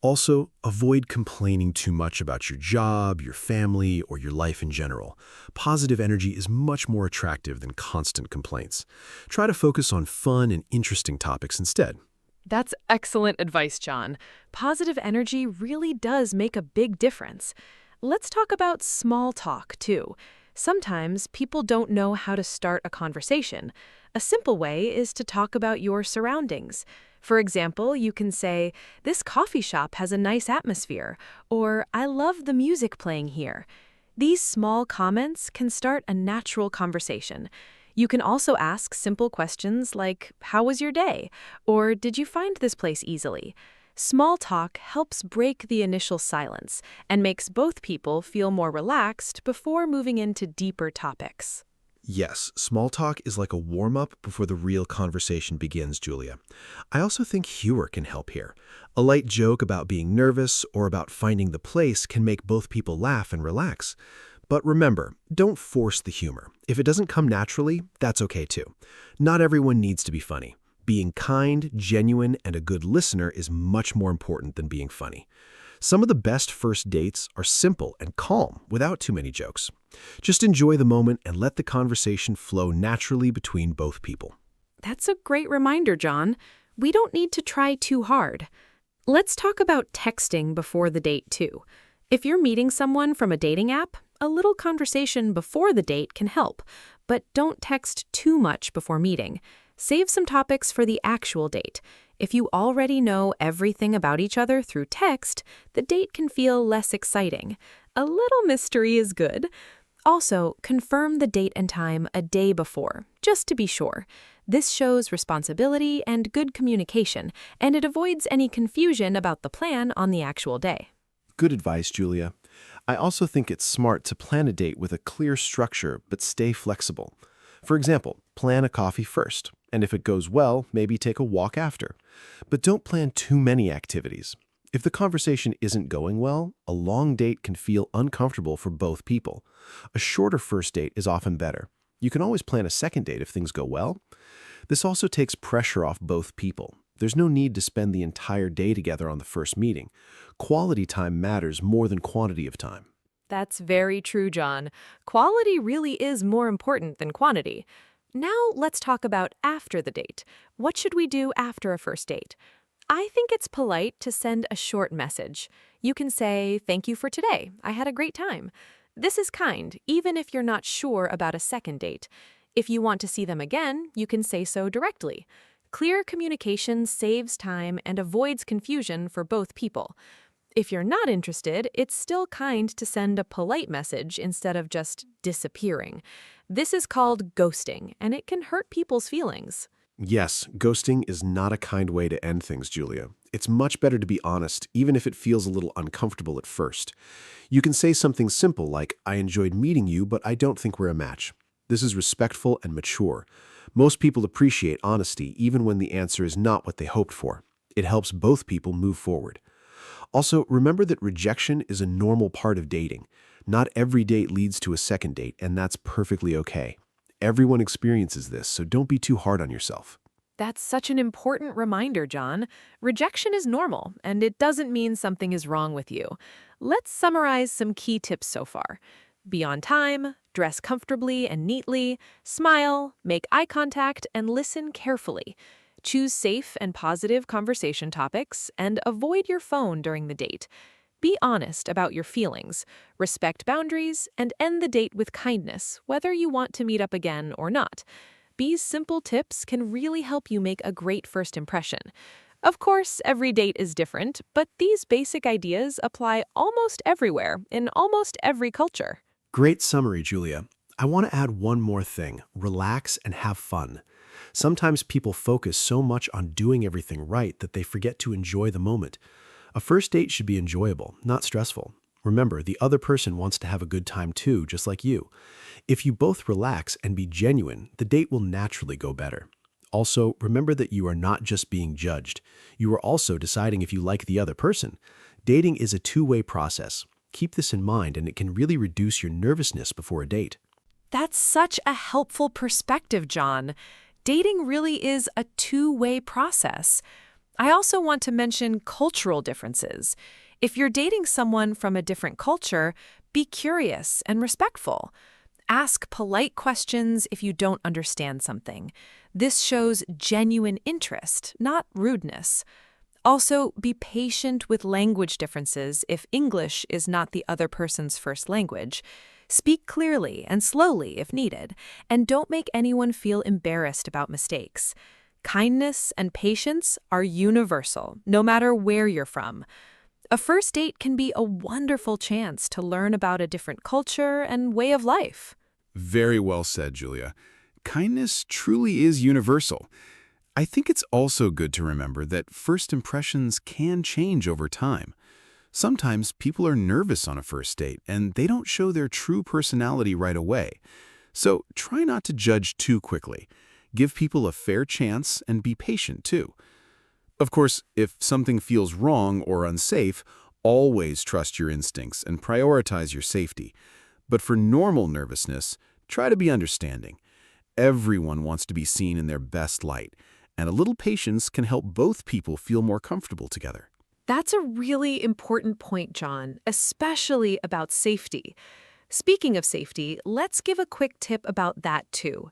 Also, avoid complaining too much about your job, your family, or your life in general. Positive energy is much more attractive than constant complaints. Try to focus on fun and interesting topics instead. That's excellent advice, John. Positive energy really does make a big difference. Let's talk about small talk, too. Sometimes people don't know how to start a conversation. A simple way is to talk about your surroundings. For example, you can say, this coffee shop has a nice atmosphere, or I love the music playing here. These small comments can start a natural conversation. You can also ask simple questions like, how was your day? Or did you find this place easily? Small talk helps break the initial silence and makes both people feel more relaxed before moving into deeper topics. Yes, small talk is like a warm-up before the real conversation begins, Julia. I also think humor can help here. A light joke about being nervous or about finding the place can make both people laugh and relax. But remember, don't force the humor. If it doesn't come naturally, that's okay too. Not everyone needs to be funny. Being kind, genuine, and a good listener is much more important than being funny. Some of the best first dates are simple and calm without too many jokes. Just enjoy the moment and let the conversation flow naturally between both people. That's a great reminder, John. We don't need to try too hard. Let's talk about texting before the date, too. If you're meeting someone from a dating app, a little conversation before the date can help, but don't text too much before meeting. Save some topics for the actual date. If you already know everything about each other through text, the date can feel less exciting. A little mystery is good. Also, confirm the date and time a day before, just to be sure. This shows responsibility and good communication, and it avoids any confusion about the plan on the actual day. Good advice, Julia. I also think it's smart to plan a date with a clear structure, but stay flexible. For example, plan a coffee first, and if it goes well, maybe take a walk after. But don't plan too many activities. If the conversation isn't going well, a long date can feel uncomfortable for both people. A shorter first date is often better. You can always plan a second date if things go well. This also takes pressure off both people. There's no need to spend the entire day together on the first meeting. Quality time matters more than quantity of time. That's very true, John. Quality really is more important than quantity. Now let's talk about after the date. What should we do after a first date? I think it's polite to send a short message. You can say, "Thank you for today. I had a great time." This is kind, even if you're not sure about a second date. If you want to see them again, you can say so directly. Clear communication saves time and avoids confusion for both people. If you're not interested, it's still kind to send a polite message instead of just disappearing. This is called ghosting, and it can hurt people's feelings. Yes, ghosting is not a kind way to end things, Julia. It's much better to be honest, even if it feels a little uncomfortable at first. You can say something simple like, "I enjoyed meeting you, but I don't think we're a match." This is respectful and mature. Most people appreciate honesty, even when the answer is not what they hoped for. It helps both people move forward. Also, remember that rejection is a normal part of dating. Not every date leads to a second date, and that's perfectly okay. Everyone experiences this, so don't be too hard on yourself. That's such an important reminder, John. Rejection is normal, and it doesn't mean something is wrong with you. Let's summarize some key tips so far. Be on time, dress comfortably and neatly, smile, make eye contact, and listen carefully. Choose safe and positive conversation topics, and avoid your phone during the date. Be honest about your feelings, respect boundaries, and end the date with kindness, whether you want to meet up again or not. These simple tips can really help you make a great first impression. Of course, every date is different, but these basic ideas apply almost everywhere, in almost every culture. Great summary, Julia. I want to add one more thing. Relax and have fun. Sometimes people focus so much on doing everything right that they forget to enjoy the moment. A first date should be enjoyable, not stressful. Remember, the other person wants to have a good time too, just like you. If you both relax and be genuine, the date will naturally go better. Also, remember that you are not just being judged. You are also deciding if you like the other person. Dating is a two-way process. Keep this in mind, and it can really reduce your nervousness before a date. That's such a helpful perspective, John. Dating really is a two-way process. I also want to mention cultural differences. If you're dating someone from a different culture, be curious and respectful. Ask polite questions if you don't understand something. This shows genuine interest, not rudeness. Also, be patient with language differences if English is not the other person's first language. Speak clearly and slowly if needed, and don't make anyone feel embarrassed about mistakes. Kindness and patience are universal, no matter where you're from. A first date can be a wonderful chance to learn about a different culture and way of life. Very well said, Julia. Kindness truly is universal. I think it's also good to remember that first impressions can change over time. Sometimes people are nervous on a first date, and they don't show their true personality right away. So try not to judge too quickly. Give people a fair chance and be patient too. Of course, if something feels wrong or unsafe, always trust your instincts and prioritize your safety. But for normal nervousness, try to be understanding. Everyone wants to be seen in their best light, and a little patience can help both people feel more comfortable together. That's a really important point, John, especially about safety. Speaking of safety, let's give a quick tip about that too.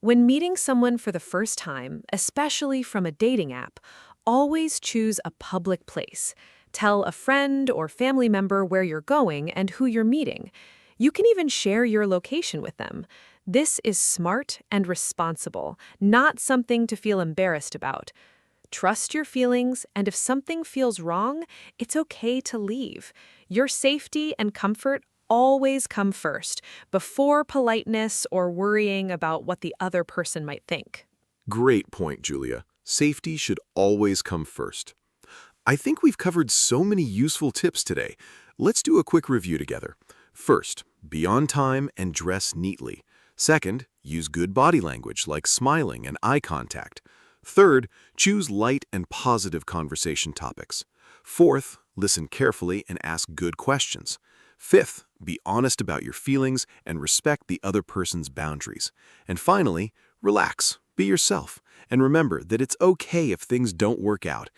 When meeting someone for the first time, especially from a dating app, Always choose a public place. Tell a friend or family member where you're going and who you're meeting. You can even share your location with them. This is smart and responsible, not something to feel embarrassed about. Trust your feelings, and if something feels wrong, it's okay to leave. Your safety and comfort always come first, before politeness or worrying about what the other person might think. Great point, Julia. Safety should always come first. I think we've covered so many useful tips today. Let's do a quick review together. First, be on time and dress neatly. Second, use good body language like smiling and eye contact. Third, choose light and positive conversation topics. Fourth, listen carefully and ask good questions. Fifth, be honest about your feelings and respect the other person's boundaries. And finally, relax, be yourself, and remember that it's okay if things don't work out.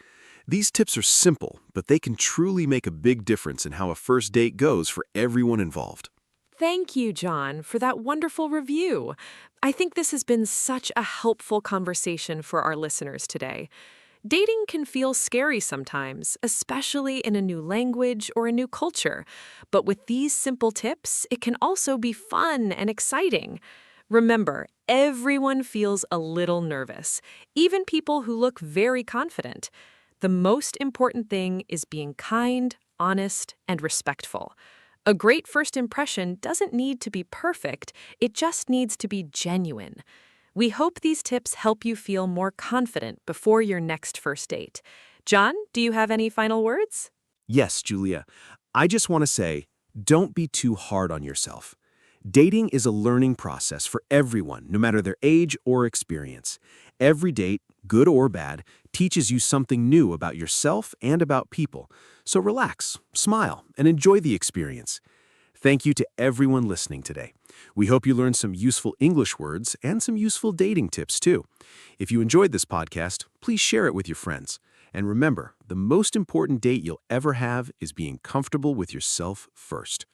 These tips are simple, but they can truly make a big difference in how a first date goes for everyone involved. Thank you, John, for that wonderful review. I think this has been such a helpful conversation for our listeners today. Dating can feel scary sometimes, especially in a new language or a new culture. But with these simple tips, it can also be fun and exciting. Remember, everyone feels a little nervous, even people who look very confident. The most important thing is being kind, honest, and respectful. A great first impression doesn't need to be perfect, it just needs to be genuine. We hope these tips help you feel more confident before your next first date. John, do you have any final words? Yes, Julia. I just want to say, don't be too hard on yourself. Dating is a learning process for everyone, no matter their age or experience. Every date, good or bad, teaches you something new about yourself and about people. So relax, smile, and enjoy the experience. Thank you to everyone listening today. We hope you learned some useful English words and some useful dating tips too. If you enjoyed this podcast, please share it with your friends. And remember, the most important date you'll ever have is being comfortable with yourself first.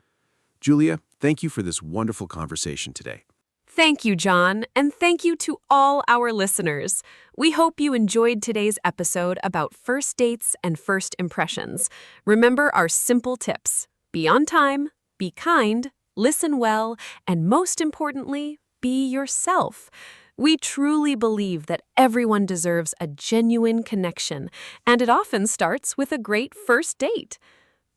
Julia, thank you for this wonderful conversation today. Thank you, John, and thank you to all our listeners. We hope you enjoyed today's episode about first dates and first impressions. Remember our simple tips. Be on time, be kind, listen well, and most importantly, be yourself. We truly believe that everyone deserves a genuine connection, and it often starts with a great first date.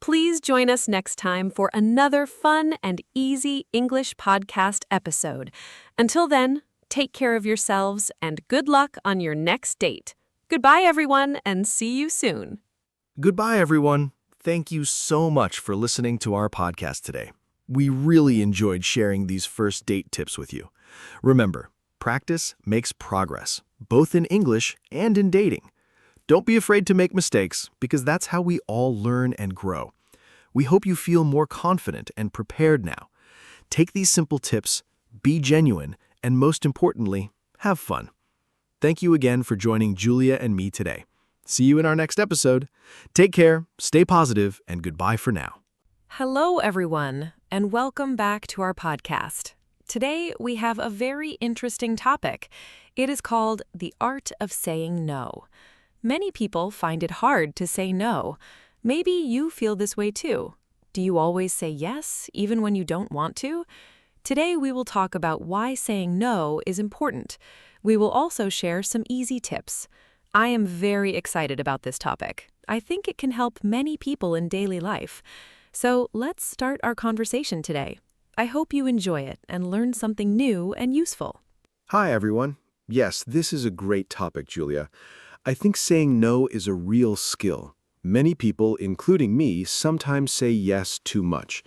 Please join us next time for another fun and easy English podcast episode. Until then, take care of yourselves and good luck on your next date. Goodbye, everyone, and see you soon. Goodbye, everyone. Thank you so much for listening to our podcast today. We really enjoyed sharing these first date tips with you. Remember, practice makes progress, both in English and in dating. Don't be afraid to make mistakes, because that's how we all learn and grow. We hope you feel more confident and prepared now. Take these simple tips, be genuine, and most importantly, have fun. Thank you again for joining Julia and me today. See you in our next episode. Take care, stay positive, and goodbye for now. Hello, everyone, and welcome back to our podcast. Today, we have a very interesting topic. It is called the art of saying no. Many people find it hard to say no. Maybe you feel this way too. Do you always say yes, even when you don't want to? Today, we will talk about why saying no is important. We will also share some easy tips. I am very excited about this topic. I think it can help many people in daily life. So let's start our conversation today. I hope you enjoy it and learn something new and useful. Hi, everyone. Yes, this is a great topic, Julia. I think saying no is a real skill. Many people, including me, sometimes say yes too much.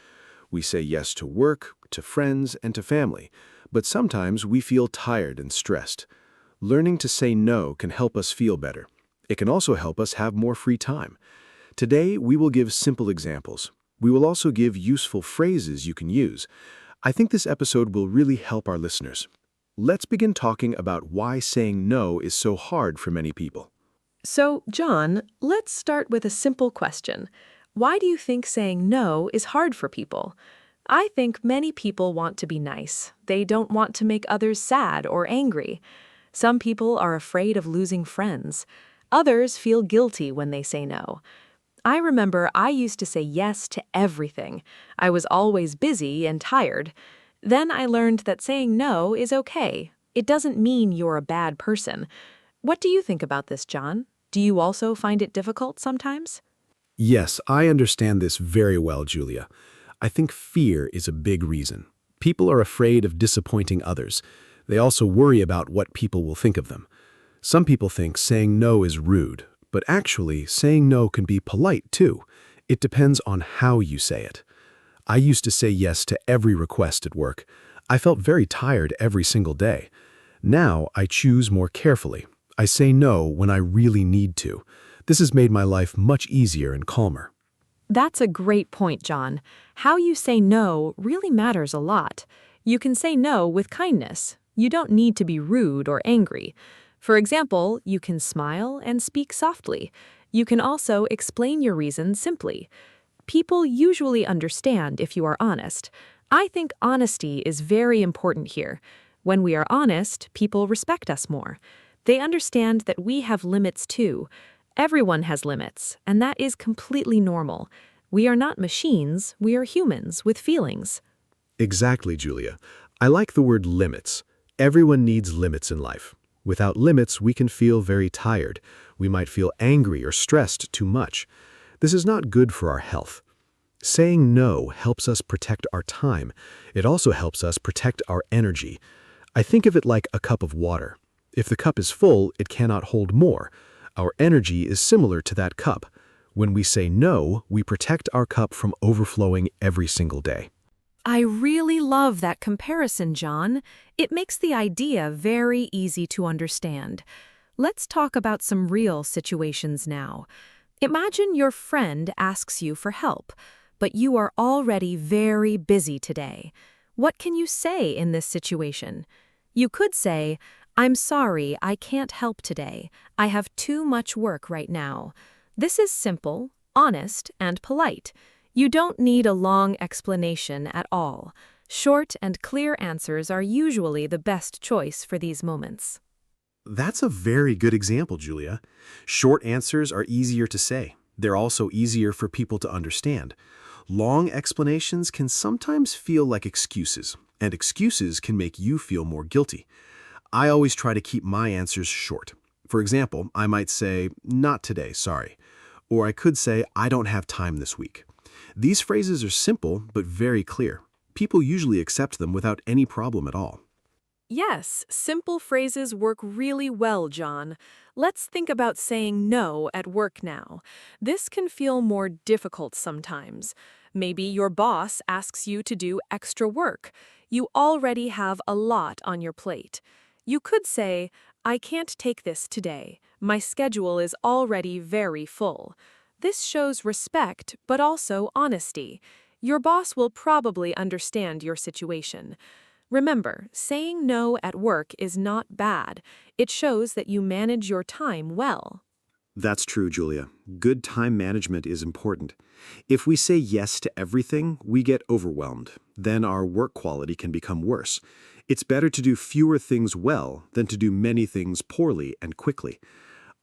We say yes to work, to friends, and to family, but sometimes we feel tired and stressed. Learning to say no can help us feel better. It can also help us have more free time. Today, we will give simple examples. We will also give useful phrases you can use. I think this episode will really help our listeners. Let's begin talking about why saying no is so hard for many people. So, John, let's start with a simple question. Why do you think saying no is hard for people? I think many people want to be nice. They don't want to make others sad or angry. Some people are afraid of losing friends. Others feel guilty when they say no. I remember I used to say yes to everything. I was always busy and tired. Then I learned that saying no is okay. It doesn't mean you're a bad person. What do you think about this, John? Do you also find it difficult sometimes? Yes, I understand this very well, Julia. I think fear is a big reason. People are afraid of disappointing others. They also worry about what people will think of them. Some people think saying no is rude, but actually, saying no can be polite too. It depends on how you say it. I used to say yes to every request at work. I felt very tired every single day. Now I choose more carefully. I say no when I really need to. This has made my life much easier and calmer. That's a great point, John. How you say no really matters a lot. You can say no with kindness. You don't need to be rude or angry. For example, you can smile and speak softly. You can also explain your reasons simply. People usually understand if you are honest. I think honesty is very important here. When we are honest, people respect us more. They understand that we have limits too. Everyone has limits, and that is completely normal. We are not machines, we are humans with feelings. Exactly, Julia. I like the word limits. Everyone needs limits in life. Without limits, we can feel very tired. We might feel angry or stressed too much. This is not good for our health. Saying no helps us protect our time. It also helps us protect our energy. I think of it like a cup of water. If the cup is full, it cannot hold more. Our energy is similar to that cup. When we say no, we protect our cup from overflowing every single day. I really love that comparison, John. It makes the idea very easy to understand. Let's talk about some real situations now. Imagine your friend asks you for help, but you are already very busy today. What can you say in this situation? You could say, "I'm sorry, I can't help today. I have too much work right now." This is simple, honest, and polite. You don't need a long explanation at all. Short and clear answers are usually the best choice for these moments. That's a very good example, Julia. Short answers are easier to say. They're also easier for people to understand. Long explanations can sometimes feel like excuses, and excuses can make you feel more guilty. I always try to keep my answers short. For example, I might say, "Not today, sorry." Or I could say, "I don't have time this week." These phrases are simple but very clear. People usually accept them without any problem at all. Yes, simple phrases work really well, John. Let's think about saying no at work now. This can feel more difficult sometimes. Maybe your boss asks you to do extra work. You already have a lot on your plate. You could say, "I can't take this today. My schedule is already very full." This shows respect, but also honesty. Your boss will probably understand your situation. Remember, saying no at work is not bad. It shows that you manage your time well. That's true, Julia. Good time management is important. If we say yes to everything, we get overwhelmed. Then our work quality can become worse. It's better to do fewer things well than to do many things poorly and quickly.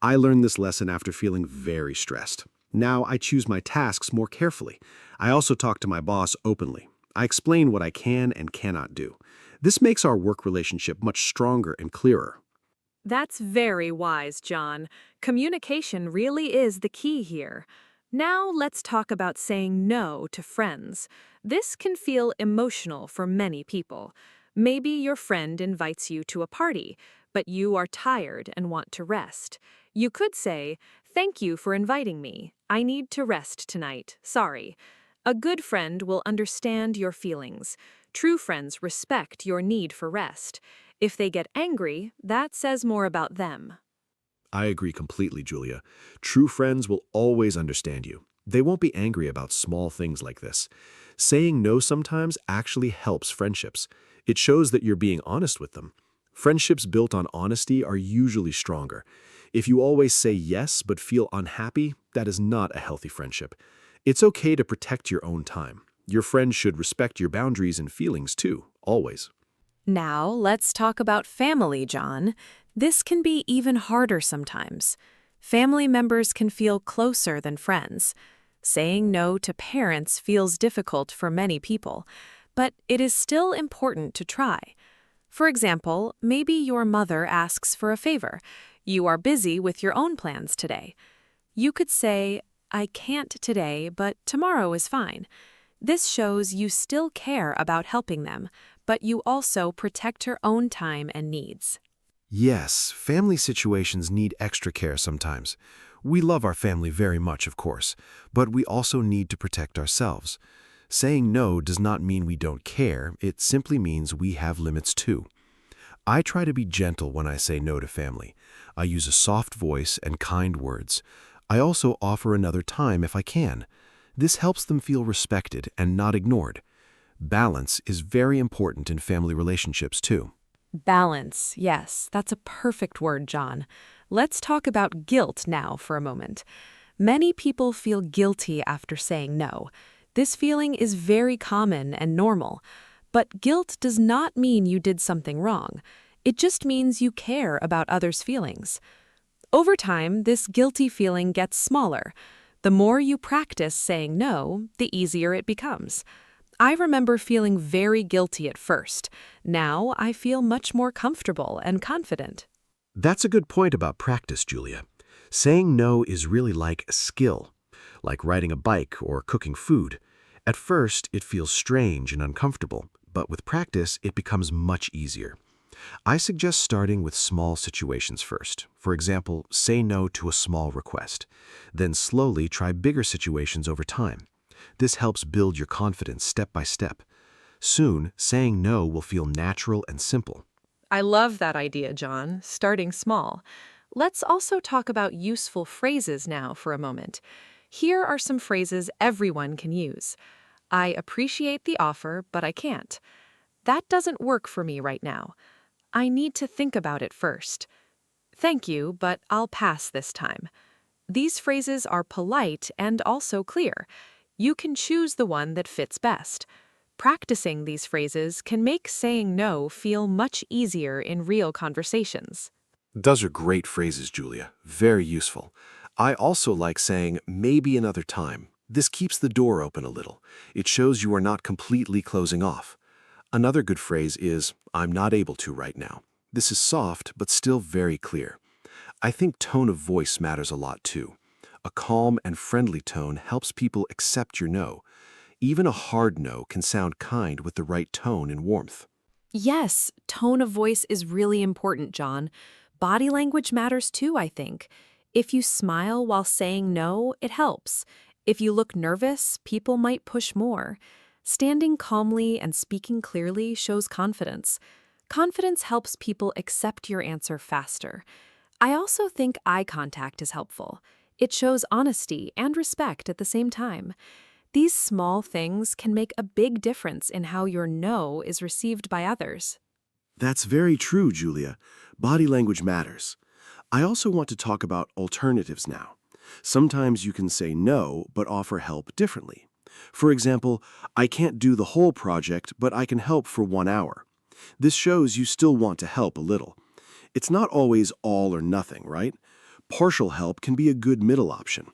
I learned this lesson after feeling very stressed. Now I choose my tasks more carefully. I also talk to my boss openly. I explain what I can and cannot do. This makes our work relationship much stronger and clearer. That's very wise, John. Communication really is the key here. Now let's talk about saying no to friends. This can feel emotional for many people. Maybe your friend invites you to a party, but you are tired and want to rest. You could say, "Thank you for inviting me. I need to rest tonight. Sorry." A good friend will understand your feelings. True friends respect your need for rest. If they get angry, that says more about them. I agree completely, Julia. True friends will always understand you. They won't be angry about small things like this. Saying no sometimes actually helps friendships. It shows that you're being honest with them. Friendships built on honesty are usually stronger. If you always say yes but feel unhappy, that is not a healthy friendship. It's okay to protect your own time. Your friends should respect your boundaries and feelings too, always. Now let's talk about family, John. This can be even harder sometimes. Family members can feel closer than friends. Saying no to parents feels difficult for many people, but it is still important to try. For example, maybe your mother asks for a favor. You are busy with your own plans today. You could say, "I can't today, but tomorrow is fine." This shows you still care about helping them, but you also protect your own time and needs. Yes, family situations need extra care sometimes. We love our family very much, of course, but we also need to protect ourselves. Saying no does not mean we don't care, it simply means we have limits too. I try to be gentle when I say no to family. I use a soft voice and kind words. I also offer another time if I can. This helps them feel respected and not ignored. Balance is very important in family relationships too. Balance, yes, that's a perfect word, John. Let's talk about guilt now for a moment. Many people feel guilty after saying no. This feeling is very common and normal. But guilt does not mean you did something wrong. It just means you care about others' feelings. Over time, this guilty feeling gets smaller. The more you practice saying no, the easier it becomes. I remember feeling very guilty at first. Now I feel much more comfortable and confident. That's a good point about practice, Julia. Saying no is really like a skill, like riding a bike or cooking food. At first, it feels strange and uncomfortable, but with practice, it becomes much easier. I suggest starting with small situations first. For example, say no to a small request. Then slowly try bigger situations over time. This helps build your confidence step by step. Soon, saying no will feel natural and simple. I love that idea, John, starting small. Let's also talk about useful phrases now for a moment. Here are some phrases everyone can use. I appreciate the offer, but I can't. That doesn't work for me right now. I need to think about it first. Thank you, but I'll pass this time. These phrases are polite and also clear. You can choose the one that fits best. Practicing these phrases can make saying no feel much easier in real conversations. Those are great phrases, Julia. Very useful. I also like saying maybe another time. This keeps the door open a little. It shows you are not completely closing off. Another good phrase is, I'm not able to right now. This is soft, but still very clear. I think tone of voice matters a lot too. A calm and friendly tone helps people accept your no. Even a hard no can sound kind with the right tone and warmth. Yes, tone of voice is really important, John. Body language matters too, I think. If you smile while saying no, it helps. If you look nervous, people might push more. Standing calmly and speaking clearly shows confidence. Confidence helps people accept your answer faster. I also think eye contact is helpful. It shows honesty and respect at the same time. These small things can make a big difference in how your no is received by others. That's very true, Julia. Body language matters. I also want to talk about alternatives now. Sometimes you can say no, but offer help differently. For example, I can't do the whole project, but I can help for 1 hour. This shows you still want to help a little. It's not always all or nothing, right? Partial help can be a good middle option.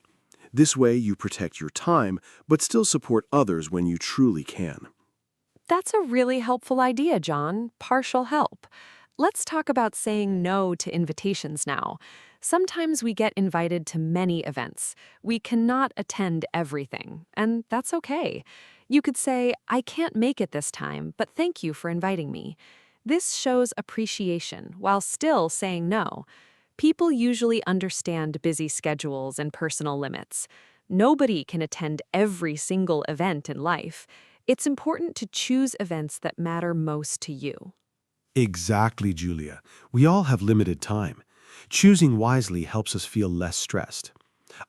This way you protect your time, but still support others when you truly can. That's a really helpful idea, John. Partial help. Let's talk about saying no to invitations now. Sometimes we get invited to many events. We cannot attend everything, and that's okay. You could say, I can't make it this time, but thank you for inviting me. This shows appreciation while still saying no. People usually understand busy schedules and personal limits. Nobody can attend every single event in life. It's important to choose events that matter most to you. Exactly, Julia. We all have limited time. Choosing wisely helps us feel less stressed.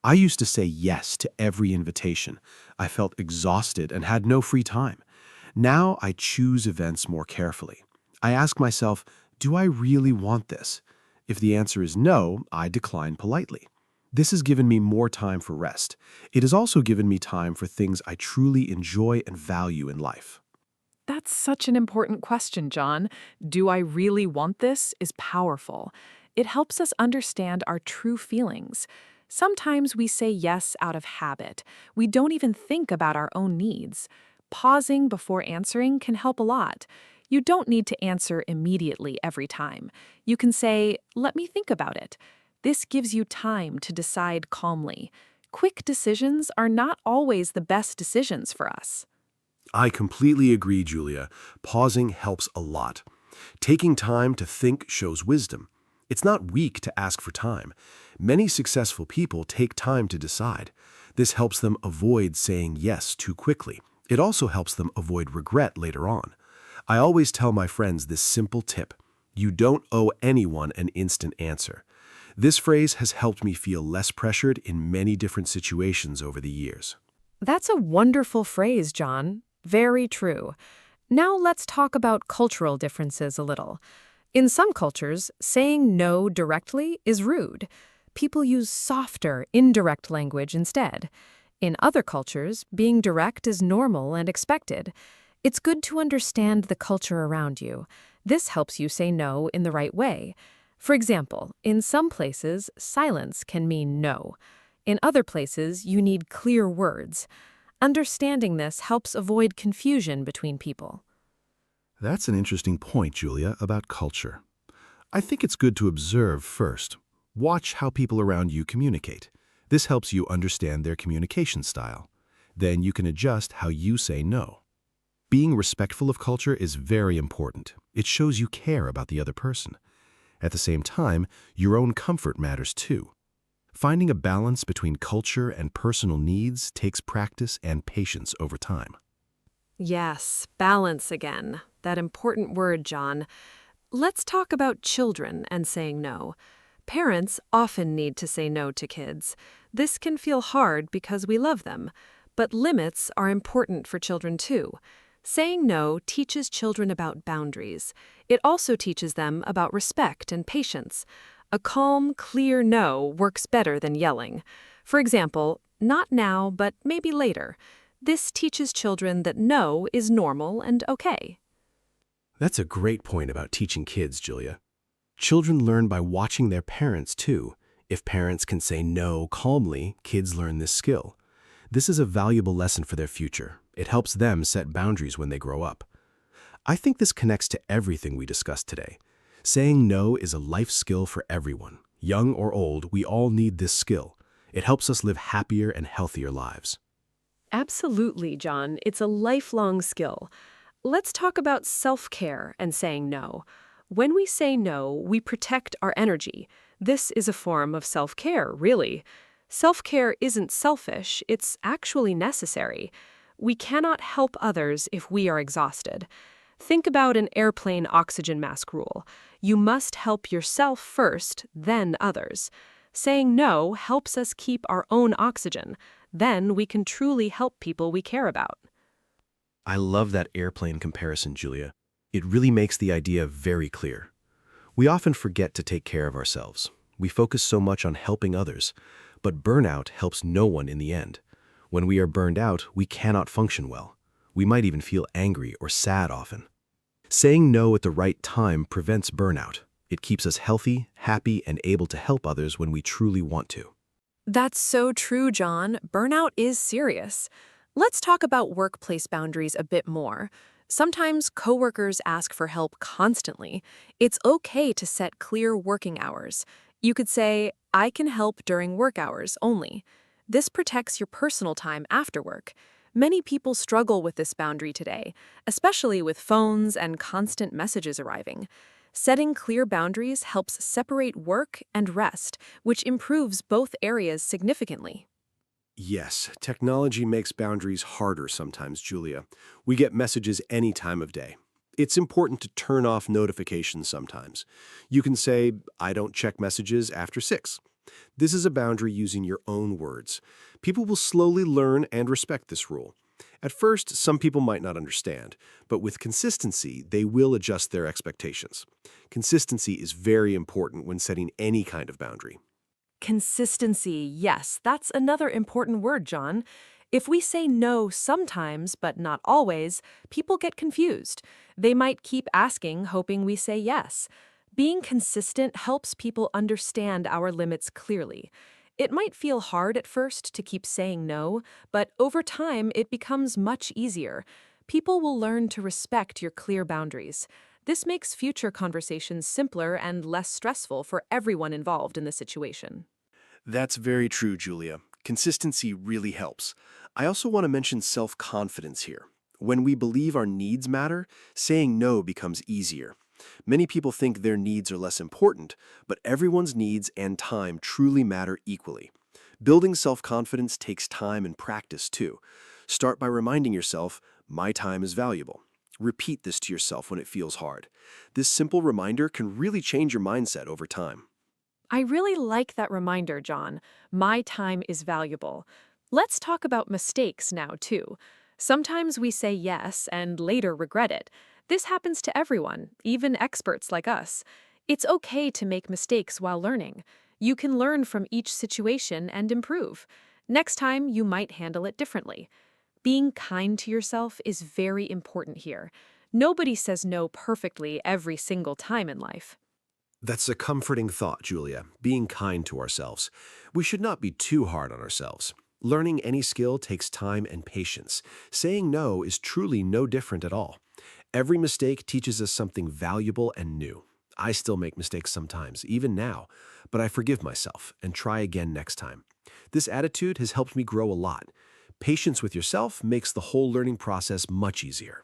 I used to say yes to every invitation. I felt exhausted and had no free time. Now I choose events more carefully. I ask myself, do I really want this? If the answer is no, I decline politely. This has given me more time for rest. It has also given me time for things I truly enjoy and value in life. That's such an important question, John. Do I really want this is powerful. it helps us understand our true feelings. Sometimes we say yes out of habit. We don't even think about our own needs. Pausing before answering can help a lot. You don't need to answer immediately every time. You can say, "Let me think about it." This gives you time to decide calmly. Quick decisions are not always the best decisions for us. I completely agree, Julia. Pausing helps a lot. Taking time to think shows wisdom. It's not weak to ask for time. Many successful people take time to decide. This helps them avoid saying yes too quickly. It also helps them avoid regret later on. I always tell my friends this simple tip: you don't owe anyone an instant answer. This phrase has helped me feel less pressured in many different situations over the years. That's a wonderful phrase, John. Very true. Now let's talk about cultural differences a little. In some cultures, saying no directly is rude. People use softer, indirect language instead. In other cultures, being direct is normal and expected. It's good to understand the culture around you. This helps you say no in the right way. For example, in some places, silence can mean no. In other places, you need clear words. Understanding this helps avoid confusion between people. That's an interesting point, Julia, about culture. I think it's good to observe first. Watch how people around you communicate. This helps you understand their communication style. Then you can adjust how you say no. Being respectful of culture is very important. It shows you care about the other person. At the same time, your own comfort matters too. Finding a balance between culture and personal needs takes practice and patience over time. Yes, balance again. That important word, John. Let's talk about children and saying no. Parents often need to say no to kids. This can feel hard because we love them, but limits are important for children too. Saying no teaches children about boundaries. It also teaches them about respect and patience. A calm, clear no works better than yelling. For example, not now, but maybe later. This teaches children that no is normal and okay. That's a great point about teaching kids, Julia. Children learn by watching their parents, too. If parents can say no calmly, kids learn this skill. This is a valuable lesson for their future. It helps them set boundaries when they grow up. I think this connects to everything we discussed today. Saying no is a life skill for everyone. Young or old, we all need this skill. It helps us live happier and healthier lives. Absolutely, John. It's a lifelong skill. Let's talk about self-care and saying no. When we say no, we protect our energy. This is a form of self-care, really. Self-care isn't selfish, it's actually necessary. We cannot help others if we are exhausted. Think about an airplane oxygen mask rule. You must help yourself first, then others. Saying no helps us keep our own oxygen. Then we can truly help people we care about. I love that airplane comparison, Julia. It really makes the idea very clear. We often forget to take care of ourselves. We focus so much on helping others, but burnout helps no one in the end. When we are burned out, we cannot function well. We might even feel angry or sad often. Saying no at the right time prevents burnout. It keeps us healthy, happy, and able to help others when we truly want to. That's so true, John. Burnout is serious. Let's talk about workplace boundaries a bit more. Sometimes coworkers ask for help constantly. It's okay to set clear working hours. You could say, "I can help during work hours only." This protects your personal time after work. Many people struggle with this boundary today, especially with phones and constant messages arriving. Setting clear boundaries helps separate work and rest, which improves both areas significantly. Yes, technology makes boundaries harder sometimes, Julia. We get messages any time of day. It's important to turn off notifications sometimes. You can say, "I don't check messages after 6." This is a boundary using your own words. People will slowly learn and respect this rule. At first, some people might not understand, but with consistency, they will adjust their expectations. Consistency is very important when setting any kind of boundary. Consistency, yes, that's another important word, John. If we say no sometimes, but not always, people get confused. They might keep asking, hoping we say yes. Being consistent helps people understand our limits clearly. It might feel hard at first to keep saying no, but over time it becomes much easier. People will learn to respect your clear boundaries. This makes future conversations simpler and less stressful for everyone involved in the situation. That's very true, Julia. Consistency really helps. I also want to mention self-confidence here. When we believe our needs matter, saying no becomes easier. Many people think their needs are less important, but everyone's needs and time truly matter equally. Building self-confidence takes time and practice too. Start by reminding yourself, my time is valuable. Repeat this to yourself when it feels hard. This simple reminder can really change your mindset over time. I really like that reminder, John. My time is valuable. Let's talk about mistakes now, too. Sometimes we say yes and later regret it. This happens to everyone, even experts like us. It's okay to make mistakes while learning. You can learn from each situation and improve. Next time, you might handle it differently. Being kind to yourself is very important here. Nobody says no perfectly every single time in life. That's a comforting thought, Julia, being kind to ourselves. We should not be too hard on ourselves. Learning any skill takes time and patience. Saying no is truly no different at all. Every mistake teaches us something valuable and new. I still make mistakes sometimes, even now, but I forgive myself and try again next time. This attitude has helped me grow a lot. Patience with yourself makes the whole learning process much easier.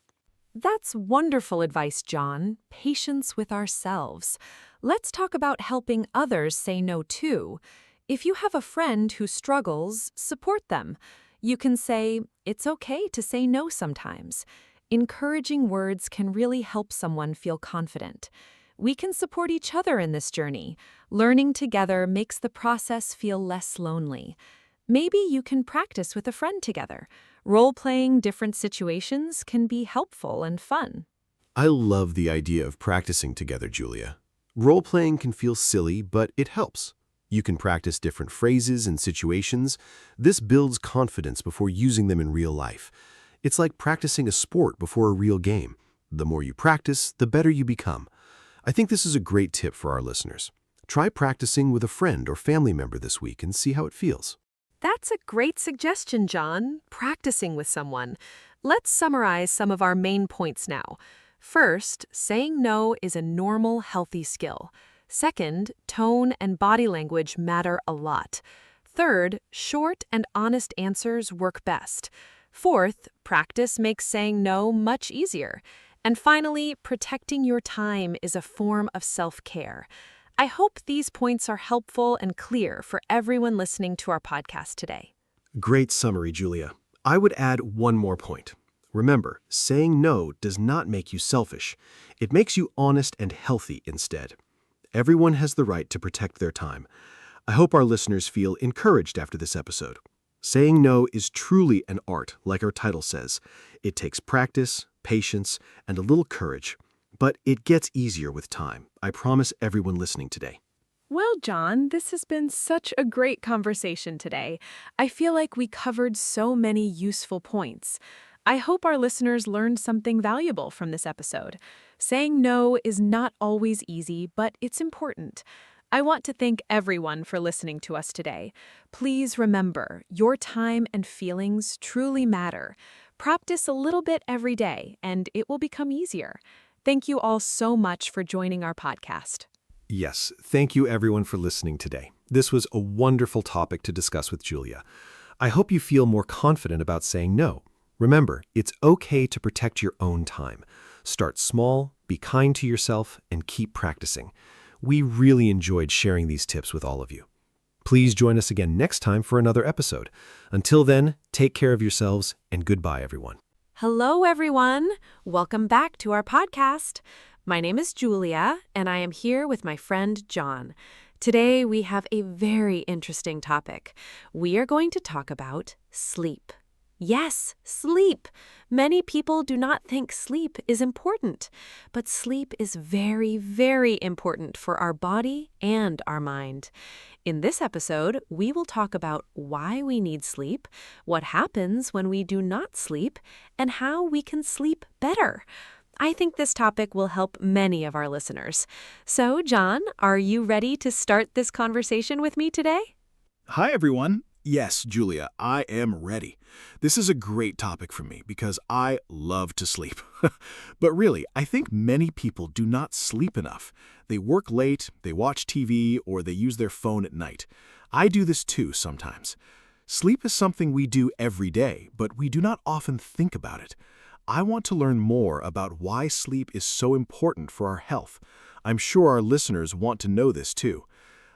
That's wonderful advice, John. Patience with ourselves. Let's talk about helping others say no too. If you have a friend who struggles, support them. You can say, it's okay to say no sometimes. Encouraging words can really help someone feel confident. We can support each other in this journey. Learning together makes the process feel less lonely. Maybe you can practice with a friend together. Role-playing different situations can be helpful and fun. I love the idea of practicing together, Julia. Role-playing can feel silly, but it helps. You can practice different phrases and situations. This builds confidence before using them in real life. It's like practicing a sport before a real game. The more you practice, the better you become. I think this is a great tip for our listeners. Try practicing with a friend or family member this week and see how it feels. That's a great suggestion, John. Practicing with someone. Let's summarize some of our main points now. First, saying no is a normal, healthy skill. Second, tone and body language matter a lot. Third, short and honest answers work best. Fourth, practice makes saying no much easier. And finally, protecting your time is a form of self-care. I hope these points are helpful and clear for everyone listening to our podcast today. Great summary, Julia. I would add one more point. Remember, saying no does not make you selfish. It makes you honest and healthy instead. Everyone has the right to protect their time. I hope our listeners feel encouraged after this episode. Saying no is truly an art, like our title says. It takes practice, patience, and a little courage. But it gets easier with time. I promise everyone listening today. Well, John, this has been such a great conversation today. I feel like we covered so many useful points. I hope our listeners learned something valuable from this episode. Saying no is not always easy, but it's important. I want to thank everyone for listening to us today. Please remember, your time and feelings truly matter. Practice a little bit every day, and it will become easier. Thank you all so much for joining our podcast. Yes, thank you everyone for listening today. This was a wonderful topic to discuss with Julia. I hope you feel more confident about saying no. Remember, it's okay to protect your own time. Start small, be kind to yourself, and keep practicing. We really enjoyed sharing these tips with all of you. Please join us again next time for another episode. Until then, take care of yourselves, and goodbye, everyone. Hello, everyone. Welcome back to our podcast. My name is Julia, and I am here with my friend John. Today, we have a very interesting topic. We are going to talk about sleep. Yes, sleep. Many people do not think sleep is important, but sleep is very, very important for our body and our mind. In this episode, we will talk about why we need sleep, what happens when we do not sleep, and how we can sleep better. I think this topic will help many of our listeners. So, John, are you ready to start this conversation with me today? Hi, everyone. Yes, Julia, I am ready. This is a great topic for me because I love to sleep. But really, I think many people do not sleep enough. They work late, they watch TV, or they use their phone at night. I do this too sometimes. Sleep is something we do every day, but we do not often think about it. I want to learn more about why sleep is so important for our health. I'm sure our listeners want to know this too.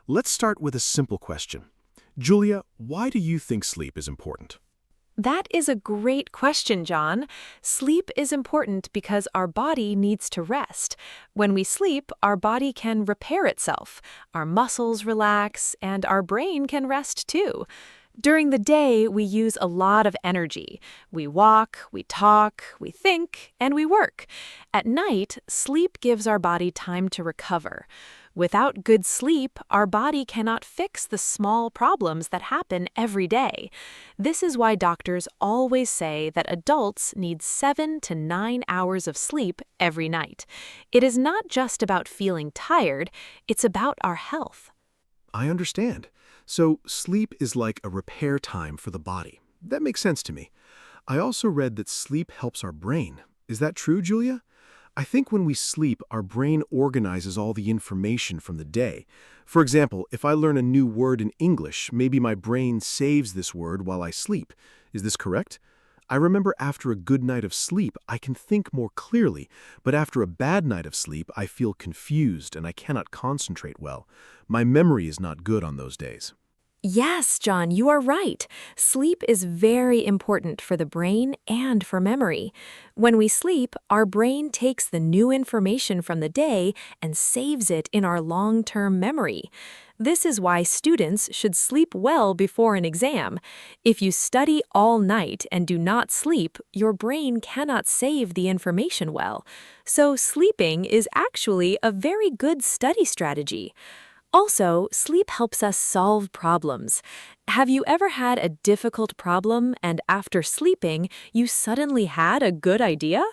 Let's start with a simple question. Julia, why do you think sleep is important? That is a great question, John. Sleep is important because our body needs to rest. When we sleep, our body can repair itself, our muscles relax, and our brain can rest too. During the day, we use a lot of energy. We walk, we talk, we think, and we work. At night, sleep gives our body time to recover. Without good sleep, our body cannot fix the small problems that happen every day. This is why doctors always say that adults need 7 to 9 hours of sleep every night. It is not just about feeling tired, it's about our health. I understand. So sleep is like a repair time for the body. That makes sense to me. I also read that sleep helps our brain. Is that true, Julia? I think when we sleep, our brain organizes all the information from the day. For example, if I learn a new word in English, maybe my brain saves this word while I sleep. Is this correct? I remember after a good night of sleep, I can think more clearly, but after a bad night of sleep, I feel confused and I cannot concentrate well. My memory is not good on those days. Yes, John, you are right. Sleep is very important for the brain and for memory. When we sleep, our brain takes the new information from the day and saves it in our long-term memory. This is why students should sleep well before an exam. If you study all night and do not sleep, your brain cannot save the information well. So sleeping is actually a very good study strategy. Also, sleep helps us solve problems. Have you ever had a difficult problem and after sleeping, you suddenly had a good idea?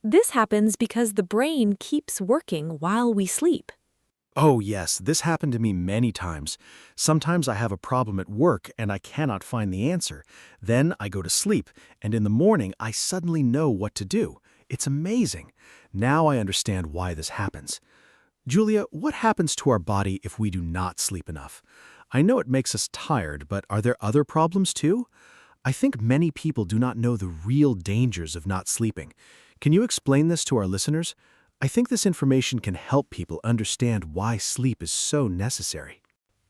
This happens because the brain keeps working while we sleep. Oh, yes, this happened to me many times. Sometimes I have a problem at work and I cannot find the answer. Then I go to sleep, and in the morning I suddenly know what to do. It's amazing. Now I understand why this happens. Julia, what happens to our body if we do not sleep enough? I know it makes us tired, but are there other problems too? I think many people do not know the real dangers of not sleeping. Can you explain this to our listeners? I think this information can help people understand why sleep is so necessary.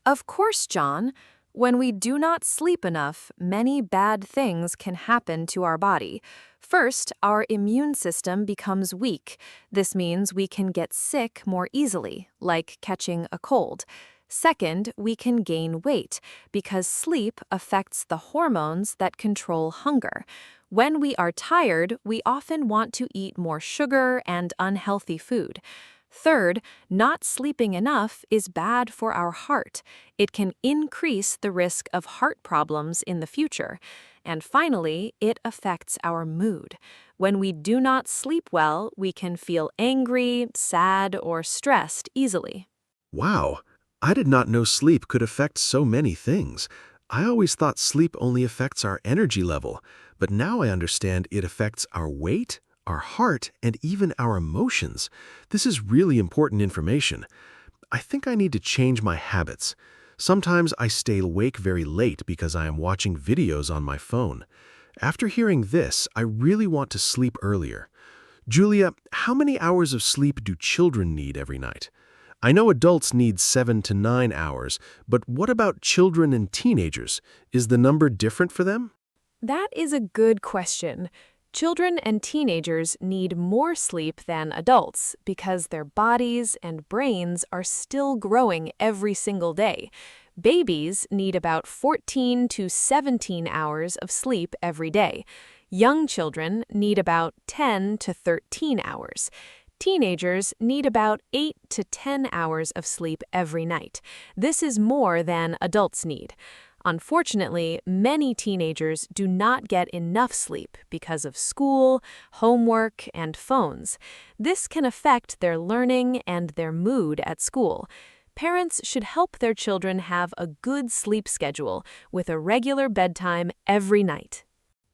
Of course, John. When we do not sleep enough, many bad things can happen to our body. First, our immune system becomes weak. This means we can get sick more easily, like catching a cold. Second, we can gain weight because sleep affects the hormones that control hunger. When we are tired, we often want to eat more sugar and unhealthy food. Third, not sleeping enough is bad for our heart. It can increase the risk of heart problems in the future. And finally, it affects our mood. When we do not sleep well, we can feel angry, sad, or stressed easily. Wow, I did not know sleep could affect so many things. I always thought sleep only affects our energy level, but now I understand it affects our weight, our heart, and even our emotions. This is really important information. I think I need to change my habits. Sometimes I stay awake very late because I am watching videos on my phone. After hearing this, I really want to sleep earlier. Julia, how many hours of sleep do children need every night? I know adults need 7 to 9 hours, but what about children and teenagers? Is the number different for them? That is a good question. Children and teenagers need more sleep than adults because their bodies and brains are still growing every single day. Babies need about 14 to 17 hours of sleep every day. Young children need about 10 to 13 hours. Teenagers need about 8 to 10 hours of sleep every night. This is more than adults need. Unfortunately, many teenagers do not get enough sleep because of school, homework, and phones. This can affect their learning and their mood at school. Parents should help their children have a good sleep schedule with a regular bedtime every night.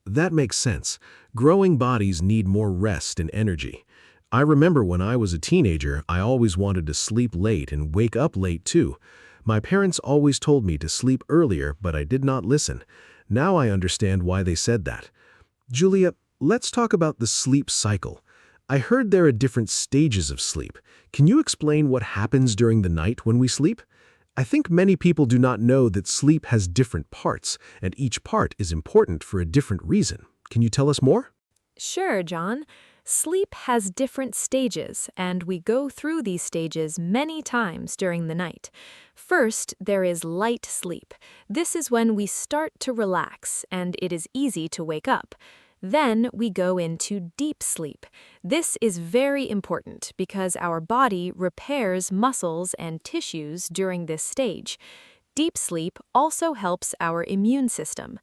That makes sense. Growing bodies need more rest and energy. I remember when I was a teenager, I always wanted to sleep late and wake up late too. My parents always told me to sleep earlier, but I did not listen. Now I understand why they said that. Julia, let's talk about the sleep cycle. I heard there are different stages of sleep. Can you explain what happens during the night when we sleep? I think many people do not know that sleep has different parts, and each part is important for a different reason. Can you tell us more? Sure, John. Sleep has different stages, and we go through these stages many times during the night. First, there is light sleep. This is when we start to relax, and it is easy to wake up. Then we go into deep sleep. This is very important because our body repairs muscles and tissues during this stage. Deep sleep also helps our immune system.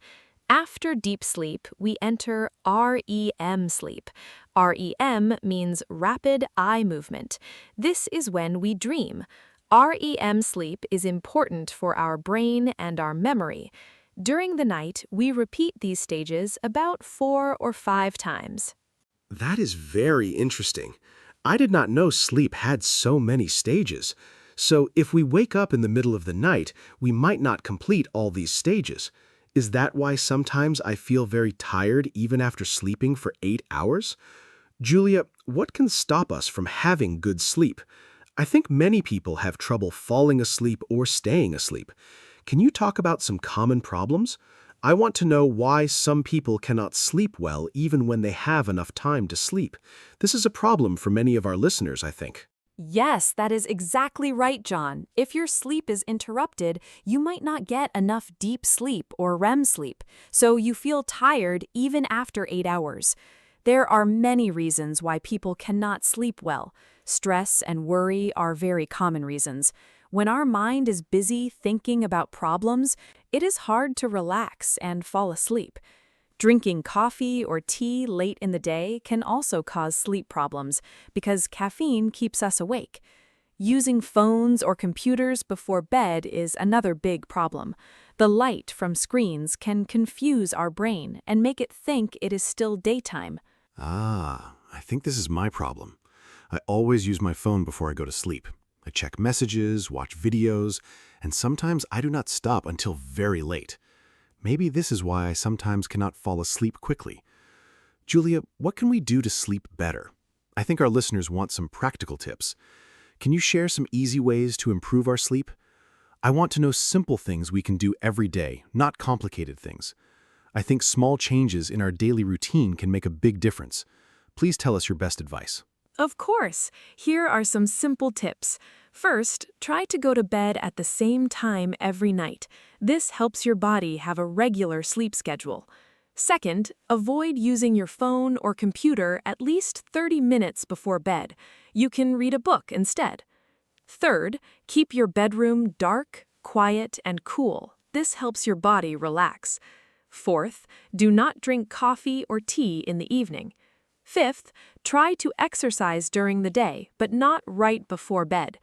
After deep sleep, we enter REM sleep. REM means rapid eye movement. This is when we dream. REM sleep is important for our brain and our memory. During the night, we repeat these stages about 4 or 5 times. That is very interesting. I did not know sleep had so many stages. So if we wake up in the middle of the night, we might not complete all these stages. Is that why sometimes I feel very tired even after sleeping for 8 hours? Julia, what can stop us from having good sleep? I think many people have trouble falling asleep or staying asleep. Can you talk about some common problems? I want to know why some people cannot sleep well even when they have enough time to sleep. This is a problem for many of our listeners, I think. Yes, that is exactly right, John. If your sleep is interrupted, you might not get enough deep sleep or REM sleep, so you feel tired even after 8 hours. There are many reasons why people cannot sleep well. Stress and worry are very common reasons. When our mind is busy thinking about problems, it is hard to relax and fall asleep. Drinking coffee or tea late in the day can also cause sleep problems because caffeine keeps us awake. Using phones or computers before bed is another big problem. The light from screens can confuse our brain and make it think it is still daytime. I think this is my problem. I always use my phone before I go to sleep. I check messages, watch videos, and sometimes I do not stop until very late. Maybe this is why I sometimes cannot fall asleep quickly. Julia, what can we do to sleep better? I think our listeners want some practical tips. Can you share some easy ways to improve our sleep? I want to know simple things we can do every day, not complicated things. I think small changes in our daily routine can make a big difference. Please tell us your best advice. Of course, here are some simple tips. First, try to go to bed at the same time every night. This helps your body have a regular sleep schedule. Second, avoid using your phone or computer at least 30 minutes before bed. You can read a book instead. Third, keep your bedroom dark, quiet, and cool. This helps your body relax. Fourth, do not drink coffee or tea in the evening. Fifth, try to exercise during the day, but not right before bed.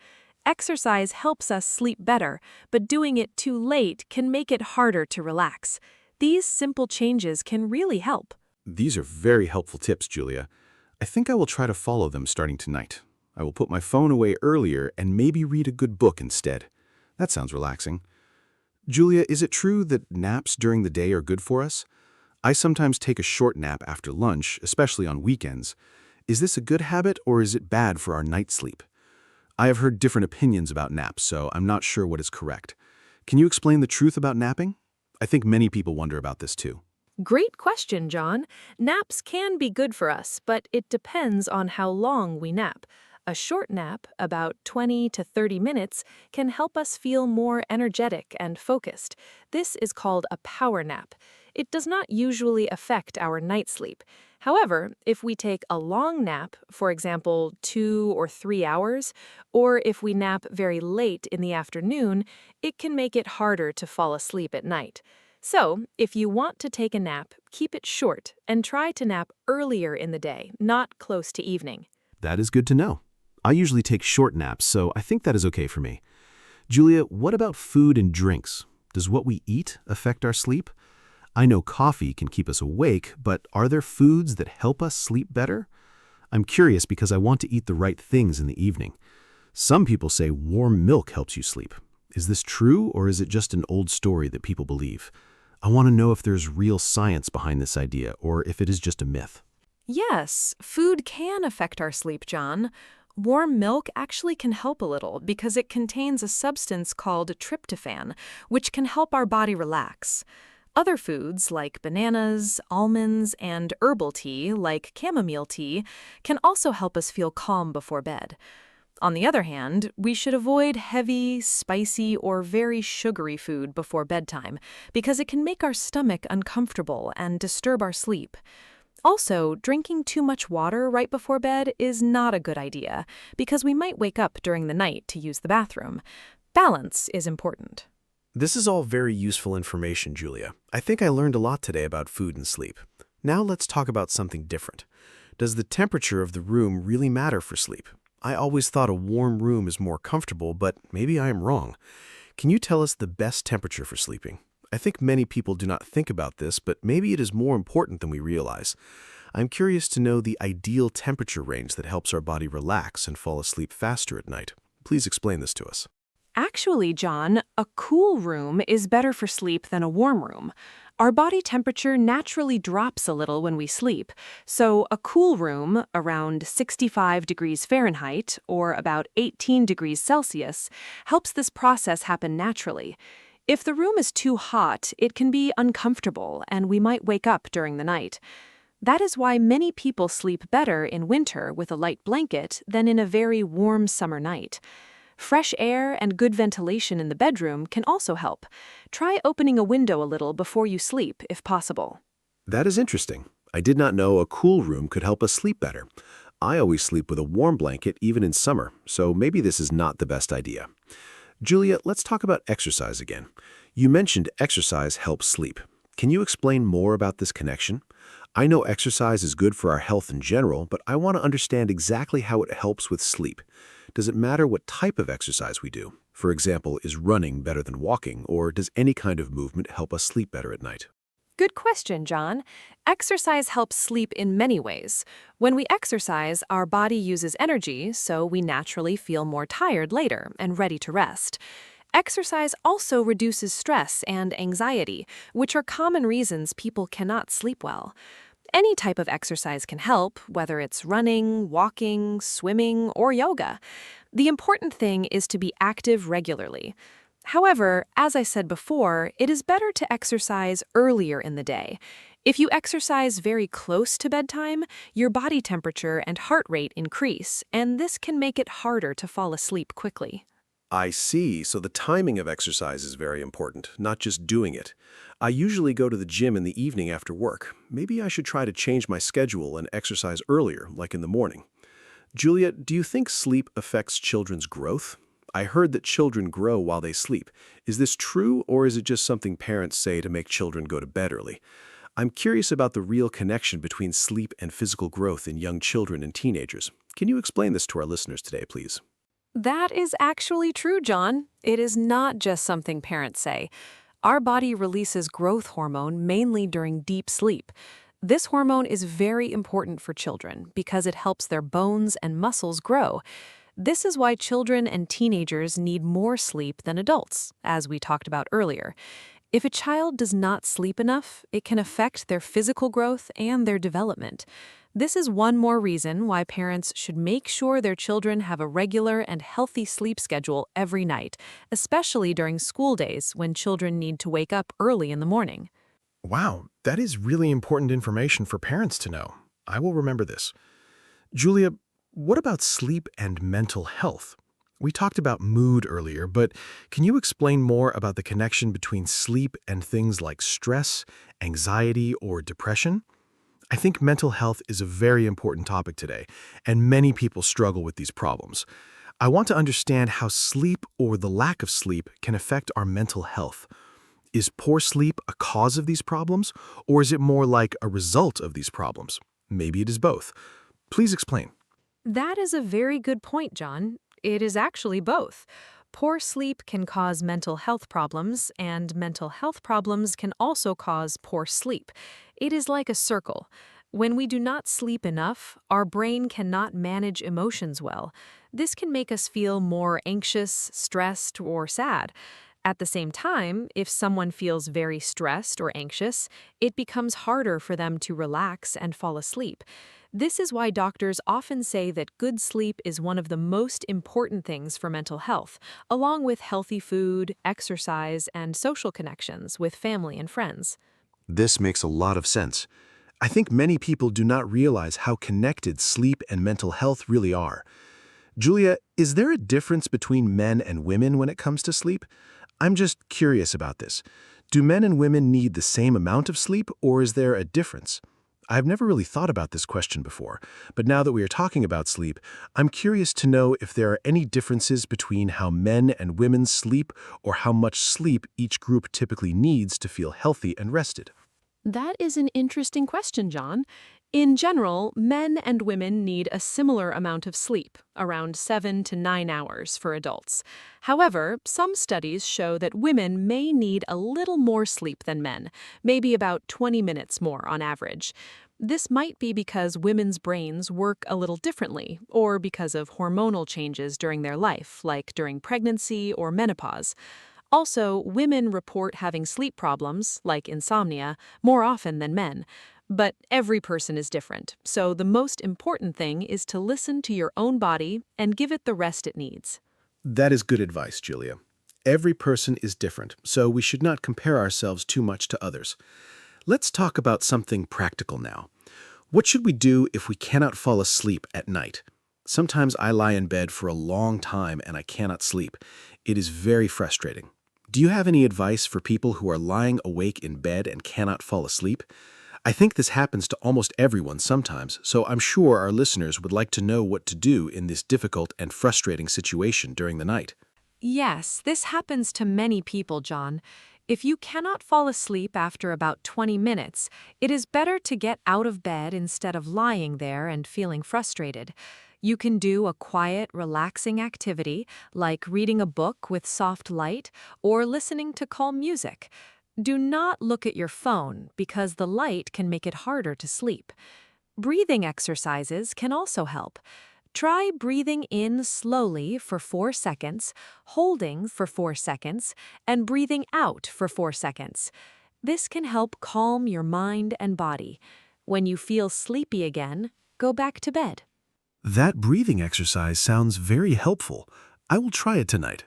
Exercise helps us sleep better, but doing it too late can make it harder to relax. These simple changes can really help. These are very helpful tips, Julia. I think I will try to follow them starting tonight. I will put my phone away earlier and maybe read a good book instead. That sounds relaxing. Julia, is it true that naps during the day are good for us? I sometimes take a short nap after lunch, especially on weekends. Is this a good habit or is it bad for our night sleep? I have heard different opinions about naps, so I'm not sure what is correct. Can you explain the truth about napping? I think many people wonder about this too. Great question, John. Naps can be good for us, but it depends on how long we nap. A short nap, about 20 to 30 minutes, can help us feel more energetic and focused. This is called a power nap. It does not usually affect our night sleep. However, if we take a long nap, for example, 2 or 3 hours, or if we nap very late in the afternoon, it can make it harder to fall asleep at night. So, if you want to take a nap, keep it short and try to nap earlier in the day, not close to evening. That is good to know. I usually take short naps, so I think that is okay for me. Julia, what about food and drinks? Does what we eat affect our sleep? I know coffee can keep us awake, but are there foods that help us sleep better? I'm curious because I want to eat the right things in the evening. Some people say warm milk helps you sleep. Is this true, or is it just an old story that people believe? I want to know if there's real science behind this idea, or if it is just a myth. Yes, food can affect our sleep, John. Warm milk actually can help a little because it contains a substance called tryptophan, which can help our body relax. Other foods like bananas, almonds, and herbal tea like chamomile tea can also help us feel calm before bed. On the other hand, we should avoid heavy, spicy, or very sugary food before bedtime because it can make our stomach uncomfortable and disturb our sleep. Also, drinking too much water right before bed is not a good idea because we might wake up during the night to use the bathroom. Balance is important. This is all very useful information, Julia. I think I learned a lot today about food and sleep. Now let's talk about something different. Does the temperature of the room really matter for sleep? I always thought a warm room is more comfortable, but maybe I am wrong. Can you tell us the best temperature for sleeping? I think many people do not think about this, but maybe it is more important than we realize. I'm curious to know the ideal temperature range that helps our body relax and fall asleep faster at night. Please explain this to us. Actually, John, a cool room is better for sleep than a warm room. Our body temperature naturally drops a little when we sleep, so a cool room, around 65 degrees Fahrenheit or about 18 degrees Celsius, helps this process happen naturally. If the room is too hot, it can be uncomfortable and we might wake up during the night. That is why many people sleep better in winter with a light blanket than in a very warm summer night. Fresh air and good ventilation in the bedroom can also help. Try opening a window a little before you sleep, if possible. That is interesting. I did not know a cool room could help us sleep better. I always sleep with a warm blanket even in summer, so maybe this is not the best idea. Julia, let's talk about exercise again. You mentioned exercise helps sleep. Can you explain more about this connection? I know exercise is good for our health in general, but I want to understand exactly how it helps with sleep. Does it matter what type of exercise we do? For example, is running better than walking, or does any kind of movement help us sleep better at night? Good question, John. Exercise helps sleep in many ways. When we exercise, our body uses energy, so we naturally feel more tired later and ready to rest. Exercise also reduces stress and anxiety, which are common reasons people cannot sleep well. Any type of exercise can help, whether it's running, walking, swimming, or yoga. The important thing is to be active regularly. However, as I said before, it is better to exercise earlier in the day. If you exercise very close to bedtime, your body temperature and heart rate increase, and this can make it harder to fall asleep quickly. I see, so the timing of exercise is very important, not just doing it. I usually go to the gym in the evening after work. Maybe I should try to change my schedule and exercise earlier, like in the morning. Julia, do you think sleep affects children's growth? I heard that children grow while they sleep. Is this true, or is it just something parents say to make children go to bed early? I'm curious about the real connection between sleep and physical growth in young children and teenagers. Can you explain this to our listeners today, please? That is actually true, John. It is not just something parents say. Our body releases growth hormone mainly during deep sleep. This hormone is very important for children because it helps their bones and muscles grow. This is why children and teenagers need more sleep than adults, as we talked about earlier. If a child does not sleep enough, it can affect their physical growth and their development. This is one more reason why parents should make sure their children have a regular and healthy sleep schedule every night, especially during school days when children need to wake up early in the morning. Wow, that is really important information for parents to know. I will remember this. Julia, what about sleep and mental health? We talked about mood earlier, but can you explain more about the connection between sleep and things like stress, anxiety, or depression? I think mental health is a very important topic today, and many people struggle with these problems. I want to understand how sleep or the lack of sleep can affect our mental health. Is poor sleep a cause of these problems, or is it more like a result of these problems? Maybe it is both. Please explain. That is a very good point, John. It is actually both. Poor sleep can cause mental health problems, and mental health problems can also cause poor sleep. It is like a circle. When we do not sleep enough, our brain cannot manage emotions well. This can make us feel more anxious, stressed, or sad. At the same time, if someone feels very stressed or anxious, it becomes harder for them to relax and fall asleep. This is why doctors often say that good sleep is one of the most important things for mental health, along with healthy food, exercise, and social connections with family and friends. This makes a lot of sense. I think many people do not realize how connected sleep and mental health really are. Julia, is there a difference between men and women when it comes to sleep? I'm just curious about this. Do men and women need the same amount of sleep, or is there a difference? I've never really thought about this question before, but now that we are talking about sleep, I'm curious to know if there are any differences between how men and women sleep or how much sleep each group typically needs to feel healthy and rested. That is an interesting question, John. In general, men and women need a similar amount of sleep, around 7 to 9 hours for adults. However, some studies show that women may need a little more sleep than men, maybe about 20 minutes more on average. This might be because women's brains work a little differently, or because of hormonal changes during their life, like during pregnancy or menopause. Also, women report having sleep problems, like insomnia, more often than men. But every person is different, so the most important thing is to listen to your own body and give it the rest it needs. That is good advice, Julia. Every person is different, so we should not compare ourselves too much to others. Let's talk about something practical now. What should we do if we cannot fall asleep at night? Sometimes I lie in bed for a long time and I cannot sleep. It is very frustrating. Do you have any advice for people who are lying awake in bed and cannot fall asleep? I think this happens to almost everyone sometimes, so I'm sure our listeners would like to know what to do in this difficult and frustrating situation during the night. Yes, this happens to many people, John. If you cannot fall asleep after about 20 minutes, it is better to get out of bed instead of lying there and feeling frustrated. You can do a quiet, relaxing activity, like reading a book with soft light or listening to calm music. Do not look at your phone because the light can make it harder to sleep. Breathing exercises can also help. Try breathing in slowly for 4 seconds, holding for 4 seconds, and breathing out for 4 seconds. This can help calm your mind and body. When you feel sleepy again, go back to bed. That breathing exercise sounds very helpful. I will try it tonight.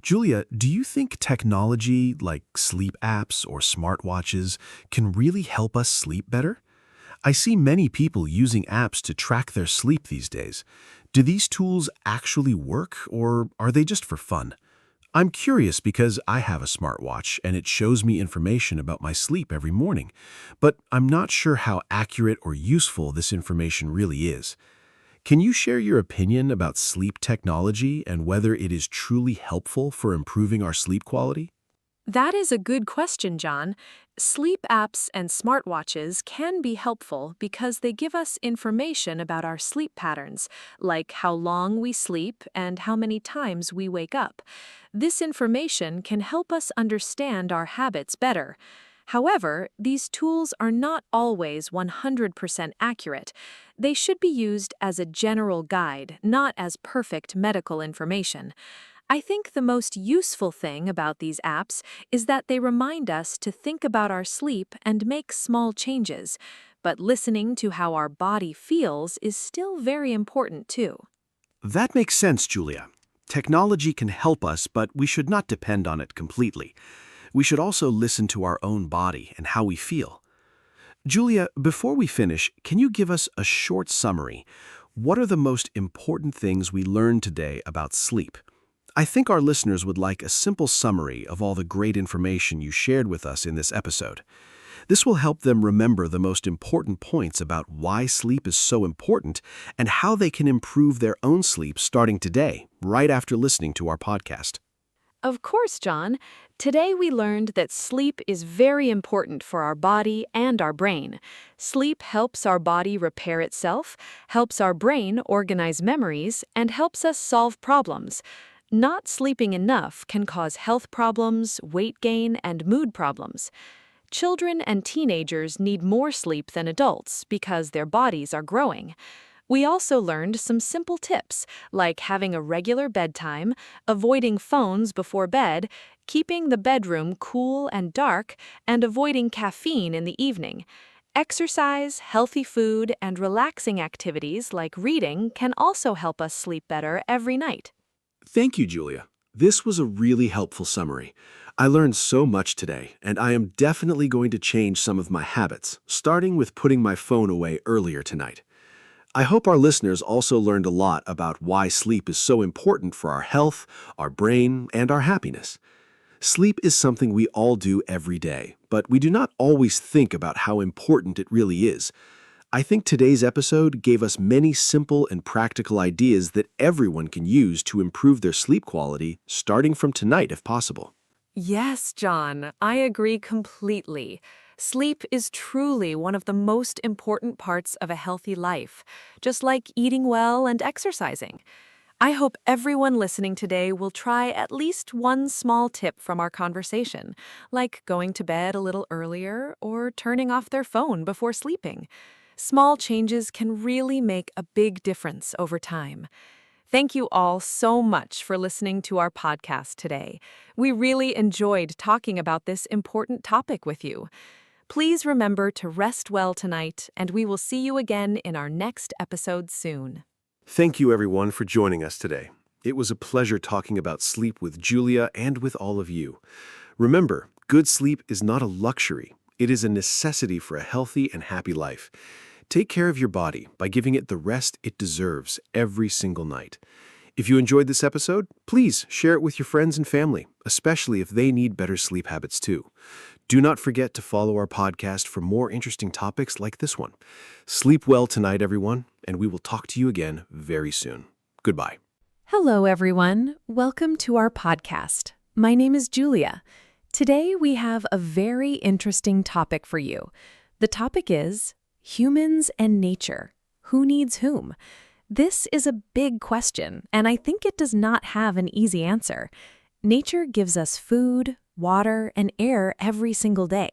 Julia, do you think technology like sleep apps or smartwatches can really help us sleep better? I see many people using apps to track their sleep these days. Do these tools actually work, or are they just for fun? I'm curious because I have a smartwatch and it shows me information about my sleep every morning, but I'm not sure how accurate or useful this information really is. Can you share your opinion about sleep technology and whether it is truly helpful for improving our sleep quality? That is a good question, John. Sleep apps and smartwatches can be helpful because they give us information about our sleep patterns, like how long we sleep and how many times we wake up. This information can help us understand our habits better. However, these tools are not always 100% accurate. They should be used as a general guide, not as perfect medical information. I think the most useful thing about these apps is that they remind us to think about our sleep and make small changes, but listening to how our body feels is still very important too. That makes sense, Julia. Technology can help us, but we should not depend on it completely. We should also listen to our own body and how we feel. Julia, before we finish, can you give us a short summary? What are the most important things we learned today about sleep? I think our listeners would like a simple summary of all the great information you shared with us in this episode. This will help them remember the most important points about why sleep is so important and how they can improve their own sleep starting today, right after listening to our podcast. Of course, John. Today we learned that sleep is very important for our body and our brain. Sleep helps our body repair itself, helps our brain organize memories, and helps us solve problems. Not sleeping enough can cause health problems, weight gain, and mood problems. Children and teenagers need more sleep than adults because their bodies are growing. We also learned some simple tips, like having a regular bedtime, avoiding phones before bed, keeping the bedroom cool and dark, and avoiding caffeine in the evening. Exercise, healthy food, and relaxing activities like reading can also help us sleep better every night. Thank you, Julia. This was a really helpful summary. I learned so much today, and I am definitely going to change some of my habits, starting with putting my phone away earlier tonight. I hope our listeners also learned a lot about why sleep is so important for our health, our brain, and our happiness. Sleep is something we all do every day, but we do not always think about how important it really is. I think today's episode gave us many simple and practical ideas that everyone can use to improve their sleep quality, starting from tonight if possible. Yes, John, I agree completely. Sleep is truly one of the most important parts of a healthy life, just like eating well and exercising. I hope everyone listening today will try at least one small tip from our conversation, like going to bed a little earlier or turning off their phone before sleeping. Small changes can really make a big difference over time. Thank you all so much for listening to our podcast today. We really enjoyed talking about this important topic with you. Please remember to rest well tonight, and we will see you again in our next episode soon. Thank you, everyone, for joining us today. It was a pleasure talking about sleep with Julia and with all of you. Remember, good sleep is not a luxury. It is a necessity for a healthy and happy life. Take care of your body by giving it the rest it deserves every single night. If you enjoyed this episode, please share it with your friends and family, especially if they need better sleep habits too. Do not forget to follow our podcast for more interesting topics like this one. Sleep well tonight, everyone, and we will talk to you again very soon. Goodbye. Hello, everyone. Welcome to our podcast. My name is Julia. Today we have a very interesting topic for you. The topic is humans and nature. Who needs whom? This is a big question, and I think it does not have an easy answer. Nature gives us food, water, and air every single day.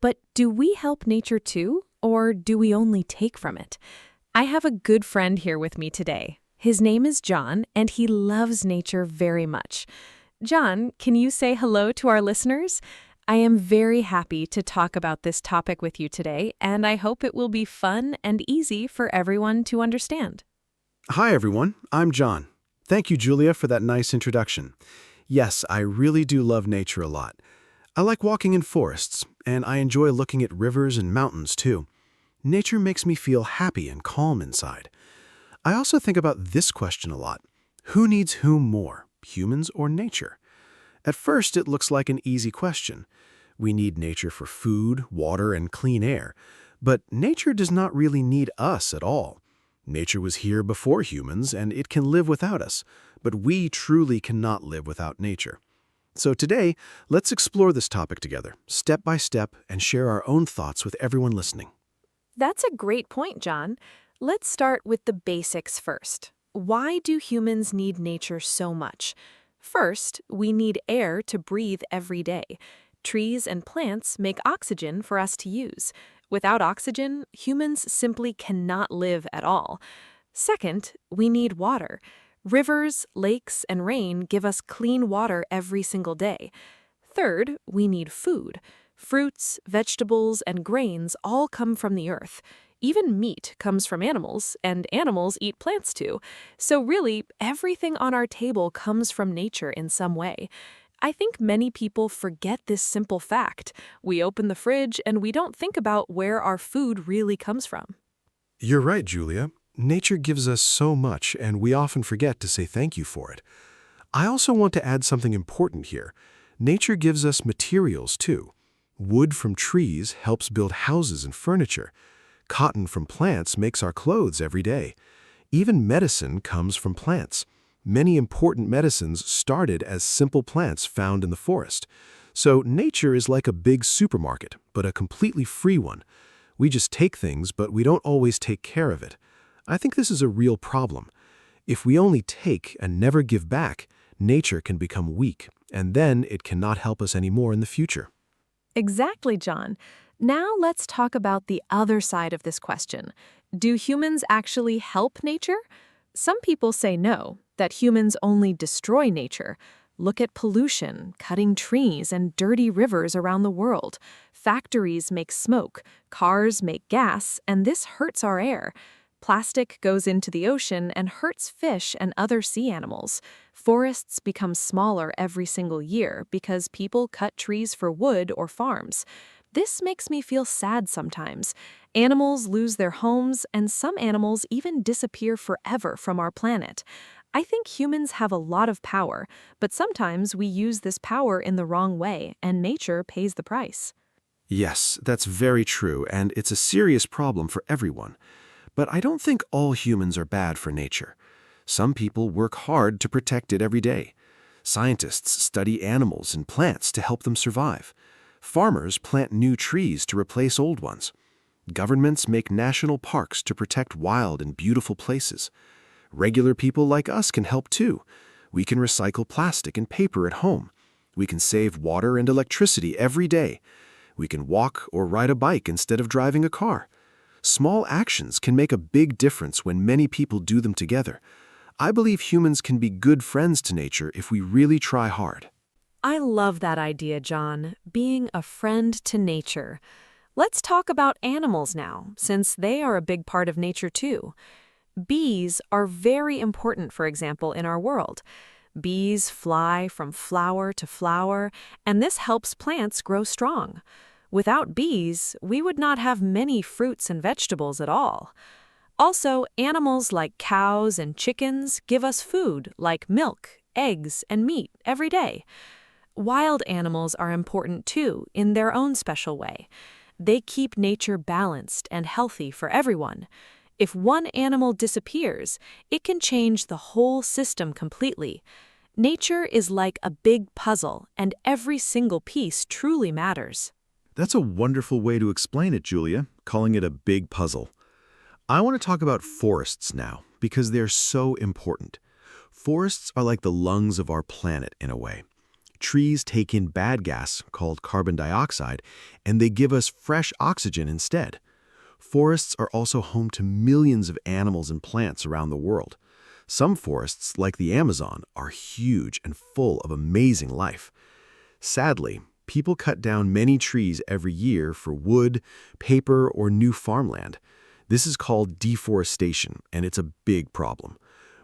But do we help nature too, or do we only take from it? I have a good friend here with me today. His name is John, and he loves nature very much. John, can you say hello to our listeners? I am very happy to talk about this topic with you today, and I hope it will be fun and easy for everyone to understand. Hi, everyone. I'm John. Thank you, Julia, for that nice introduction. Yes, I really do love nature a lot. I like walking in forests, and I enjoy looking at rivers and mountains, too. Nature makes me feel happy and calm inside. I also think about this question a lot. Who needs whom more, humans or nature? At first, it looks like an easy question. We need nature for food, water, and clean air. But nature does not really need us at all. Nature was here before humans, and it can live without us. But we truly cannot live without nature. So today, let's explore this topic together, step by step, and share our own thoughts with everyone listening. That's a great point, John. Let's start with the basics first. Why do humans need nature so much? First, we need air to breathe every day. Trees and plants make oxygen for us to use. Without oxygen, humans simply cannot live at all. Second, we need water. Rivers, lakes, and rain give us clean water every single day. Third, we need food. Fruits, vegetables, and grains all come from the earth. Even meat comes from animals, and animals eat plants too. So really, everything on our table comes from nature in some way. I think many people forget this simple fact. We open the fridge and we don't think about where our food really comes from. You're right, Julia. Nature gives us so much, and we often forget to say thank you for it. I also want to add something important here. Nature gives us materials, too. Wood from trees helps build houses and furniture. Cotton from plants makes our clothes every day. Even medicine comes from plants. Many important medicines started as simple plants found in the forest. So nature is like a big supermarket, but a completely free one. We just take things, but we don't always take care of it. I think this is a real problem. If we only take and never give back, nature can become weak, and then it cannot help us anymore in the future. Exactly, John. Now let's talk about the other side of this question. Do humans actually help nature? Some people say no, that humans only destroy nature. Look at pollution, cutting trees, and dirty rivers around the world. Factories make smoke, cars make gas, and this hurts our air. Plastic goes into the ocean and hurts fish and other sea animals. Forests become smaller every single year because people cut trees for wood or farms. This makes me feel sad sometimes. Animals lose their homes, and some animals even disappear forever from our planet. I think humans have a lot of power, but sometimes we use this power in the wrong way, and nature pays the price. Yes, that's very true, and it's a serious problem for everyone. But I don't think all humans are bad for nature. Some people work hard to protect it every day. Scientists study animals and plants to help them survive. Farmers plant new trees to replace old ones. Governments make national parks to protect wild and beautiful places. Regular people like us can help too. We can recycle plastic and paper at home. We can save water and electricity every day. We can walk or ride a bike instead of driving a car. Small actions can make a big difference when many people do them together. I believe humans can be good friends to nature if we really try hard. I love that idea, John, being a friend to nature. Let's talk about animals now, since they are a big part of nature too. Bees are very important, for example, in our world. Bees fly from flower to flower, and this helps plants grow strong. Without bees, we would not have many fruits and vegetables at all. Also, animals like cows and chickens give us food like milk, eggs, and meat every day. Wild animals are important too, in their own special way. They keep nature balanced and healthy for everyone. If one animal disappears, it can change the whole system completely. Nature is like a big puzzle, and every single piece truly matters. That's a wonderful way to explain it, Julia, calling it a big puzzle. I want to talk about forests now, because they're so important. Forests are like the lungs of our planet in a way. Trees take in bad gas, called carbon dioxide, and they give us fresh oxygen instead. Forests are also home to millions of animals and plants around the world. Some forests, like the Amazon, are huge and full of amazing life. Sadly, people cut down many trees every year for wood, paper, or new farmland. This is called deforestation, and it's a big problem.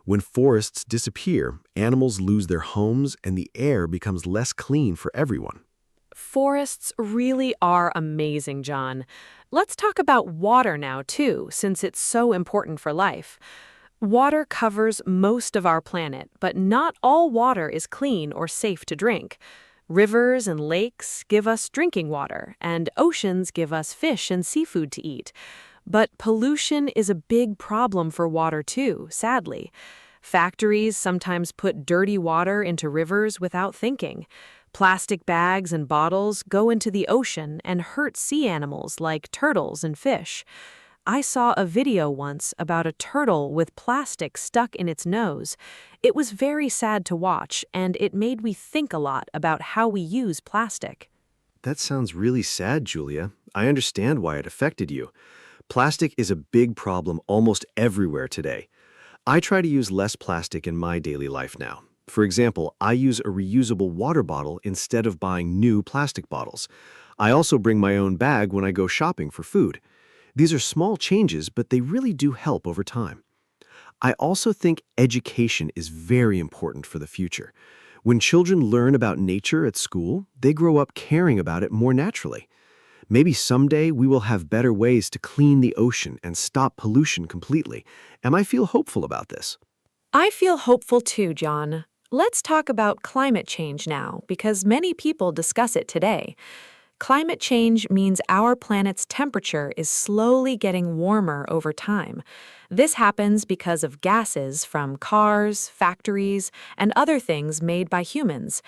When forests disappear, animals lose their homes and the air becomes less clean for everyone. Forests really are amazing, John. Let's talk about water now, too, since it's so important for life. Water covers most of our planet, but not all water is clean or safe to drink. Rivers and lakes give us drinking water, and oceans give us fish and seafood to eat. But pollution is a big problem for water too, sadly. Factories sometimes put dirty water into rivers without thinking. Plastic bags and bottles go into the ocean and hurt sea animals like turtles and fish. I saw a video once about a turtle with plastic stuck in its nose. It was very sad to watch, and it made me think a lot about how we use plastic. That sounds really sad, Julia. I understand why it affected you. Plastic is a big problem almost everywhere today. I try to use less plastic in my daily life now. For example, I use a reusable water bottle instead of buying new plastic bottles. I also bring my own bag when I go shopping for food. These are small changes, but they really do help over time. I also think education is very important for the future. When children learn about nature at school, they grow up caring about it more naturally. Maybe someday we will have better ways to clean the ocean and stop pollution completely. And I feel hopeful about this. I feel hopeful too, John. Let's talk about climate change now, because many people discuss it today. Climate change means our planet's temperature is slowly getting warmer over time. This happens because of gases from cars, factories, and other things made by humans.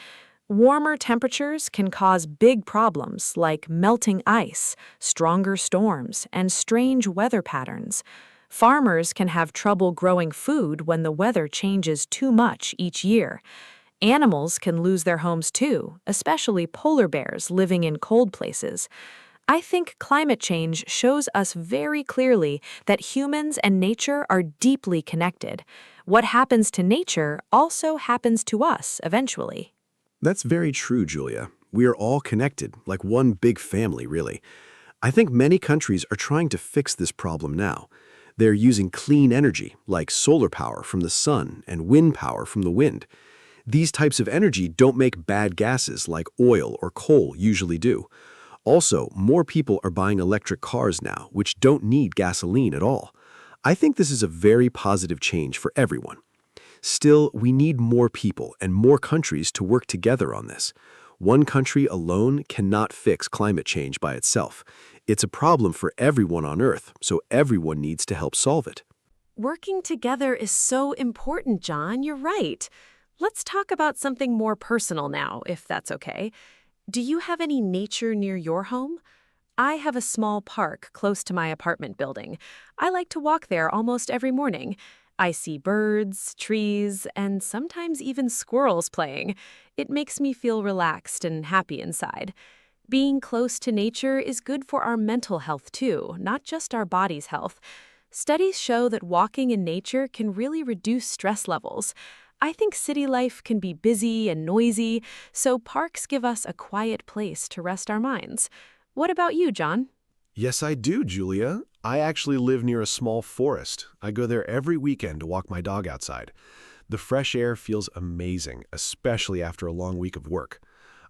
Warmer temperatures can cause big problems like melting ice, stronger storms, and strange weather patterns. Farmers can have trouble growing food when the weather changes too much each year. Animals can lose their homes too, especially polar bears living in cold places. I think climate change shows us very clearly that humans and nature are deeply connected. What happens to nature also happens to us eventually. That's very true, Julia. We are all connected, like one big family, really. I think many countries are trying to fix this problem now. They're using clean energy, like solar power from the sun and wind power from the wind. These types of energy don't make bad gases like oil or coal usually do. Also, more people are buying electric cars now, which don't need gasoline at all. I think this is a very positive change for everyone. Still, we need more people and more countries to work together on this. One country alone cannot fix climate change by itself. It's a problem for everyone on Earth, so everyone needs to help solve it. Working together is so important, John. You're right. Let's talk about something more personal now, if that's okay. Do you have any nature near your home? I have a small park close to my apartment building. I like to walk there almost every morning. I see birds, trees, and sometimes even squirrels playing. It makes me feel relaxed and happy inside. Being close to nature is good for our mental health too, not just our body's health. Studies show that walking in nature can really reduce stress levels. I think city life can be busy and noisy, so parks give us a quiet place to rest our minds. What about you, John? Yes, I do, Julia. I actually live near a small forest. I go there every weekend to walk my dog outside. The fresh air feels amazing, especially after a long week of work.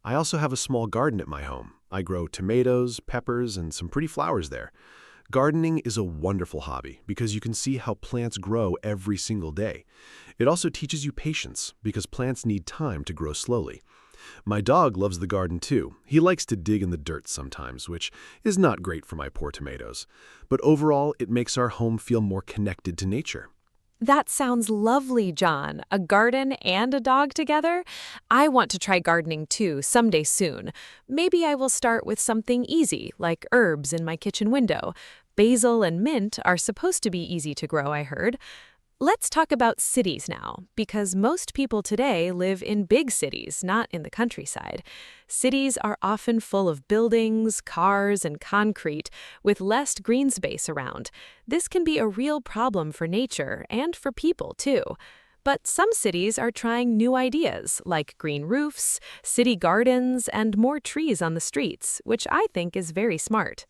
I also have a small garden at my home. I grow tomatoes, peppers, and some pretty flowers there. Gardening is a wonderful hobby because you can see how plants grow every single day. It also teaches you patience because plants need time to grow slowly. My dog loves the garden too. He likes to dig in the dirt sometimes, which is not great for my poor tomatoes. But overall, it makes our home feel more connected to nature. That sounds lovely, John. A garden and a dog together? I want to try gardening too, someday soon. Maybe I will start with something easy, like herbs in my kitchen window. Basil and mint are supposed to be easy to grow, I heard. Let's talk about cities now, because most people today live in big cities, not in the countryside. Cities are often full of buildings, cars, and concrete, with less green space around. This can be a real problem for nature and for people, too. But some cities are trying new ideas, like green roofs, city gardens, and more trees on the streets, which I think is very smart.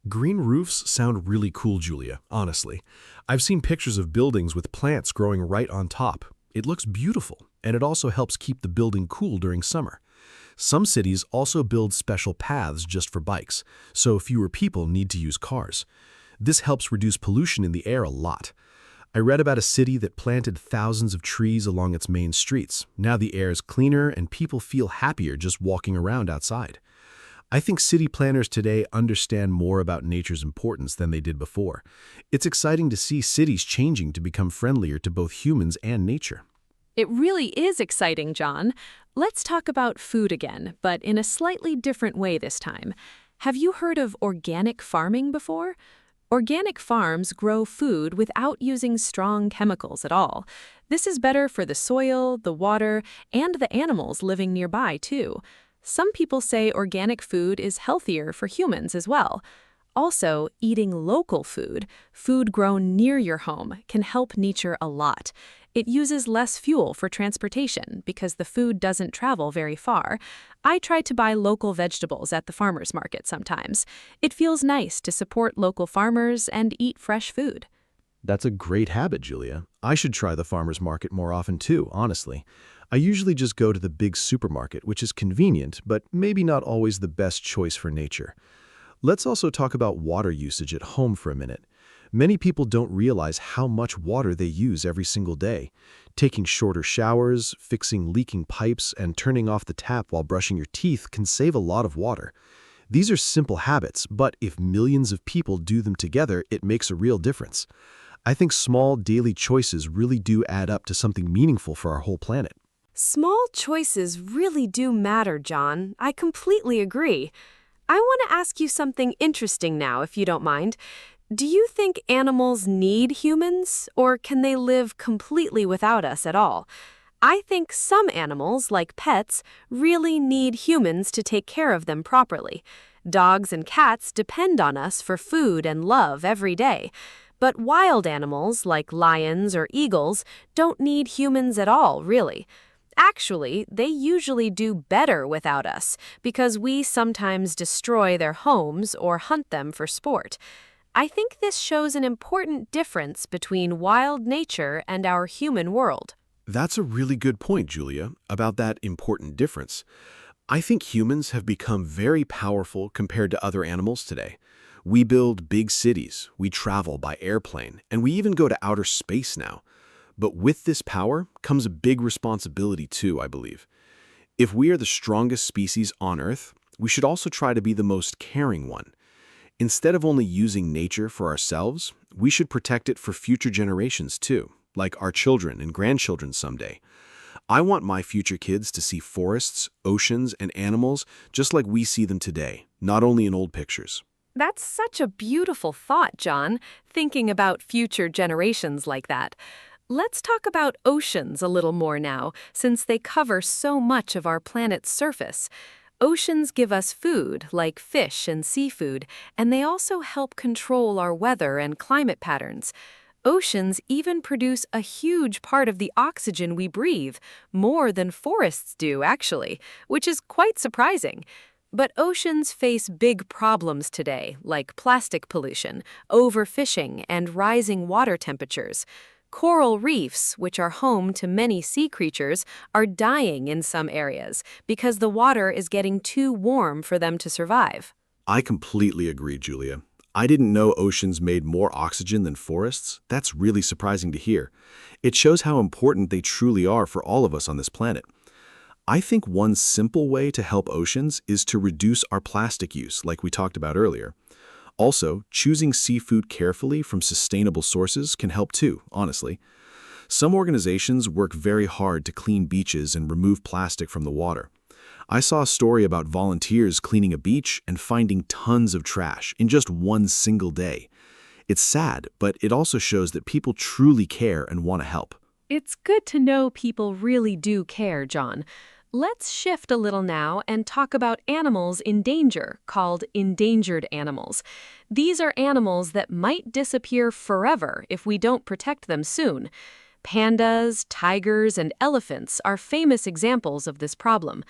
Green roofs sound really cool, Julia, honestly. I've seen pictures of buildings with plants growing right on top. It looks beautiful, and it also helps keep the building cool during summer. Some cities also build special paths just for bikes, so fewer people need to use cars. This helps reduce pollution in the air a lot. I read about a city that planted thousands of trees along its main streets. Now the air is cleaner and people feel happier just walking around outside. I think city planners today understand more about nature's importance than they did before. It's exciting to see cities changing to become friendlier to both humans and nature. It really is exciting, John. Let's talk about food again, but in a slightly different way this time. Have you heard of organic farming before? Organic farms grow food without using strong chemicals at all. This is better for the soil, the water, and the animals living nearby, too. Some people say organic food is healthier for humans as well. Also, eating local food, food grown near your home, can help nature a lot. It uses less fuel for transportation because the food doesn't travel very far. I try to buy local vegetables at the farmer's market sometimes. It feels nice to support local farmers and eat fresh food. That's a great habit, Julia. I should try the farmer's market more often too, honestly. I usually just go to the big supermarket, which is convenient, but maybe not always the best choice for nature. Let's also talk about water usage at home for a minute. Many people don't realize how much water they use every single day. Taking shorter showers, fixing leaking pipes, and turning off the tap while brushing your teeth can save a lot of water. These are simple habits, but if millions of people do them together, it makes a real difference. I think small daily choices really do add up to something meaningful for our whole planet. Small choices really do matter, John. I completely agree. I want to ask you something interesting now, if you don't mind. Do you think animals need humans, or can they live completely without us at all? I think some animals, like pets, really need humans to take care of them properly. Dogs and cats depend on us for food and love every day. But wild animals, like lions or eagles, don't need humans at all, really. Actually, they usually do better without us because we sometimes destroy their homes or hunt them for sport. I think this shows an important difference between wild nature and our human world. That's a really good point, Julia, about that important difference. I think humans have become very powerful compared to other animals today. We build big cities, we travel by airplane, and we even go to outer space now. But with this power comes a big responsibility too, I believe. If we are the strongest species on Earth, we should also try to be the most caring one. Instead of only using nature for ourselves, we should protect it for future generations too, like our children and grandchildren someday. I want my future kids to see forests, oceans, and animals just like we see them today, not only in old pictures. That's such a beautiful thought, John, thinking about future generations like that. Let's talk about oceans a little more now, since they cover so much of our planet's surface. Oceans give us food, like fish and seafood, and they also help control our weather and climate patterns. Oceans even produce a huge part of the oxygen we breathe, more than forests do, actually, which is quite surprising. But oceans face big problems today, like plastic pollution, overfishing, and rising water temperatures. Coral reefs, which are home to many sea creatures, are dying in some areas because the water is getting too warm for them to survive. I completely agree, Julia. I didn't know oceans made more oxygen than forests. That's really surprising to hear. It shows how important they truly are for all of us on this planet. I think one simple way to help oceans is to reduce our plastic use, like we talked about earlier. Also, choosing seafood carefully from sustainable sources can help too, honestly. Some organizations work very hard to clean beaches and remove plastic from the water. I saw a story about volunteers cleaning a beach and finding tons of trash in just one single day. It's sad, but it also shows that people truly care and want to help. It's good to know people really do care, John. Let's shift a little now and talk about animals in danger, called endangered animals. These are animals that might disappear forever if we don't protect them soon. Pandas, tigers, and elephants are famous examples of this problem.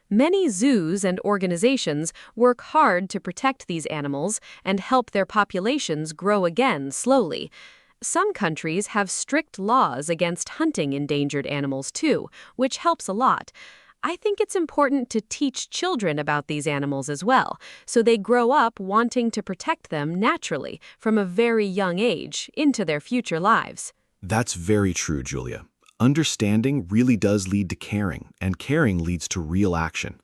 Many zoos and organizations work hard to protect these animals and help their populations grow again slowly. Some countries have strict laws against hunting endangered animals too, which helps a lot. I think it's important to teach children about these animals as well, so they grow up wanting to protect them naturally from a very young age into their future lives. That's very true, Julia. Understanding really does lead to caring, and caring leads to real action.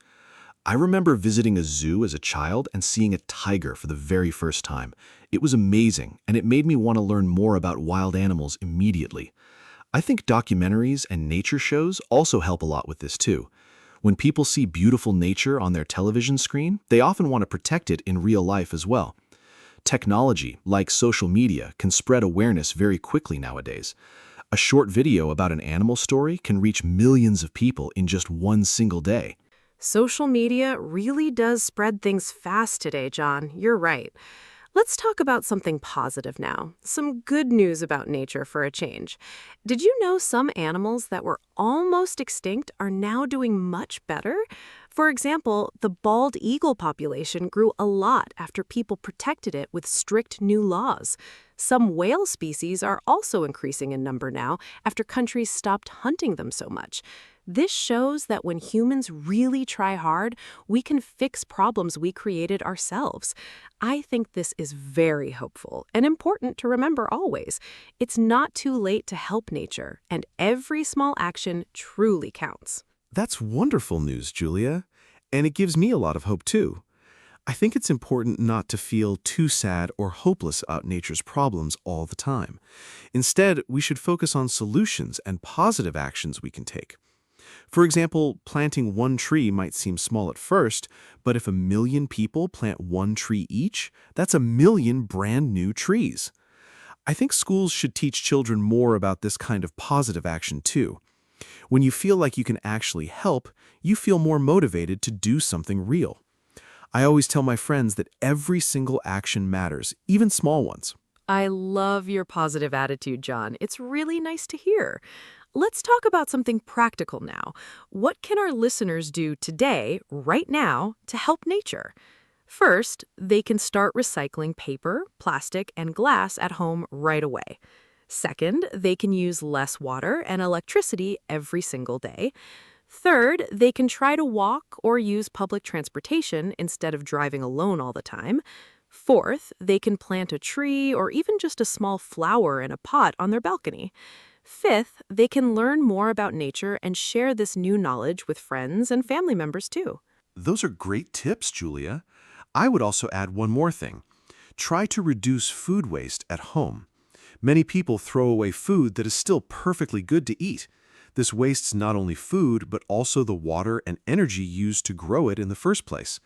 I remember visiting a zoo as a child and seeing a tiger for the very first time. It was amazing, and it made me want to learn more about wild animals immediately. I think documentaries and nature shows also help a lot with this too. When people see beautiful nature on their television screen, they often want to protect it in real life as well. Technology, like social media, can spread awareness very quickly nowadays. A short video about an animal story can reach millions of people in just one single day. Social media really does spread things fast today, John. You're right. Let's talk about something positive now. Some good news about nature for a change. Did you know some animals that were almost extinct are now doing much better? For example, the bald eagle population grew a lot after people protected it with strict new laws. Some whale species are also increasing in number now after countries stopped hunting them so much. This shows that when humans really try hard, we can fix problems we created ourselves. I think this is very hopeful and important to remember always. It's not too late to help nature, and every small action truly counts. That's wonderful news, Julia. And it gives me a lot of hope too. I think it's important not to feel too sad or hopeless about nature's problems all the time. Instead, we should focus on solutions and positive actions we can take. For example, planting one tree might seem small at first, but if 1 million people plant one tree each, that's 1 million brand new trees. I think schools should teach children more about this kind of positive action too. When you feel like you can actually help, you feel more motivated to do something real. I always tell my friends that every single action matters, even small ones. I love your positive attitude, John. It's really nice to hear. Let's talk about something practical now. What can our listeners do today, right now, to help nature? First, they can start recycling paper, plastic, and glass at home right away. Second, they can use less water and electricity every single day. Third, they can try to walk or use public transportation instead of driving alone all the time. Fourth, they can plant a tree or even just a small flower in a pot on their balcony. Fifth, they can learn more about nature and share this new knowledge with friends and family members too. Those are great tips, Julia. I would also add one more thing. Try to reduce food waste at home. Many people throw away food that is still perfectly good to eat. This wastes not only food, but also the water and energy used to grow it in the first place.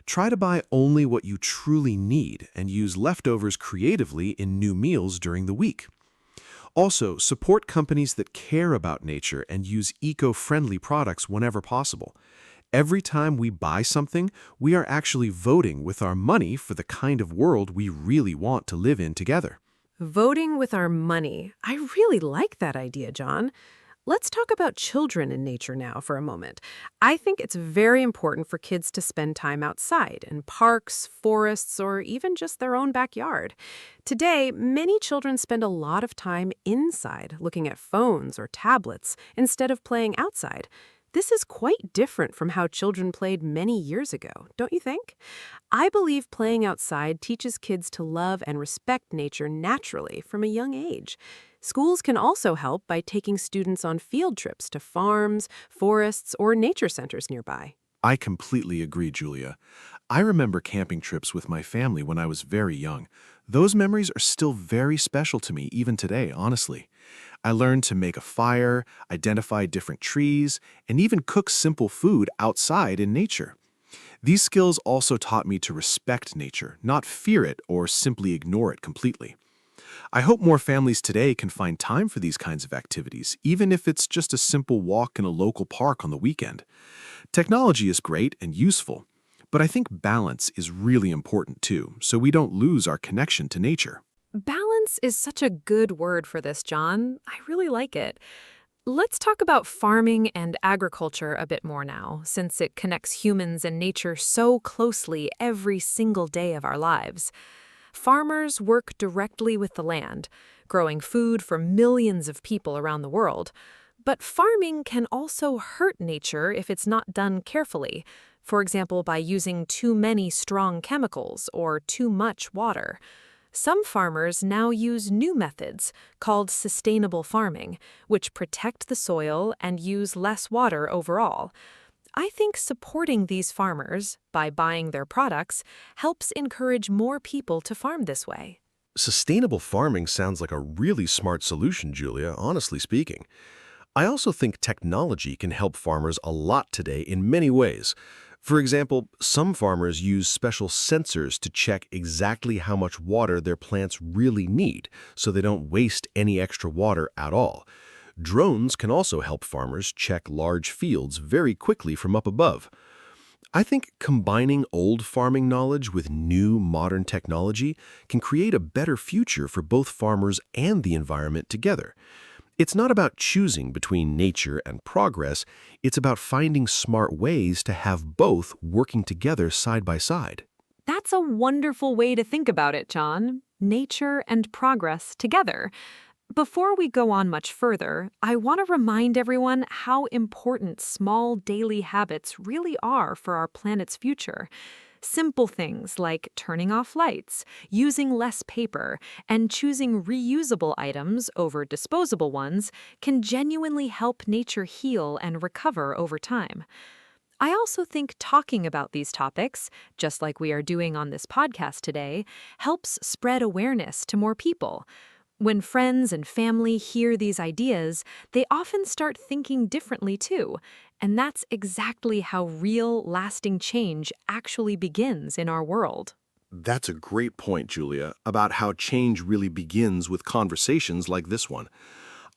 Try to buy only what you truly need and use leftovers creatively in new meals during the week. Also, support companies that care about nature and use eco-friendly products whenever possible. Every time we buy something, we are actually voting with our money for the kind of world we really want to live in together. Voting with our money. I really like that idea, John. Let's talk about children in nature now for a moment. I think it's very important for kids to spend time outside in parks, forests, or even just their own backyard. Today, many children spend a lot of time inside looking at phones or tablets instead of playing outside. This is quite different from how children played many years ago, don't you think? I believe playing outside teaches kids to love and respect nature naturally from a young age. Schools can also help by taking students on field trips to farms, forests, or nature centers nearby. I completely agree, Julia. I remember camping trips with my family when I was very young. Those memories are still very special to me even today, honestly. I learned to make a fire, identify different trees, and even cook simple food outside in nature. These skills also taught me to respect nature, not fear it or simply ignore it completely. I hope more families today can find time for these kinds of activities, even if it's just a simple walk in a local park on the weekend. Technology is great and useful, but I think balance is really important too, so we don't lose our connection to nature. Balance is such a good word for this, John. I really like it. Let's talk about farming and agriculture a bit more now, since it connects humans and nature so closely every single day of our lives. Farmers work directly with the land, growing food for millions of people around the world. But farming can also hurt nature if it's not done carefully, for example, by using too many strong chemicals or too much water. Some farmers now use new methods called sustainable farming, which protect the soil and use less water overall. I think supporting these farmers by buying their products helps encourage more people to farm this way. Sustainable farming sounds like a really smart solution, Julia, honestly speaking. I also think technology can help farmers a lot today in many ways. For example, some farmers use special sensors to check exactly how much water their plants really need, so they don't waste any extra water at all. Drones can also help farmers check large fields very quickly from up above. I think combining old farming knowledge with new modern technology can create a better future for both farmers and the environment together. It's not about choosing between nature and progress, it's about finding smart ways to have both working together side by side. That's a wonderful way to think about it, John. Nature and progress together. Before we go on much further, I want to remind everyone how important small daily habits really are for our planet's future. Simple things like turning off lights, using less paper, and choosing reusable items over disposable ones can genuinely help nature heal and recover over time. I also think talking about these topics, just like we are doing on this podcast today, helps spread awareness to more people. When friends and family hear these ideas, they often start thinking differently too. And that's exactly how real, lasting change actually begins in our world. That's a great point, Julia, about how change really begins with conversations like this one.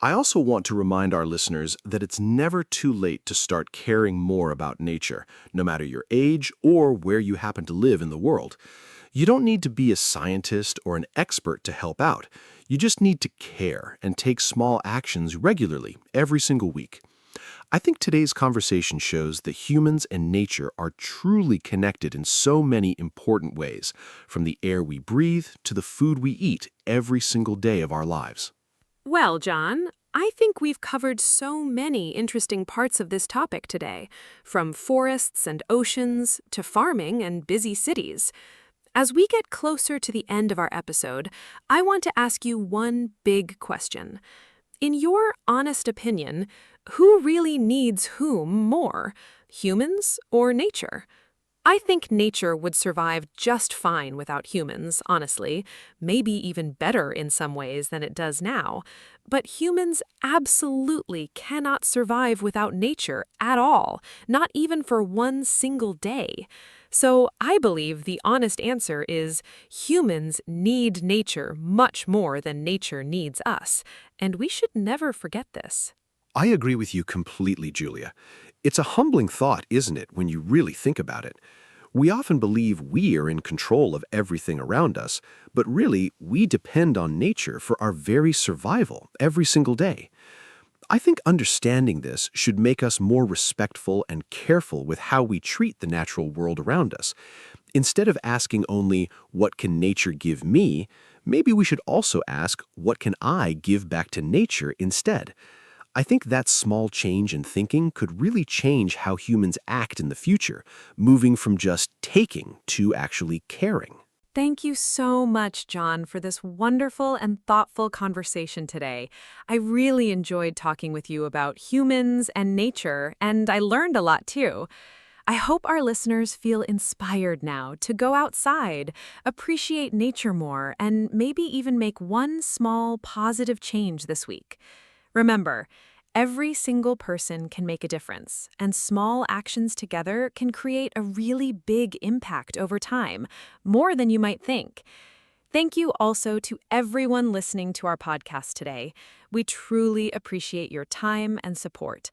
I also want to remind our listeners that it's never too late to start caring more about nature, no matter your age or where you happen to live in the world. You don't need to be a scientist or an expert to help out. You just need to care and take small actions regularly, every single week. I think today's conversation shows that humans and nature are truly connected in so many important ways, from the air we breathe to the food we eat every single day of our lives. Well, John, I think we've covered so many interesting parts of this topic today, from forests and oceans to farming and busy cities. As we get closer to the end of our episode, I want to ask you one big question. In your honest opinion, who really needs whom more, humans or nature? I think nature would survive just fine without humans, honestly, maybe even better in some ways than it does now. But humans absolutely cannot survive without nature at all, not even for one single day. So I believe the honest answer is humans need nature much more than nature needs us, and we should never forget this. I agree with you completely, Julia. It's a humbling thought, isn't it, when you really think about it? We often believe we are in control of everything around us, but really, we depend on nature for our very survival every single day. I think understanding this should make us more respectful and careful with how we treat the natural world around us. Instead of asking only, what can nature give me, maybe we should also ask, what can I give back to nature instead? I think that small change in thinking could really change how humans act in the future, moving from just taking to actually caring. Thank you so much, John, for this wonderful and thoughtful conversation today. I really enjoyed talking with you about humans and nature, and I learned a lot too. I hope our listeners feel inspired now to go outside, appreciate nature more, and maybe even make one small positive change this week. Remember, every single person can make a difference, and small actions together can create a really big impact over time, more than you might think. Thank you also to everyone listening to our podcast today. We truly appreciate your time and support.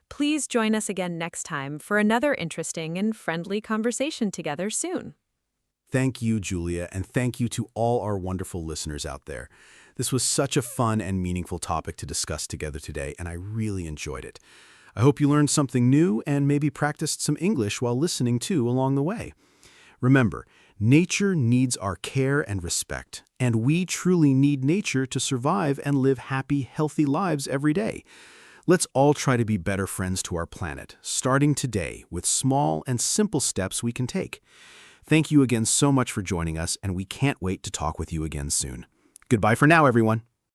Please join us again next time for another interesting and friendly conversation together soon. Thank you, Julia, and thank you to all our wonderful listeners out there. This was such a fun and meaningful topic to discuss together today, and I really enjoyed it. I hope you learned something new and maybe practiced some English while listening too along the way. Remember, nature needs our care and respect, and we truly need nature to survive and live happy, healthy lives every day. Let's all try to be better friends to our planet, starting today with small and simple steps we can take. Thank you again so much for joining us, and we can't wait to talk with you again soon. Goodbye for now, everyone.